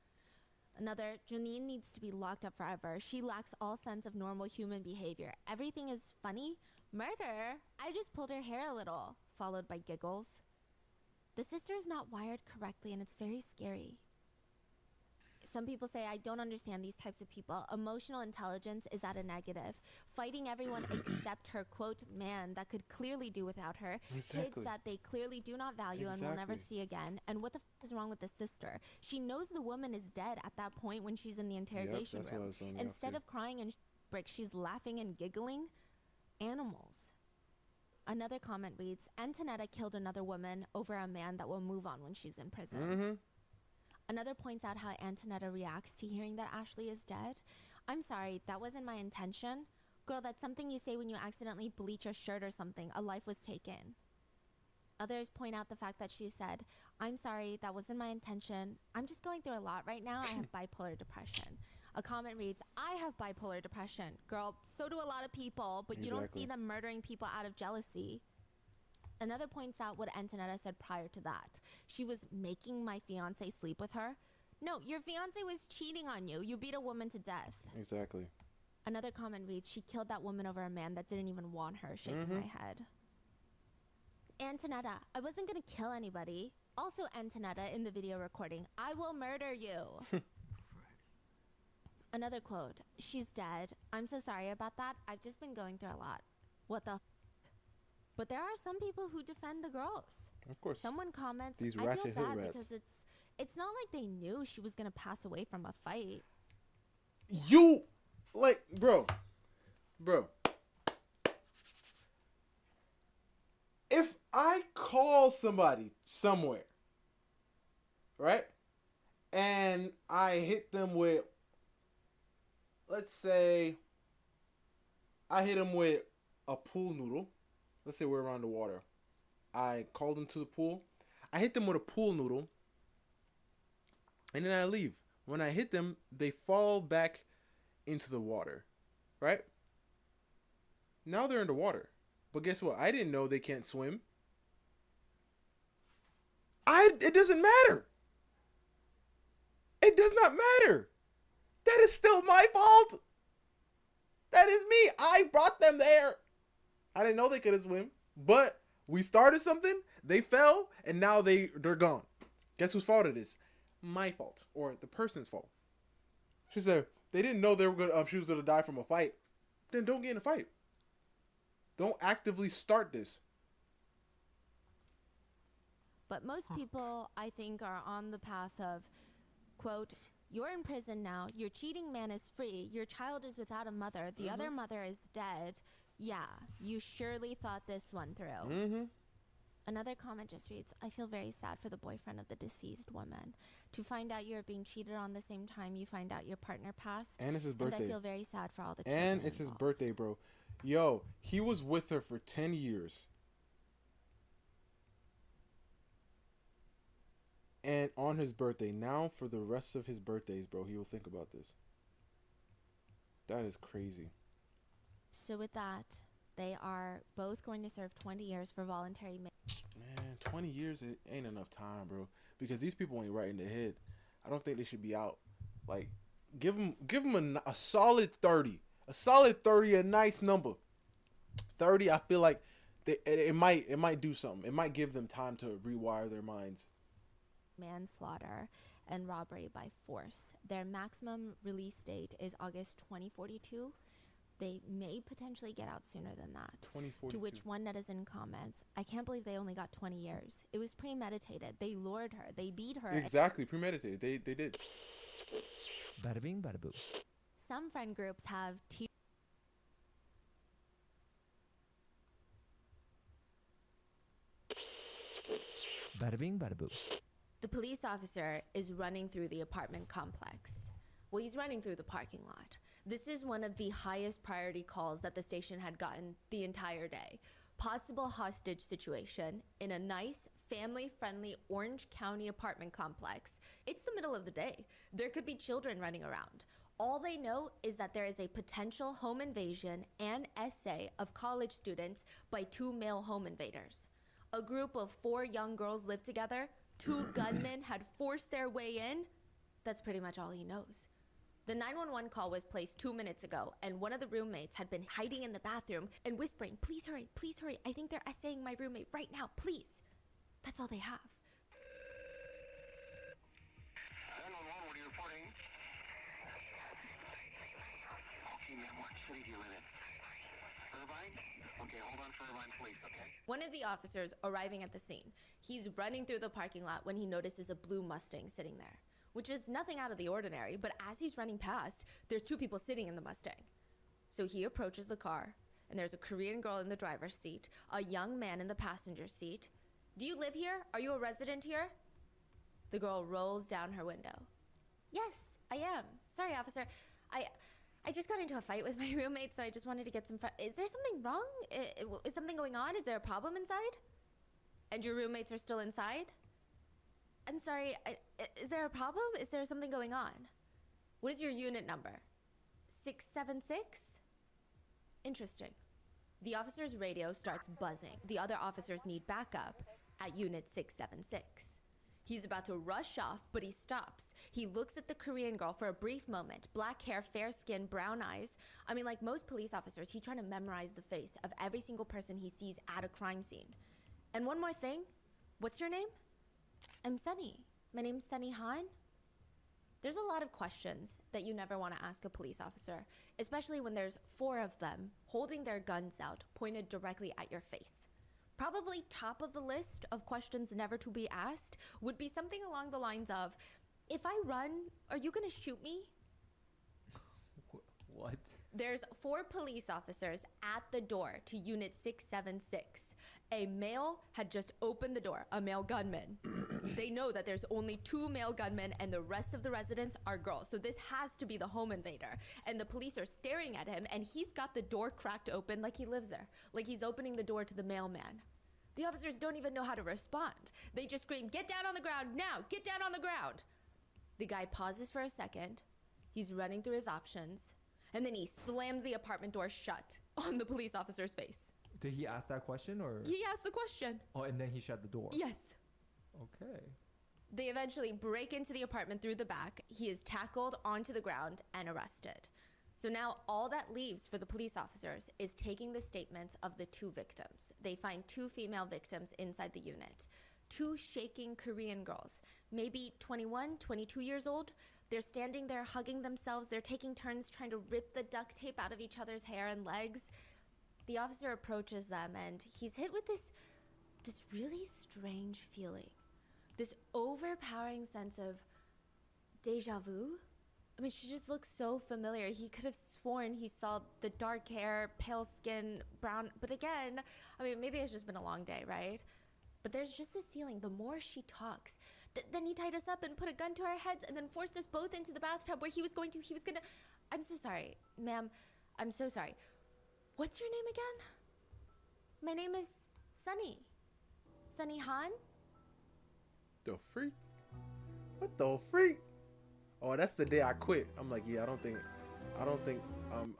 Another, Janine needs to be locked up forever. She lacks all sense of normal human behavior. Everything is funny. Murder? I just pulled her hair a little. Followed by giggles. The sister is not wired correctly, and it's very scary. Some people say, I don't understand these types of people. Emotional intelligence is at a negative. Fighting everyone except her, quote, man that could clearly do without her. Kids that they clearly do not value and will never see again. And what the is wrong with the sister? She knows the woman is dead at that point when she's in the interrogation room. Instead of crying and brick, she's laughing and giggling. Animals. Another comment reads, Antonetta killed another woman over a man that will move on when she's in prison. Another points out how Antonetta reacts to hearing that Ashley is dead. I'm sorry, that wasn't my intention. Girl, that's something you say when you accidentally bleach your shirt or something. A life was taken. Others point out the fact that she said, I'm sorry, that wasn't my intention. I'm just going through a lot right now. I have bipolar depression. A comment reads, I have bipolar depression. Girl, so do a lot of people, but you don't see them murdering people out of jealousy. Another points out what Antonetta said prior to that. She was making my fiance sleep with her. No, your fiance was cheating on you. You beat a woman to death. Exactly. Another comment reads, she killed that woman over a man that didn't even want her, shaking my head. Antonetta, I wasn't going to kill anybody. Also Antonetta in the video recording, I will murder you. Another quote, she's dead. I'm so sorry about that. I've just been going through a lot. What the But there are some people who defend the girls. Of course. Someone comments, These I feel ratchet bad hood rats. because it's not like they knew she was going to pass away from a fight. You, like, bro. If I call somebody somewhere, right, and I hit them with, let's say, I hit them with a pool noodle. Let's say we're around the water. I called them to the pool. I hit them with a pool noodle, and then I leave. When I hit them, they fall back into the water, right? Now they're in the water. But guess what? I didn't know they can't swim. It doesn't matter. It does not matter. That is still my fault. That is me. I brought them there. I didn't know they couldn't swim. But we started something, they fell, and now they're gone. Guess whose fault it is? My fault. Or the person's fault. She said, they didn't know they were gonna she was gonna die from a fight. Then don't get in a fight. Don't actively start this. But most people, I think, are on the path of, quote, you're in prison now, your cheating man is free, your child is without a mother, the other mother is dead. Yeah, you surely thought this one through. Another comment just reads, I feel very sad for the boyfriend of the deceased woman. To find out you're being cheated on the same time you find out your partner passed. And it's his birthday. And I feel very sad for all the children And it's involved. his birthday, bro. Yo, he was with her for 10 years. And on his birthday, now for the rest of his birthdays, bro, he will think about this. That is crazy. So with that, they are both going to serve 20 years for voluntary Man, 20 years it ain't enough time, bro. Because these people ain't right in the head. I don't think they should be out. Like, give them a solid 30. A solid 30, a nice number. 30, I feel like it might do something. It might give them time to rewire their minds. manslaughter and robbery by force. Their maximum release date is August 2042. They may potentially get out sooner than that. 2042. To which one netizen comments, I can't believe they only got 20 years. It was premeditated. They lured her. They beat her. Exactly, premeditated. They did. Bada bing, bada boo. Some friend groups have Bada bing, bada boo. The police officer is running through the apartment complex. Well, he's running through the parking lot. This is one of the highest priority calls that the station had gotten the entire day. Possible hostage situation in a nice, family-friendly Orange County apartment complex. It's the middle of the day. There could be children running around. All they know is that there is a potential home invasion and essay of college students by 2 male home invaders. A group of 4 young girls lived together. 2 gunmen had forced their way in. That's pretty much all he knows. The 911 call was placed 2 minutes ago, and one of the roommates had been hiding in the bathroom and whispering, please hurry, I think they're essaying my roommate right now, please. That's all they have. 911, what are you reporting? Okay, ma'am, what city do you live in? Irvine? Okay, hold on for Irvine Police, okay? One of the officers arriving at the scene, he's running through the parking lot when he notices a blue Mustang sitting there, which is nothing out of the ordinary, but as he's running past, there's 2 people sitting in the Mustang. So he approaches the car, and there's a Korean girl in the driver's seat, a young man in the passenger seat. Do you live here? Are you a resident here? The girl rolls down her window. Yes, I am. Sorry, officer. I I just got into a fight with my roommate, so I just wanted to get some Is there something wrong? Is something going on? Is there a problem inside? And your roommates are still inside? I'm sorry, is there a problem? Is there something going on? What is your unit number? 676? Interesting. The officer's radio starts buzzing. The other officers need backup at unit 676. He's about to rush off, but he stops. He looks at the Korean girl for a brief moment. Black hair, fair skin, brown eyes. I mean, like most police officers, he's trying to memorize the face of every single person he sees at a crime scene. And one more thing. What's your name? I'm Sunny. My name's Sunny Han. There's a lot of questions that you never want to ask a police officer, especially when there's 4 of them holding their guns out, pointed directly at your face. Probably top of the list of questions never to be asked would be something along the lines of, if I run, are you gonna shoot me? What? There's 4 police officers at the door to unit 676. A male had just opened the door, a male gunman. They know that there's only 2 male gunmen and the rest of the residents are girls. So this has to be the home invader. And the police are staring at him and he's got the door cracked open like he lives there. Like he's opening the door to the mailman. The officers don't even know how to respond. They just scream, "Get down on the ground now, get down on the ground." The guy pauses for a second. He's running through his options. And then he slams the apartment door shut on the police officer's face. Did he ask that question or? He asked the question. Oh, and then he shut the door. Yes. Okay. They eventually break into the apartment through the back. He is tackled onto the ground and arrested. So now all that leaves for the police officers is taking the statements of the 2 victims. They find 2 female victims inside the unit. 2 shaking Korean girls, maybe 21, 22 years old. They're standing there hugging themselves. They're taking turns trying to rip the duct tape out of each other's hair and legs. The officer approaches them and he's hit with this really strange feeling. This overpowering sense of deja vu. I mean, she just looks so familiar. He could have sworn he saw the dark hair, pale skin, brown. But again, I mean, maybe it's just been a long day, right? But there's just this feeling, the more she talks, then he tied us up and put a gun to our heads and then forced us both into the bathtub where he was gonna, I'm so sorry, ma'am, I'm so sorry. What's your name again? My name is Sunny. Sunny Han? The freak? What the freak? Oh, that's the day I quit. I'm like, yeah, I don't think Rotten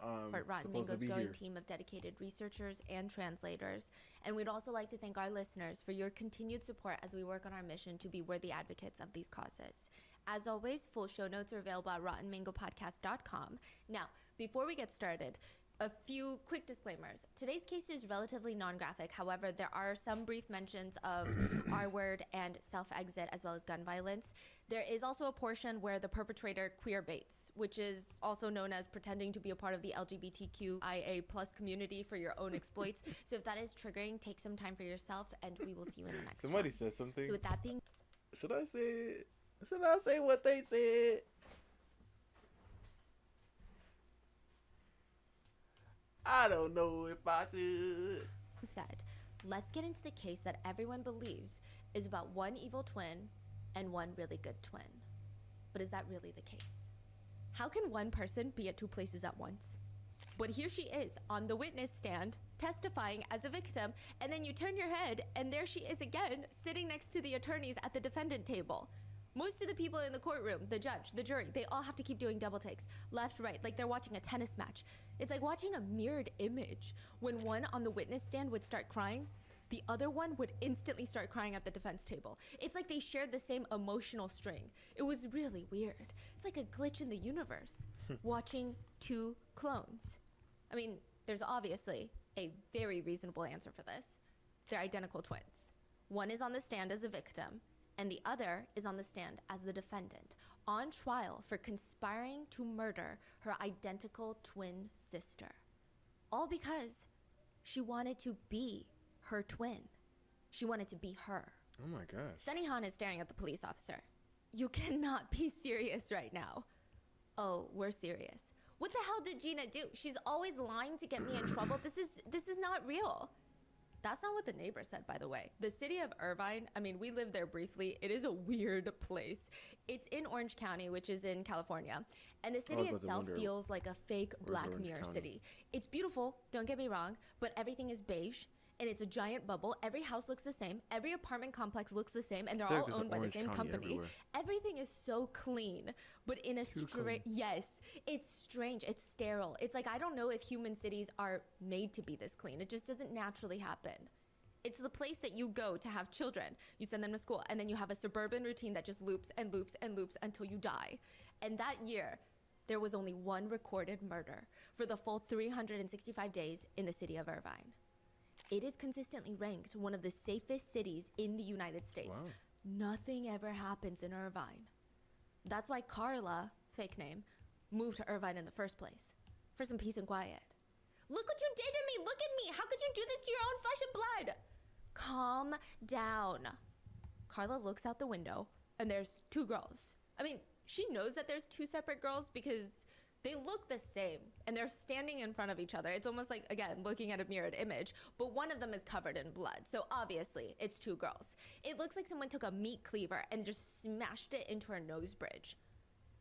supposed Mango's to be growing here. team of dedicated researchers and translators. And we'd also like to thank our listeners for your continued support as we work on our mission to be worthy advocates of these causes. As always, full show notes are available at rottenmangopodcast.com. Now, before we get started, a few quick disclaimers. Today's case is relatively non-graphic. However, there are some brief mentions of R-word and self-exit as well as gun violence. There is also a portion where the perpetrator queer baits, which is also known as pretending to be a part of the LGBTQIA+ community for your own exploits. So if that is triggering, take some time for yourself and we will see you in the next Somebody one. said something. So with that being... Should I say what they said? I don't know if I should. Said, let's get into the case that everyone believes is about one evil twin and one really good twin. But is that really the case? How can one person be at 2 places at once? But here she is on the witness stand testifying as a victim, and then you turn your head and there she is again sitting next to the attorneys at the defendant table. Most of the people in the courtroom, the judge, the jury, they all have to keep doing double takes, left, right, like they're watching a tennis match. It's like watching a mirrored image. When one on the witness stand would start crying, the other one would instantly start crying at the defense table. It's like they shared the same emotional string. It was really weird. It's like a glitch in the universe, watching 2 clones. I mean, there's obviously a very reasonable answer for this. They're identical twins. One is on the stand as a victim, and the other is on the stand as the defendant, on trial for conspiring to murder her identical twin sister. All because she wanted to be her twin. She wanted to be her. Oh my gosh. Sunny Han is staring at the police officer. You cannot be serious right now. Oh, we're serious. What the hell did Gina do? She's always lying to get me in trouble. This is not real. That's not what the neighbor said, by the way. The city of Irvine, I mean, we lived there briefly. It is a weird place. It's in Orange County, which is in California. And the city itself feels like a fake Black Mirror city. It's beautiful, don't get me wrong, but everything is beige. And it's a giant bubble. Every house looks the same. Every apartment complex looks the same. And they're all owned by the same company. Everywhere. Everything is so clean, but in a strange... Yes, it's strange. It's sterile. It's like, I don't know if human cities are made to be this clean. It just doesn't naturally happen. It's the place that you go to have children. You send them to school. And then you have a suburban routine that just loops and loops and loops until you die. And that year, there was only one recorded murder for the full 365 days in the city of Irvine. It is consistently ranked one of the safest cities in the United States. Wow. Nothing ever happens in Irvine. That's why Carla, fake name, moved to Irvine in the first place. For some peace and quiet. Look what you did to me! Look at me! How could you do this to your own flesh and blood? Calm down. Carla looks out the window, and there's two girls. I mean, she knows that there's two separate girls because they look the same, and they're standing in front of each other. It's almost like, again, looking at a mirrored image, but one of them is covered in blood. So obviously, it's two girls. It looks like someone took a meat cleaver and just smashed it into her nose bridge.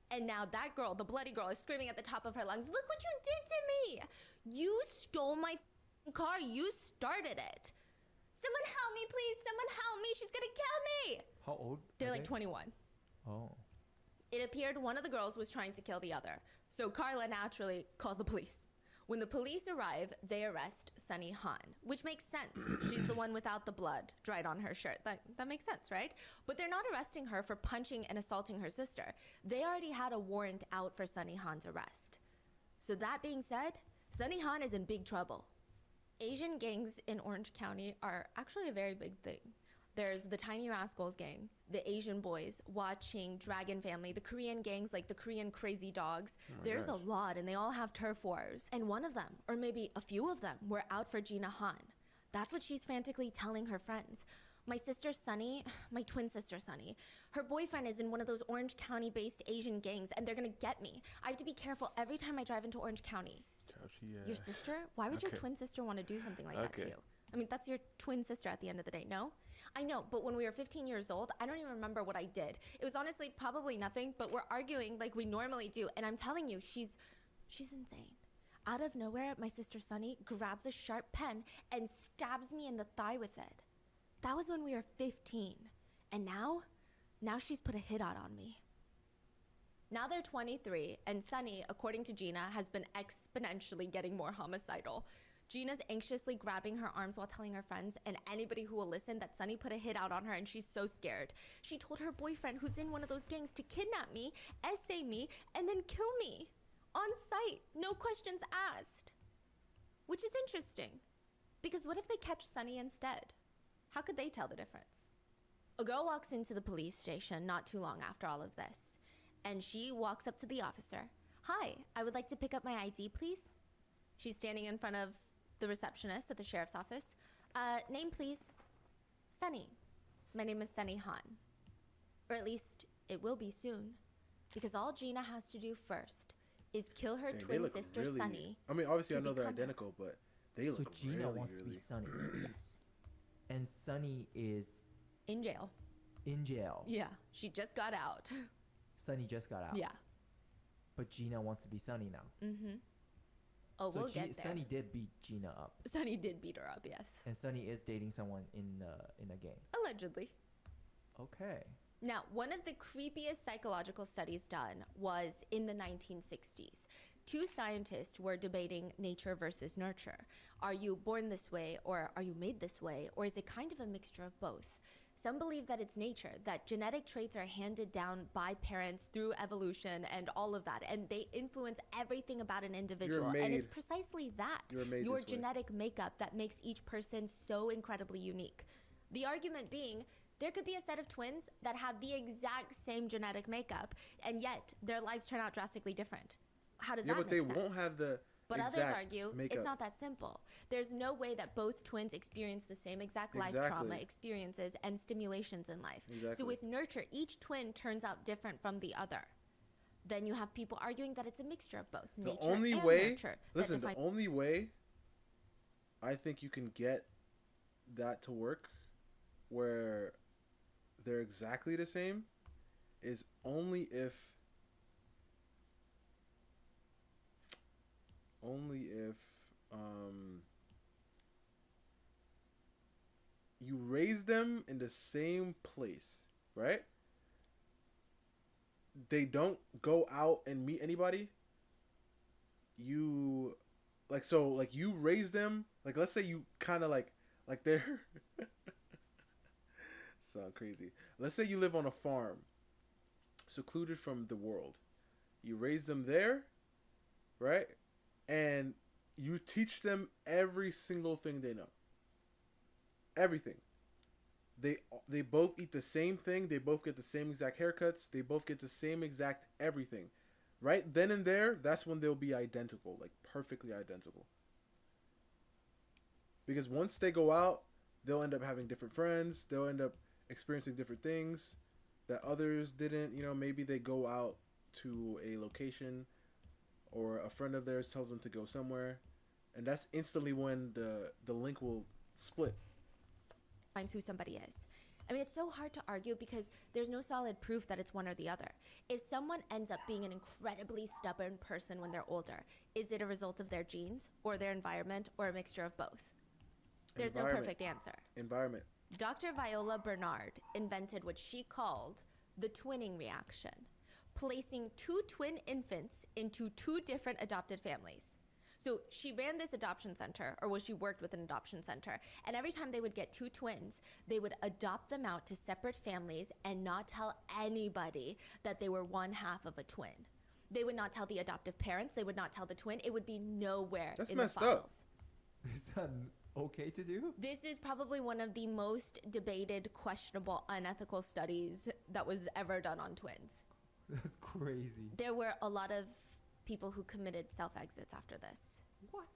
And now that girl, the bloody girl, is screaming at the top of her lungs, look what you did to me! You stole my car. You started it. Someone help me, please. Someone help me. She's gonna kill me. How old? They're like 21. Oh. It appeared one of the girls was trying to kill the other. So Carla naturally calls the police. When the police arrive, they arrest Sunny Han, which makes sense. She's the one without the blood dried on her shirt. That makes sense, right? But they're not arresting her for punching and assaulting her sister. They already had a warrant out for Sunny Han's arrest. So that being said, Sunny Han is in big trouble. Asian gangs in Orange County are actually a very big thing. There's the Tiny Rascals gang, the Asian boys, watching Dragon Family, the Korean gangs like the Korean Crazy Dogs. There's a lot, and they all have turf wars. And one of them, or maybe a few of them, were out for Gina Han. That's what she's frantically telling her friends. My sister Sunny, my twin sister Sunny, her boyfriend is in one of those Orange County-based Asian gangs, and they're gonna get me. I have to be careful every time I drive into Orange County. Your sister? Why would your twin sister want to do something like that to you? I mean, that's your twin sister at the end of the day, no? I know, but when we were 15 years old, I don't even remember what I did. It was honestly probably nothing, but we're arguing like we normally do. And I'm telling you, she's insane. Out of nowhere, my sister Sunny grabs a sharp pen and stabs me in the thigh with it. That was when we were 15. And now she's put a hit out on me. Now they're 23, and Sunny, according to Gina, has been exponentially getting more homicidal. Gina's anxiously grabbing her arms while telling her friends and anybody who will listen that Sunny put a hit out on her, and she's so scared. She told her boyfriend, who's in one of those gangs, to kidnap me, essay me, and then kill me. On sight, no questions asked. Which is interesting, because what if they catch Sunny instead? How could they tell the difference? A girl walks into the police station not too long after all of this, and she walks up to the officer. Hi, I would like to pick up my ID, please. She's standing in front of the receptionist at the sheriff's office. Name, please. Sunny. My name is Sunny Han. Or at least it will be soon. Because all Gina has to do first is kill her twin sister, really, Sunny. I mean, obviously I know they're identical, but they look so Gina really, wants really... to be Sunny. Yes. And Sunny is... in jail. In jail. Yeah. She just got out. Sunny just got out. Yeah. But Gina wants to be Sunny now. Mm-hmm. Oh, so we'll get there. Sunny did beat Gina up. Sunny did beat her up, yes. And Sunny is dating someone in a gang. Allegedly. Okay. Now, one of the creepiest psychological studies done was in the 1960s. Two scientists were debating nature versus nurture. Are you born this way, or are you made this way, or is it kind of a mixture of both? Some believe that it's nature, that genetic traits are handed down by parents through evolution and all of that, and they influence everything about an individual. And it's precisely that, your genetic makeup, that makes each person so incredibly unique. The argument being, there could be a set of twins that have the exact same genetic makeup, and yet their lives turn out drastically different. How does that make sense? Yeah, but they won't have the But exact others argue makeup. It's not that simple. There's no way that both twins experience the same exact life trauma experiences and stimulations in life. So with nurture, each twin turns out different from the other. Then you have people arguing that it's a mixture of both nature and nurture. Listen, the only way I think you can get that to work where they're exactly the same is only if you raise them in the same place, right? They don't go out and meet anybody. You like you raise them, like let's say you kind of like they're sound crazy. Let's say you live on a farm, secluded from the world. You raise them there, right? And you teach them every single thing they know. Everything. They both eat the same thing. They both get the same exact haircuts. They both get the same exact everything. Right then and there, that's when they'll be identical, like perfectly identical. Because once they go out, they'll end up having different friends. They'll end up experiencing different things that others didn't. You know, maybe they go out to a location or a friend of theirs tells them to go somewhere, and that's instantly when the link will split. Finds who somebody is. I mean, it's so hard to argue because there's no solid proof that it's one or the other. If someone ends up being an incredibly stubborn person when they're older, is it a result of their genes or their environment or a mixture of both? There's no perfect answer. Environment. Dr. Viola Bernard invented what she called the twinning reaction, placing two twin infants into two different adopted families. So she ran this adoption center, or she worked with an adoption center, and every time they would get two twins, they would adopt them out to separate families and not tell anybody that they were one half of a twin. They would not tell the adoptive parents, they would not tell the twin, it would be nowhere That's in the messed files. up. Is that okay to do? This is probably one of the most debated, questionable, unethical studies that was ever done on twins. That's crazy. There were a lot of people who committed self-exits after this. What?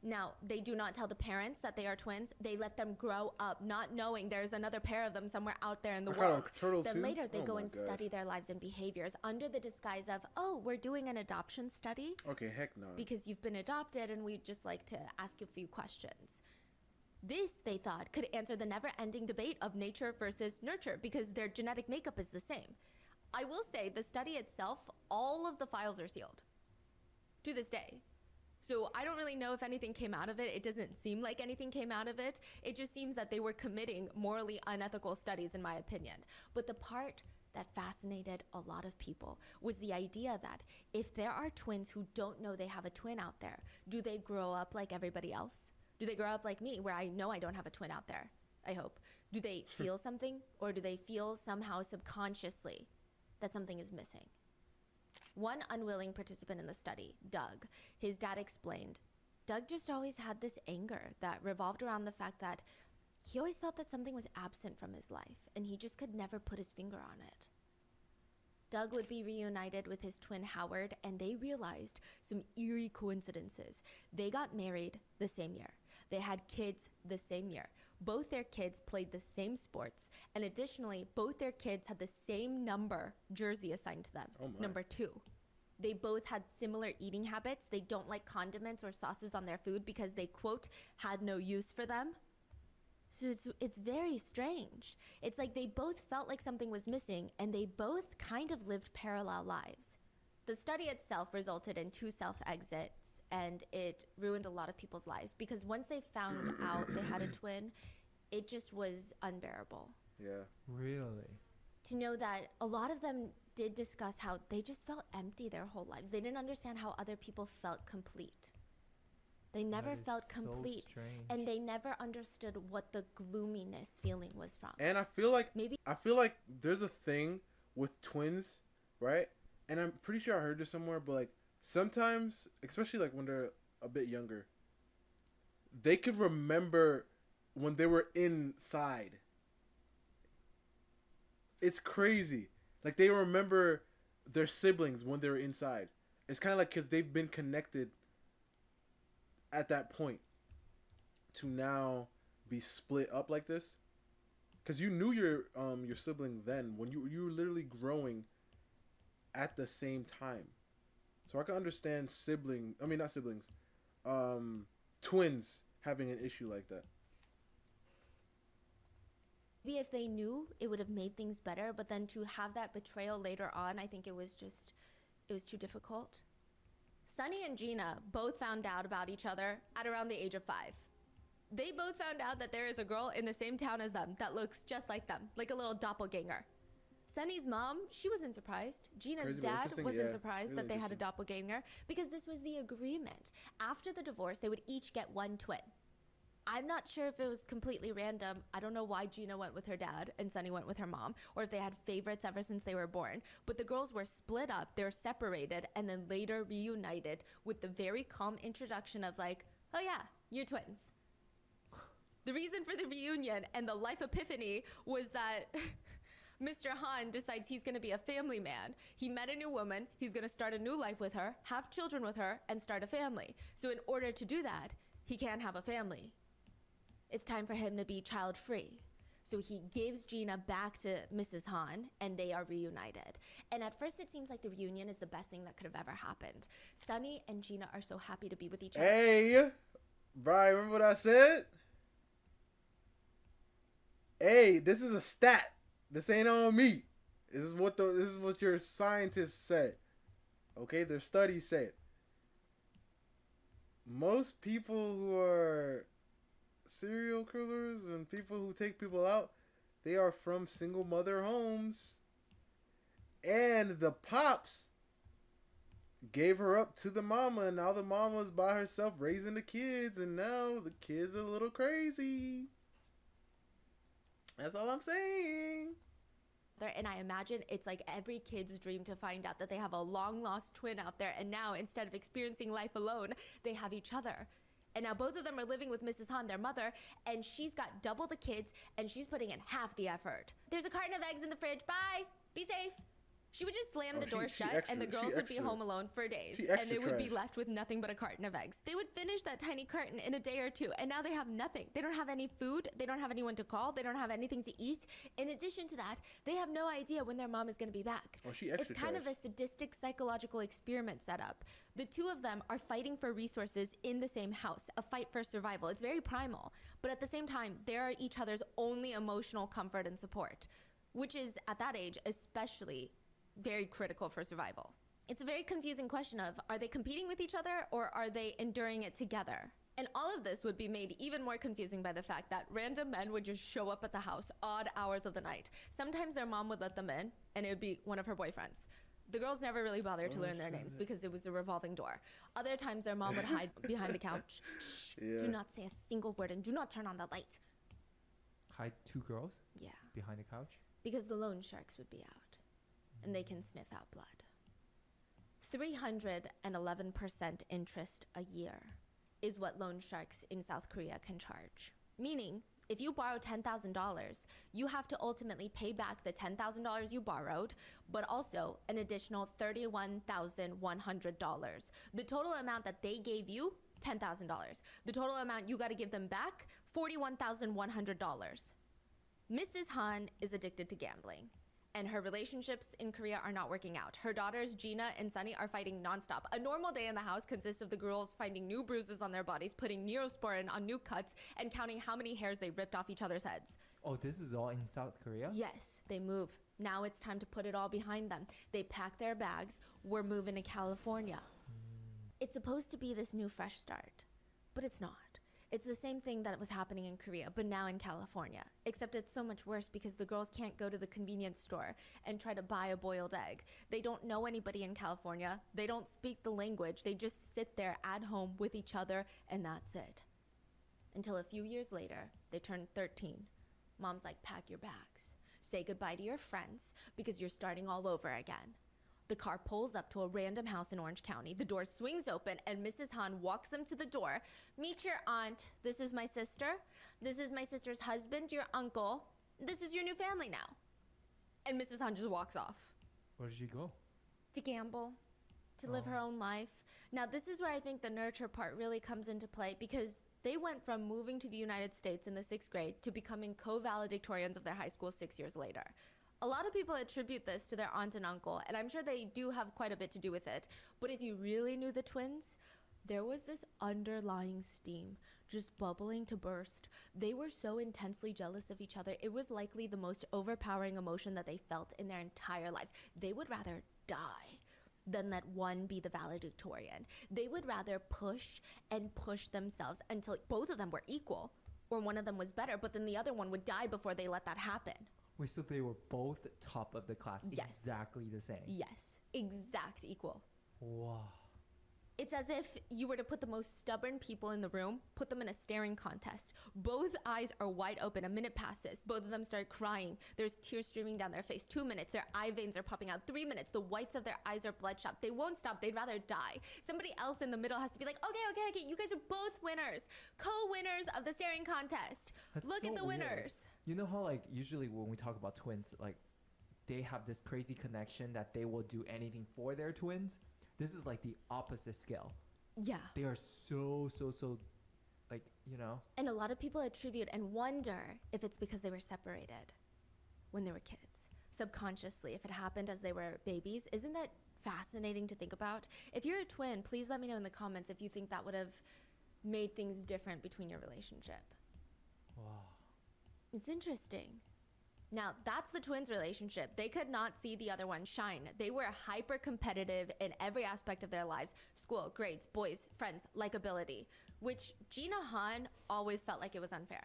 Now, they do not tell the parents that they are twins. They let them grow up not knowing there's another pair of them somewhere out there in the world. Then later they go and study their lives and behaviors under the disguise of, oh, we're doing an adoption study. Okay, heck no. Because you've been adopted and we'd just like to ask you a few questions. This, they thought, could answer the never-ending debate of nature versus nurture because their genetic makeup is the same. I will say the study itself, all of the files are sealed to this day. So I don't really know if anything came out of it. It doesn't seem like anything came out of it. It just seems that they were committing morally unethical studies, in my opinion. But the part that fascinated a lot of people was the idea that if there are twins who don't know they have a twin out there, do they grow up like everybody else? Do they grow up like me, where I know I don't have a twin out there? I hope. Do they feel something, or do they feel somehow subconsciously that something is missing? One unwilling participant in the study, Doug, his dad explained, Doug just always had this anger that revolved around the fact that he always felt that something was absent from his life, and he just could never put his finger on it. Doug would be reunited with his twin Howard, and they realized some eerie coincidences. They got married the same year. They had kids the same year. Both their kids played the same sports, and additionally, both their kids had the same number jersey assigned to them, number 2. They both had similar eating habits. They don't like condiments or sauces on their food because they, quote, had no use for them. So it's very strange. It's like they both felt like something was missing, and they both kind of lived parallel lives. The study itself resulted in 2 self-exits, and it ruined a lot of people's lives because once they found out they had a twin, it just was unbearable. Yeah. Really? To know that a lot of them did discuss how they just felt empty their whole lives. They didn't understand how other people felt complete. They never felt complete, and they never understood what the gloominess feeling was from. And I feel like there's a thing with twins, right? And I'm pretty sure I heard this somewhere, but like sometimes, especially like when they're a bit younger, they could remember when they were inside. It's crazy. Like they remember their siblings when they were inside. It's kind of like because they've been connected at that point to now be split up like this. Because you knew your sibling then when you were literally growing at the same time. So I can understand twins having an issue like that. Maybe if they knew, it would have made things better, but then to have that betrayal later on, I think it was too difficult. Sunny and Gina both found out about each other at around the age of 5. They both found out that there is a girl in the same town as them that looks just like them, like a little doppelganger. Sunny's mom, she wasn't surprised. Gina's dad wasn't surprised that they had a doppelganger because this was the agreement. After the divorce, they would each get one twin. I'm not sure if it was completely random. I don't know why Gina went with her dad and Sunny went with her mom, or if they had favorites ever since they were born. But the girls were split up, they were separated, and then later reunited with the very calm introduction of like, oh yeah, you're twins. The reason for the reunion and the life epiphany was that Mr. Han decides he's going to be a family man. He met a new woman, he's going to start a new life with her, have children with her, and start a family. So in order to do that, he can't have a family. It's time for him to be child-free. So he gives Gina back to Mrs. Han, and they are reunited. And at first, it seems like the reunion is the best thing that could have ever happened. Sunny and Gina are so happy to be with each other. Hey, Brian, remember what I said? Hey, this is a stat. This ain't on me. This is what your scientists said. Okay, their study said. Most people who are serial killers and people who take people out, they are from single mother homes. And the pops gave her up to the mama, and now the mama's by herself raising the kids, and now the kids are a little crazy. That's all I'm saying. And I imagine it's like every kid's dream to find out that they have a long lost twin out there, and now instead of experiencing life alone, they have each other. And now both of them are living with Mrs. Han, their mother, and she's got double the kids, and she's putting in half the effort. There's a carton of eggs in the fridge. Bye. Be safe. She would just slam the door shut, and the girls would be home alone for days, and they would be left with nothing but a carton of eggs. They would finish that tiny carton in a day or two, and now they have nothing. They don't have any food. They don't have anyone to call. They don't have anything to eat. In addition to that, they have no idea when their mom is going to be back. It's kind of a sadistic psychological experiment set up. The two of them are fighting for resources in the same house, a fight for survival. It's very primal, but at the same time, they are each other's only emotional comfort and support, which is, at that age, especially very critical for survival. It's a very confusing question of, are they competing with each other or are they enduring it together? And all of this would be made even more confusing by the fact that random men would just show up at the house odd hours of the night. Sometimes their mom would let them in, and it would be one of her boyfriends. The girls never really bothered to learn their names because it was a revolving door. Other times their mom would hide behind the couch. Shh, do not say a single word and do not turn on the light. Hide two girls? Yeah. Behind the couch? Because the loan sharks would be out. And they can sniff out blood. 311% interest a year is what loan sharks in South Korea can charge. Meaning, if you borrow $10,000, you have to ultimately pay back the $10,000 you borrowed, but also an additional $31,100. The total amount that they gave you, $10,000. The total amount you got to give them back, $41,100. Mrs. Han is addicted to gambling, and her relationships in Korea are not working out. Her daughters, Gina and Sunny, are fighting nonstop. A normal day in the house consists of the girls finding new bruises on their bodies, putting Neosporin on new cuts, and counting how many hairs they ripped off each other's heads. Oh, this is all in South Korea? Yes, they move. Now it's time to put it all behind them. They pack their bags. We're moving to California. It's supposed to be this new fresh start, but it's not. It's the same thing that was happening in Korea, but now in California. Except it's so much worse because the girls can't go to the convenience store and try to buy a boiled egg. They don't know anybody in California. They don't speak the language. They just sit there at home with each other, and that's it. Until a few years later, they turn 13. Mom's like, pack your bags. Say goodbye to your friends because you're starting all over again. The car pulls up to a random house in Orange County. The door swings open, and Mrs. Han walks them to the door. Meet your aunt. This is my sister. This is my sister's husband, your uncle. This is your new family now. And Mrs. Han just walks off. Where did she go? To gamble, to live her own life. Now, this is where I think the nurture part really comes into play because they went from moving to the United States in the 6th grade to becoming co-valedictorians of their high school 6 years later. A lot of people attribute this to their aunt and uncle, and I'm sure they do have quite a bit to do with it. But if you really knew the twins, There was this underlying steam just bubbling to burst. They were so intensely jealous of each other. It was likely the most overpowering emotion that they felt in their entire lives. They would rather die than let one be the valedictorian. They would rather push and push themselves until both of them were equal, or one of them was better, but then the other one would die before they let that happen. Wait, so they were both top of the class, Yes. exactly the same? Yes, exact equal. Wow. It's as if you were to put the most stubborn people in the room, put them in a staring contest. Both eyes are wide open. A minute passes. Both of them start crying. There's tears streaming down their face. 2 minutes, their eye veins are popping out. 3 minutes, the whites of their eyes are bloodshot. They won't stop. They'd rather die. Somebody else in the middle has to be like, okay, you guys are both winners. Co-winners of the staring contest. That's Look so at the weird. winners. You know how, like, usually when we talk about twins, like, they have this crazy connection that they will do anything for their twins? This is like the opposite scale. Yeah. They are so, like, you know? And a lot of people attribute and wonder if it's because they were separated when they were kids. Subconsciously, if it happened as they were babies. Isn't that fascinating to think about? If you're a twin, please let me know in the comments if you think that would have made things different between your relationship. Wow. It's interesting. Now, that's the twins' relationship. They could not see the other one shine. They were hyper competitive in every aspect of their lives. School, grades, boys, friends, likability. Which Gina Han always felt like it was unfair.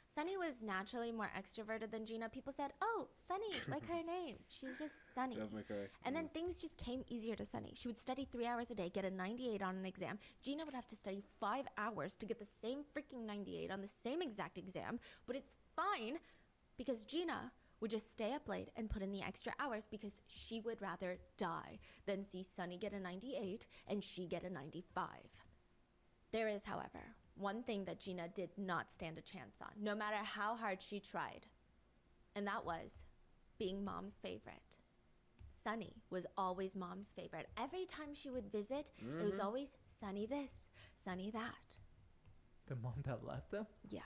Sunny was naturally more extroverted than Gina. People said, oh, Sunny, like her name. She's just Sunny. Definitely correct. And then things just came easier to Sunny. She would study 3 hours a day, get a 98 on an exam. Gina would have to study 5 hours to get the same freaking 98 on the same exact exam. But it's fine, because Gina would just stay up late and put in the extra hours because she would rather die than see Sunny get a 98 and she get a 95. There is, however, one thing that Gina did not stand a chance on, no matter how hard she tried. And that was being Mom's favorite. Sunny was always Mom's favorite. Every time she would visit, it was always Sunny this, Sunny that. The mom that left them? Yeah.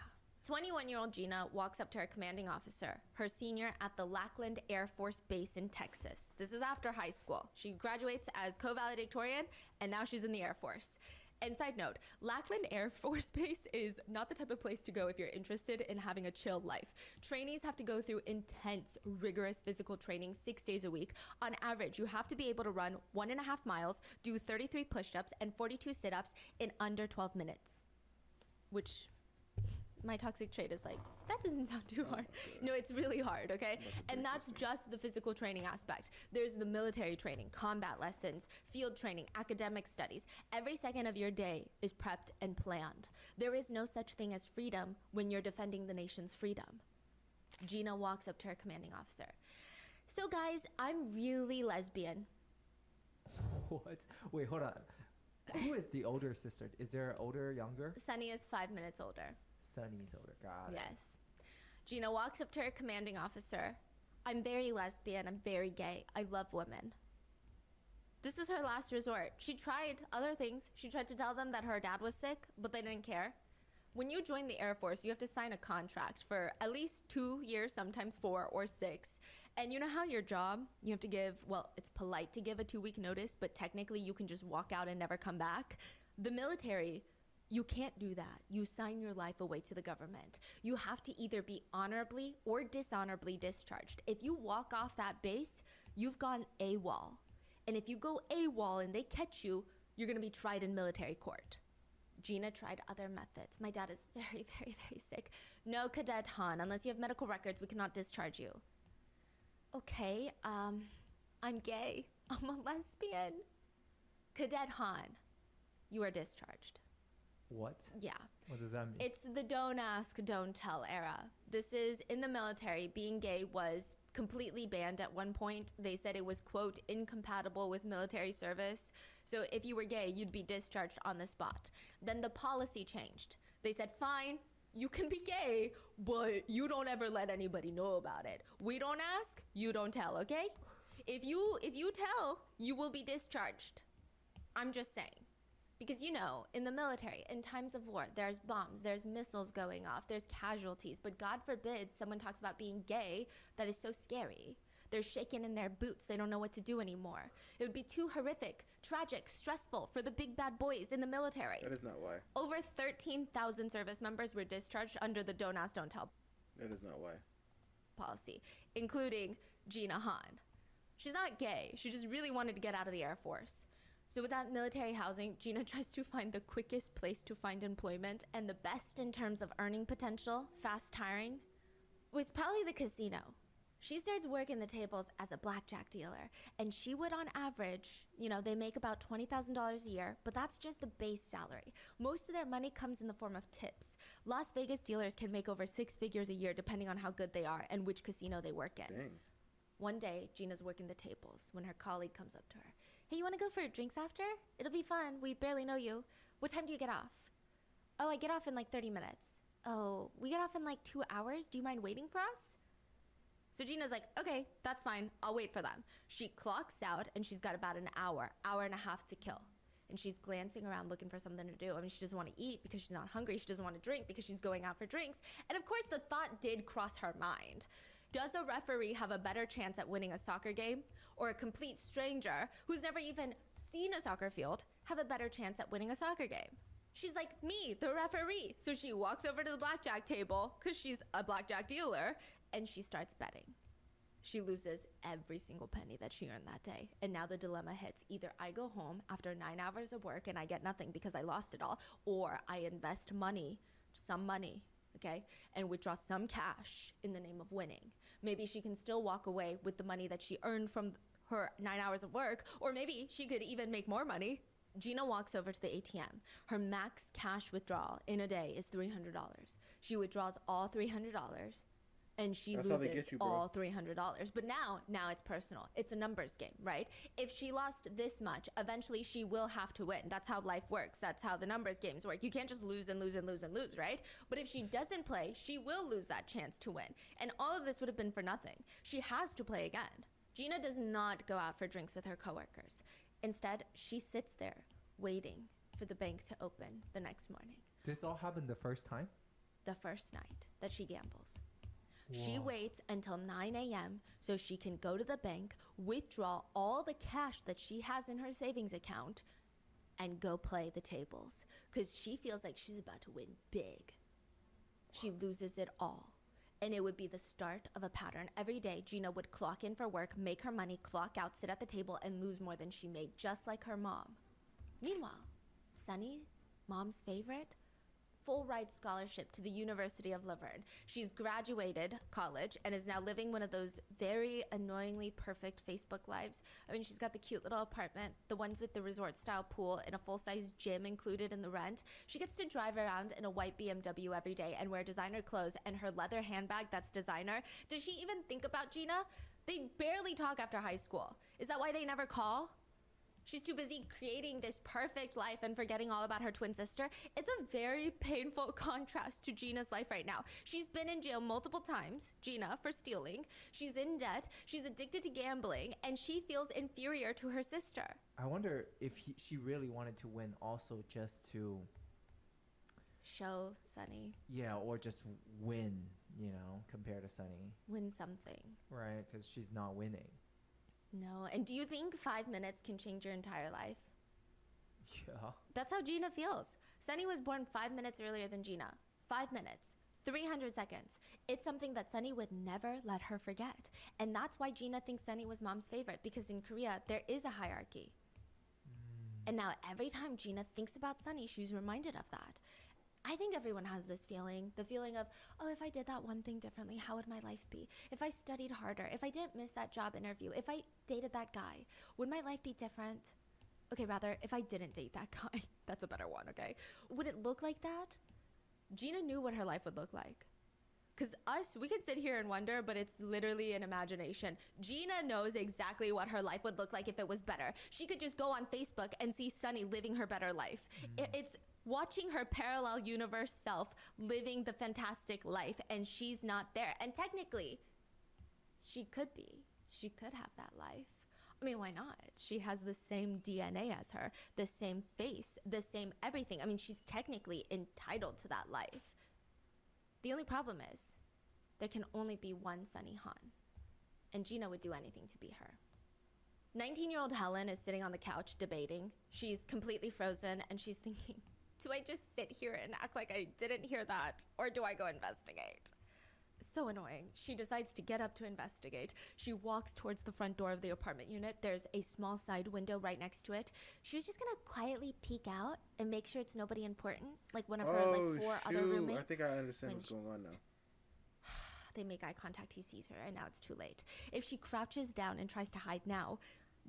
21-year-old Gina walks up to her commanding officer, her senior at the Lackland Air Force Base in Texas. This is after high school. She graduates as co-valedictorian, and now she's in the Air Force. And side note, Lackland Air Force Base is not the type of place to go if you're interested in having a chill life. Trainees have to go through intense, rigorous physical training 6 days a week. On average, you have to be able to run 1.5 miles, do 33 push-ups, and 42 sit-ups in under 12 minutes. Which, my toxic trait is like, that doesn't sound too hard. No, it's really hard, okay? And that's just the physical training aspect. There's the military training, combat lessons, field training, academic studies. Every second of your day is prepped and planned. There is no such thing as freedom when you're defending the nation's freedom. Gina walks up to her commanding officer. So guys, I'm really lesbian. What? Wait, hold on. Who is the older sister? Is there older, younger? Sunny is 5 minutes older. Sunny's older. Got it. Yes. Gina walks up to her commanding officer. I'm very lesbian. I'm very gay. I love women. This is her last resort. She tried other things. She tried to tell them that her dad was sick, but they didn't care. When you join the Air Force, you have to sign a contract for at least 2 years, sometimes 4 or 6. And you know how your job, you have to give, well, it's polite to give a 2-week notice, but technically you can just walk out and never come back. The military, you can't do that. You sign your life away to the government. You have to either be honorably or dishonorably discharged. If you walk off that base, you've gone AWOL. And if you go AWOL and they catch you, you're gonna be tried in military court. Gina tried other methods. My dad is very, very, very sick. No, Cadet Han, unless you have medical records, we cannot discharge you. Okay, I'm gay. I'm a lesbian. Cadet Han, you are discharged. What? Yeah. What does that mean? It's the don't ask, don't tell era. This is in the military. Being gay was completely banned at one point. They said it was, quote, incompatible with military service. So if you were gay, you'd be discharged on the spot. Then the policy changed. They said, fine, you can be gay, but you don't ever let anybody know about it. We don't ask, you don't tell, okay? If you tell, you will be discharged. I'm just saying. Because, you know, in the military, in times of war, there's bombs, there's missiles going off, there's casualties. But God forbid someone talks about being gay. That is so scary. They're shaking in their boots. They don't know what to do anymore. It would be too horrific, tragic, stressful for the big bad boys in the military. That is not why. Over 13,000 service members were discharged under the Don't Ask, Don't Tell That is not why. policy, including Gina Han. She's not gay. She just really wanted to get out of the Air Force. So without military housing, Gina tries to find the quickest place to find employment and the best in terms of earning potential, fast hiring, was probably the casino. She starts working the tables as a blackjack dealer, and she would on average, they make about $20,000 a year, but that's just the base salary. Most of their money comes in the form of tips. Las Vegas dealers can make over 6 figures a year depending on how good they are and which casino they work in. Dang. One day, Gina's working the tables when her colleague comes up to her. Hey, you want to go for drinks after? It'll be fun. We barely know you. What time do you get off? Oh, I get off in like 30 minutes. Oh, we get off in like 2 hours. Do you mind waiting for us? So Gina's like, okay, that's fine. I'll wait for them. She clocks out and she's got about an hour and a half to kill. And she's glancing around looking for something to do. I mean, she doesn't want to eat because she's not hungry. She doesn't want to drink because she's going out for drinks. And of course, the thought did cross her mind. Does a referee have a better chance at winning a soccer game? Or a complete stranger who's never even seen a soccer field have a better chance at winning a soccer game? She's like, me, the referee. So she walks over to the blackjack table because she's a blackjack dealer and she starts betting. She loses every single penny that she earned that day. And now the dilemma hits. Either I go home after 9 hours of work and I get nothing because I lost it all, or I invest money, some money, okay, and withdraw some cash in the name of winning. Maybe she can still walk away with the money that she earned from her 9 hours of work, or maybe she could even make more money. Gina walks over to the ATM. Her max cash withdrawal in a day is $300. She withdraws all $300 and she loses all $300. But now it's personal. It's a numbers game, right? If she lost this much, eventually she will have to win. That's how life works. That's how the numbers games work. You can't just lose and lose and lose and lose, right? But if she doesn't play, she will lose that chance to win. And all of this would have been for nothing. She has to play again. Gina does not go out for drinks with her coworkers. Instead, she sits there waiting for the bank to open the next morning. This all happened the first time? The first night that she gambles. Whoa. She waits until 9 a.m. so she can go to the bank, withdraw all the cash that she has in her savings account, and go play the tables. Because she feels like she's about to win big. She loses it all. And it would be the start of a pattern. Every day, Gina would clock in for work, make her money, clock out, sit at the table, and lose more than she made, just like her mom. Meanwhile, Sunny, mom's favorite, full ride scholarship to the University of Laverne. She's graduated college and is now living one of those very annoyingly perfect Facebook lives. I mean, she's got the cute little apartment, the ones with the resort-style pool and a full-size gym included in the rent. She gets to drive around in a white BMW every day and wear designer clothes and her leather handbag that's designer. Does she even think about Gina? They barely talk after high school. Is that why they never call? She's too busy creating this perfect life and forgetting all about her twin sister. It's a very painful contrast to Gina's life right now. She's been in jail multiple times, Gina, for stealing. She's in debt. She's addicted to gambling, and she feels inferior to her sister. I wonder if she really wanted to win also just to... show Sunny. Yeah, or just win, compared to Sunny. Win something. Right, because she's not winning. No, and do you think 5 minutes can change your entire life? Yeah. That's how Gina feels. Sunny was born 5 minutes earlier than Gina. 5 minutes. 300 seconds. It's something that Sunny would never let her forget. And that's why Gina thinks Sunny was mom's favorite, because in Korea, there is a hierarchy. And now every time Gina thinks about Sunny, she's reminded of that. I think everyone has this feeling, the feeling of, oh, if I did that one thing differently, how would my life be? If I studied harder, if I didn't miss that job interview, if I dated that guy, would my life be different? Okay, rather, if I didn't date that guy, that's a better one, okay? Would it look like that? Gina knew what her life would look like. Because we can sit here and wonder, but it's literally an imagination. Gina knows exactly what her life would look like if it was better. She could just go on Facebook and see Sunny living her better life. It's watching her parallel universe self living the fantastic life, and she's not there. And technically, she could be. She could have that life. I mean, why not? She has the same DNA as her, the same face, the same everything. I mean, she's technically entitled to that life. The only problem is, there can only be one Sunny Han. and Gina would do anything to be her. 19-year-old Helen is sitting on the couch debating. She's completely frozen, and she's thinking, do I just sit here and act like I didn't hear that, or do I go investigate? So annoying. She decides to get up to investigate. She walks towards the front door of the apartment unit. There's a small side window right next to it. She was just gonna quietly peek out and make sure it's nobody important, like one of her like 4 other roommates. I think I understand what's going on now. They make eye contact, he sees her, and now it's too late. If she crouches down and tries to hide now,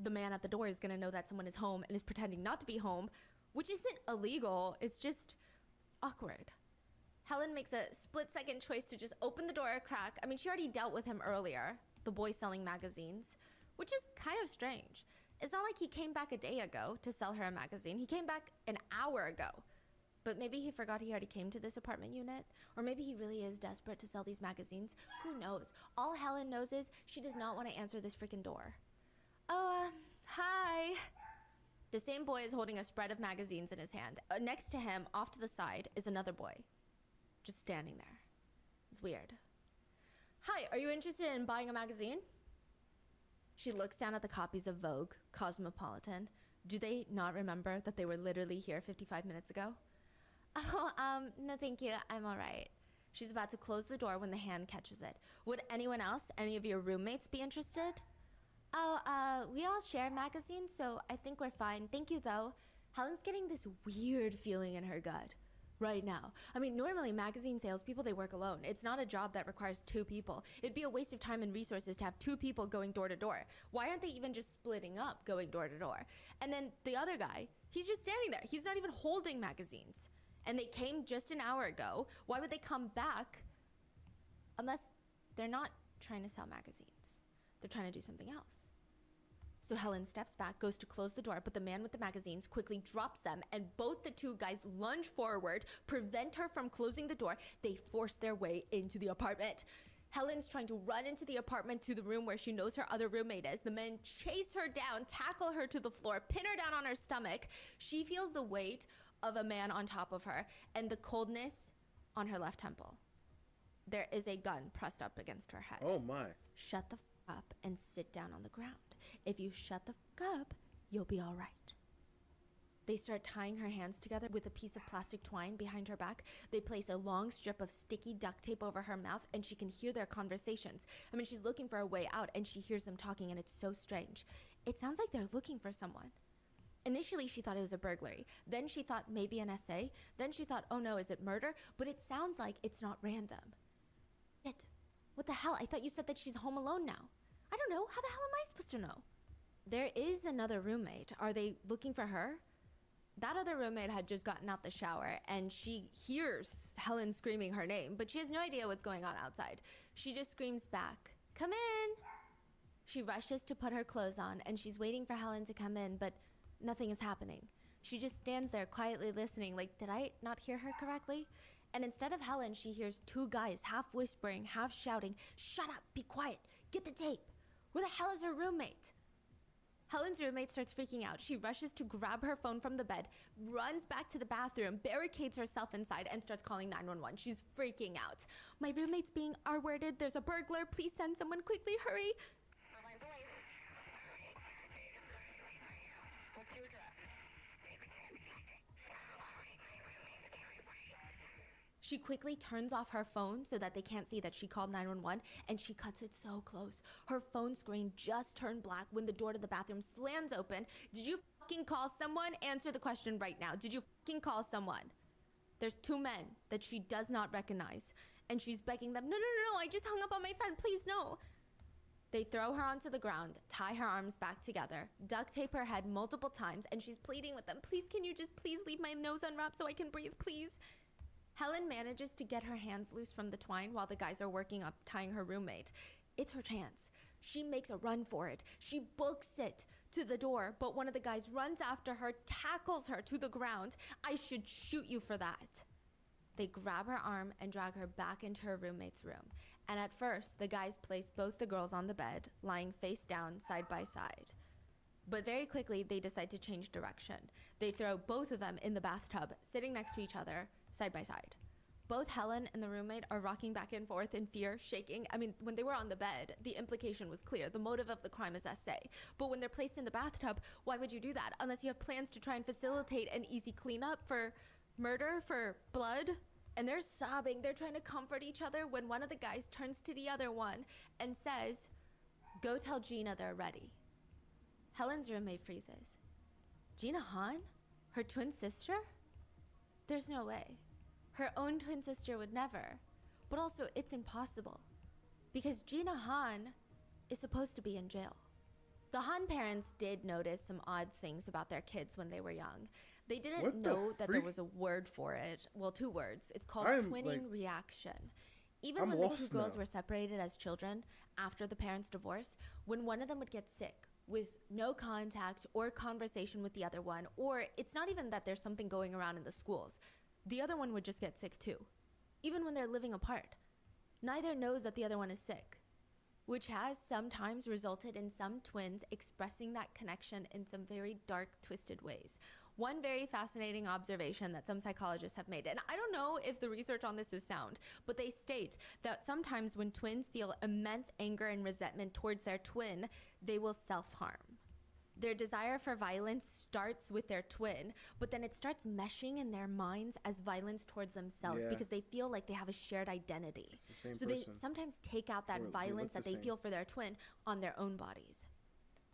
the man at the door is gonna know that someone is home and is pretending not to be home, which isn't illegal, it's just awkward. Helen makes a split-second choice to just open the door a crack. I mean, she already dealt with him earlier, the boy selling magazines, which is kind of strange. It's not like he came back a day ago to sell her a magazine. He came back an hour ago. But maybe he forgot he already came to this apartment unit. Or maybe he really is desperate to sell these magazines. Who knows? All Helen knows is she does not want to answer this freaking door. Oh, hi. The same boy is holding a spread of magazines in his hand. Next to him, off to the side, is another boy. Just standing there. It's weird. Hi, are you interested in buying a magazine? She looks down at the copies of Vogue, Cosmopolitan. Do they not remember that they were literally here 55 minutes ago? Oh, no thank you, I'm all right. She's about to close the door when the hand catches it. Would anyone else, any of your roommates, be interested? Oh, we all share magazines, so I think we're fine. Thank you, though. Helen's getting this weird feeling in her gut right now. I mean, normally magazine salespeople, they work alone. It's not a job that requires 2 people. It'd be a waste of time and resources to have 2 people going door to door. Why aren't they even just splitting up going door to door? And then the other guy, he's just standing there. He's not even holding magazines. And they came just an hour ago. Why would they come back unless they're not trying to sell magazines? They're trying to do something else. So Helen steps back, goes to close the door, but the man with the magazines quickly drops them, and both the 2 guys lunge forward, prevent her from closing the door. They force their way into the apartment. Helen's trying to run into the apartment to the room where she knows her other roommate is. The men chase her down, tackle her to the floor, pin her down on her stomach. She feels the weight of a man on top of her and the coldness on her left temple. There is a gun pressed up against her head. Oh my. Shut the f up and sit down on the ground. If you shut the f up, you'll be all right. They start tying her hands together with a piece of plastic twine behind her back. They place a long strip of sticky duct tape over her mouth, and she can hear their conversations. I mean, she's looking for a way out, and she hears them talking, and it's so strange. It sounds like they're looking for someone. Initially, she thought it was a burglary. Then she thought maybe an essay. Then she thought, oh no, is it murder? But it sounds like it's not random. Shit. What the hell? I thought you said that she's home alone now. I don't know. How the hell am I supposed to know? There is another roommate. Are they looking for her? That other roommate had just gotten out the shower, and she hears Helen screaming her name, but she has no idea what's going on outside. She just screams back, "Come in!" She rushes to put her clothes on, and she's waiting for Helen to come in, but nothing is happening. She just stands there quietly listening, like, did I not hear her correctly? And instead of Helen, she hears 2 guys half whispering, half shouting, "Shut up, be quiet, get the tape. Where the hell is her roommate?" Helen's roommate starts freaking out. She rushes to grab her phone from the bed, runs back to the bathroom, barricades herself inside, and starts calling 911. She's freaking out. "My roommate's being R-worded. There's a burglar. Please send someone quickly. Hurry." She quickly turns off her phone so that they can't see that she called 911, and she cuts it so close. Her phone screen just turned black when the door to the bathroom slams open. Did you fucking call someone? Answer the question right now. Did you fucking call someone? There's 2 men that she does not recognize, and she's begging them, no, I just hung up on my friend, please no. They throw her onto the ground, tie her arms back together, duct tape her head multiple times, and she's pleading with them, please, can you just please leave my nose unwrapped so I can breathe, please? Helen manages to get her hands loose from the twine while the guys are working up tying her roommate. It's her chance. She makes a run for it. She books it to the door, but one of the guys runs after her, tackles her to the ground. "I should shoot you for that." They grab her arm and drag her back into her roommate's room. And at first, the guys place both the girls on the bed, lying face down, side by side. But very quickly, they decide to change direction. They throw both of them in the bathtub, sitting next to each other, side by side. both Helen and the roommate are rocking back and forth in fear, shaking. I mean, when they were on the bed, the implication was clear. The motive of the crime is essay. But when they're placed in the bathtub, why would you do that? Unless you have plans to try and facilitate an easy cleanup for murder, for blood. And they're sobbing. They're trying to comfort each other when one of the guys turns to the other one and says, "Go tell Gina they're ready." Helen's roommate freezes. Gina Han? Her twin sister? There's no way. Her own twin sister would never. But also, it's impossible. Because Gina Han is supposed to be in jail. The Han parents did notice some odd things about their kids when they were young. They didn't know that there was a word for it. Well, 2 words. It's called twinning reaction. Even when the 2 girls were separated as children after the parents divorced, when one of them would get sick with no contact or conversation with the other one, or it's not even that there's something going around in the schools, the other one would just get sick too. Even when they're living apart, neither knows that the other one is sick, which has sometimes resulted in some twins expressing that connection in some very dark, twisted ways. One very fascinating observation that some psychologists have made, and I don't know if the research on this is sound, but they state that sometimes when twins feel immense anger and resentment towards their twin, they will self-harm. Their desire for violence starts with their twin, but then it starts meshing in their minds as violence towards themselves because they feel like they have a shared identity. It's the same so person. they sometimes take out that Or they violence look that the they same. feel for their twin on their own bodies.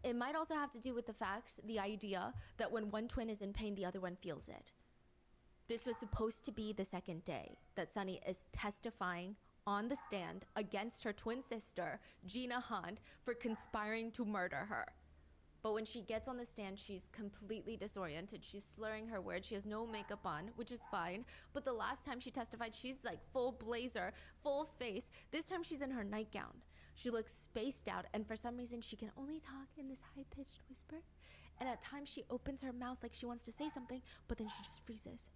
It might also have to do with the fact, the idea that when one twin is in pain, the other one feels it. This was supposed to be the second day that Sunny is testifying on the stand against her twin sister, Gina Han, for conspiring to murder her. But when she gets on the stand, she's completely disoriented. She's slurring her words. She has no makeup on, which is fine. But the last time she testified, she's like full blazer, full face. This time she's in her nightgown. She looks spaced out, and for some reason, she can only talk in this high-pitched whisper. And at times, she opens her mouth like she wants to say something, but then she just freezes.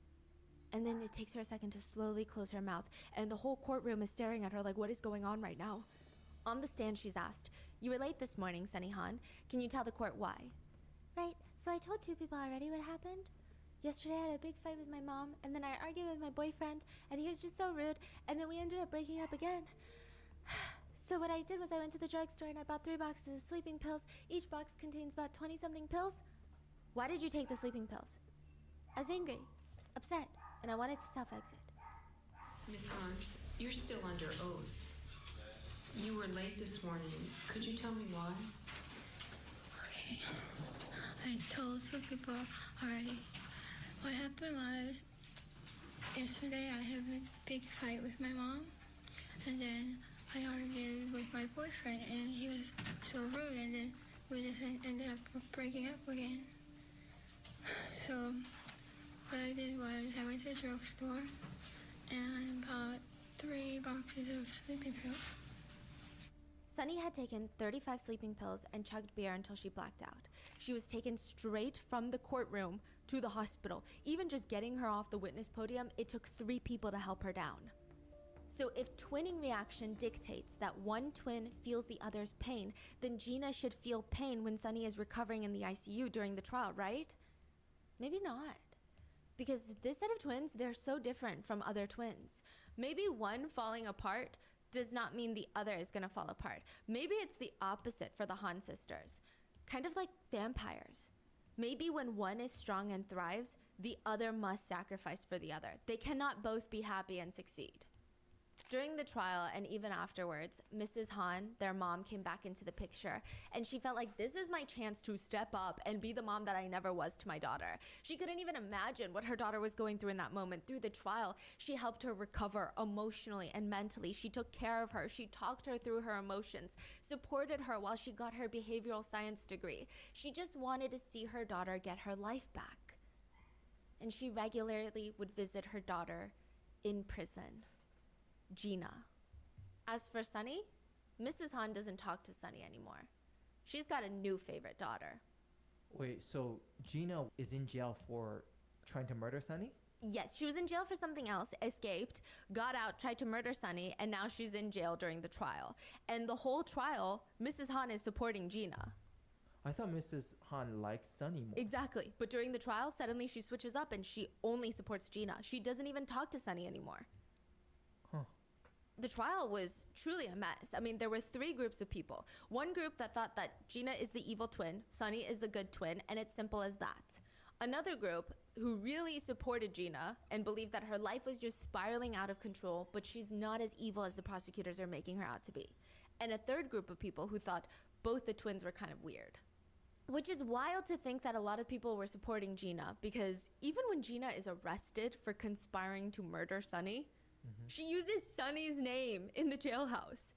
And then it takes her a second to slowly close her mouth, and the whole courtroom is staring at her like, what is going on right now? On the stand, she's asked, "You were late this morning, Sunny Han. Can you tell the court why?" "Right, so I told 2 people already what happened. Yesterday, I had a big fight with my mom, and then I argued with my boyfriend, and he was just so rude, and then we ended up breaking up again. So what I did was I went to the drugstore and I bought 3 boxes of sleeping pills. Each box contains about 20-something pills." "Why did you take the sleeping pills?" "I was angry, upset, and I wanted to self-exit." Miss Han, you're still under oath. You were late this morning. Could you tell me why? Okay. I told 2 people already. What happened was, yesterday I had a big fight with my mom, and then I argued with my boyfriend, and he was so rude, and then we just ended up breaking up again. So what I did was I went to the drugstore and bought 3 boxes of sleeping pills. Sunny had taken 35 sleeping pills and chugged beer until she blacked out. She was taken straight from the courtroom to the hospital. Even just getting her off the witness podium, it took 3 people to help her down. So if twinning reaction dictates that one twin feels the other's pain, then Gina should feel pain when Sunny is recovering in the ICU during the trial, right? Maybe not. Because this set of twins, they're so different from other twins. Maybe one falling apart does not mean the other is gonna fall apart. Maybe it's the opposite for the Han sisters. Kind of like vampires. Maybe when one is strong and thrives, the other must sacrifice for the other. They cannot both be happy and succeed. During the trial and even afterwards, Mrs. Han, their mom, came back into the picture, and she felt like, this is my chance to step up and be the mom that I never was to my daughter. She couldn't even imagine what her daughter was going through in that moment. Through the trial, she helped her recover emotionally and mentally. She took care of her. She talked her through her emotions, supported her while she got her behavioral science degree. She just wanted to see her daughter get her life back. And she regularly would visit her daughter in prison. Gina. As for Sunny, Mrs. Han doesn't talk to Sunny anymore. She's got a new favorite daughter. Wait, so Gina is in jail for trying to murder Sunny? Yes, she was in jail for something else, escaped, got out, tried to murder Sunny, and now she's in jail during the trial. And the whole trial, Mrs. Han is supporting Gina. I thought Mrs. Han likes Sunny more. Exactly, but during the trial, suddenly she switches up and she only supports Gina. She doesn't even talk to Sunny anymore. The trial was truly a mess. I mean, there were 3 groups of people. One group that thought that Gina is the evil twin, Sunny is the good twin, and it's simple as that. Another group who really supported Gina and believed that her life was just spiraling out of control, but she's not as evil as the prosecutors are making her out to be. And a third group of people who thought both the twins were kind of weird. Which is wild to think that a lot of people were supporting Gina, because even when Gina is arrested for conspiring to murder Sunny, she uses Sunny's name in the jailhouse.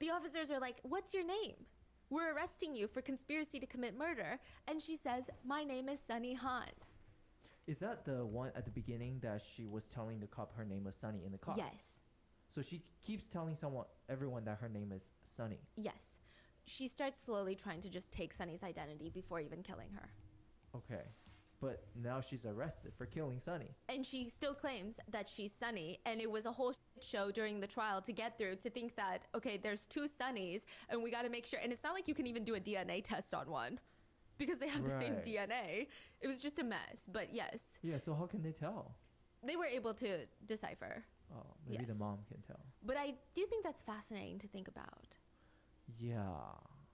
The officers are like, "What's your name? We're arresting you for conspiracy to commit murder." And she says, "My name is Sunny Han." Is that the one at the beginning that she was telling the cop her name was Sunny in the car? Yes. So she keeps telling everyone that her name is Sunny. Yes. She starts slowly trying to just take Sunny's identity before even killing her. Okay. But now she's arrested for killing Sunny. And she still claims that she's Sunny, and it was a whole show during the trial to get through, to think that, okay, there's 2 Sunnys, and we got to make sure. And it's not like you can even do a DNA test on one, because they have the same DNA. It was just a mess, but yes. Yeah, so how can they tell? They were able to decipher. Oh, maybe the mom can tell. But I do think that's fascinating to think about. Yeah.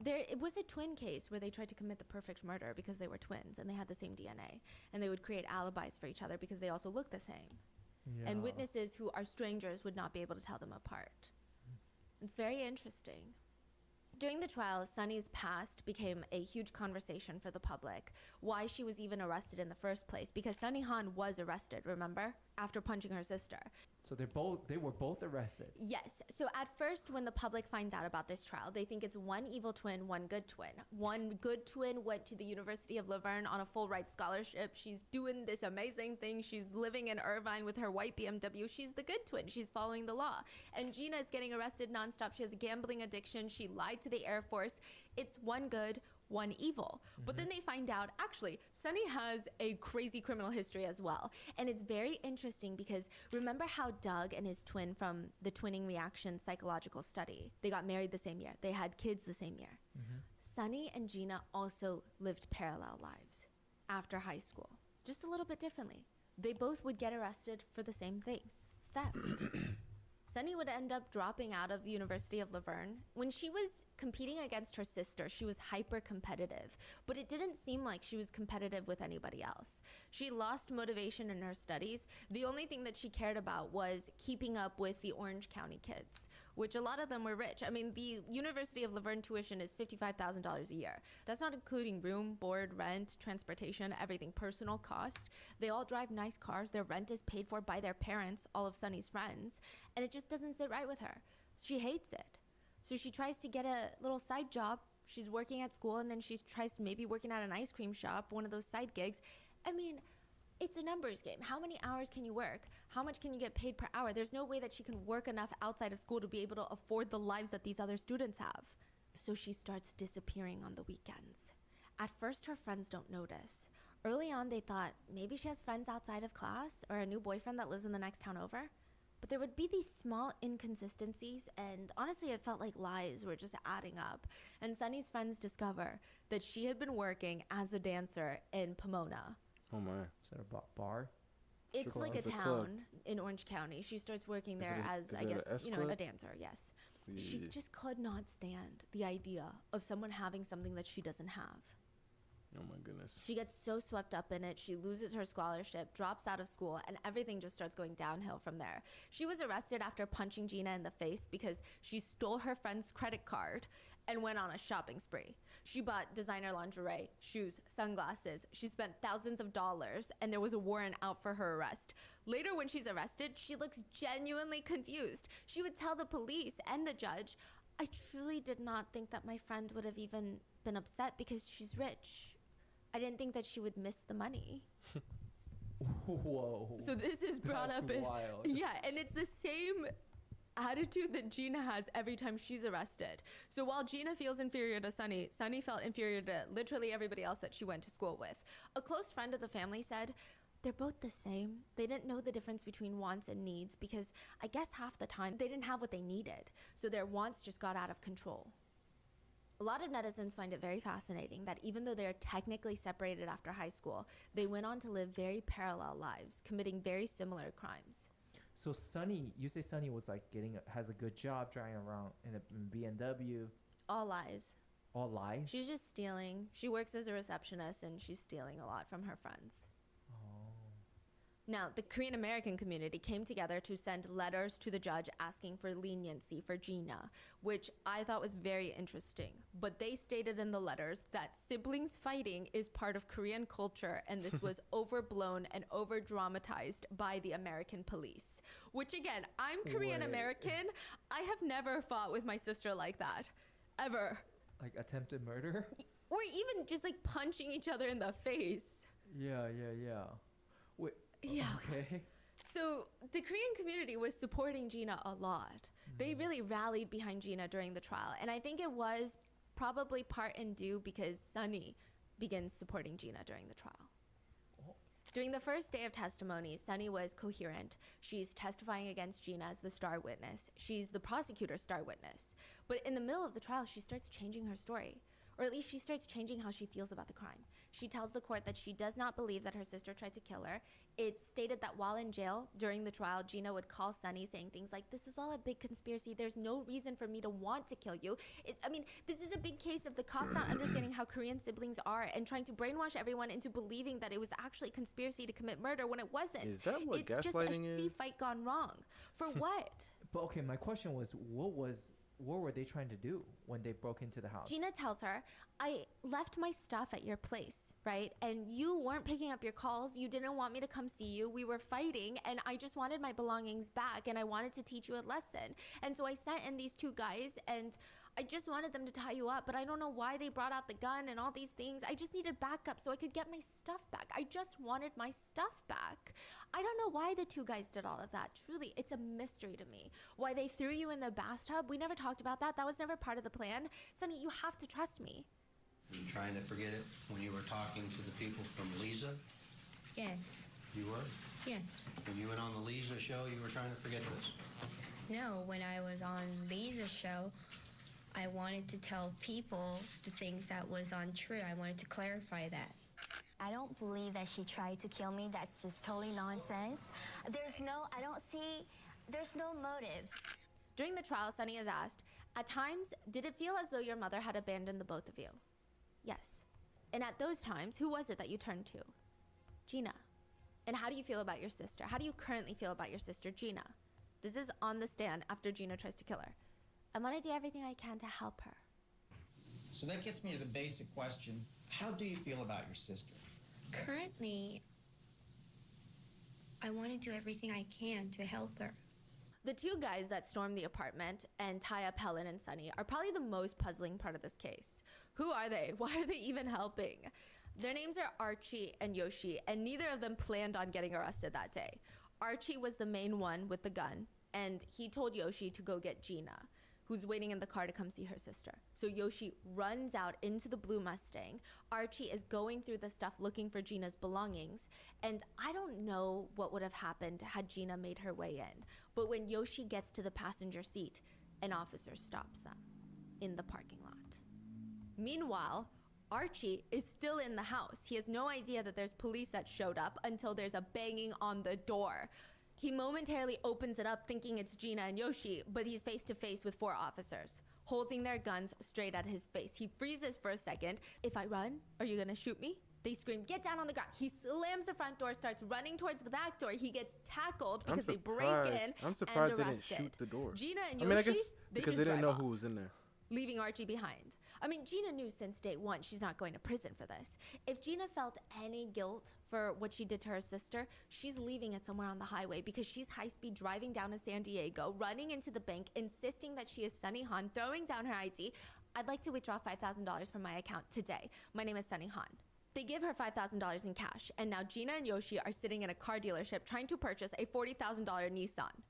It was a twin case where they tried to commit the perfect murder because they were twins and they had the same DNA, and they would create alibis for each other because they also looked the same. Yeah. And witnesses who are strangers would not be able to tell them apart. It's very interesting. During the trial, Sunny's past became a huge conversation for the public. Why she was even arrested in the first place, because Sunny Han was arrested, remember? After punching her sister. So they were both arrested. Yes. So at first, when the public finds out about this trial, they think it's one evil twin, one good twin. One good twin went to the University of Laverne on a full ride scholarship. She's doing this amazing thing. She's living in Irvine with her white BMW. She's the good twin. She's following the law. And Gina is getting arrested nonstop. She has a gambling addiction. She lied to the Air Force. It's one good, one evil. But then they find out, actually, Sunny has a crazy criminal history as well. And it's very interesting because remember how Doug and his twin from the twinning reaction psychological study, they got married the same year. They had kids the same year. Sunny and Gina also lived parallel lives after high school, just a little bit differently. They both would get arrested for the same thing, theft. Sunny would end up dropping out of the University of Laverne. When she was competing against her sister, she was hyper competitive, but it didn't seem like she was competitive with anybody else. She lost motivation in her studies. The only thing that she cared about was keeping up with the Orange County kids, which a lot of them were rich. I mean, the University of Laverne tuition is $55,000 a year. That's not including room, board, rent, transportation, everything, personal cost. They all drive nice cars. Their rent is paid for by their parents, all of Sunny's friends, and it just doesn't sit right with her. She hates it. So she tries to get a little side job. She's working at school, and then she tries maybe working at an ice cream shop, one of those side gigs. I mean, it's a numbers game. How many hours can you work? How much can you get paid per hour? There's no way that she can work enough outside of school to be able to afford the lives that these other students have. So she starts disappearing on the weekends. At first, her friends don't notice. Early on, they thought maybe she has friends outside of class or a new boyfriend that lives in the next town over. But there would be these small inconsistencies, and honestly, it felt like lies were just adding up. And Sunny's friends discover that she had been working as a dancer in Pomona. Oh my. Is that a bar? It's like a town in Orange County. She starts working there as, I guess, a dancer, yes. Yeah. She just could not stand the idea of someone having something that she doesn't have. Oh my goodness. She gets so swept up in it, she loses her scholarship, drops out of school, and everything just starts going downhill from there. She was arrested after punching Gina in the face because she stole her friend's credit card and went on a shopping spree. She bought designer lingerie, shoes, sunglasses. She spent thousands of dollars, and there was a warrant out for her arrest. Later, when she's arrested, she looks genuinely confused. She would tell the police and the judge, "I truly did not think that my friend would have even been upset because she's rich. I didn't think that she would miss the money." Whoa. So this is brought That's up in wild. Yeah, and it's the same attitude that Gina has every time she's arrested. So while Gina feels inferior to Sunny, Sunny felt inferior to literally everybody else that she went to school with. A close friend of the family said, "They're both the same. They didn't know the difference between wants and needs because I guess half the time they didn't have what they needed. So their wants just got out of control." A lot of netizens find it very fascinating that even though they're technically separated after high school, they went on to live very parallel lives, committing very similar crimes. So Sunny, you say Sunny was like has a good job driving around in a BMW. All lies. All lies? She's just stealing. She works as a receptionist and she's stealing a lot from her friends. Now, the Korean American community came together to send letters to the judge asking for leniency for Gina, which I thought was very interesting. But they stated in the letters that siblings fighting is part of Korean culture, and this was overblown and over-dramatized by the American police. Which again, I'm Korean American. I have never fought with my sister like that. Ever. Like attempted murder? Or even just like punching each other in the face. Yeah. Wait. Yeah. Okay. So the Korean community was supporting Gina a lot. They really rallied behind Gina during the trial. And I think it was probably part and due because Sunny begins supporting Gina during the trial. During the first day of testimony, Sunny was coherent. She's testifying against Gina as the star witness. She's the prosecutor's star witness. But in the middle of the trial, she starts changing her story. Or at least she starts changing how she feels about the crime. She tells the court that she does not believe that her sister tried to kill her. It's stated that while in jail during the trial, Gina would call Sunny saying things like, "This is all a big conspiracy. There's no reason for me to want to kill you." This is a big case of the cops not understanding how Korean siblings are and trying to brainwash everyone into believing that it was actually a conspiracy to commit murder when it wasn't. Is that what it's just a gaslighting is? fight gone wrong. For what? But okay, my question was, what were they trying to do when they broke into the house? Gina tells her, "I left my stuff at your place, right? And you weren't picking up your calls. You didn't want me to come see you. We were fighting, and I just wanted my belongings back, and I wanted to teach you a lesson. And so I sent in these two guys, and I just wanted them to tie you up, but I don't know why they brought out the gun and all these things. I just needed backup so I could get my stuff back. I just wanted my stuff back. I don't know why the two guys did all of that. Truly, it's a mystery to me. Why they threw you in the bathtub, we never talked about that. That was never part of the plan. Sunny, you have to trust me." Were you trying to forget it when you were talking to the people from Lisa? Yes. You were? Yes. When you went on the Lisa show, you were trying to forget this? No, when I was on Lisa's show, I wanted to tell people the things that was untrue. I wanted to clarify that. I don't believe that she tried to kill me. That's just totally nonsense. There's no motive. During the trial, Sunny is asked, "At times, did it feel as though your mother had abandoned the both of you?" Yes. "And at those times, who was it that you turned to?" "Gina." "And how do you feel about your sister? How do you currently feel about your sister, Gina?" This is on the stand after Gina tries to kill her. "I want to do everything I can to help her." So that gets me to the basic question. How do you feel about your sister? Currently, I want to do everything I can to help her. The two guys that storm the apartment and tie up Helen and Sunny are probably the most puzzling part of this case. Who are they? Why are they even helping? Their names are Archie and Yoshi, and neither of them planned on getting arrested that day. Archie was the main one with the gun, and he told Yoshi to go get Gina, who's waiting in the car to come see her sister. So Yoshi runs out into the blue Mustang. Archie is going through the stuff looking for Gina's belongings, and I don't know what would have happened had Gina made her way in. But when Yoshi gets to the passenger seat, an officer stops them in the parking lot. Meanwhile, Archie is still in the house. He has no idea that there's police that showed up until there's a banging on the door. He momentarily opens it up thinking it's Gina and Yoshi, but he's face to face with 4 officers, holding their guns straight at his face. He freezes for a second. "If I run, are you gonna shoot me?" They scream, "Get down on the ground." He slams the front door, starts running towards the back door. He gets tackled because they break in I'm surprised and they arrested. didn't shoot the door. Gina and I mean, I Yoshi, guess they because just they didn't drive know who off, was in there. leaving Archie behind. I mean, Gina knew since day one she's not going to prison for this. If Gina felt any guilt for what she did to her sister, she's leaving it somewhere on the highway because she's high-speed driving down to San Diego, running into the bank, insisting that she is Sunny Han, throwing down her ID. "I'd like to withdraw $5,000 from my account today. My name is Sunny Han." They give her $5,000 in cash, and now Gina and Yoshi are sitting in a car dealership trying to purchase a $40,000 Nissan.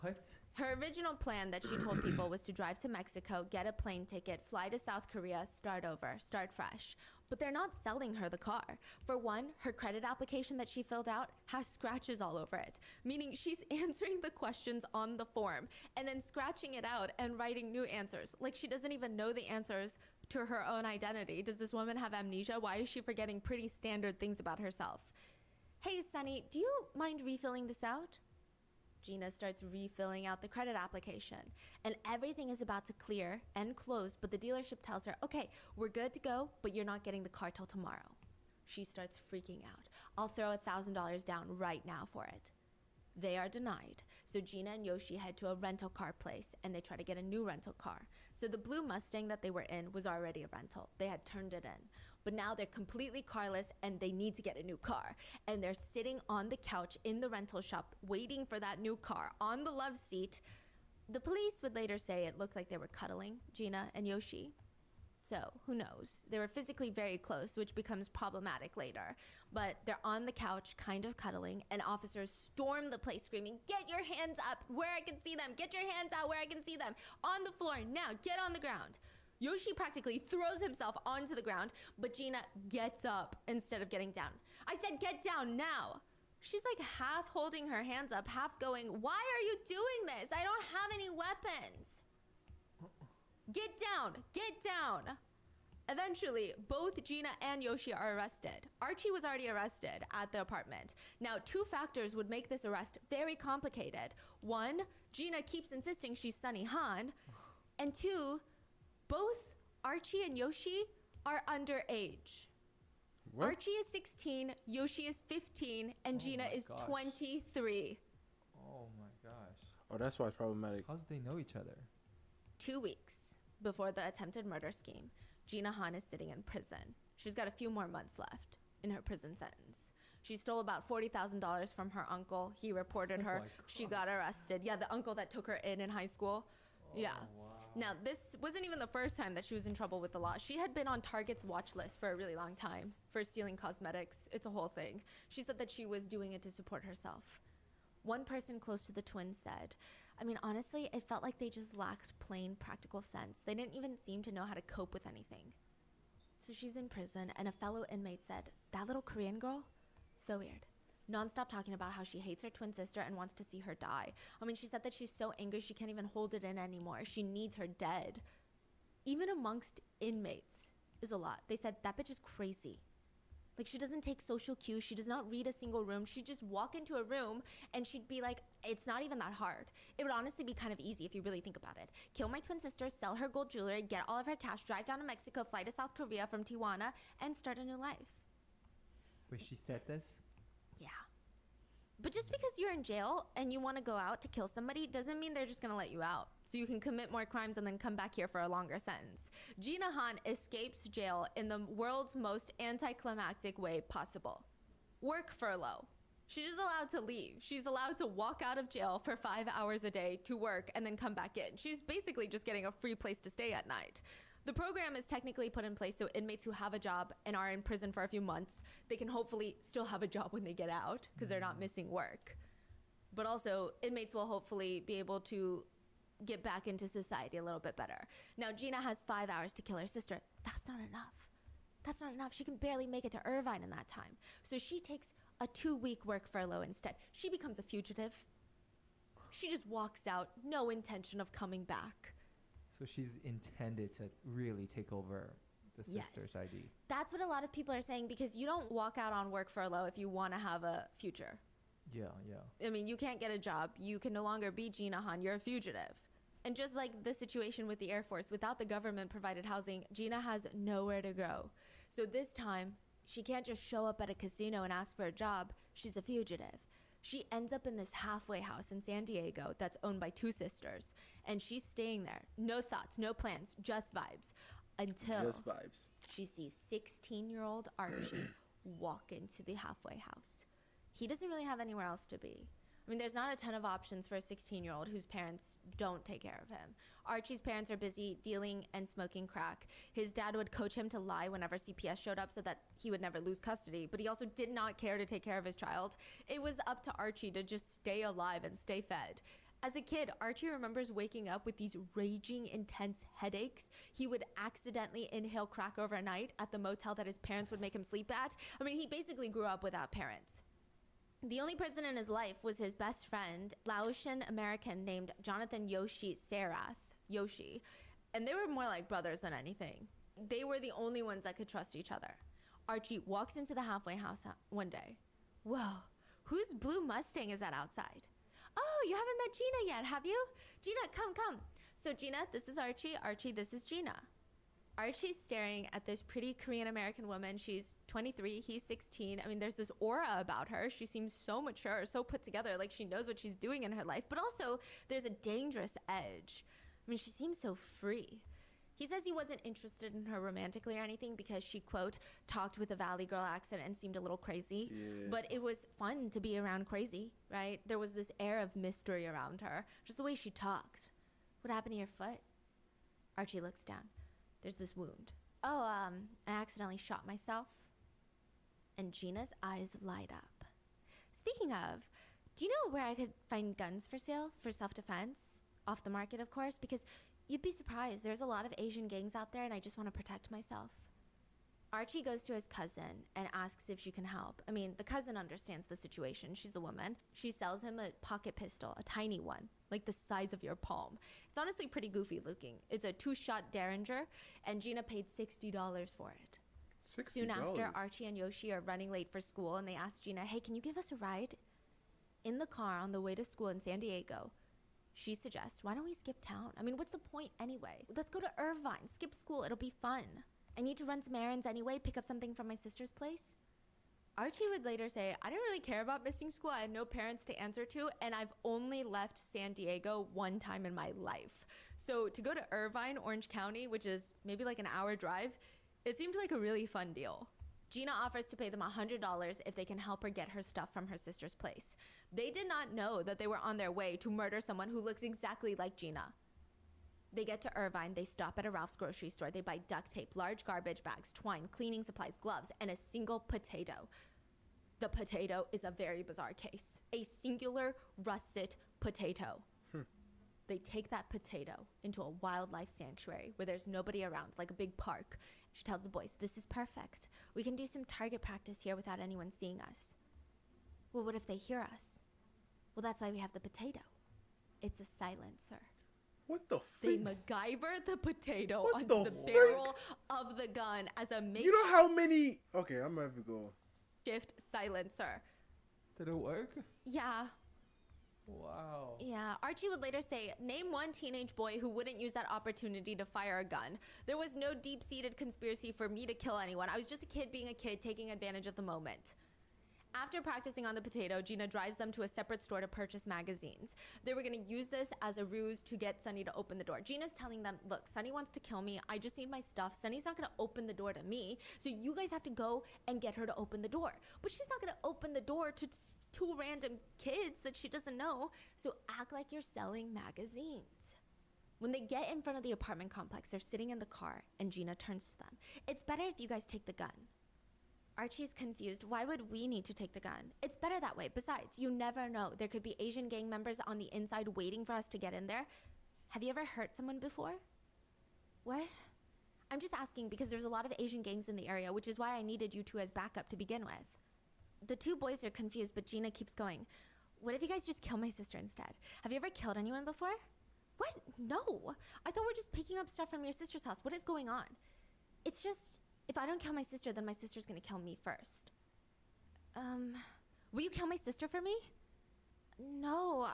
What? Her original plan that she told people was to drive to Mexico, get a plane ticket, fly to South Korea, start over, start fresh. But they're not selling her the car. For one, her credit application that she filled out has scratches all over it, meaning she's answering the questions on the form and then scratching it out and writing new answers. Like she doesn't even know the answers to her own identity. Does this woman have amnesia? Why is she forgetting pretty standard things about herself? "Hey, Sunny, do you mind refilling this out?" Gina starts refilling out the credit application, and everything is about to clear and close, but the dealership tells her, okay, we're good to go, but you're not getting the car till tomorrow. She starts freaking out. I'll throw $1,000 down right now for it. They are denied. So Gina and Yoshi head to a rental car place and they try to get a new rental car. So the blue Mustang that they were in was already a rental. They had turned it in. But now they're completely carless and they need to get a new car. And they're sitting on the couch in the rental shop waiting for that new car on the love seat. The police would later say it looked like they were cuddling, Gina and Yoshi. So who knows? They were physically very close, which becomes problematic later. But they're on the couch, kind of cuddling, and officers storm the place screaming, get your hands up where I can see them. Get your hands out where I can see them. On the floor, now, get on the ground. Yoshi practically throws himself onto the ground, but Gina gets up instead of getting down. I said, get down now. She's like half holding her hands up, half going, why are you doing this? I don't have any weapons. Get down, get down. Eventually, both Gina and Yoshi are arrested. Archie was already arrested at the apartment. Now, two factors would make this arrest very complicated. One, Gina keeps insisting she's Sunny Han. And two, both Archie and Yoshi are underage. What? Archie is 16, Yoshi is 15, and Gina is 23. Oh my gosh. Oh, that's why it's problematic. How do they know each other? 2 weeks before the attempted murder scheme, Gina Han is sitting in prison. She's got a few more months left in her prison sentence. She stole about $40,000 from her uncle. He reported her. She got arrested. Yeah, the uncle that took her in high school. Yeah. Wow. Now, this wasn't even the first time that she was in trouble with the law. She had been on Target's watch list for a really long time for stealing cosmetics. It's a whole thing. She said that she was doing it to support herself. One person close to the twins said, I mean, honestly, it felt like they just lacked plain practical sense. They didn't even seem to know how to cope with anything. So she's in prison, and a fellow inmate said, that little Korean girl? So weird. Non-stop talking about how she hates her twin sister and wants to see her die. I mean, she said that she's so angry she can't even hold it in anymore. She needs her dead. Even amongst inmates is a lot. They said, that bitch is crazy. Like, she doesn't take social cues. She does not read a single room. She'd just walk into a room and she'd be like, it's not even that hard. It would honestly be kind of easy if you really think about it. Kill my twin sister, sell her gold jewelry, get all of her cash, drive down to Mexico, fly to South Korea from Tijuana, and start a new life. Wait, she said this? Yeah. But just because you're in jail and you want to go out to kill somebody doesn't mean they're just going to let you out. So you can commit more crimes and then come back here for a longer sentence. Gina Han escapes jail in the world's most anticlimactic way possible. Work furlough. She's just allowed to leave. She's allowed to walk out of jail for 5 hours a day to work and then come back in. She's basically just getting a free place to stay at night. The program is technically put in place so inmates who have a job and are in prison for a few months, they can hopefully still have a job when they get out because they're not missing work. But also, inmates will hopefully be able to get back into society a little bit better. Now, Gina has 5 hours to kill her sister. That's not enough. That's not enough. She can barely make it to Irvine in that time. So she takes a 2-week work furlough instead. She becomes a fugitive. She just walks out, no intention of coming back. So she's intended to really take over the sister's ID. That's what a lot of people are saying, because you don't walk out on work furlough if you want to have a future. Yeah, yeah. I mean, you can't get a job. You can no longer be Gina Han. You're a fugitive. And just like the situation with the Air Force, without the government-provided housing, Gina has nowhere to go. So this time, she can't just show up at a casino and ask for a job. She's a fugitive. She ends up in this halfway house in San Diego that's owned by 2 sisters. And she's staying there. No thoughts, no plans, just vibes. Until Just vibes. she sees 16-year-old Archie walk into the halfway house. He doesn't really have anywhere else to be. I mean, there's not a ton of options for a 16-year-old whose parents don't take care of him. Archie's parents are busy dealing and smoking crack. His dad would coach him to lie whenever CPS showed up so that he would never lose custody, but he also did not care to take care of his child. It was up to Archie to just stay alive and stay fed. As a kid, Archie remembers waking up with these raging, intense headaches. He would accidentally inhale crack overnight at the motel that his parents would make him sleep at. I mean, he basically grew up without parents. The only person in his life was his best friend, Laotian American named Jonathan Yoshi Sarath, Yoshi, and they were more like brothers than anything. They were the only ones that could trust each other. Archie walks into the halfway house one day. Whoa, whose blue Mustang is that outside? Oh, you haven't met Gina yet, have you? Gina, come. So Gina, this is Archie. Archie, this is Gina. Archie's staring at this pretty Korean American woman. She's 23, he's 16. I mean, there's this aura about her. She seems so mature, so put together, like she knows what she's doing in her life. But also, there's a dangerous edge. I mean, she seems so free. He says he wasn't interested in her romantically or anything because she, quote, talked with a Valley Girl accent and seemed a little crazy. Yeah. But it was fun to be around crazy, right? There was this air of mystery around her, just the way she talked. What happened to your foot? Archie looks down. There's this wound. Oh, I accidentally shot myself. And Gina's eyes light up. Speaking of, do you know where I could find guns for sale for self-defense? Off the market, of course, because you'd be surprised. There's a lot of Asian gangs out there and I just want to protect myself. Archie goes to his cousin and asks if she can help. I mean, the cousin understands the situation. She's a woman. She sells him a pocket pistol, a tiny one, like the size of your palm. It's honestly pretty goofy looking. It's a 2-shot Derringer, and Gina paid $60 for it. $60? Soon after, Archie and Yoshi are running late for school, and they ask Gina, hey, can you give us a ride? In the car on the way to school in San Diego, she suggests, why don't we skip town? I mean, what's the point anyway? Let's go to Irvine, skip school, it'll be fun. I need to run some errands anyway, pick up something from my sister's place. Archie would later say, I didn't really care about missing school. I had no parents to answer to, and I've only left San Diego one time in my life. So to go to Irvine, Orange County, which is maybe like an hour drive, it seemed like a really fun deal. Gina offers to pay them $100 if they can help her get her stuff from her sister's place. They did not know that they were on their way to murder someone who looks exactly like Gina. They get to Irvine, they stop at a Ralph's grocery store, they buy duct tape, large garbage bags, twine, cleaning supplies, gloves, and a single potato. The potato is a very bizarre case. A singular russet potato. They take that potato into a wildlife sanctuary where there's nobody around, like a big park. She tells the boys, this is perfect. We can do some target practice here without anyone seeing us. Well, what if they hear us? Well, that's why we have the potato. It's a silencer. What the They frick? MacGyver the potato What onto the the barrel of the gun as a You know how many... Okay, I'm gonna have to go. makeshift silencer. Did it work? Yeah. Wow. Yeah, Archie would later say, name one teenage boy who wouldn't use that opportunity to fire a gun. There was no deep-seated conspiracy for me to kill anyone. I was just a kid being a kid, taking advantage of the moment. After practicing on the potato, Gina drives them to a separate store to purchase magazines. They were going to use this as a ruse to get Sunny to open the door. Gina's telling them, look, Sunny wants to kill me. I just need my stuff. Sunny's not going to open the door to me, so you guys have to go and get her to open the door. But she's not going to open the door to two random kids that she doesn't know, so act like you're selling magazines. When they get in front of the apartment complex, they're sitting in the car, and Gina turns to them. It's better if you guys take the gun. Archie's confused. Why would we need to take the gun? It's better that way. Besides, you never know. There could be Asian gang members on the inside waiting for us to get in there. Have you ever hurt someone before? What? I'm just asking because there's a lot of Asian gangs in the area, which is why I needed you two as backup to begin with. The two boys are confused, but Gina keeps going. What if you guys just kill my sister instead? Have you ever killed anyone before? What? No. I thought we're just picking up stuff from your sister's house. What is going on? It's just... if I don't kill my sister, then my sister's gonna kill me first. Will you kill my sister for me? No,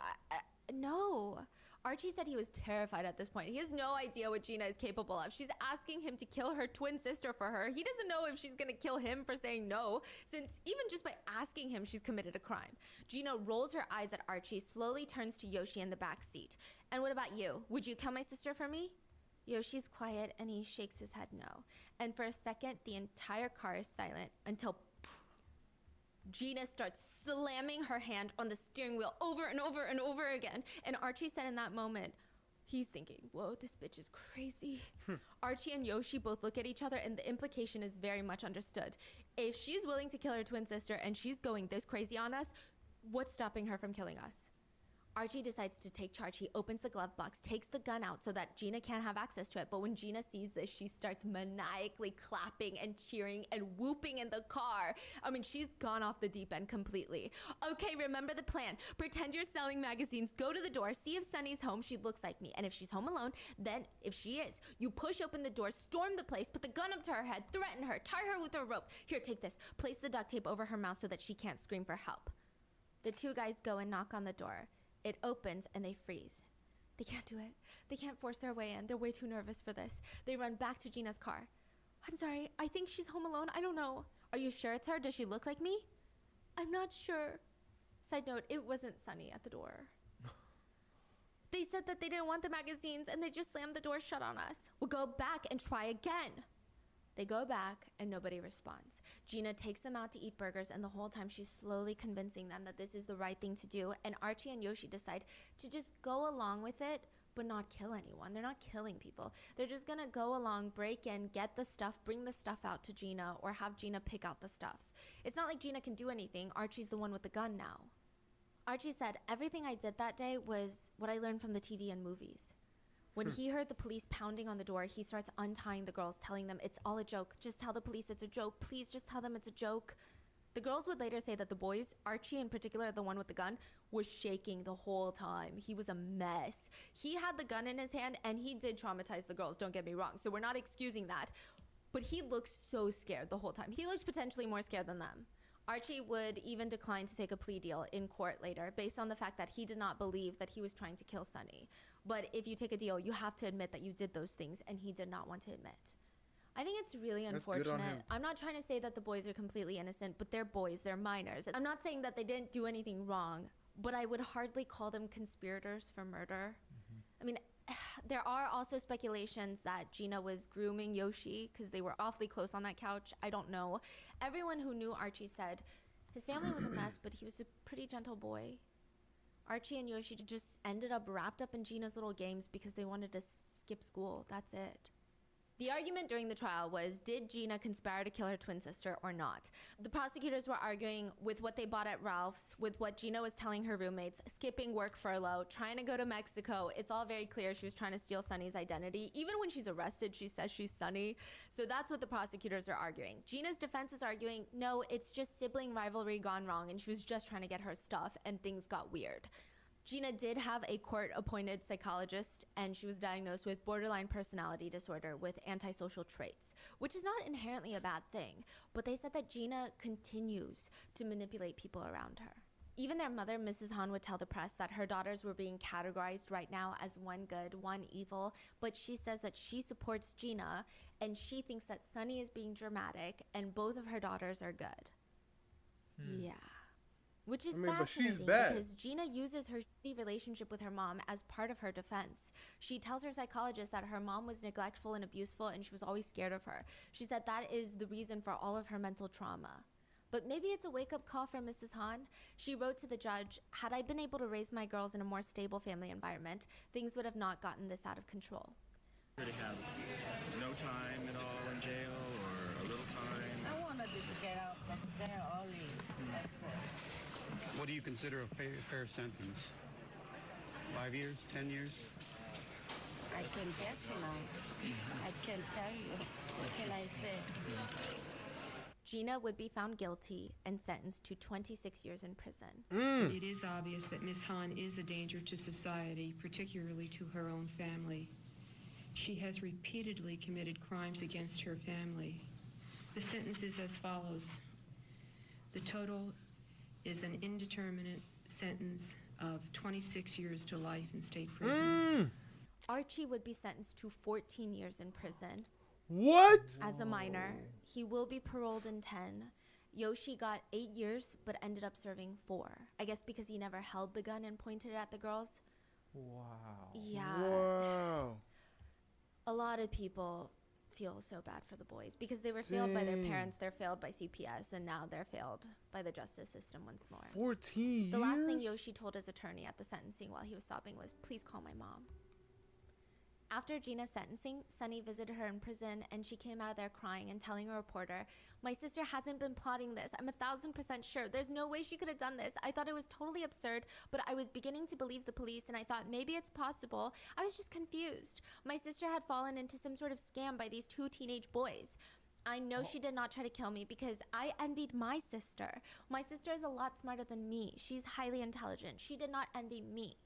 no. Archie said he was terrified at this point. He has no idea what Gina is capable of. She's asking him to kill her twin sister for her. He doesn't know if she's gonna kill him for saying no, since even just by asking him, she's committed a crime. Gina rolls her eyes at Archie, slowly turns to Yoshi in the back seat. And what about you? Would you kill my sister for me? Yoshi's quiet and he shakes his head no. And for a second, the entire car is silent until Gina starts slamming her hand on the steering wheel over and over and over again. And Archie said in that moment, he's thinking, whoa, this bitch is crazy. Archie and Yoshi both look at each other and the implication is very much understood. If she's willing to kill her twin sister and she's going this crazy on us, what's stopping her from killing us? Archie decides to take charge. He opens the glove box, takes the gun out so that Gina can't have access to it. But when Gina sees this, she starts maniacally clapping and cheering and whooping in the car. I mean, she's gone off the deep end completely. Okay, remember the plan. Pretend you're selling magazines. Go to the door. See if Sunny's home. She looks like me. And if she's home alone, then if she is, you push open the door, storm the place, put the gun up to her head, threaten her, tie her with a rope. Here, take this. Place the duct tape over her mouth so that she can't scream for help. The two guys go and knock on the door. It opens and they freeze. They can't do it. They can't force their way in. They're way too nervous for this. They run back to Gina's car. I'm sorry, I think she's home alone. I don't know. Are you sure it's her? Does she look like me? I'm not sure. Side note, it wasn't Sunny at the door. They said that they didn't want the magazines and they just slammed the door shut on us. We'll go back and try again. They go back and nobody responds. Gina takes them out to eat burgers, and the whole time she's slowly convincing them that this is the right thing to do. And Archie and Yoshi decide to just go along with it, but not kill anyone. They're not killing people. They're just gonna go along, break in, get the stuff, bring the stuff out to Gina, or have Gina pick out the stuff. It's not like Gina can do anything. Archie's the one with the gun now. Archie said, everything I did that day was what I learned from the TV and movies. When he heard the police pounding on the door, he starts untying the girls, telling them it's all a joke. Just tell the police it's a joke. Please just tell them it's a joke. The girls would later say that the boys, Archie in particular, the one with the gun, was shaking the whole time. He was a mess. He had the gun in his hand and he did traumatize the girls, don't get me wrong. So we're not excusing that. But he looked so scared the whole time. He looked potentially more scared than them. Archie would even decline to take a plea deal in court later based on the fact that he did not believe that he was trying to kill Sunny. But if you take a deal, you have to admit that you did those things, and he did not want to admit. I think it's really unfortunate. I'm not trying to say that the boys are completely innocent, but they're boys, they're minors. I'm not saying that they didn't do anything wrong, but I would hardly call them conspirators for murder. I mean, there are also speculations that Gina was grooming Yoshi because they were awfully close on that couch. I don't know. Everyone who knew Archie said his family was a mess, but he was a pretty gentle boy. Archie and Yoshi just ended up wrapped up in Gina's little games because they wanted to skip school. That's it. The argument during the trial was, did Gina conspire to kill her twin sister or not? The prosecutors were arguing with what they bought at Ralph's, with what Gina was telling her roommates, skipping work furlough, trying to go to Mexico. It's all very clear she was trying to steal Sunny's identity. Even when she's arrested, she says she's Sunny. So that's what the prosecutors are arguing. Gina's defense is arguing, no, it's just sibling rivalry gone wrong, and she was just trying to get her stuff, and things got weird. Gina did have a court-appointed psychologist, and she was diagnosed with borderline personality disorder with antisocial traits, which is not inherently a bad thing, but they said that Gina continues to manipulate people around her. Even their mother, Mrs. Han, would tell the press that her daughters were being categorized right now as one good, one evil, but she says that she supports Gina, and she thinks that Sunny is being dramatic, and both of her daughters are good. Yeah. Which is fascinating because Gina uses her shitty relationship with her mom as part of her defense. She tells her psychologist that her mom was neglectful and abuseful and she was always scared of her. She said that is the reason for all of her mental trauma. But maybe it's a wake-up call for Mrs. Han. She wrote to the judge, had I been able to raise my girls in a more stable family environment, things would have not gotten this out of control. Did they have no time at all in jail or a little time? I wanted to get out from there early. What do you consider a fair sentence? 5 years, 10 years? I can guess now. I can't tell you. What can I say? Gina would be found guilty and sentenced to 26 years in prison. It is obvious that Miss Han is a danger to society, particularly to her own family. She has repeatedly committed crimes against her family. The sentence is as follows. The total is an indeterminate sentence of 26 years to life in state prison. Archie would be sentenced to 14 years in prison. What? As a minor. He will be paroled in 10. Yoshi got 8 years, but ended up serving 4. I guess because he never held the gun and pointed it at the girls. Wow. Yeah. Wow. A lot of people feel so bad for the boys because they were failed by their parents, they're failed by CPS, and now they're failed by the justice system once more. 14 years? The last thing Yoshi told his attorney at the sentencing while he was sobbing was, please call my mom. After Gina's sentencing, Sunny visited her in prison, and she came out of there crying and telling a reporter, my sister hasn't been plotting this. I'm 1,000% sure. There's no way she could have done this. I thought it was totally absurd, but I was beginning to believe the police, and I thought maybe it's possible. I was just confused. My sister had fallen into some sort of scam by these 2 teenage boys. I know she did not try to kill me because I envied my sister. My sister is a lot smarter than me. She's highly intelligent. She did not envy me.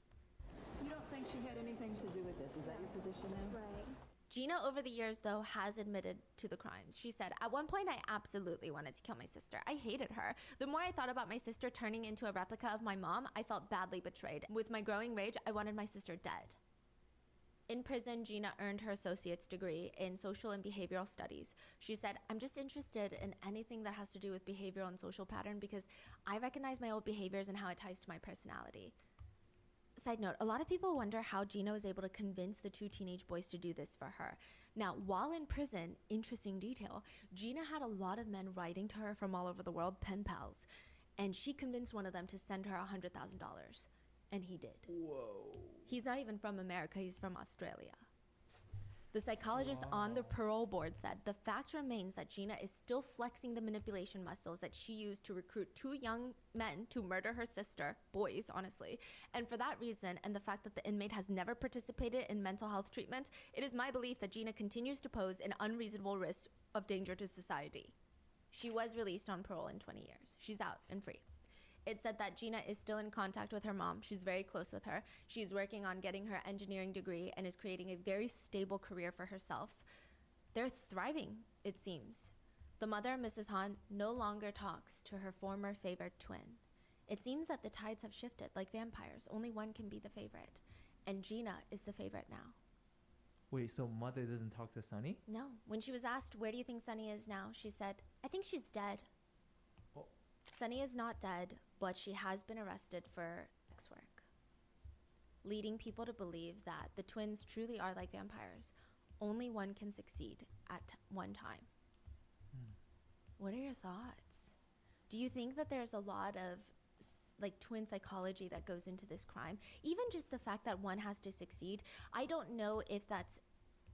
You don't think she had anything to do with this? Is that your position now? Right. Gina, over the years, though, has admitted to the crimes. She said, "At one point, I absolutely wanted to kill my sister. I hated her. The more I thought about my sister turning into a replica of my mom, I felt badly betrayed. With my growing rage, I wanted my sister dead." In prison, Gina earned her associate's degree in social and behavioral studies. She said, "I'm just interested in anything that has to do with behavioral and social pattern because I recognize my old behaviors and how it ties to my personality." Side note, a lot of people wonder how Gina was able to convince the two teenage boys to do this for her. Now, while in prison, interesting detail, Gina had a lot of men writing to her from all over the world, pen pals, and she convinced one of them to send her $100,000, and he did. Whoa. He's not even from America, he's from Australia. The psychologist on the parole board said the fact remains that Gina is still flexing the manipulation muscles that she used to recruit two young men to murder her sister, boys, honestly. And for that reason, and the fact that the inmate has never participated in mental health treatment, it is my belief that Gina continues to pose an unreasonable risk of danger to society. She was released on parole in 20 years. She's out and free. It said that Gina is still in contact with her mom. She's very close with her. She's working on getting her engineering degree and is creating a very stable career for herself. They're thriving, it seems. The mother, Mrs. Han, no longer talks to her former favored twin. It seems that the tides have shifted. Like vampires, only one can be the favorite. And Gina is the favorite now. Wait, so mother doesn't talk to Sunny? No. When she was asked, "Where do you think Sunny is now?" she said, "I think she's dead." Oh. Sunny is not dead, but she has been arrested for sex work, leading people to believe that the twins truly are like vampires. Only one can succeed at one time. What are your thoughts? Do you think that there's a lot of like twin psychology that goes into this crime? Even just the fact that one has to succeed. I don't know if that's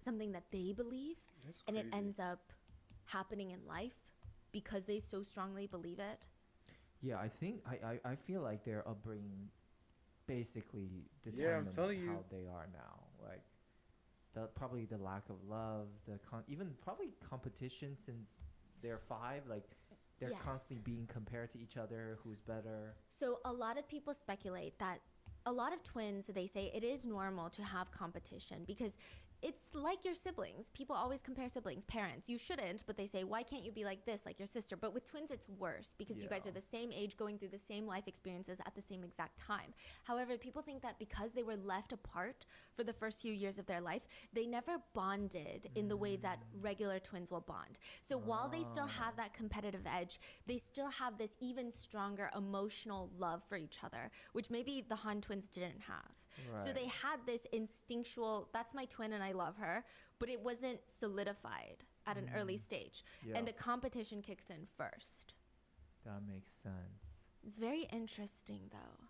something that they believe and it ends up happening in life because they so strongly believe it. Yeah, I think I feel like their upbringing basically determines how they are now. Like probably the lack of love, even probably competition since they're 5. Like they're constantly being compared to each other. Who's better? So a lot of people speculate that a lot of twins, they say it is normal to have competition because it's like your siblings. People always compare siblings, parents. You shouldn't, but they say, why can't you be like this, like your sister? But with twins, it's worse because you guys are the same age, going through the same life experiences at the same exact time. However, people think that because they were left apart for the first few years of their life, they never bonded in the way that regular twins will bond. So while they still have that competitive edge, they still have this even stronger emotional love for each other, which maybe the Han twins didn't have. So they had this instinctual, that's my twin and I love her, but it wasn't solidified at an early stage. And the competition kicked in first. That makes sense. It's very interesting though.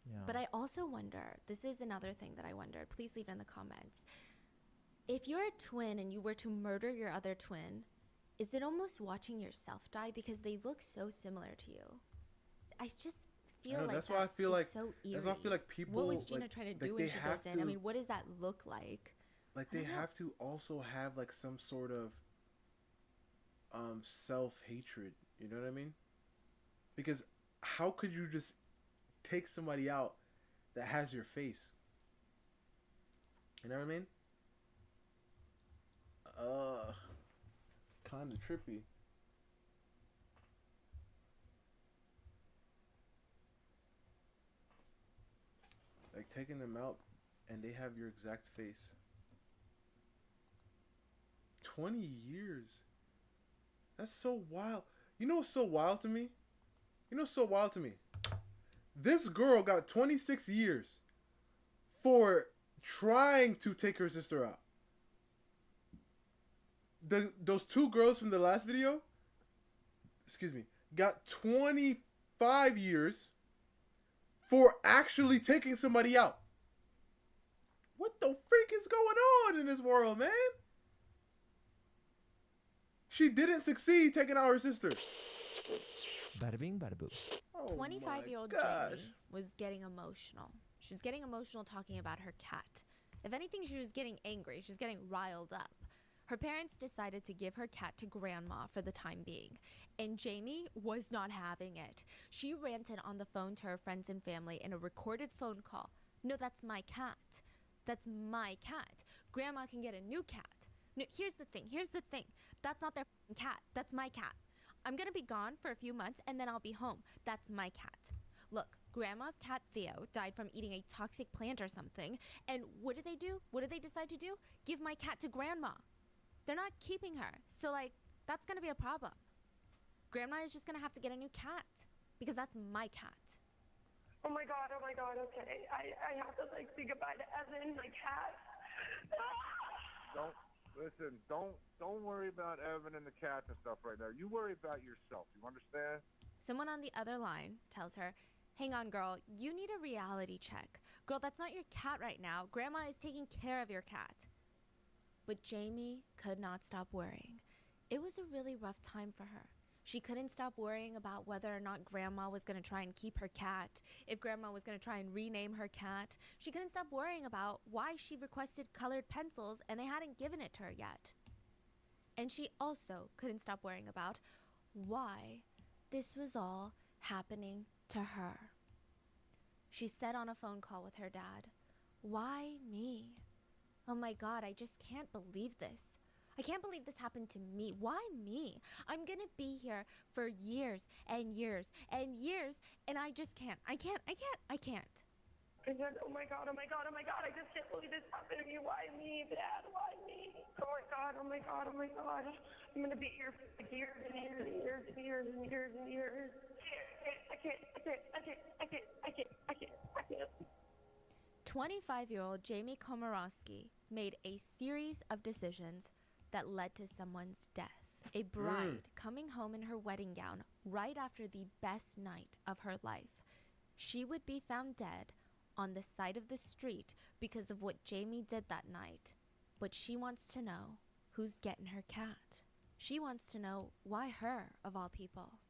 Yeah. But I also wonder, this is another thing that I wondered, please leave it in the comments. If you're a twin and you were to murder your other twin, is it almost watching yourself die because they look so similar to you? I just feel like that's why I feel like so eerie. That's why I feel like people. What was Gina like, trying to like do when she goes in? I mean, what does that look like? Like they have to also have like some sort of self-hatred. You know what I mean? Because how could you just take somebody out that has your face? You know what I mean? Kind of trippy. Like taking them out and they have your exact face. 20 years. That's so wild. You know what's so wild to me? This girl got 26 years for trying to take her sister out. Those 2 girls from the last video, got 25 years for actually taking somebody out. What the freak is going on in this world, man? She didn't succeed taking out her sister. Bada bing, bada boo. 25-year-old Jamie was getting emotional. She was getting emotional talking about her cat. If anything, she was getting angry. She's getting riled up. Her parents decided to give her cat to grandma for the time being, and Jamie was not having it. She ranted on the phone to her friends and family in a recorded phone call. "No, that's my cat. That's my cat. Grandma can get a new cat. No, here's the thing. That's not their cat. That's my cat. I'm gonna be gone for a few months and then I'll be home. That's my cat. Look, Grandma's cat Theo died from eating a toxic plant or something. And what did they do? What did they decide to do? Give my cat to Grandma. They're not keeping her. So, like, that's gonna be a problem. Grandma is just gonna have to get a new cat because that's my cat. Oh my god, okay. I have to, like, say goodbye to Evan, my cat. Don't worry about Evan and the cats and stuff right now. You worry about yourself, you understand? Someone on the other line tells her, hang on, girl, you need a reality check. Girl, that's not your cat right now. Grandma is taking care of your cat. But Jamie could not stop worrying. It was a really rough time for her. She couldn't stop worrying about whether or not Grandma was going to try and keep her cat, if Grandma was going to try and rename her cat. She couldn't stop worrying about why she requested colored pencils and they hadn't given it to her yet. And she also couldn't stop worrying about why this was all happening to her. She said on a phone call with her dad, "Why me? Oh my God, I just can't believe this. I can't believe this happened to me. Why me? I'm gonna be here for years and years and years, and I just can't. I can't. I said, oh my god, I just can't believe this happened to me. Why me, Dad? Why me? Oh my god. I'm gonna be here for years and years and years and years and years and years. I can't. 25-year-old Jamie Komorowski made a series of decisions that led to someone's death. A bride coming home in her wedding gown right after the best night of her life. She would be found dead on the side of the street because of what Jamie did that night. But she wants to know who's getting her cat. She wants to know why her, of all people.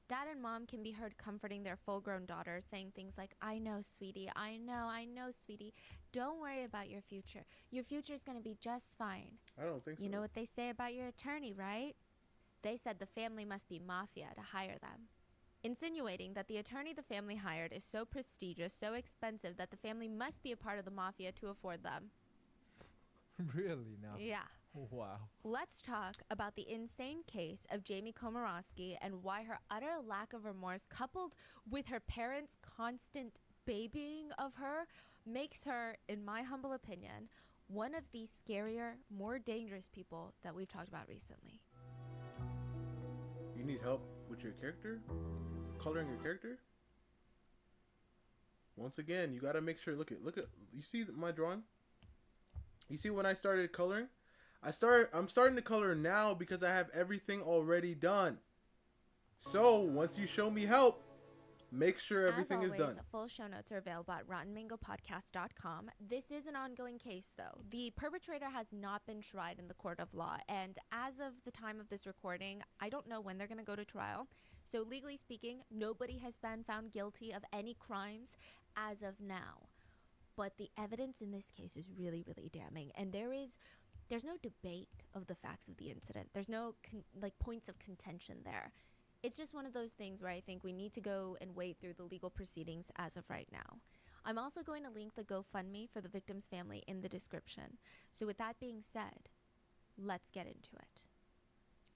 Dad and Mom can be heard comforting their full-grown daughter, saying things like, I know, sweetie. I know, sweetie. Don't worry about your future. Your future's going to be just fine. I don't think so. You know what they say about your attorney, right? They said the family must be mafia to hire them, insinuating that the attorney the family hired is so prestigious, so expensive, that the family must be a part of the mafia to afford them. Really now? Yeah. Wow. Let's talk about the insane case of Jamie Komorowski and why her utter lack of remorse, coupled with her parents' constant babying of her, makes her, in my humble opinion, one of the scarier, more dangerous people that we've talked about recently. You need help with your character? Coloring your character? Once again, you gotta make sure, look at, you see my drawing? You see when I started coloring? I'm starting to color now because I have everything already done. So, once you show me help, make sure everything is done. Full show notes are available at rottenmangopodcast.com. This is an ongoing case, though. The perpetrator has not been tried in the court of law, and as of the time of this recording, I don't know when they're going to go to trial. So, legally speaking, nobody has been found guilty of any crimes as of now. But the evidence in this case is really, really damning, and there's no debate of the facts of the incident. There's no points of contention there. It's just one of those things where I think we need to go and wait through the legal proceedings as of right now. I'm also going to link the GoFundMe for the victim's family in the description. So with that being said, let's get into it.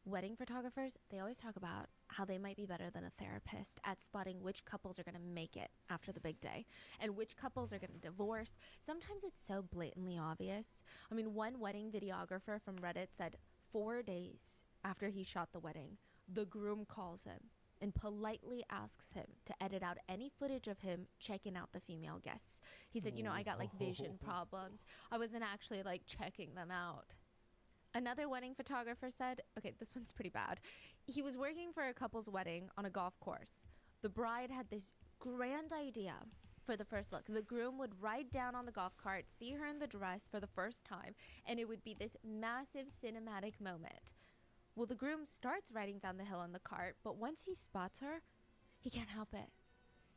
Wedding photographers, they always talk about how they might be better than a therapist at spotting which couples are going to make it after the big day and which couples are going to divorce. Sometimes it's so blatantly obvious. I mean, one wedding videographer from Reddit said 4 days after he shot the wedding, the groom calls him and politely asks him to edit out any footage of him checking out the female guests. He said, I got vision problems. I wasn't actually checking them out. Another wedding photographer said, okay, this one's pretty bad. He was working for a couple's wedding on a golf course. The bride had this grand idea for the first look. The groom would ride down on the golf cart, see her in the dress for the first time, and it would be this massive cinematic moment. Well, the groom starts riding down the hill in the cart, but once he spots her, he can't help it.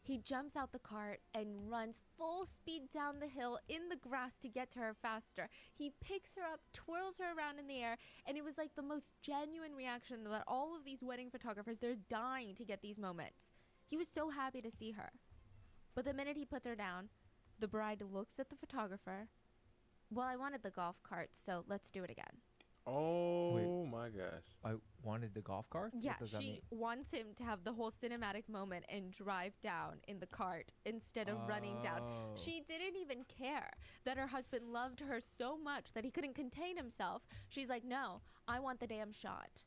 He jumps out the cart and runs full speed down the hill in the grass to get to her faster. He picks her up, twirls her around in the air, and it was the most genuine reaction that all of these wedding photographers, they're dying to get these moments. He was so happy to see her. But the minute he puts her down, the bride looks at the photographer, Well, I wanted the golf cart, so let's do it again. Oh my gosh. I wanted the golf cart? Yeah, What does that mean? she wants him to have the whole cinematic moment and drive down in the cart instead of running down. Oh. She didn't even care that her husband loved her so much that he couldn't contain himself. She's like, no, I want the damn shot.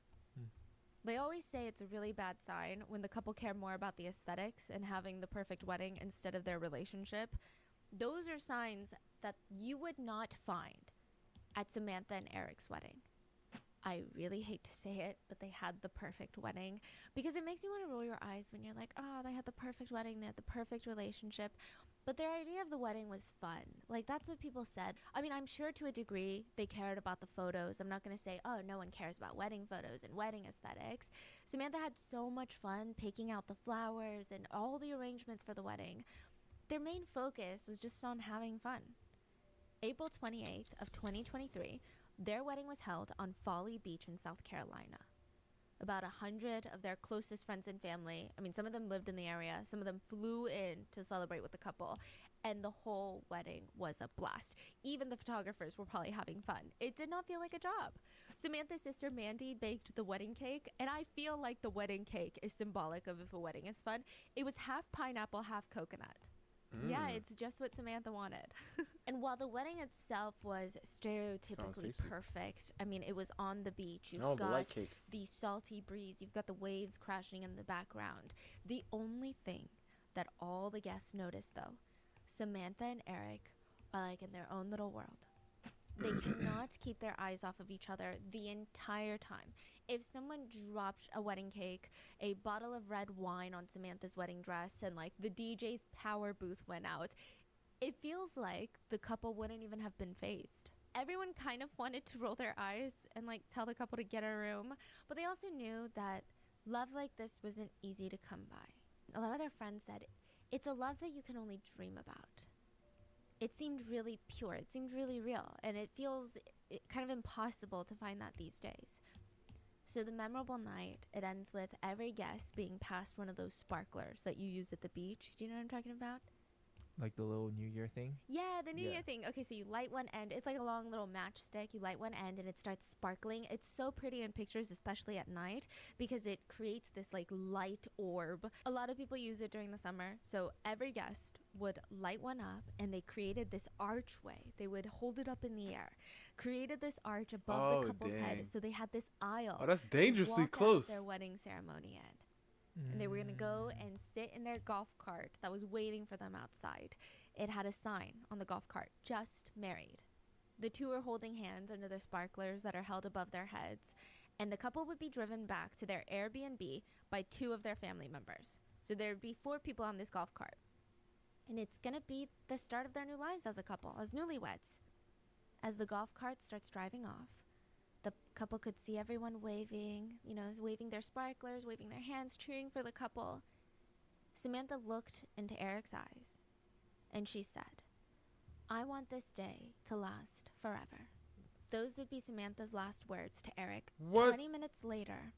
They always say it's a really bad sign when the couple care more about the aesthetics and having the perfect wedding instead of their relationship. Those are signs that you would not find at Samantha and Eric's wedding. I really hate to say it, but they had the perfect wedding, because it makes you want to roll your eyes when you're like, oh, they had the perfect wedding, they had the perfect relationship. But their idea of the wedding was fun. Like, that's what people said. I mean, I'm sure to a degree they cared about the photos. I'm not going to say, oh, no one cares about wedding photos and wedding aesthetics. Samantha had so much fun picking out the flowers and all the arrangements for the wedding. Their main focus was just on having fun. April 28th of 2023, their wedding was held on Folly Beach in South Carolina. About 100 of their closest friends and family, I mean, some of them lived in the area, some of them flew in to celebrate with the couple, and the whole wedding was a blast. Even the photographers were probably having fun. It did not feel like a job. Samantha's sister Mandy baked the wedding cake, and I feel like the wedding cake is symbolic of if a wedding is fun. It was half pineapple, half coconut. Yeah, it's just what Samantha wanted. And while the wedding itself was stereotypically perfect, I mean, it was on the beach. You've got the light cake. the salty breeze. You've got the waves crashing in the background. The only thing that all the guests noticed, though, Samantha and Eric are like in their own little world. They cannot keep their eyes off of each other the entire time. If someone dropped a wedding cake, a bottle of red wine on Samantha's wedding dress, and like the DJ's power booth went out, it feels like the couple wouldn't even have been phased. Everyone kind of wanted to roll their eyes and like tell the couple to get a room, but they also knew that love like this wasn't easy to come by. A lot of their friends said, it's a love that you can only dream about. It seemed really pure, it seemed really real, and it feels kind of impossible to find that these days. So the memorable night, it ends with every guest being passed one of those sparklers that you use at the beach. Do you know what I'm talking about? Like the little New Year thing? Yeah, the New Year thing. Okay, so you light one end. It's like a long little matchstick. You light one end and it starts sparkling. It's so pretty in pictures, especially at night, because it creates this like light orb. A lot of people use it during the summer. So every guest would light one up and they created this archway. They would hold it up in the air. Created this arch above the couple's head. So they had this aisle. Oh, that's dangerously close. Their wedding ceremony in. And they were going to go and sit in their golf cart that was waiting for them outside. It had a sign on the golf cart, just married. The two were holding hands under the sparklers that are held above their heads, and the couple would be driven back to their Airbnb by two of their family members. So there would be 4 people on this golf cart. And it's going to be the start of their new lives as a couple, as newlyweds. As the golf cart starts driving off, the couple could see everyone waving, waving their sparklers, waving their hands, cheering for the couple. Samantha looked into Eric's eyes, and she said, I want this day to last forever. Those would be Samantha's last words to Eric. What? 20 minutes later,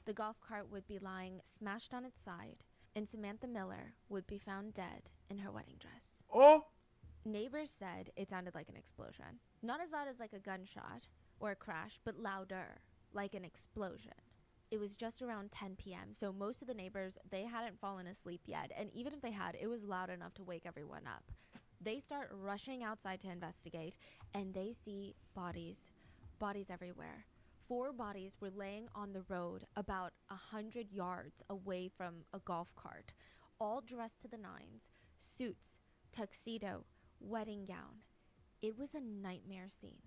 the golf cart would be lying smashed on its side, and Samantha Miller would be found dead in her wedding dress. Oh! Neighbors said it sounded like an explosion. Not as loud as like a gunshot or a crash, but louder, like an explosion. It was just around 10 p.m., so most of the neighbors, they hadn't fallen asleep yet, and even if they had, it was loud enough to wake everyone up. They start rushing outside to investigate, and they see bodies everywhere. 4 bodies were laying on the road about 100 yards away from a golf cart, all dressed to the nines, suits, tuxedo, wedding gown. It was a nightmare scene.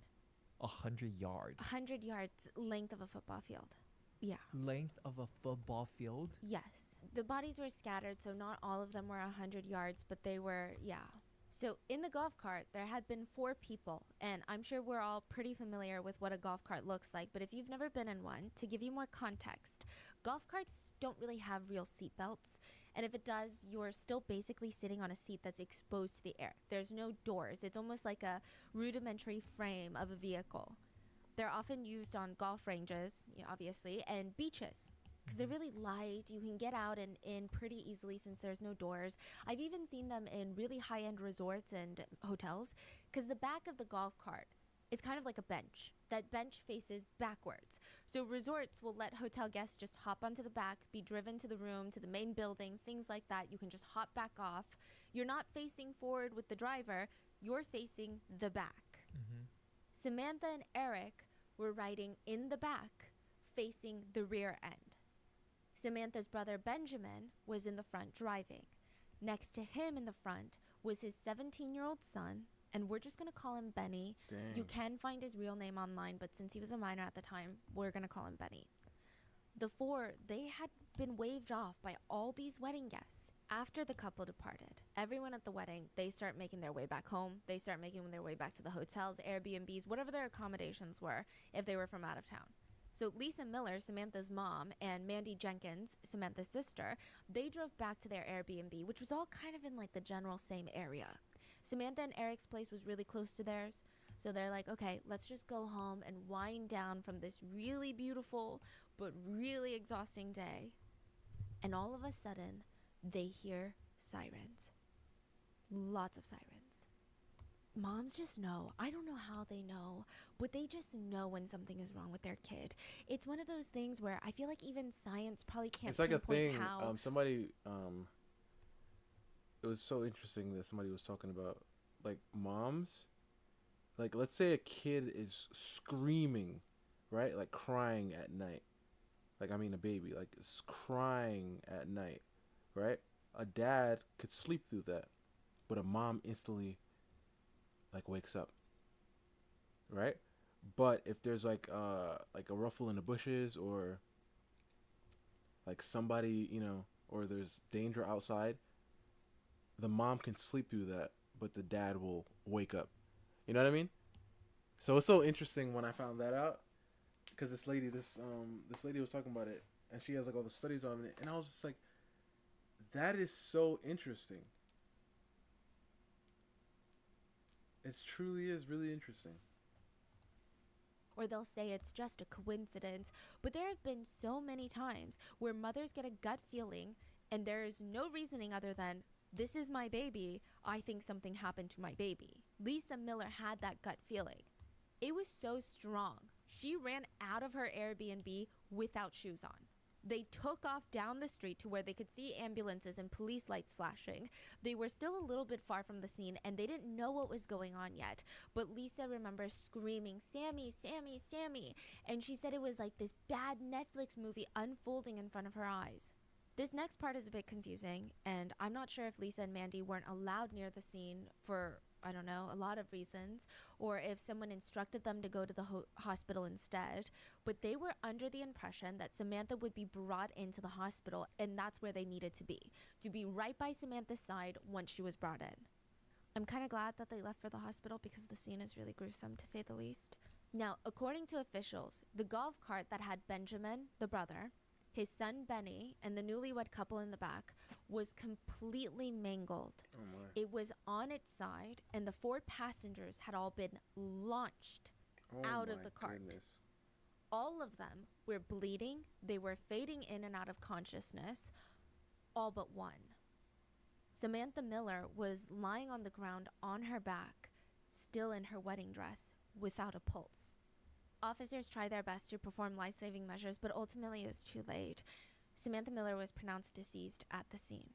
100 yards. 100 yards length of a football field. Yeah. Length of a football field? Yes. The bodies were scattered, so not all of them were 100 yards, but they were, yeah. So in the golf cart, there had been 4 people, and I'm sure we're all pretty familiar with what a golf cart looks like, but if you've never been in one, to give you more context, golf carts don't really have real seat belts, and if it does, you're still basically sitting on a seat that's exposed to the air. There's no doors. It's almost like a rudimentary frame of a vehicle. They're often used on golf ranges, obviously, and beaches. because they're really light. You can get out and in pretty easily since there's no doors. I've even seen them in really high-end resorts and hotels, because the back of the golf cart is kind of like a bench. That bench faces backwards. So resorts will let hotel guests just hop onto the back, be driven to the room, to the main building, things like that. You can just hop back off. You're not facing forward with the driver. You're facing the back. Samantha and Eric were riding in the back, facing the rear end. Samantha's brother Benjamin was in the front driving. Next to him in the front was his 17-year-old son, and we're just going to call him Benny. Dang. You can find his real name online, but since he was a minor at the time, we're going to call him Benny. The four, they had been waved off by all these wedding guests. After the couple departed, everyone at the wedding, they start making their way back home. They start making their way back to the hotels, Airbnbs, whatever their accommodations were if they were from out of town. So Lisa Miller, Samantha's mom, and Mandy Jenkins, Samantha's sister, they drove back to their Airbnb, which was all kind of in like the general same area. Samantha and Eric's place was really close to theirs. So they're like, okay, let's just go home and wind down from this really beautiful but really exhausting day. And all of a sudden, they hear sirens. Lots of sirens. Moms just know. I don't know how they know, but they just know when something is wrong with their kid. It's one of those things where I feel like even science probably can't It's like a pinpoint thing. how. It was so interesting that somebody was talking about, like, moms. Like, let's say a kid is screaming, right? Like, crying at night. Like, I mean, a baby, like, is crying at night, right? A dad could sleep through that, but a mom instantly, like, wakes up, right? But if there's, like a ruffle in the bushes, or, like, somebody, or there's danger outside, the mom can sleep through that, but the dad will wake up. You know what I mean? So it's so interesting when I found that out, because this lady was talking about it, and she has like all the studies on it, and I was just like, that is so interesting. It truly is really interesting. Or they'll say it's just a coincidence, but there have been so many times where mothers get a gut feeling, and there is no reasoning other than, this is my baby, I think something happened to my baby. Lisa Miller had that gut feeling. It was so strong. She ran out of her Airbnb without shoes on. They took off down the street to where they could see ambulances and police lights flashing. They were still a little bit far from the scene, and they didn't know what was going on yet. But Lisa remembers screaming, "Sammy, Sammy, Sammy." And she said it was like this bad Netflix movie unfolding in front of her eyes. This next part is a bit confusing, and I'm not sure if Lisa and Mandy weren't allowed near the scene for, I don't know, a lot of reasons, or if someone instructed them to go to the hospital instead, but they were under the impression that Samantha would be brought into the hospital, and that's where they needed to be right by Samantha's side once she was brought in. I'm kind of glad that they left for the hospital because the scene is really gruesome, to say the least. Now, according to officials, the golf cart that had Benjamin, the brother, his son Benny, and the newlywed couple in the back was completely mangled. Oh my. It was on its side, and the 4 passengers had all been launched out of the cart. Goodness. All of them were bleeding. They were fading in and out of consciousness, all but one. Samantha Miller was lying on the ground on her back, still in her wedding dress, without a pulse. Officers tried their best to perform life-saving measures, but ultimately it was too late. Samantha Miller was pronounced deceased at the scene.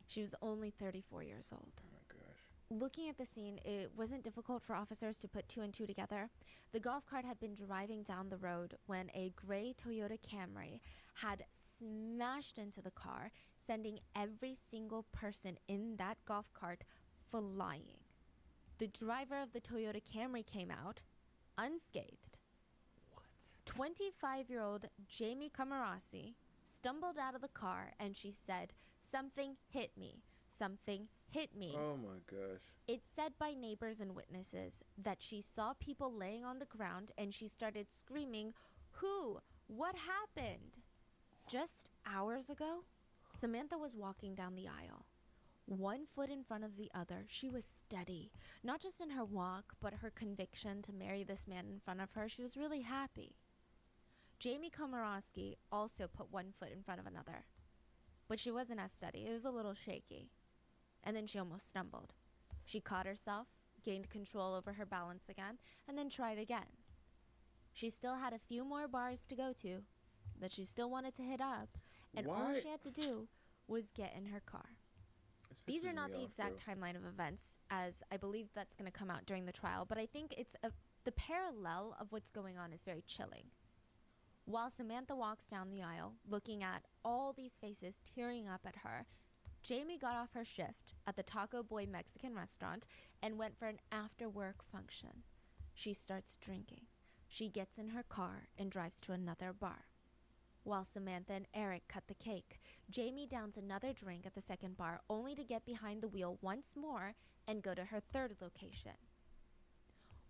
She was only 34 years old. Oh my gosh. Looking at the scene, it wasn't difficult for officers to put 2 and 2 together. The golf cart had been driving down the road when a gray Toyota Camry had smashed into the car, sending every single person in that golf cart flying. The driver of the Toyota Camry came out unscathed. 25-year-old Jamie Camarasi stumbled out of the car, and she said, "Something hit me. Something hit me." Oh my gosh. It's said by neighbors and witnesses that she saw people laying on the ground, and she started screaming, "Who? What happened?" Just hours ago, Samantha was walking down the aisle. 1 foot in front of the other, she was steady. Not just in her walk, but her conviction to marry this man in front of her. She was really happy. Jamie Komorowski also put one foot in front of another. But she wasn't as steady. It was a little shaky. And then she almost stumbled. She caught herself, gained control over her balance again, and then tried again. She still had a few more bars to go to that she still wanted to hit up, and all she had to do was get in her car. These are not the exact timeline of events, as I believe that's going to come out during the trial, but I think the parallel of what's going on is very chilling. While Samantha walks down the aisle, looking at all these faces tearing up at her, Jamie got off her shift at the Taco Boy Mexican restaurant and went for an after-work function. She starts drinking. She gets in her car and drives to another bar. While Samantha and Eric cut the cake, Jamie downs another drink at the second bar, only to get behind the wheel once more and go to her third location.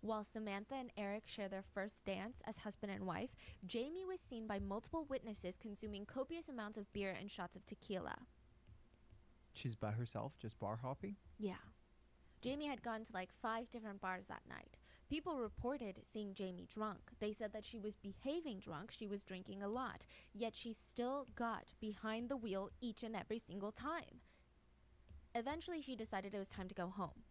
While Samantha and Eric share their first dance as husband and wife, Jamie was seen by multiple witnesses consuming copious amounts of beer and shots of tequila. She's by herself, just bar hopping? Yeah. Jamie had gone to like 5 different bars that night. People reported seeing Jamie drunk. They said that she was behaving drunk, she was drinking a lot, yet she still got behind the wheel each and every single time. Eventually, she decided it was time to go home.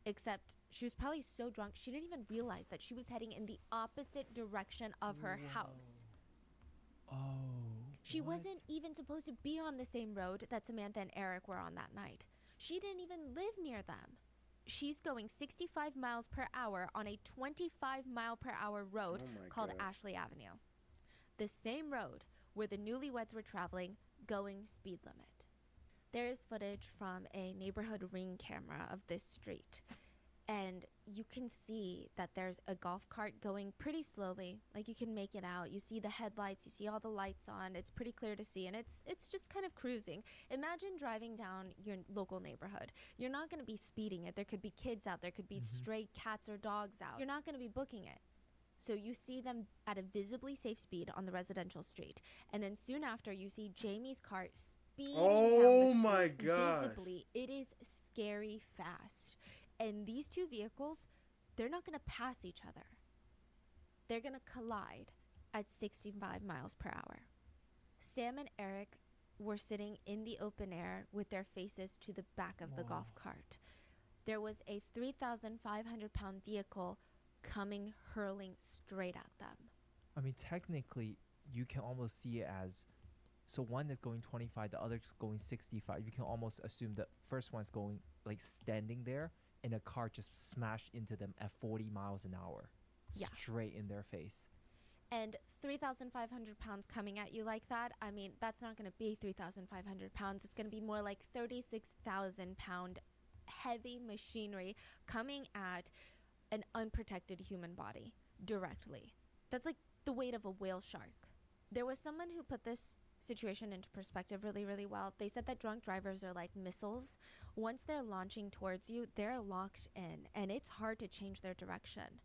Except she was probably so drunk, she didn't even realize that she was heading in the opposite direction of her house. Oh. She wasn't even supposed to be on the same road that Samantha and Eric were on that night. She didn't even live near them. She's going 65 miles per hour on a 25-mile-per-hour road called Ashley Avenue. The same road where the newlyweds were traveling, going speed limit. There is footage from a neighborhood ring camera of this street, and you can see that there's a golf cart going pretty slowly. Like, you can make it out. You see the headlights, you see all the lights on. It's pretty clear to see, and it's just kind of cruising. Imagine driving down your local neighborhood. You're not going to be speeding it. There could be kids out. There could be stray cats or dogs out. You're not going to be booking it. So you see them at a visibly safe speed on the residential street, and then soon after you see Jamie's car speeding down the street visibly. It is scary fast. And these two vehicles, they're not going to pass each other. They're going to collide at 65 miles per hour. Sam and Eric were sitting in the open air with their faces to the back of the golf cart. There was a 3,500-pound vehicle coming, hurling straight at them. I mean, technically, you can almost see it as, so one is going 25, the other's going 65. You can almost assume the first one's going, like, standing there, and a car just smashed into them at 40 miles an hour. Yeah. Straight in their face. And 3,500 pounds coming at you like that, I mean, that's not going to be 3,500 pounds. It's going to be more like 36,000 pound heavy machinery coming at an unprotected human body directly. That's like the weight of a whale shark. There was someone who put this situation into perspective really, really well. They said that drunk drivers are like missiles. Once they're launching towards you, they're locked in, and it's hard to change their direction.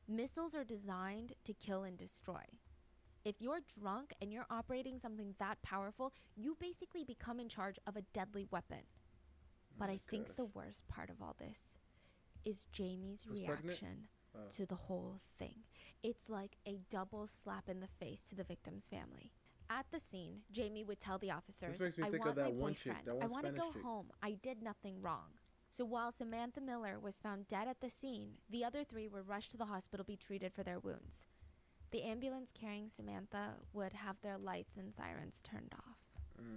Missiles are designed to kill and destroy. If you're drunk and you're operating something that powerful, you basically become in charge of a deadly weapon. But I think the worst part of all this is Jamie's reaction to the whole thing. It's like a double slap in the face to the victim's family. At the scene, Jamie would tell the officers, "I want my boyfriend. I want to go home. I did nothing wrong." So while Samantha Miller was found dead at the scene, the other 3 were rushed to the hospital to be treated for their wounds. The ambulance carrying Samantha would have their lights and sirens turned off.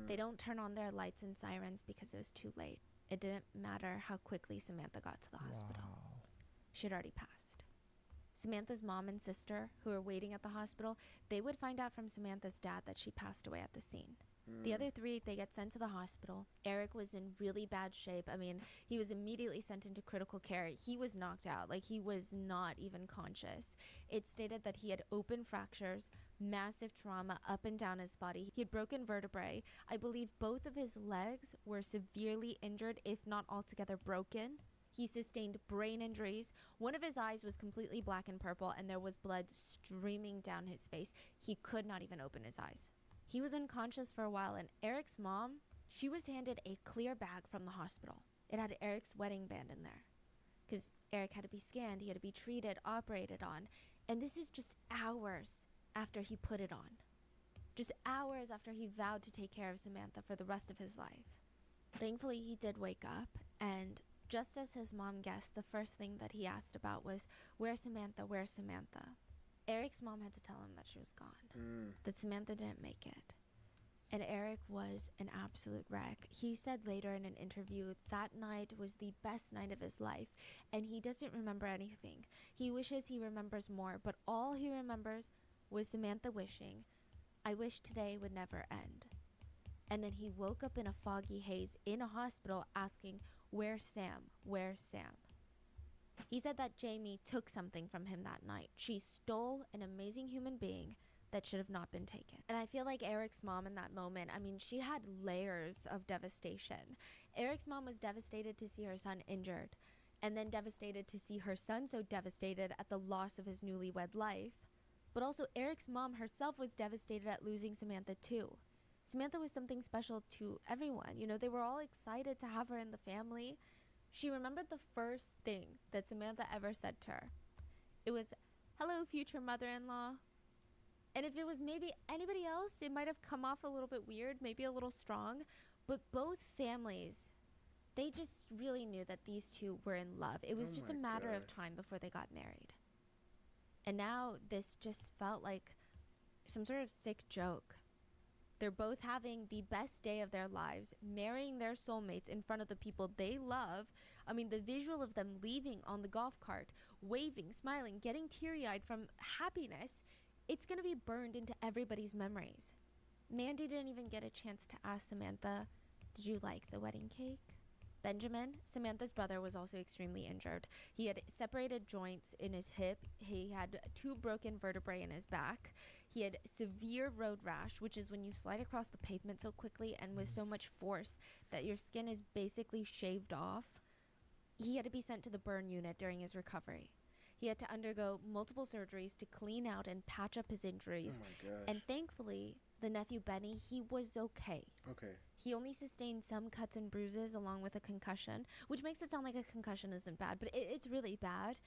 They don't turn on their lights and sirens because it was too late. It didn't matter how quickly Samantha got to the hospital. She'd already passed. Samantha's mom and sister, who were waiting at the hospital, they would find out from Samantha's dad that she passed away at the scene. The other 3, they get sent to the hospital. Eric was in really bad shape. I mean, he was immediately sent into critical care. He was knocked out. Like, he was not even conscious. It stated that he had open fractures, massive trauma up and down his body. He had broken vertebrae. I believe both of his legs were severely injured, if not altogether broken. He sustained brain injuries. One of his eyes was completely black and purple, and there was blood streaming down his face. He could not even open his eyes. He was unconscious for a while, and Eric's mom, she was handed a clear bag from the hospital. It had Eric's wedding band in there, because Eric had to be scanned, he had to be treated, operated on, and this is just hours after he put it on. Just hours after he vowed to take care of Samantha for the rest of his life. Thankfully, he did wake up, and just as his mom guessed, the first thing that he asked about was, "Where's Samantha? Where's Samantha?" Eric's mom had to tell him that she was gone, that Samantha didn't make it. And Eric was an absolute wreck. He said later in an interview that night was the best night of his life, and he doesn't remember anything. He wishes he remembers more, but all he remembers was Samantha wishing, "I wish today would never end." And then he woke up in a foggy haze in a hospital asking, "Where's Sam? Where's Sam?" He said that Jamie took something from him that night. She stole an amazing human being that should have not been taken. And I feel like Eric's mom in that moment, I mean, she had layers of devastation. Eric's mom was devastated to see her son injured, and then devastated to see her son so devastated at the loss of his newlywed life. But also Eric's mom herself was devastated at losing Samantha too. Samantha was something special to everyone. You know, they were all excited to have her in the family. She remembered the first thing that Samantha ever said to her. It was, "Hello, future mother-in-law." And if it was maybe anybody else, it might have come off a little bit weird, maybe a little strong. But both families, they just really knew that these two were in love. It was just a matter of time before they got married. And now this just felt like some sort of sick joke. They're both having the best day of their lives, marrying their soulmates in front of the people they love. I mean, the visual of them leaving on the golf cart, waving, smiling, getting teary-eyed from happiness, it's going to be burned into everybody's memories. Mandy didn't even get a chance to ask Samantha, "Did you like the wedding cake?" Benjamin, Samantha's brother, was also extremely injured. He had separated joints in his hip. He had 2 broken vertebrae in his back. He had severe road rash, which is when you slide across the pavement so quickly and with so much force that your skin is basically shaved off. He had to be sent to the burn unit during his recovery. He had to undergo multiple surgeries to clean out and patch up his injuries. Oh my gosh. And thankfully, the nephew Benny, he was okay. Okay. He only sustained some cuts and bruises along with a concussion, which makes it sound like a concussion isn't bad, but it's really bad.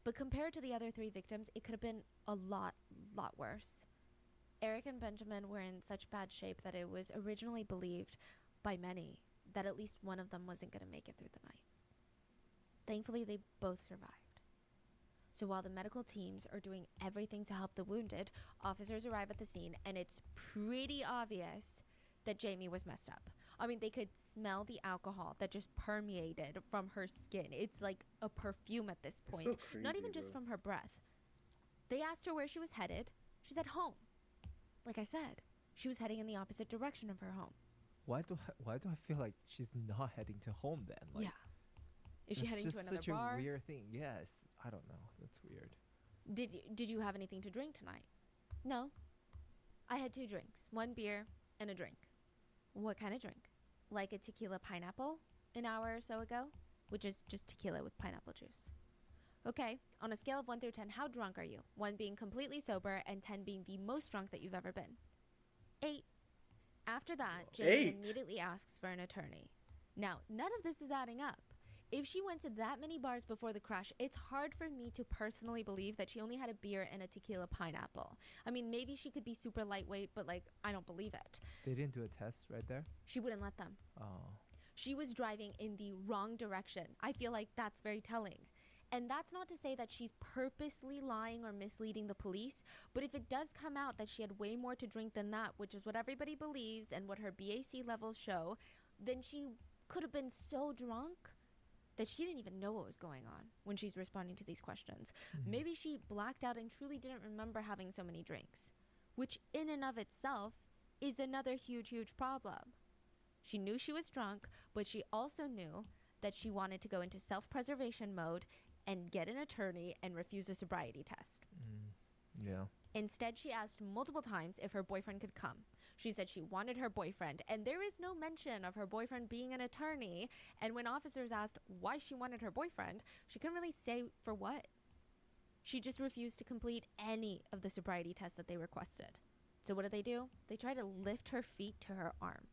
But compared to the other 3 victims, it could have been a lot worse. Eric and Benjamin were in such bad shape that it was originally believed by many that at least one of them wasn't going to make it through the night. Thankfully, they both survived. So while the medical teams are doing everything to help the wounded, officers arrive at the scene, and it's pretty obvious that Jamie was messed up. I mean, they could smell the alcohol that just permeated from her skin. It's like a perfume at this point. So crazy, not even just from her breath. They asked her where she was headed. She said home. Like I said, she was heading in the opposite direction of her home. Why do I feel like she's not heading to home then? Like, yeah. Is she heading to another bar? That's such a weird thing. Yes. I don't know. That's weird. Did you have anything to drink tonight? No. I had 2 drinks. 1 beer and a drink. What kind of drink? Like a tequila pineapple an hour or so ago? Which is just tequila with pineapple juice. Okay, on a scale of 1 through 10, how drunk are you? 1 being completely sober and 10 being the most drunk that you've ever been. 8. After that, Jamie immediately asks for an attorney. Now, none of this is adding up. If she went to that many bars before the crash, it's hard for me to personally believe that she only had a beer and a tequila pineapple. I mean, maybe she could be super lightweight, but like, I don't believe it. They didn't do a test right there? She wouldn't let them. Oh. She was driving in the wrong direction. I feel like that's very telling. And that's not to say that she's purposely lying or misleading the police, but if it does come out that she had way more to drink than that, which is what everybody believes and what her BAC levels show, then she could have been so drunk that she didn't even know what was going on when she's responding to these questions. Mm-hmm. Maybe she blacked out and truly didn't remember having so many drinks, which in and of itself is another huge problem. She knew she was drunk, but she also knew that she wanted to go into self-preservation mode and get an attorney and refuse a sobriety test. Yeah. Instead, she asked multiple times if her boyfriend could come. She said she wanted her boyfriend, and there is no mention of her boyfriend being an attorney. And when officers asked why she wanted her boyfriend, she couldn't really say for what. She just refused to complete any of the sobriety tests that they requested. So what do? They try to lift her feet to her arm.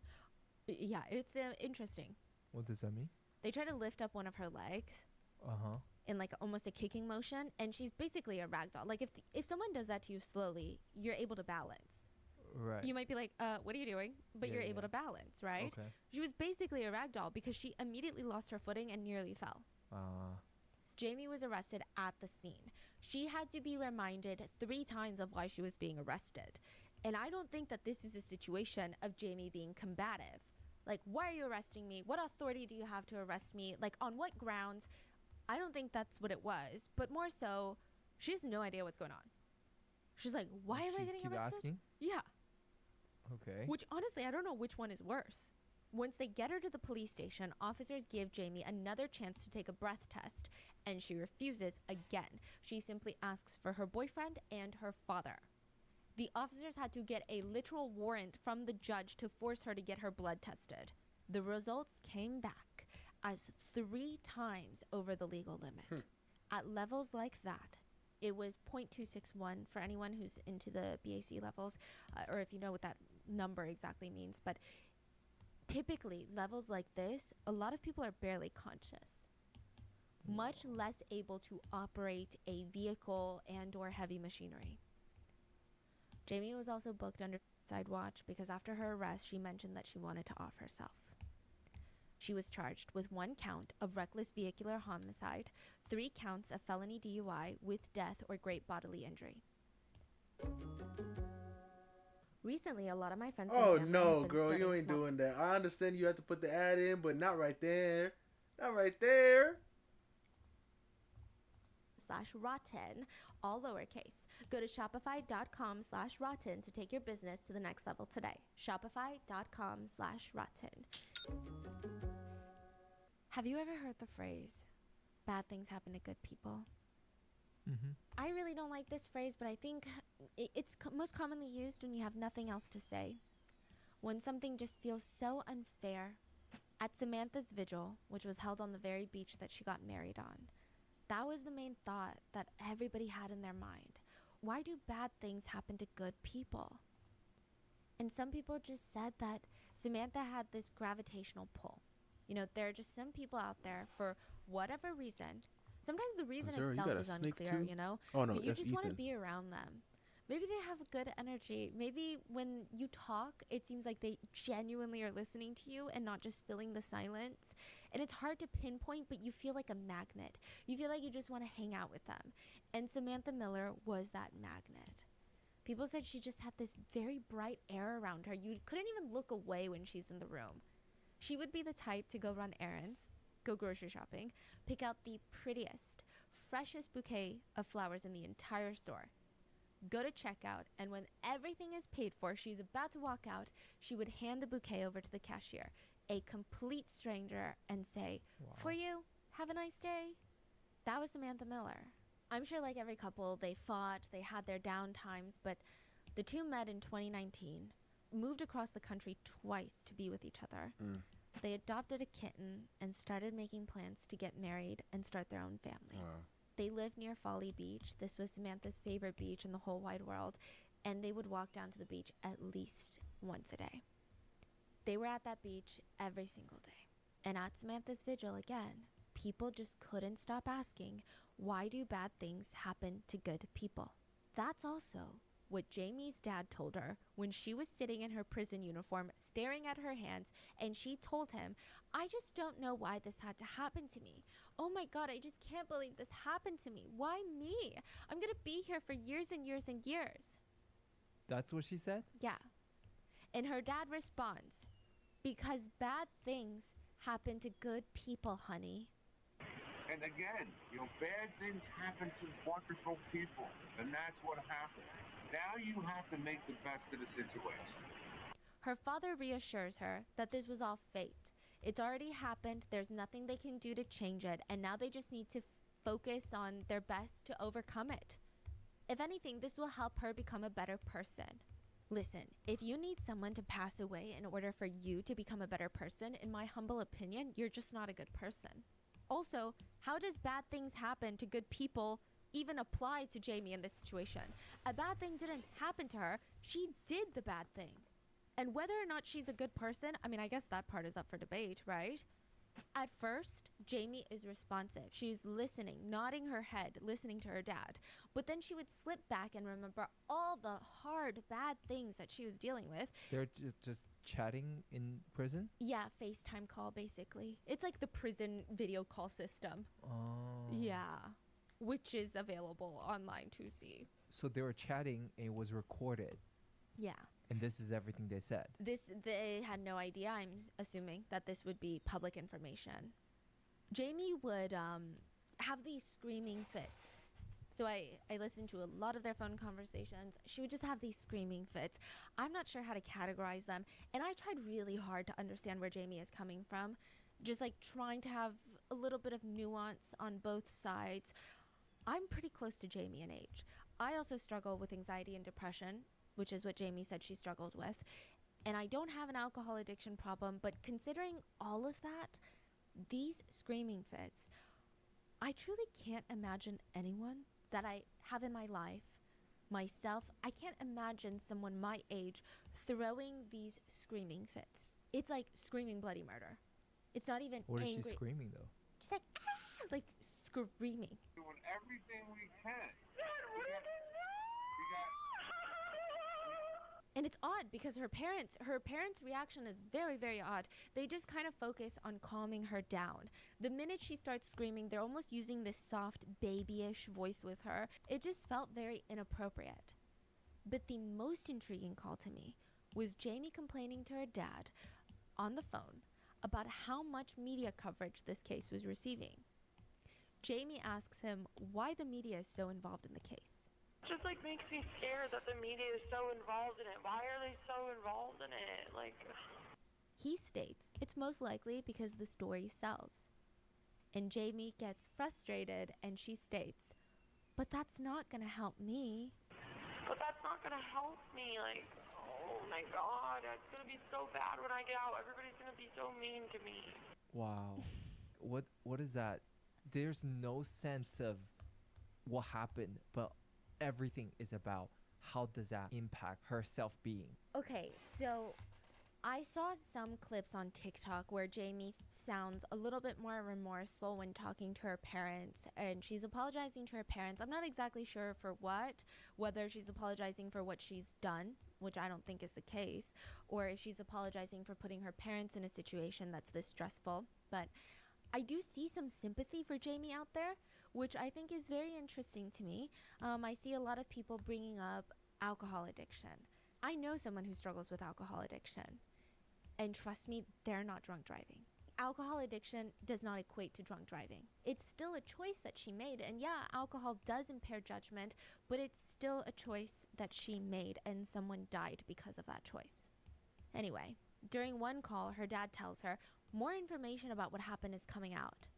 Yeah, it's interesting. What does that mean? They try to lift up one of her legs. Uh-huh. in like almost a kicking motion, and she's basically a rag doll. Like if someone does that to you slowly, you're able to balance. Right. You might be like, what are you doing? But you're able to balance, right? Okay. She was basically a rag doll because she immediately lost her footing and nearly fell. Jamie was arrested at the scene. She had to be reminded 3 times of why she was being arrested. And I don't think that this is a situation of Jamie being combative. Like, why are you arresting me? What authority do you have to arrest me? Like, on what grounds? I don't think that's what it was. But more so, she has no idea what's going on. She's like, why am I getting keep arrested? Asking? Yeah. Okay. Which, honestly, I don't know which one is worse. Once they get her to the police station, officers give Jamie another chance to take a breath test, and she refuses again. She simply asks for her boyfriend and her father. The officers had to get a literal warrant from the judge to force her to get her blood tested. The results came back as 3 times over the legal limit. At levels like that, it was 0.261 for anyone who's into the BAC levels, or if you know what that number exactly means. But typically, levels like this, a lot of people are barely conscious, much less able to operate a vehicle and or heavy machinery. Jamie was also booked under side watch because after her arrest, she mentioned that she wanted to off herself. She was charged with 1 count of reckless vehicular homicide, 3 counts of felony DUI with death or great bodily injury. Recently, a lot of my friends. Oh no, girl, you ain't doing that. I understand you have to put the ad in, but not right there. Not right there. /rotten, all lowercase. Go to shopify.com/rotten to take your business to the next level today. Shopify.com/rotten. Have you ever heard the phrase, bad things happen to good people? I really don't like this phrase, but I think it's most commonly used when you have nothing else to say. When something just feels so unfair. At Samantha's vigil, which was held on the very beach that she got married on, that was the main thought that everybody had in their mind. Why do bad things happen to good people? And some people just said that Samantha had this gravitational pull. You know, there are just some people out there for whatever reason. Sometimes the reason itself is unclear, you know? Oh, no, but you just want to Ethan. be around them. Maybe they have a good energy. Maybe when you talk, it seems like they genuinely are listening to you and not just filling the silence. And it's hard to pinpoint, but you feel like a magnet. You feel like you just want to hang out with them. And Samantha Miller was that magnet. People said she just had this very bright air around her. You couldn't even look away when she's in the room. She would be the type to go run errands, go grocery shopping, pick out the prettiest, freshest bouquet of flowers in the entire store, go to checkout, and when everything is paid for, she's about to walk out, she would hand the bouquet over to the cashier, a complete stranger, and say, "For you, have a nice day." That was Samantha Miller. I'm sure like every couple, they fought, they had their down times, but the two met in 2019, moved across the country twice to be with each other. They adopted a kitten and started making plans to get married and start their own family. They lived near Folly Beach. This was Samantha's favorite beach in the whole wide world, and they would walk down to the beach at least once a day. They were at that beach every single day. And at Samantha's vigil again, people just couldn't stop asking, why do bad things happen to good people? That's also what Jamie's dad told her when she was sitting in her prison uniform staring at her hands, and she told him, "I just don't know why this had to happen to me. Oh my God, I just can't believe this happened to me. Why me? I'm gonna be here for years and years and years." That's what she said? Yeah. And her dad responds, "Because bad things happen to good people, honey." And again, bad things happen to wonderful people, and that's what happened. Now you have to make the best of the situation. Her father reassures her that this was all fate. It's already happened, there's nothing they can do to change it, and now they just need to focus on their best to overcome it. If anything, this will help her become a better person. Listen, if you need someone to pass away in order for you to become a better person, in my humble opinion, you're just not a good person. Also, how does bad things happen to good people even apply to Jamie in this situation? A bad thing didn't happen to her. She did the bad thing. And whether or not she's a good person, I mean, I guess that part is up for debate, right? At first, Jamie is responsive. She's listening, nodding her head, listening to her dad. But then she would slip back and remember all the hard, bad things that she was dealing with. They're just chatting in prison? Yeah, FaceTime call, basically. It's like the prison video call system. Oh. Yeah, which is available online to see. So they were chatting and it was recorded. Yeah. And this is everything they said. They had no idea, I'm assuming, that this would be public information. Jamie would have these screaming fits. So I listened to a lot of their phone conversations. She would just have these screaming fits. I'm not sure how to categorize them. And I tried really hard to understand where Jamie is coming from. Just like trying to have a little bit of nuance on both sides. I'm pretty close to Jamie in age. I also struggle with anxiety and depression, which is what Jamie said she struggled with. And I don't have an alcohol addiction problem, but considering all of that, these screaming fits, I truly can't imagine anyone that I have in my life, myself, I can't imagine someone my age throwing these screaming fits. It's like screaming bloody murder. It's not even What angry. is she screaming though? Just like, ah, like screaming. Doing everything we can. And it's odd because her parents' reaction is very, very odd. They just kind of focus on calming her down. The minute she starts screaming, they're almost using this soft, babyish voice with her. It just felt very inappropriate. But the most intriguing call to me was Jamie complaining to her dad on the phone about how much media coverage this case was receiving. Jamie asks him why the media is so involved in the case. Just like makes me scared that the media is so involved in it. Why are they so involved in it? Like, he states it's most likely because the story sells. And Jamie gets frustrated and she states, but that's not gonna help me. But that's not gonna help me. Like, oh my God, it's gonna be so bad when I get out. Everybody's gonna be so mean to me. Wow. What is that? There's no sense of what happened, but everything is about how does that impact her self-being. Okay, so I saw some clips on TikTok where Jamie sounds a little bit more remorseful when talking to her parents, and she's apologizing to her parents. I'm not exactly sure for what, whether she's apologizing for what she's done, which I don't think is the case, or if she's apologizing for putting her parents in a situation that's this stressful. But I do see some sympathy for Jamie out there, which I think is very interesting to me. I see a lot of people bringing up alcohol addiction. I know someone who struggles with alcohol addiction. And trust me, they're not drunk driving. Alcohol addiction does not equate to drunk driving. It's still a choice that she made. And yeah, alcohol does impair judgment, but it's still a choice that she made, and someone died because of that choice. Anyway, during one call, her dad tells her more information about what happened is coming out.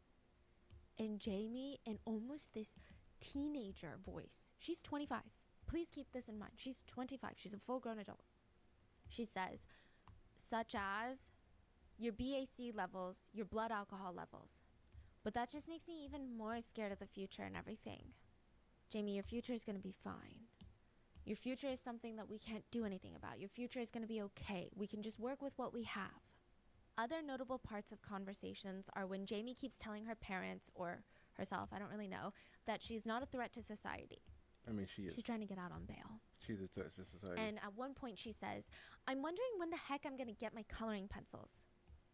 And Jamie, in almost this teenager voice, she's 25. Please keep this in mind. She's 25. She's a full-grown adult. She says, such as your BAC levels, your blood alcohol levels. But that just makes me even more scared of the future and everything. Jamie, your future is going to be fine. Your future is something that we can't do anything about. Your future is going to be okay. We can just work with what we have. Other notable parts of conversations are when Jamie keeps telling her parents, or herself, I don't really know, that she's not a threat to society. I mean, she is. She's trying to get out on bail. She's a threat to society. And at one point she says, I'm wondering when the heck I'm going to get my coloring pencils.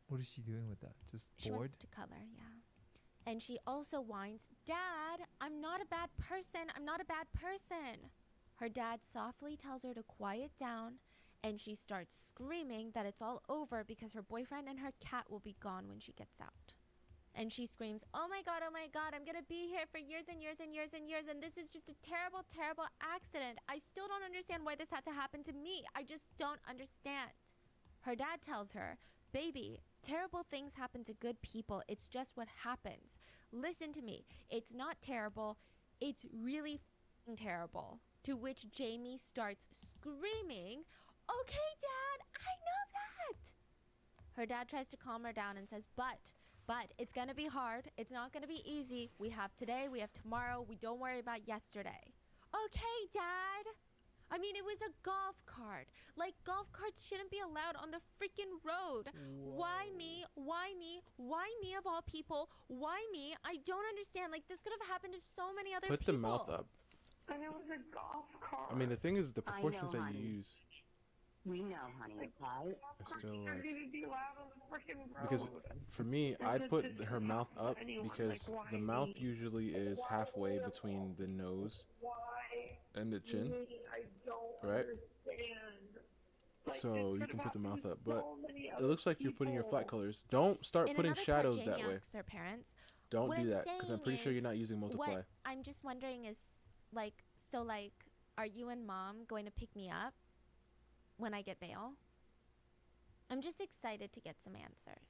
What is she doing with that? Just She bored? wants to color, yeah. And she also whines, Dad, I'm not a bad person. I'm not a bad person. Her dad softly tells her to quiet down, and she starts screaming that it's all over because her boyfriend and her cat will be gone when she gets out. And she screams, oh my God, I'm gonna be here for years and years and years and years, and this is just a terrible, terrible accident. I still don't understand why this had to happen to me. I just don't understand. Her dad tells her, baby, terrible things happen to good people. It's just what happens. Listen to me. It's not terrible. It's really terrible. To which Jamie starts screaming, okay, Dad, I know that. Her dad tries to calm her down and says, but it's gonna be hard. It's not gonna be easy. We have today, we have tomorrow. We don't worry about yesterday. Okay, Dad. I mean, it was a golf cart. Like, golf carts shouldn't be allowed on the freaking road. Whoa. Why me? Why me? Why me of all people? Why me? I don't understand. Like, this could have happened to so many other Put people. the mouth up. And it was a golf cart. I mean, the thing is, the I proportions know, that you honey. use We know, honey, okay? are still You're like. gonna be allowed on the freaking road. Because for me, I'd put her mouth up because the mouth usually is halfway between the nose and the chin, I don't right? understand. Like, So this you could can put the happen mouth to up, but so many it other looks like you're putting your flat people. colors. Don't start In putting another shadows part, that Jamie way. asks her parents. Don't what do I'm that because I'm saying pretty sure you're is, not using multiply. What I'm just wondering is, like, so, like, are you and Mom going to pick me up when I get bail? I'm just excited to get some answers.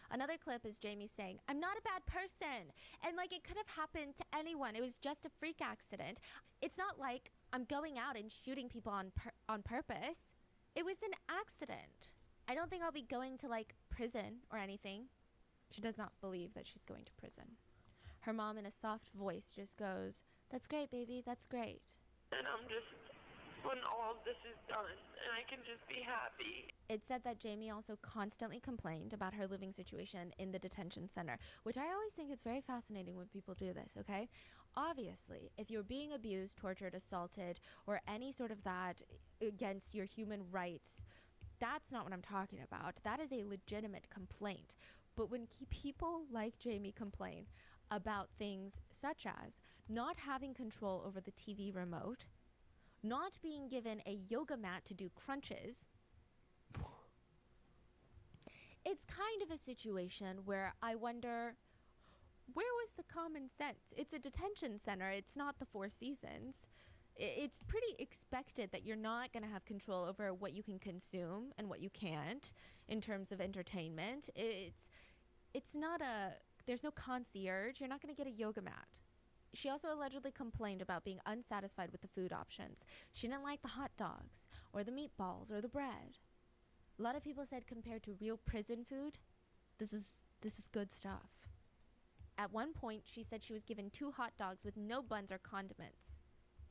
Another clip is Jamie saying, I'm not a bad person. And, like, it could have happened to anyone. It was just a freak accident. It's not like I'm going out and shooting people on purpose. It was an accident. I don't think I'll be going to, like, prison or anything. She does not believe that she's going to prison. Her mom, in a soft voice, just goes, that's great, baby, that's great. And I'm just, when all of this is done, and I can just be happy. It said that Jamie also constantly complained about her living situation in the detention center, which I always think is very fascinating when people do this, okay? Obviously, if you're being abused, tortured, assaulted, or any sort of that against your human rights, that's not what I'm talking about. That is a legitimate complaint. But when people like Jamie complain about things such as not having control over the TV remote, not being given a yoga mat to do crunches, it's kind of a situation where I wonder, where was the common sense? It's a detention center. It's not the Four Seasons. It's pretty expected that you're not going to have control over what you can consume and what you can't in terms of entertainment. It's not there's no concierge. You're not going to get a yoga mat. She also allegedly complained about being unsatisfied with the food options. She didn't like the hot dogs or the meatballs or the bread. A lot of people said compared to real prison food, this is good stuff. At one point, she said she was given 2 hot dogs with no buns or condiments.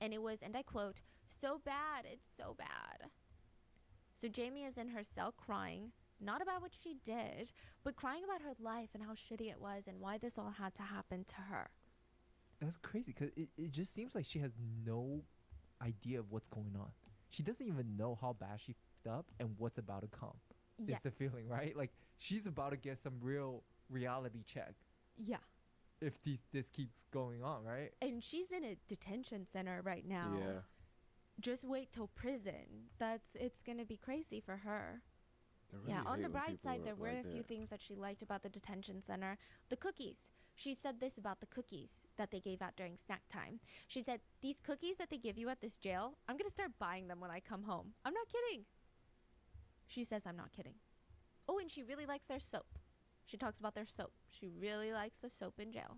And it was, and I quote, so bad, it's so bad. So Jamie is in her cell crying, not about what she did, but crying about her life and how shitty it was and why this all had to happen to her. That's crazy because it just seems like she has no idea of what's going on. She doesn't even know how bad she fucked up and what's about to come. Yeah. Is the feeling, right? Like she's about to get some real reality check. Yeah. If this keeps going on, right? And she's in a detention center right now. Yeah. Just wait till prison. It's going to be crazy for her. I really Yeah, on hate the when bright people side, there are were like a few that. things that she liked about the detention center. The cookies. She said this about the cookies that they gave out during snack time. She said, these cookies that they give you at this jail, I'm going to start buying them when I come home. I'm not kidding. She says I'm not kidding. Oh, and she really likes their soap. She talks about their soap. She really likes the soap in jail.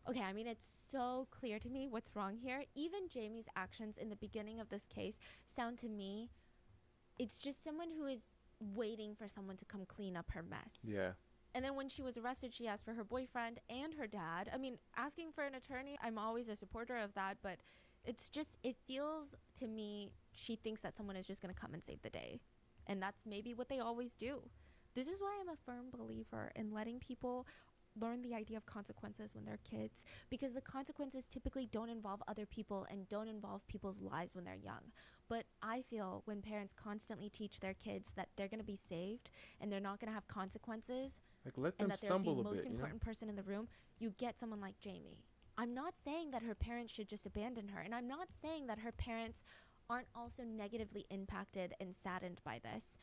Okay, I mean, it's so clear to me what's wrong here. Even Jamie's actions in the beginning of this case sound to me, it's just someone who is waiting for someone to come clean up her mess. Yeah. And then when she was arrested, she asked for her boyfriend and her dad. I mean, asking for an attorney, I'm always a supporter of that, but it's just, it feels to me, she thinks that someone is just going to come and save the day. And that's maybe what they always do. This is why I'm a firm believer in letting people learn the idea of consequences when they're kids, because the consequences typically don't involve other people and don't involve people's lives when they're young. But I feel when parents constantly teach their kids that they're going to be saved and they're not going to have consequences, Like let and them that they're stumble the a most bit, you know? important person in the room, you get someone like Jamie. I'm not saying that her parents should just abandon her, and I'm not saying that her parents aren't also negatively impacted and saddened by this,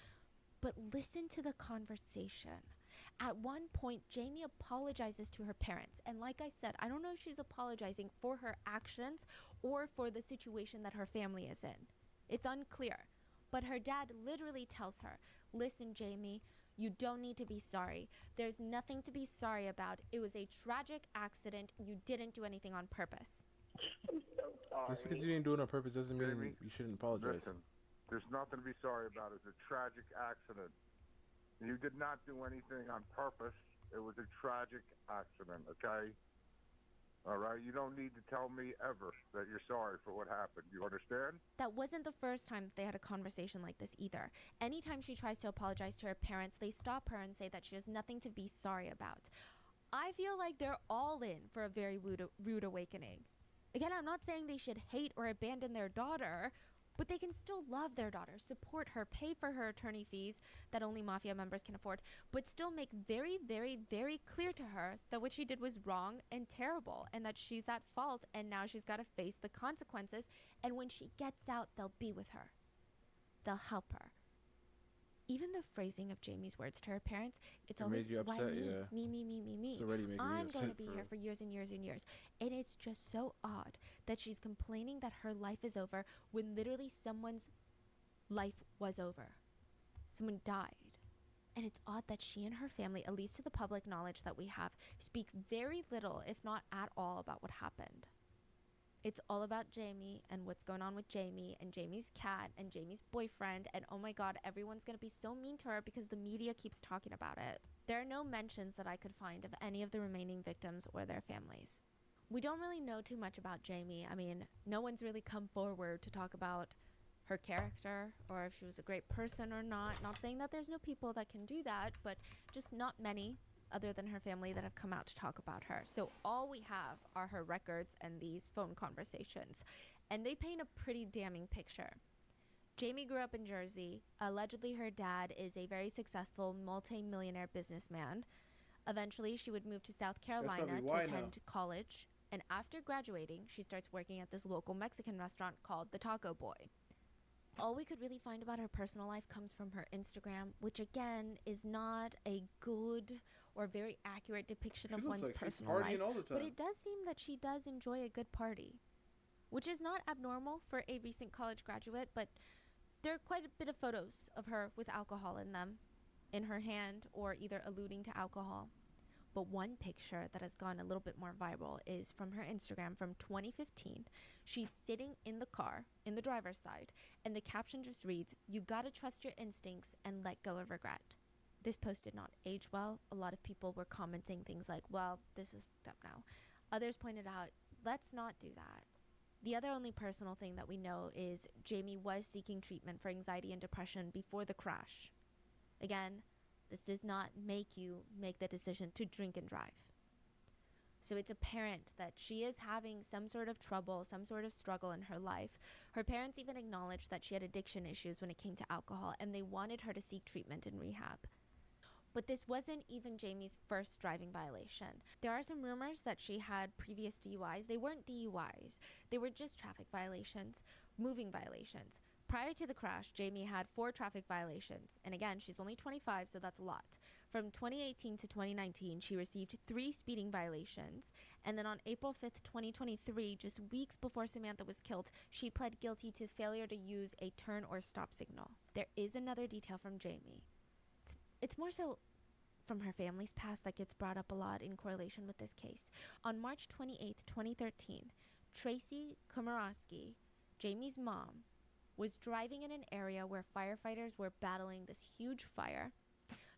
but listen to the conversation. At one point, Jamie apologizes to her parents, and like I said, I don't know if she's apologizing for her actions or for the situation that her family is in. It's unclear, but her dad literally tells her, listen, Jamie, you don't need to be sorry. There's nothing to be sorry about. It was a tragic accident. You didn't do anything on purpose. I'm so sorry. Just because you didn't do it on purpose doesn't mean Jamie, you shouldn't apologize. Listen, there's nothing to be sorry about. It's a tragic accident. You did not do anything on purpose. It was a tragic accident, okay? All right? You don't need to tell me ever that you're sorry for what happened. You understand? That wasn't the first time that they had a conversation like this either. Anytime she tries to apologize to her parents, they stop her and say that she has nothing to be sorry about. I feel like they're all in for a very rude awakening. Again, I'm not saying they should hate or abandon their daughter, but they can still love their daughter, support her, pay for her attorney fees that only mafia members can afford, but still make very, very, very clear to her that what she did was wrong and terrible and that she's at fault and now she's got to face the consequences. And when she gets out, they'll be with her. They'll help her. Even the phrasing of Jamie's words to her parents, it's always, made you upset, why me? yeah. Me. It's already making me I'm upset going to be for here for years and years and years. And it's just so odd that she's complaining that her life is over when literally someone's life was over. Someone died. And it's odd that she and her family, at least to the public knowledge that we have, speak very little, if not at all, about what happened. It's all about Jamie and what's going on with Jamie and Jamie's cat and Jamie's boyfriend. And oh my God, everyone's going to be so mean to her because the media keeps talking about it. There are no mentions that I could find of any of the remaining victims or their families. We don't really know too much about Jamie. I mean, no one's really come forward to talk about her character or if she was a great person or not. Not saying that there's no people that can do that, but just not many other than her family that have come out to talk about her. So all we have are her records and these phone conversations, and they paint a pretty damning picture. Jamie grew up in Jersey. Allegedly, her dad is a very successful multi-millionaire businessman. Eventually, she would move to South Carolina to attend college, and after graduating, she starts working at this local Mexican restaurant called the Taco Boy. All we could really find about her personal life comes from her Instagram, which again is not a good or very accurate depiction of one's personal life, but it does seem that she does enjoy a good party, which is not abnormal for a recent college graduate, but there are quite a bit of photos of her with alcohol in them, in her hand, or either alluding to alcohol. But one picture that has gone a little bit more viral is from her Instagram from 2015. She's sitting in the car, in the driver's side, and the caption just reads, "You gotta trust your instincts and let go of regret." This post did not age well. A lot of people were commenting things like, well, this is fucked up now. Others pointed out, let's not do that. The other only personal thing that we know is Jamie was seeking treatment for anxiety and depression before the crash. Again, this does not make you make the decision to drink and drive. So it's apparent that she is having some sort of trouble, some sort of struggle in her life. Her parents even acknowledged that she had addiction issues when it came to alcohol, and they wanted her to seek treatment and rehab. But this wasn't even Jamie's first driving violation. There are some rumors that she had previous DUIs. They weren't DUIs. They were just traffic violations, moving violations. Prior to the crash, Jamie had 4 traffic violations. And again, she's only 25, so that's a lot. From 2018 to 2019, she received 3 speeding violations. And then on April 5th, 2023, just weeks before Samantha was killed, she pled guilty to failure to use a turn or stop signal. There is another detail from Jamie. It's more so from her family's past that gets brought up a lot in correlation with this case. On March 28th, 2013, Tracy Komorowski, Jamie's mom, was driving in an area where firefighters were battling this huge fire.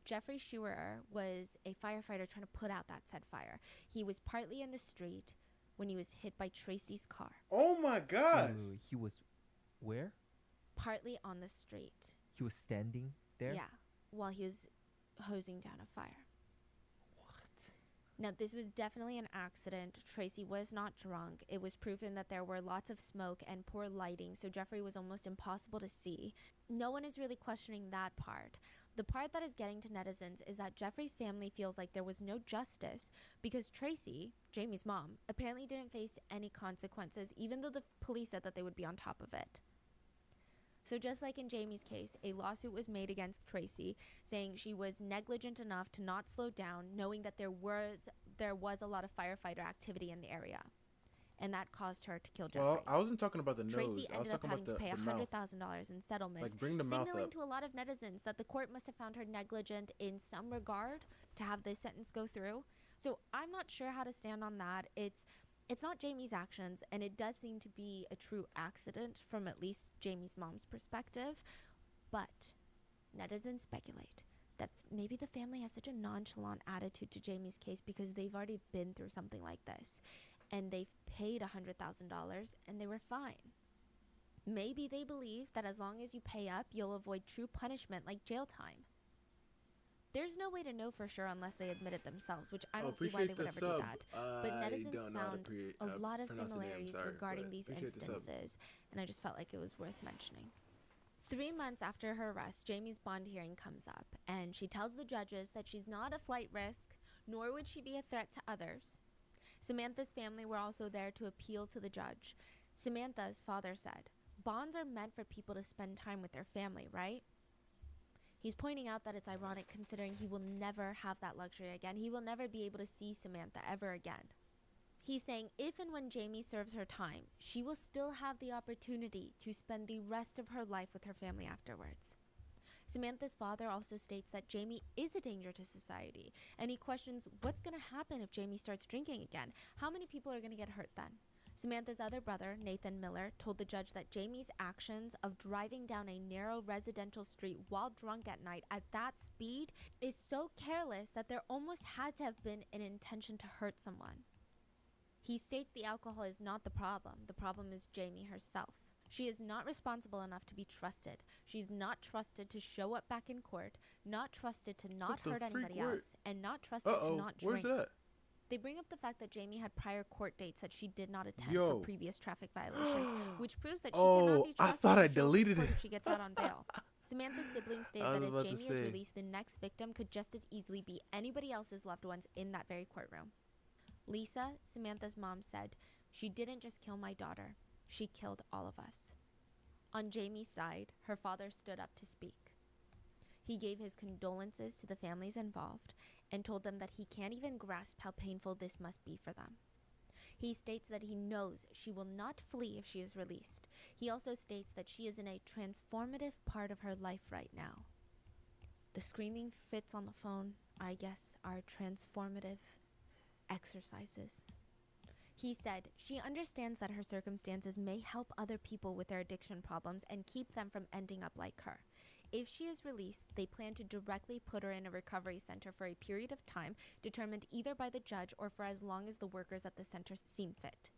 Jeffrey Schurer was a firefighter trying to put out that said fire. He was partly in the street when he was hit by Tracy's car. Oh my God! He was where? Partly on the street. He was standing there? Yeah, while he was hosing down a fire. What? Now, this was definitely an accident. Tracy was not drunk. It was proven that there were lots of smoke and poor lighting, so Jeffrey was almost impossible to see. No one is really questioning that part. The part that is getting to netizens is that Jeffrey's family feels like there was no justice because Tracy, Jamie's mom, apparently didn't face any consequences, even though the police said that they would be on top of it. So just like in Jamie's case, a lawsuit was made against Tracy saying she was negligent enough to not slow down, knowing that there was a lot of firefighter activity in the area. And that caused her to kill Jeffrey. Well, I wasn't talking about the nose. Tracy I was ended up talking having about to pay $100,000 in settlements, Like, bring the mouth signaling up. to a lot of netizens that the court must have found her negligent in some regard to have this sentence go through. So I'm not sure how to stand on that. It's not Jamie's actions, and it does seem to be a true accident from at least Jamie's mom's perspective. But netizens speculate that maybe the family has such a nonchalant attitude to Jamie's case because they've already been through something like this. and they've paid $100,000 and they were fine. Maybe they believe that as long as you pay up, you'll avoid true punishment like jail time. There's no way to know for sure unless they admit it themselves, which I don't see why they would ever do that. But netizens found a lot of similarities regarding these instances, and I just felt like it was worth mentioning. 3 months after her arrest, Jamie's bond hearing comes up, and she tells the judges that she's not a flight risk, nor would she be a threat to others. Samantha's family were also there to appeal to the judge. Samantha's father said, "Bonds are meant for people to spend time with their family, right?" He's pointing out that it's ironic considering he will never have that luxury again. He will never be able to see Samantha ever again. He's saying if and when Jamie serves her time, she will still have the opportunity to spend the rest of her life with her family afterwards. Samantha's father also states that Jamie is a danger to society, and he questions what's going to happen if Jamie starts drinking again. How many people are going to get hurt then? Samantha's other brother, Nathan Miller, told the judge that Jamie's actions of driving down a narrow residential street while drunk at night at that speed is so careless that there almost had to have been an intention to hurt someone. He states the alcohol is not the problem. The problem is Jamie herself. She is not responsible enough to be trusted. She's not trusted to show up back in court, not trusted to not hurt anybody else, and not trusted to not drink. Where's it at? They bring up the fact that Jamie had prior court dates that she did not attend for previous traffic violations, which proves that she cannot be trusted I thought I to show deleted up in court it. if she gets out on bail. Samantha's siblings stated that if Jamie is released, the next victim could just as easily be anybody else's loved ones in that very courtroom. Lisa, Samantha's mom, said, "She didn't just kill my daughter, she killed all of us." On Jamie's side, her father stood up to speak. He gave his condolences to the families involved and told them that he can't even grasp how painful this must be for them. He states that he knows she will not flee if she is released. He also states that she is in a transformative part of her life right now. The screaming fits on the phone, I guess, are transformative exercises. He said she understands that her circumstances may help other people with their addiction problems and keep them from ending up like her. If she is released, they plan to directly put her in a recovery center for a period of time determined either by the judge or for as long as the workers at the center seem fit.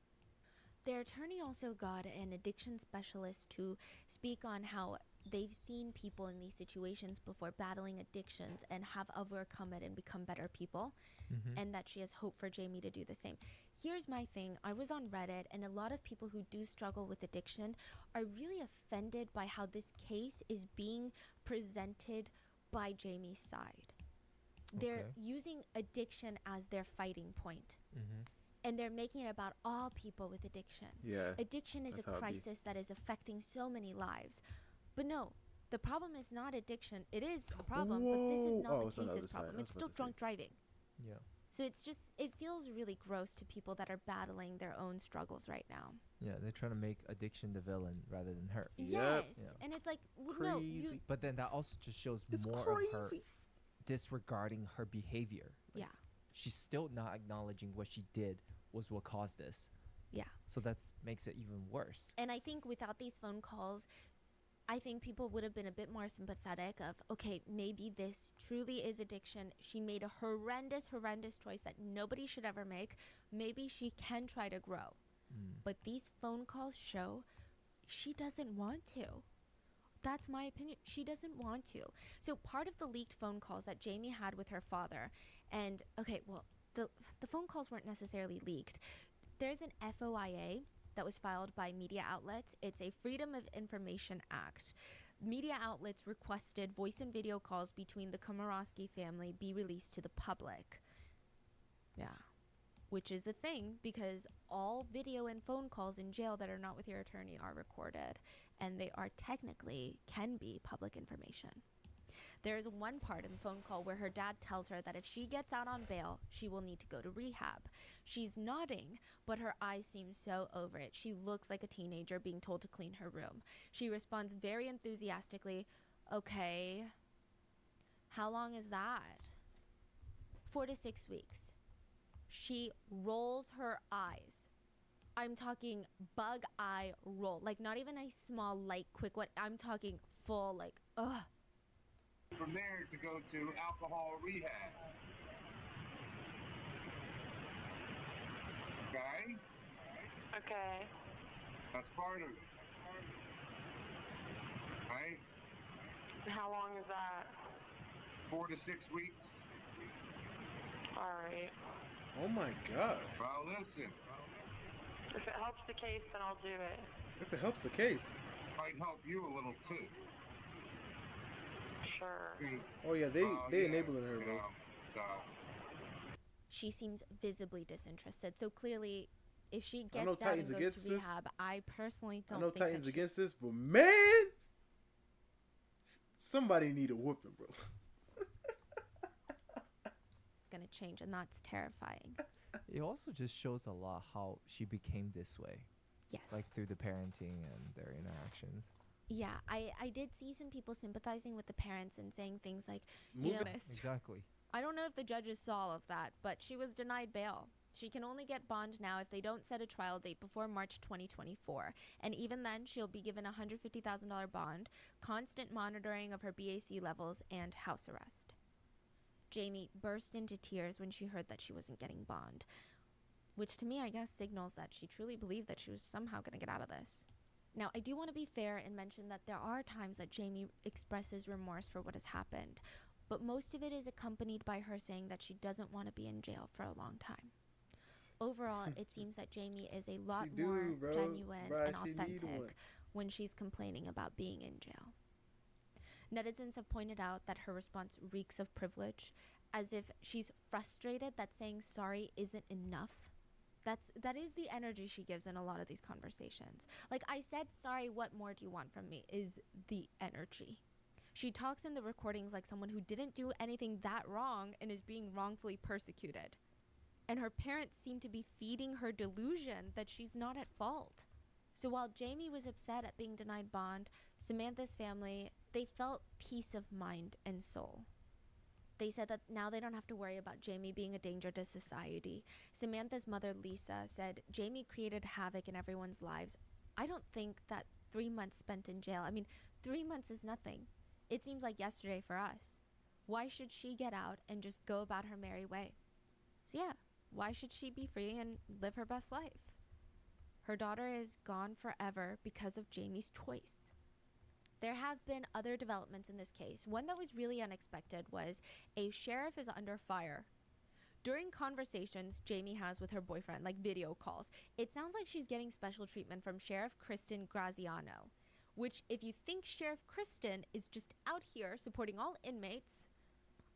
Their attorney also got an addiction specialist to speak on how they've seen people in these situations before battling addictions and have overcome it and become better people, and that she has hope for Jamie to do the same. Here's my thing. I was on Reddit, and a lot of people who do struggle with addiction are really offended by how this case is being presented by Jamie's side. They're using addiction as their fighting point. And they're making it about all people with addiction. Yeah, addiction is a crisis that is affecting so many lives. But no, the problem is not addiction. It is a problem, but this is not the case's problem. It's still drunk driving. Yeah. So it's just, it feels really gross to people that are battling their own struggles right now. Yeah, they're trying to make addiction the villain rather than her. Yes, and it's like, well, no, you, but then that also just shows more of her disregarding her behavior. Like, she's still not acknowledging what she did was what caused this. Yeah. So that makes it even worse. And I think without these phone calls, I think people would have been a bit more sympathetic of, okay, maybe this truly is addiction. She made a horrendous choice that nobody should ever make. Maybe she can try to grow. But these phone calls show she doesn't want to. That's my opinion. She doesn't want to. So part of the leaked phone calls that Jamie had with her father, and okay, well, the phone calls weren't necessarily leaked. There's an FOIA that was filed by media outlets. It's a Freedom of Information Act. Media outlets requested voice and video calls between the Komorowski family be released to the public. Yeah. Which is a thing because all video and phone calls in jail that are not with your attorney are recorded, and they are technically can be public information. There is one part in the phone call where her dad tells her that if she gets out on bail, she will need to go to rehab. She's nodding, but her eyes seem so over it. She looks like a teenager being told to clean her room. She responds very enthusiastically, "Okay, how long is that?" 4 to 6 weeks. She rolls her eyes. I'm talking bug eye roll. Like not even a small, light, quick one. I'm talking full, like, ugh. From there to go to alcohol rehab. Okay? Okay. That's part of it. Right? How long is that? 4 to 6 weeks. All right. Oh my God. Well, listen. If it helps the case, then I'll do it. If it helps the case. Might help you a little too. Sure. Oh yeah, they enabling her, bro. She seems visibly disinterested. So clearly, if she I know gets out and Titans goes against to this. rehab, I personally don't I know think Titans that against this, but man, somebody need a whooping, bro. it's gonna change, and that's terrifying. It also just shows a lot how she became this way. Yes. Like through the parenting and their interactions. Yeah, I did see some people sympathizing with the parents and saying things like, you know, Exactly. I don't know if the judges saw all of that, but she was denied bail. She can only get bond now if they don't set a trial date before March 2024. And even then, she'll be given a $150,000 bond, constant monitoring of her BAC levels, and house arrest. Jamie burst into tears when she heard that she wasn't getting bond, which to me, I guess, signals that she truly believed that she was somehow going to get out of this. Now, I do want to be fair and mention that there are times that Jamie expresses remorse for what has happened, but most of it is accompanied by her saying that she doesn't want to be in jail for a long time. Overall, it seems that Jamie is a lot more genuine and authentic when she's complaining about being in jail. Netizens have pointed out that her response reeks of privilege, as if she's frustrated that saying sorry isn't enough. That is the energy she gives in a lot of these conversations. Like, I said sorry, what more do you want from me, is the energy. She talks in the recordings like someone who didn't do anything that wrong and is being wrongfully persecuted. And her parents seem to be feeding her delusion that she's not at fault. So while Jamie was upset at being denied bond, Samantha's family, they felt peace of mind and soul. They said that now they don't have to worry about Jamie being a danger to society. Samantha's mother, Lisa, said Jamie created havoc in everyone's lives. I don't think that 3 months spent in jail, 3 months is nothing. It seems like yesterday for us. Why should she get out and just go about her merry way? So yeah, why should she be free and live her best life? Her daughter is gone forever because of Jamie's choice. There have been other developments in this case. One that was really unexpected was a sheriff is under fire. During conversations Jamie has with her boyfriend, like video calls, it sounds like she's getting special treatment from Sheriff Kristen Graziano, which, if you think Sheriff Kristen is just out here supporting all inmates,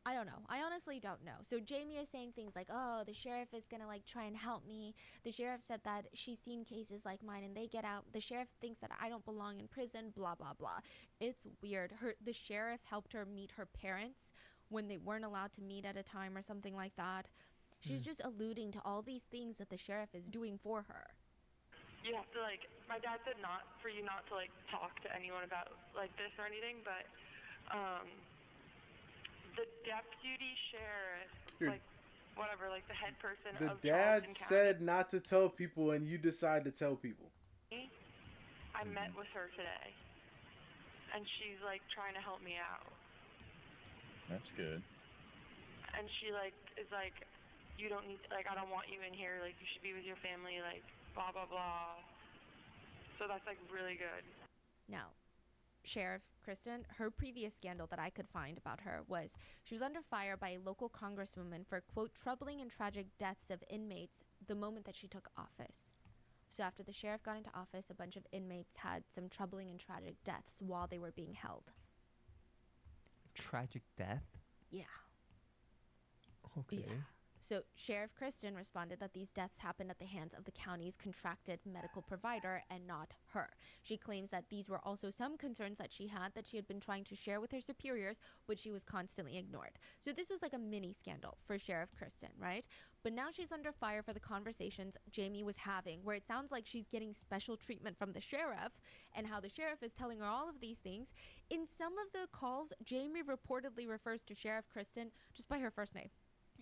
I don't know. I honestly don't know. So Jamie is saying things like, oh, the sheriff is going to try and help me. The sheriff said that she's seen cases like mine and they get out. The sheriff thinks that I don't belong in prison, blah, blah, blah. It's weird. The sheriff helped her meet her parents when they weren't allowed to meet at a time or something like that. She's just alluding to all these things that the sheriff is doing for her. You have to, my dad said for you not to, talk to anyone about, this or anything, but, the deputy sheriff, the head person The of dad Charleston said not to tell people, and you decide to tell people. County, I met with her today, and she's, trying to help me out. That's good. And she, is you don't need, I don't want you in here, you should be with your family, blah, blah, blah. So that's, really good. Now, Sheriff Kristen, her previous scandal that I could find about her was she was under fire by a local congresswoman for, quote, troubling and tragic deaths of inmates the moment that she took office. So after the sheriff got into office, a bunch of inmates had some troubling and tragic deaths while they were being held. Tragic death? Yeah. Okay. Yeah. So Sheriff Kristen responded that these deaths happened at the hands of the county's contracted medical provider and not her. She claims that these were also some concerns that she had been trying to share with her superiors, but she was constantly ignored. So this was like a mini scandal for Sheriff Kristen, right? But now she's under fire for the conversations Jamie was having, where it sounds like she's getting special treatment from the sheriff and how the sheriff is telling her all of these things. In some of the calls, Jamie reportedly refers to Sheriff Kristen just by her first name,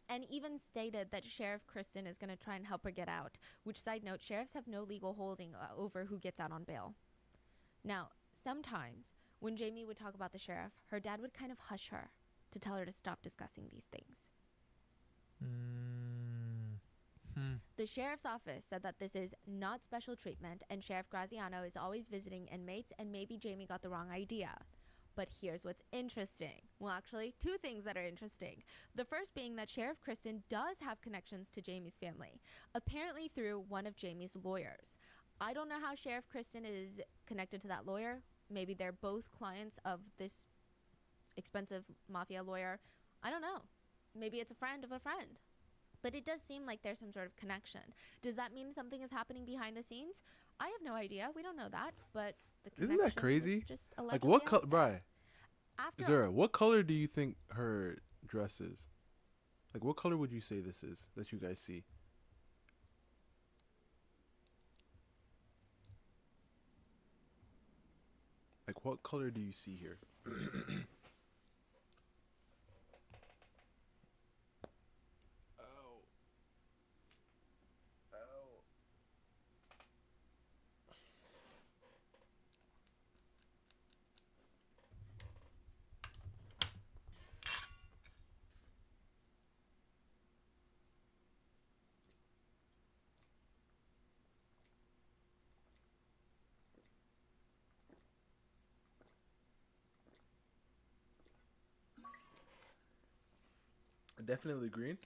and even stated that Sheriff Kristen is going to try and help her get out, which, side note, sheriffs have no legal holding over who gets out on bail. Now, sometimes when Jamie would talk about the sheriff, her dad would kind of hush her to tell her to stop discussing these things. The sheriff's office said that this is not special treatment and Sheriff Graziano is always visiting inmates and maybe Jamie got the wrong idea. But here's what's interesting. Well, actually, two things that are interesting. The first being that Sheriff Kristen does have connections to Jamie's family, apparently through one of Jamie's lawyers. I don't know how Sheriff Kristen is connected to that lawyer. Maybe they're both clients of this expensive mafia lawyer. I don't know. Maybe it's a friend of a friend. But it does seem like there's some sort of connection. Does that mean something is happening behind the scenes? I have no idea. We don't know that, but the connection Isn't that crazy? is just Like what color, Bri? After Zara, what color do you think her dress is? Like what color would you say this is that you guys see? Like what color do you see here? Definitely green.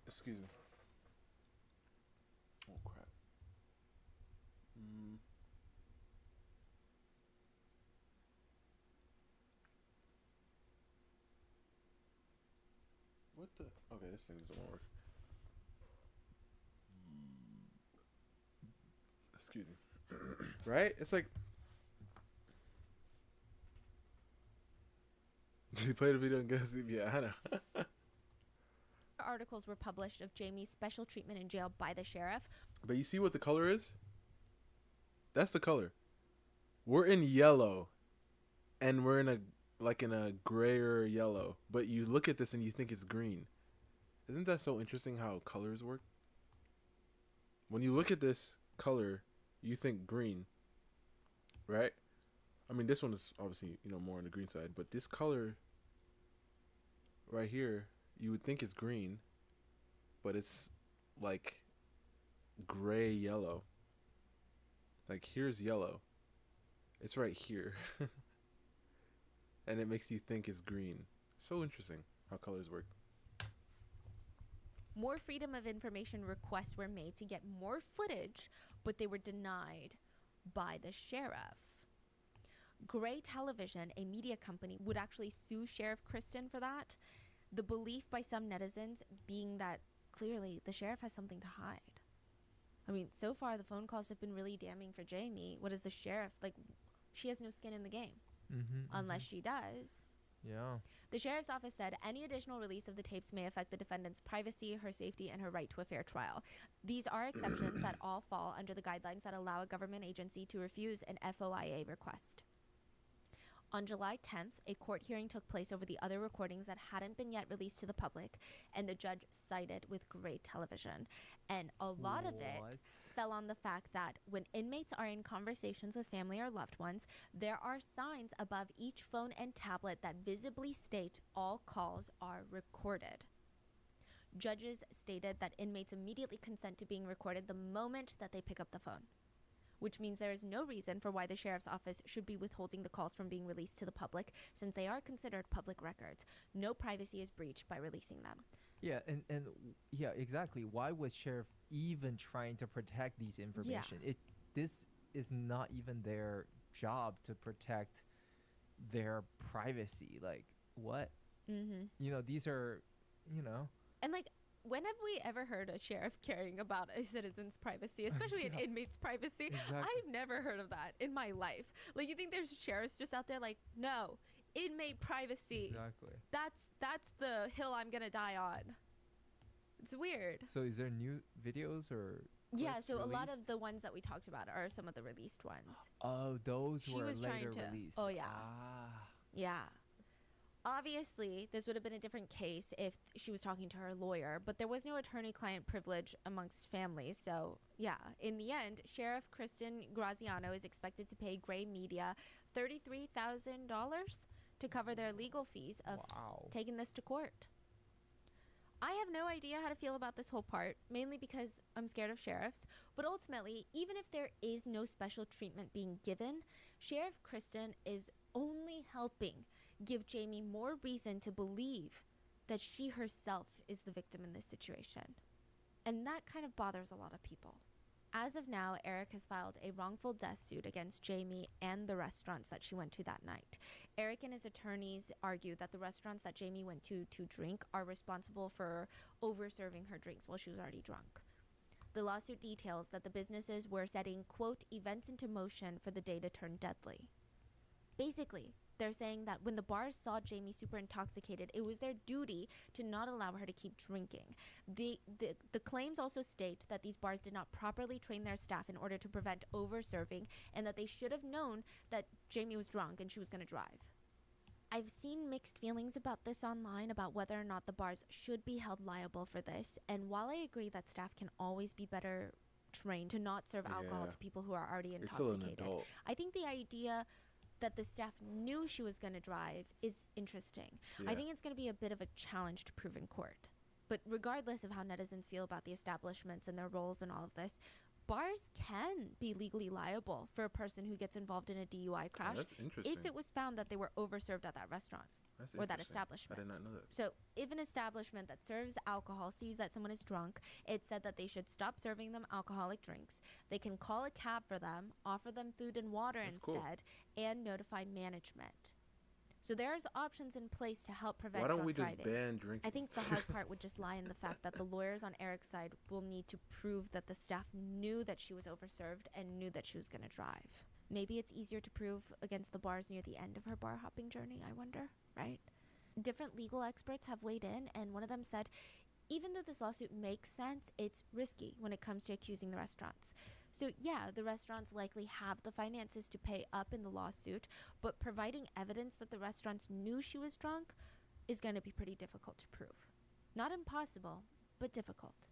Excuse me. Oh crap. What the? Okay, this thing doesn't work. Excuse me. Right? It's like. You played a video and go see. Yeah, I know. articles were published of Jamie's special treatment in jail by the sheriff. But you see what the color is? That's the color. We're in yellow, and we're in a grayer yellow. But you look at this and you think it's green. Isn't that so interesting how colors work? When you look at this color, you think green, right? I mean, this one is obviously, more on the green side, but this color right here, you would think it's green, but it's like gray yellow. Like here's yellow. It's right here. And it makes you think it's green. So interesting how colors work. More freedom of information requests were made to get more footage, but they were denied by the sheriff. Gray Television, a media company, would actually sue Sheriff Kristen for that. The belief by some netizens being that clearly the sheriff has something to hide. I mean, so far the phone calls have been really damning for Jamie. What is the sheriff? Like, she has no skin in the game. Unless she does. Yeah. The sheriff's office said any additional release of the tapes may affect the defendant's privacy, her safety, and her right to a fair trial. These are exceptions that all fall under the guidelines that allow a government agency to refuse an FOIA request. On July 10th, a court hearing took place over the other recordings that hadn't been yet released to the public, and the judge sided with Gray Television. And a lot of it fell on the fact that when inmates are in conversations with family or loved ones, there are signs above each phone and tablet that visibly state all calls are recorded. Judges stated that inmates immediately consent to being recorded the moment that they pick up the phone, which means there is no reason for why the sheriff's office should be withholding the calls from being released to the public, since they are considered public records. No privacy is breached by releasing them. Yeah, and yeah, exactly. Why was sheriff even trying to protect these information? Yeah. This is not even their job to protect their privacy. Like, what? These are, And like, when have we ever heard a sheriff caring about a citizen's privacy, especially an inmate's privacy? Exactly. I've never heard of that in my life. Like, you think there's sheriffs just out there like, no, inmate privacy. Exactly. That's the hill I'm gonna die on. It's weird. So is there new videos or Yeah, clips so a lot released? of the ones that we talked about are some of the released ones. Oh, those She were was later trying to released. Oh yeah. Ah. Yeah. Obviously, this would have been a different case if she was talking to her lawyer, but there was no attorney-client privilege amongst families. So, yeah, in the end, Sheriff Kristen Graziano is expected to pay Gray Media $33,000 to cover their legal fees of taking this to court. I have no idea how to feel about this whole part, mainly because I'm scared of sheriffs, but ultimately, even if there is no special treatment being given, Sheriff Kristen is only helping give Jamie more reason to believe that she herself is the victim in this situation. And that kind of bothers a lot of people. As of now, Eric has filed a wrongful death suit against Jamie and the restaurants that she went to that night. Eric and his attorneys argue that the restaurants that Jamie went to drink are responsible for over-serving her drinks while she was already drunk. The lawsuit details that the businesses were setting, quote, events into motion for the day to turn deadly. Basically, they're saying that when the bars saw Jamie super intoxicated, it was their duty to not allow her to keep drinking. The claims also state that these bars did not properly train their staff in order to prevent over-serving, and that they should have known that Jamie was drunk and she was going to drive. I've seen mixed feelings about this online, about whether or not the bars should be held liable for this, and while I agree that staff can always be better trained to not serve alcohol to people who are already intoxicated, I think the idea that the staff knew she was going to drive is interesting. I think it's going to be a bit of a challenge to prove in court. But regardless of how netizens feel about the establishments and their roles in all of this, bars can be legally liable for a person who gets involved in a DUI crash if it was found that they were overserved at that restaurant or that establishment. I did not know that. So if an establishment that serves alcohol sees that someone is drunk, it's said that they should stop serving them alcoholic drinks. They can call a cab for them, offer them food and water instead, and notify management. So there's options in place to help prevent Why don't drunk we just driving. ban drinking? I think the hard part would just lie in the fact that the lawyers on Eric's side will need to prove that the staff knew that she was overserved and knew that she was going to drive. Maybe it's easier to prove against the bars near the end of her bar hopping journey, I wonder, right? Different legal experts have weighed in, and one of them said, even though this lawsuit makes sense, it's risky when it comes to accusing the restaurants. So yeah, the restaurants likely have the finances to pay up in the lawsuit, but providing evidence that the restaurants knew she was drunk is going to be pretty difficult to prove. Not impossible, but difficult.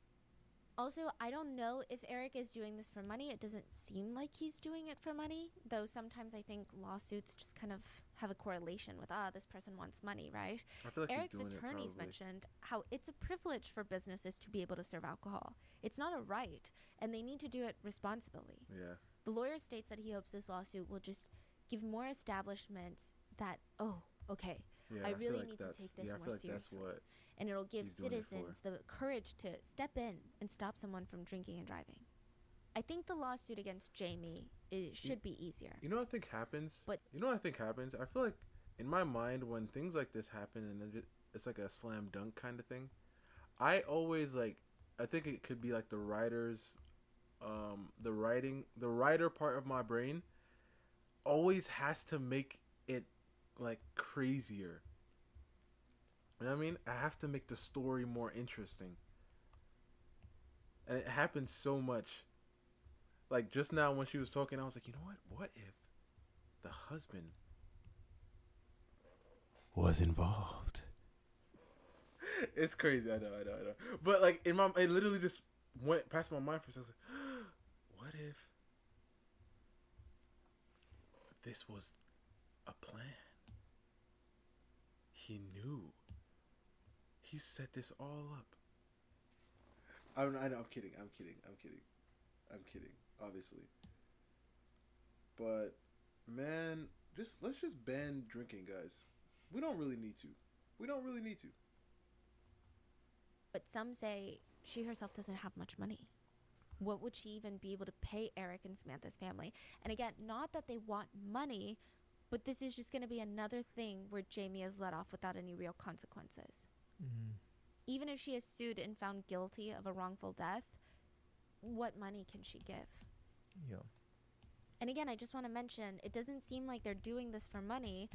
Also, I don't know if Eric is doing this for money. It doesn't seem like he's doing it for money, though sometimes I think lawsuits just kind of have a correlation with, this person wants money, right? I feel like Eric's he's doing attorneys it mentioned how it's a privilege for businesses to be able to serve alcohol. It's not a right, and they need to do it responsibly. Yeah. The lawyer states that he hopes this lawsuit will just give more establishments that, I really need to take this more seriously. And it'll give citizens the courage to step in and stop someone from drinking and driving. I think the lawsuit against Jamie should be easier. You know what I think happens? I feel like in my mind when things like this happen and it's like a slam dunk kind of thing, I always I think it could be like the writer's the writer part of my brain always has to make it like crazier. You know what I mean? I have to make the story more interesting. And it happens so much. Like just now when she was talking, I was like, you know what? What if the husband was involved? It's crazy. I know. But like it literally just went past my mind for a second. What if this was a plan? He knew. He set this all up. I know. I'm kidding. Obviously. But man, let's just ban drinking, guys. We don't really need to. But some say she herself doesn't have much money. What would she even be able to pay Eric and Samantha's family? And again, not that they want money, but this is just going to be another thing where Jamie is let off without any real consequences. Mm-hmm. Even if she is sued and found guilty of a wrongful death, what money can she give? Yeah. And again, I just want to mention, it doesn't seem like they're doing this for money.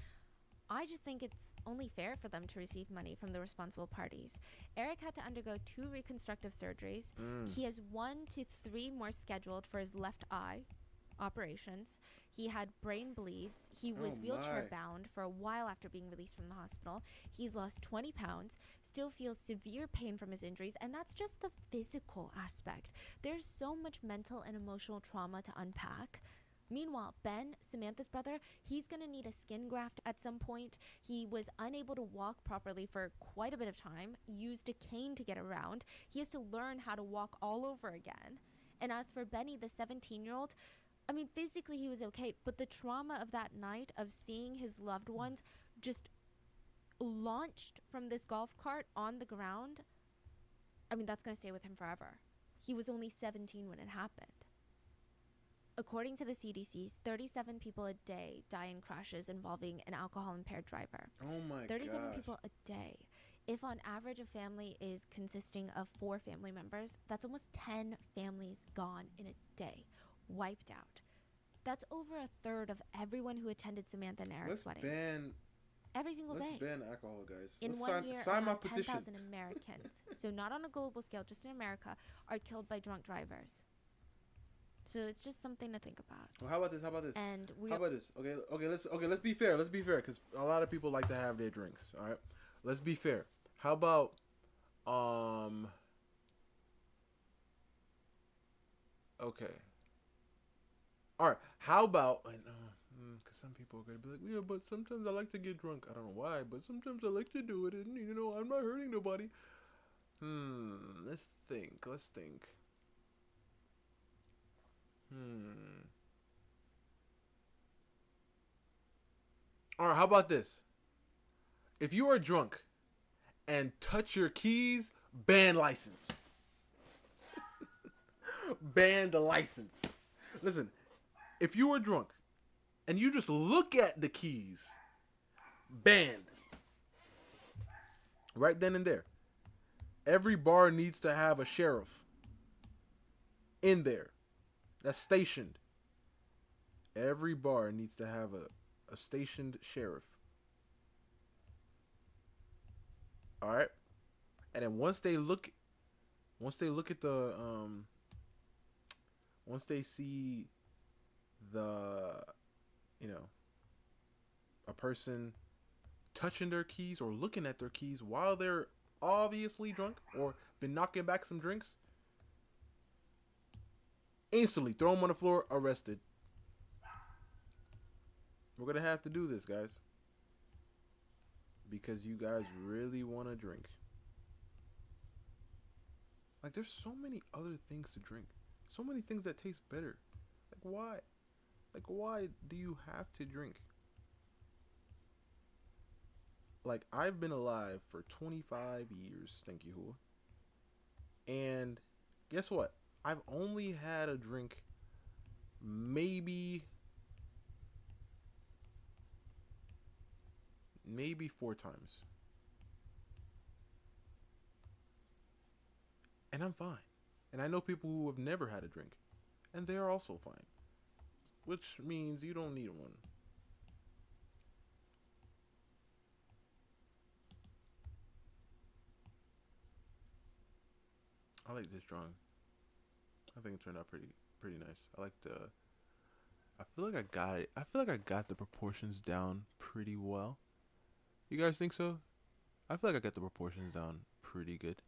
I just think it's only fair for them to receive money from the responsible parties. Eric had to undergo 2 reconstructive surgeries. He has 1 to 3 more scheduled for his left eye. operations. He had brain bleeds. He was wheelchair bound for a while after being released from the hospital. He's lost 20 pounds, still feels severe pain from his injuries, and that's just the physical aspect. There's so much mental and emotional trauma to unpack. Meanwhile, Ben, Samantha's brother, he's going to need a skin graft at some point. He was unable to walk properly for quite a bit of time, used a cane to get around. He has to learn how to walk all over again. And as for Benny, the 17-year-old, I mean, physically he was okay, but the trauma of that night of seeing his loved ones just launched from this golf cart on the ground, I mean, that's going to stay with him forever. He was only 17 when it happened. According to the CDC, 37 people a day die in crashes involving an alcohol-impaired driver. Oh my 37 gosh. people a day. If on average a family is consisting of 4 family members, that's almost 10 families gone in a day, wiped out. That's over a third of everyone who attended Samantha and Eric's wedding. Every single day. Let's ban alcohol, guys. In Let's one year, sign my around petition. 10,000 Americans, so not on a global scale, just in America, are killed by drunk drivers. So it's just something to think about. Well, how about this? And how about this? Let's be fair. Because a lot of people like to have their drinks. All right, let's be fair. How about okay. All right. How about because some people are gonna be like, yeah, but sometimes I like to get drunk. I don't know why, but sometimes I like to do it, and I'm not hurting nobody. Let's think. Alright, how about this? If you are drunk and touch your keys, ban license. Ban the license. Listen, if you are drunk and you just look at the keys, banned. Right then and there. Every bar needs to have a sheriff in there that's stationed. Every bar needs to have a stationed sheriff. All right, and then once they look at the once they see the a person touching their keys or looking at their keys while they're obviously drunk or been knocking back some drinks, instantly throw them on the floor, arrested. We're gonna have to do this, guys, because you guys really want to drink. Like, there's so many other things to drink, so many things that taste better. Why do you have to drink? Like, I've been alive for 25 years, thank you, Hua. And guess what? I've only had a drink maybe 4 times. And I'm fine. And I know people who have never had a drink, and they are also fine. Which means you don't need one. I like this drawing. I think it turned out pretty nice. I feel like I got it. I feel like I got the proportions down pretty well. You guys think so? I feel like I got the proportions down pretty good.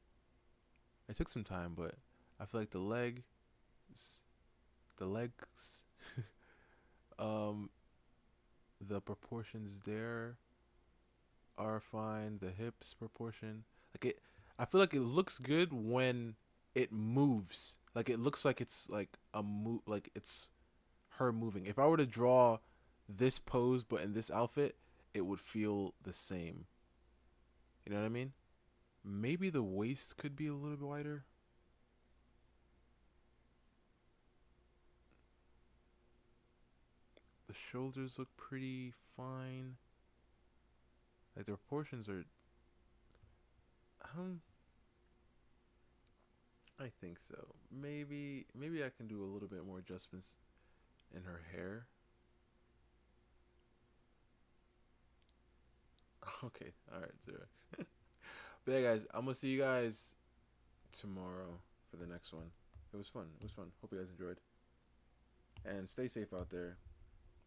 It took some time, but I feel like the legs, the proportions there are fine. The hips proportion, I feel like it looks good when it moves. Like, it looks like it's like like it's her moving. If I were to draw this pose but in this outfit, it would feel the same. You know what I mean? Maybe the waist could be a little bit wider. The shoulders look pretty fine. Like, the proportions are I think so. Maybe I can do a little bit more adjustments in her hair. Okay, alright, Zero. But yeah, guys, I'm gonna see you guys tomorrow for the next one. It was fun. Hope you guys enjoyed. And stay safe out there,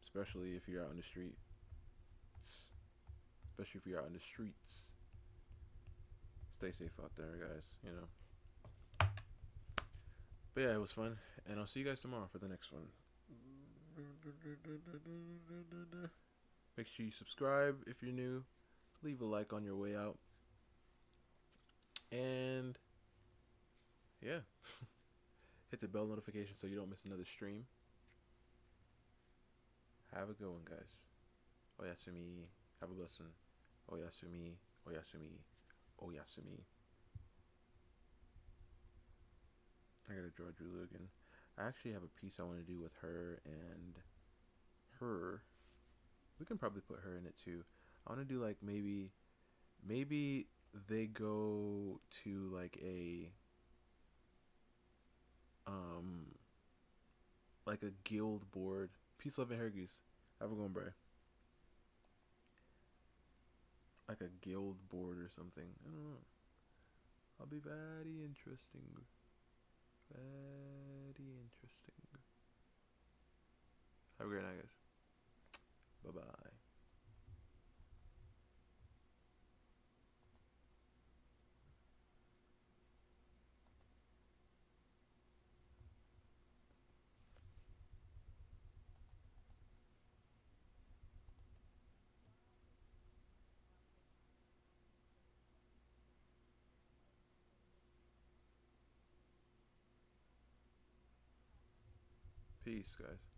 especially if you're out in the street. Especially if you're out in the streets. Stay safe out there, guys, you know. But yeah, it was fun. And I'll see you guys tomorrow for the next one. Make sure you subscribe if you're new. Leave a like on your way out. And yeah. Hit the bell notification so you don't miss another stream. Have a good one, guys. Oyasumi. Have a blessed one. Oyasumi. Oyasumi. Oyasumi. I gotta draw Julia again. I actually have a piece I want to do with her and her. We can probably put her in it too. I want to do like maybe they go to like a guild board. Peace, love, and hair goose. Have a good one, bro. Like a guild board or something. I don't know. I'll be very interesting. Very interesting. Have a great night, guys. Bye-bye. Peace, guys.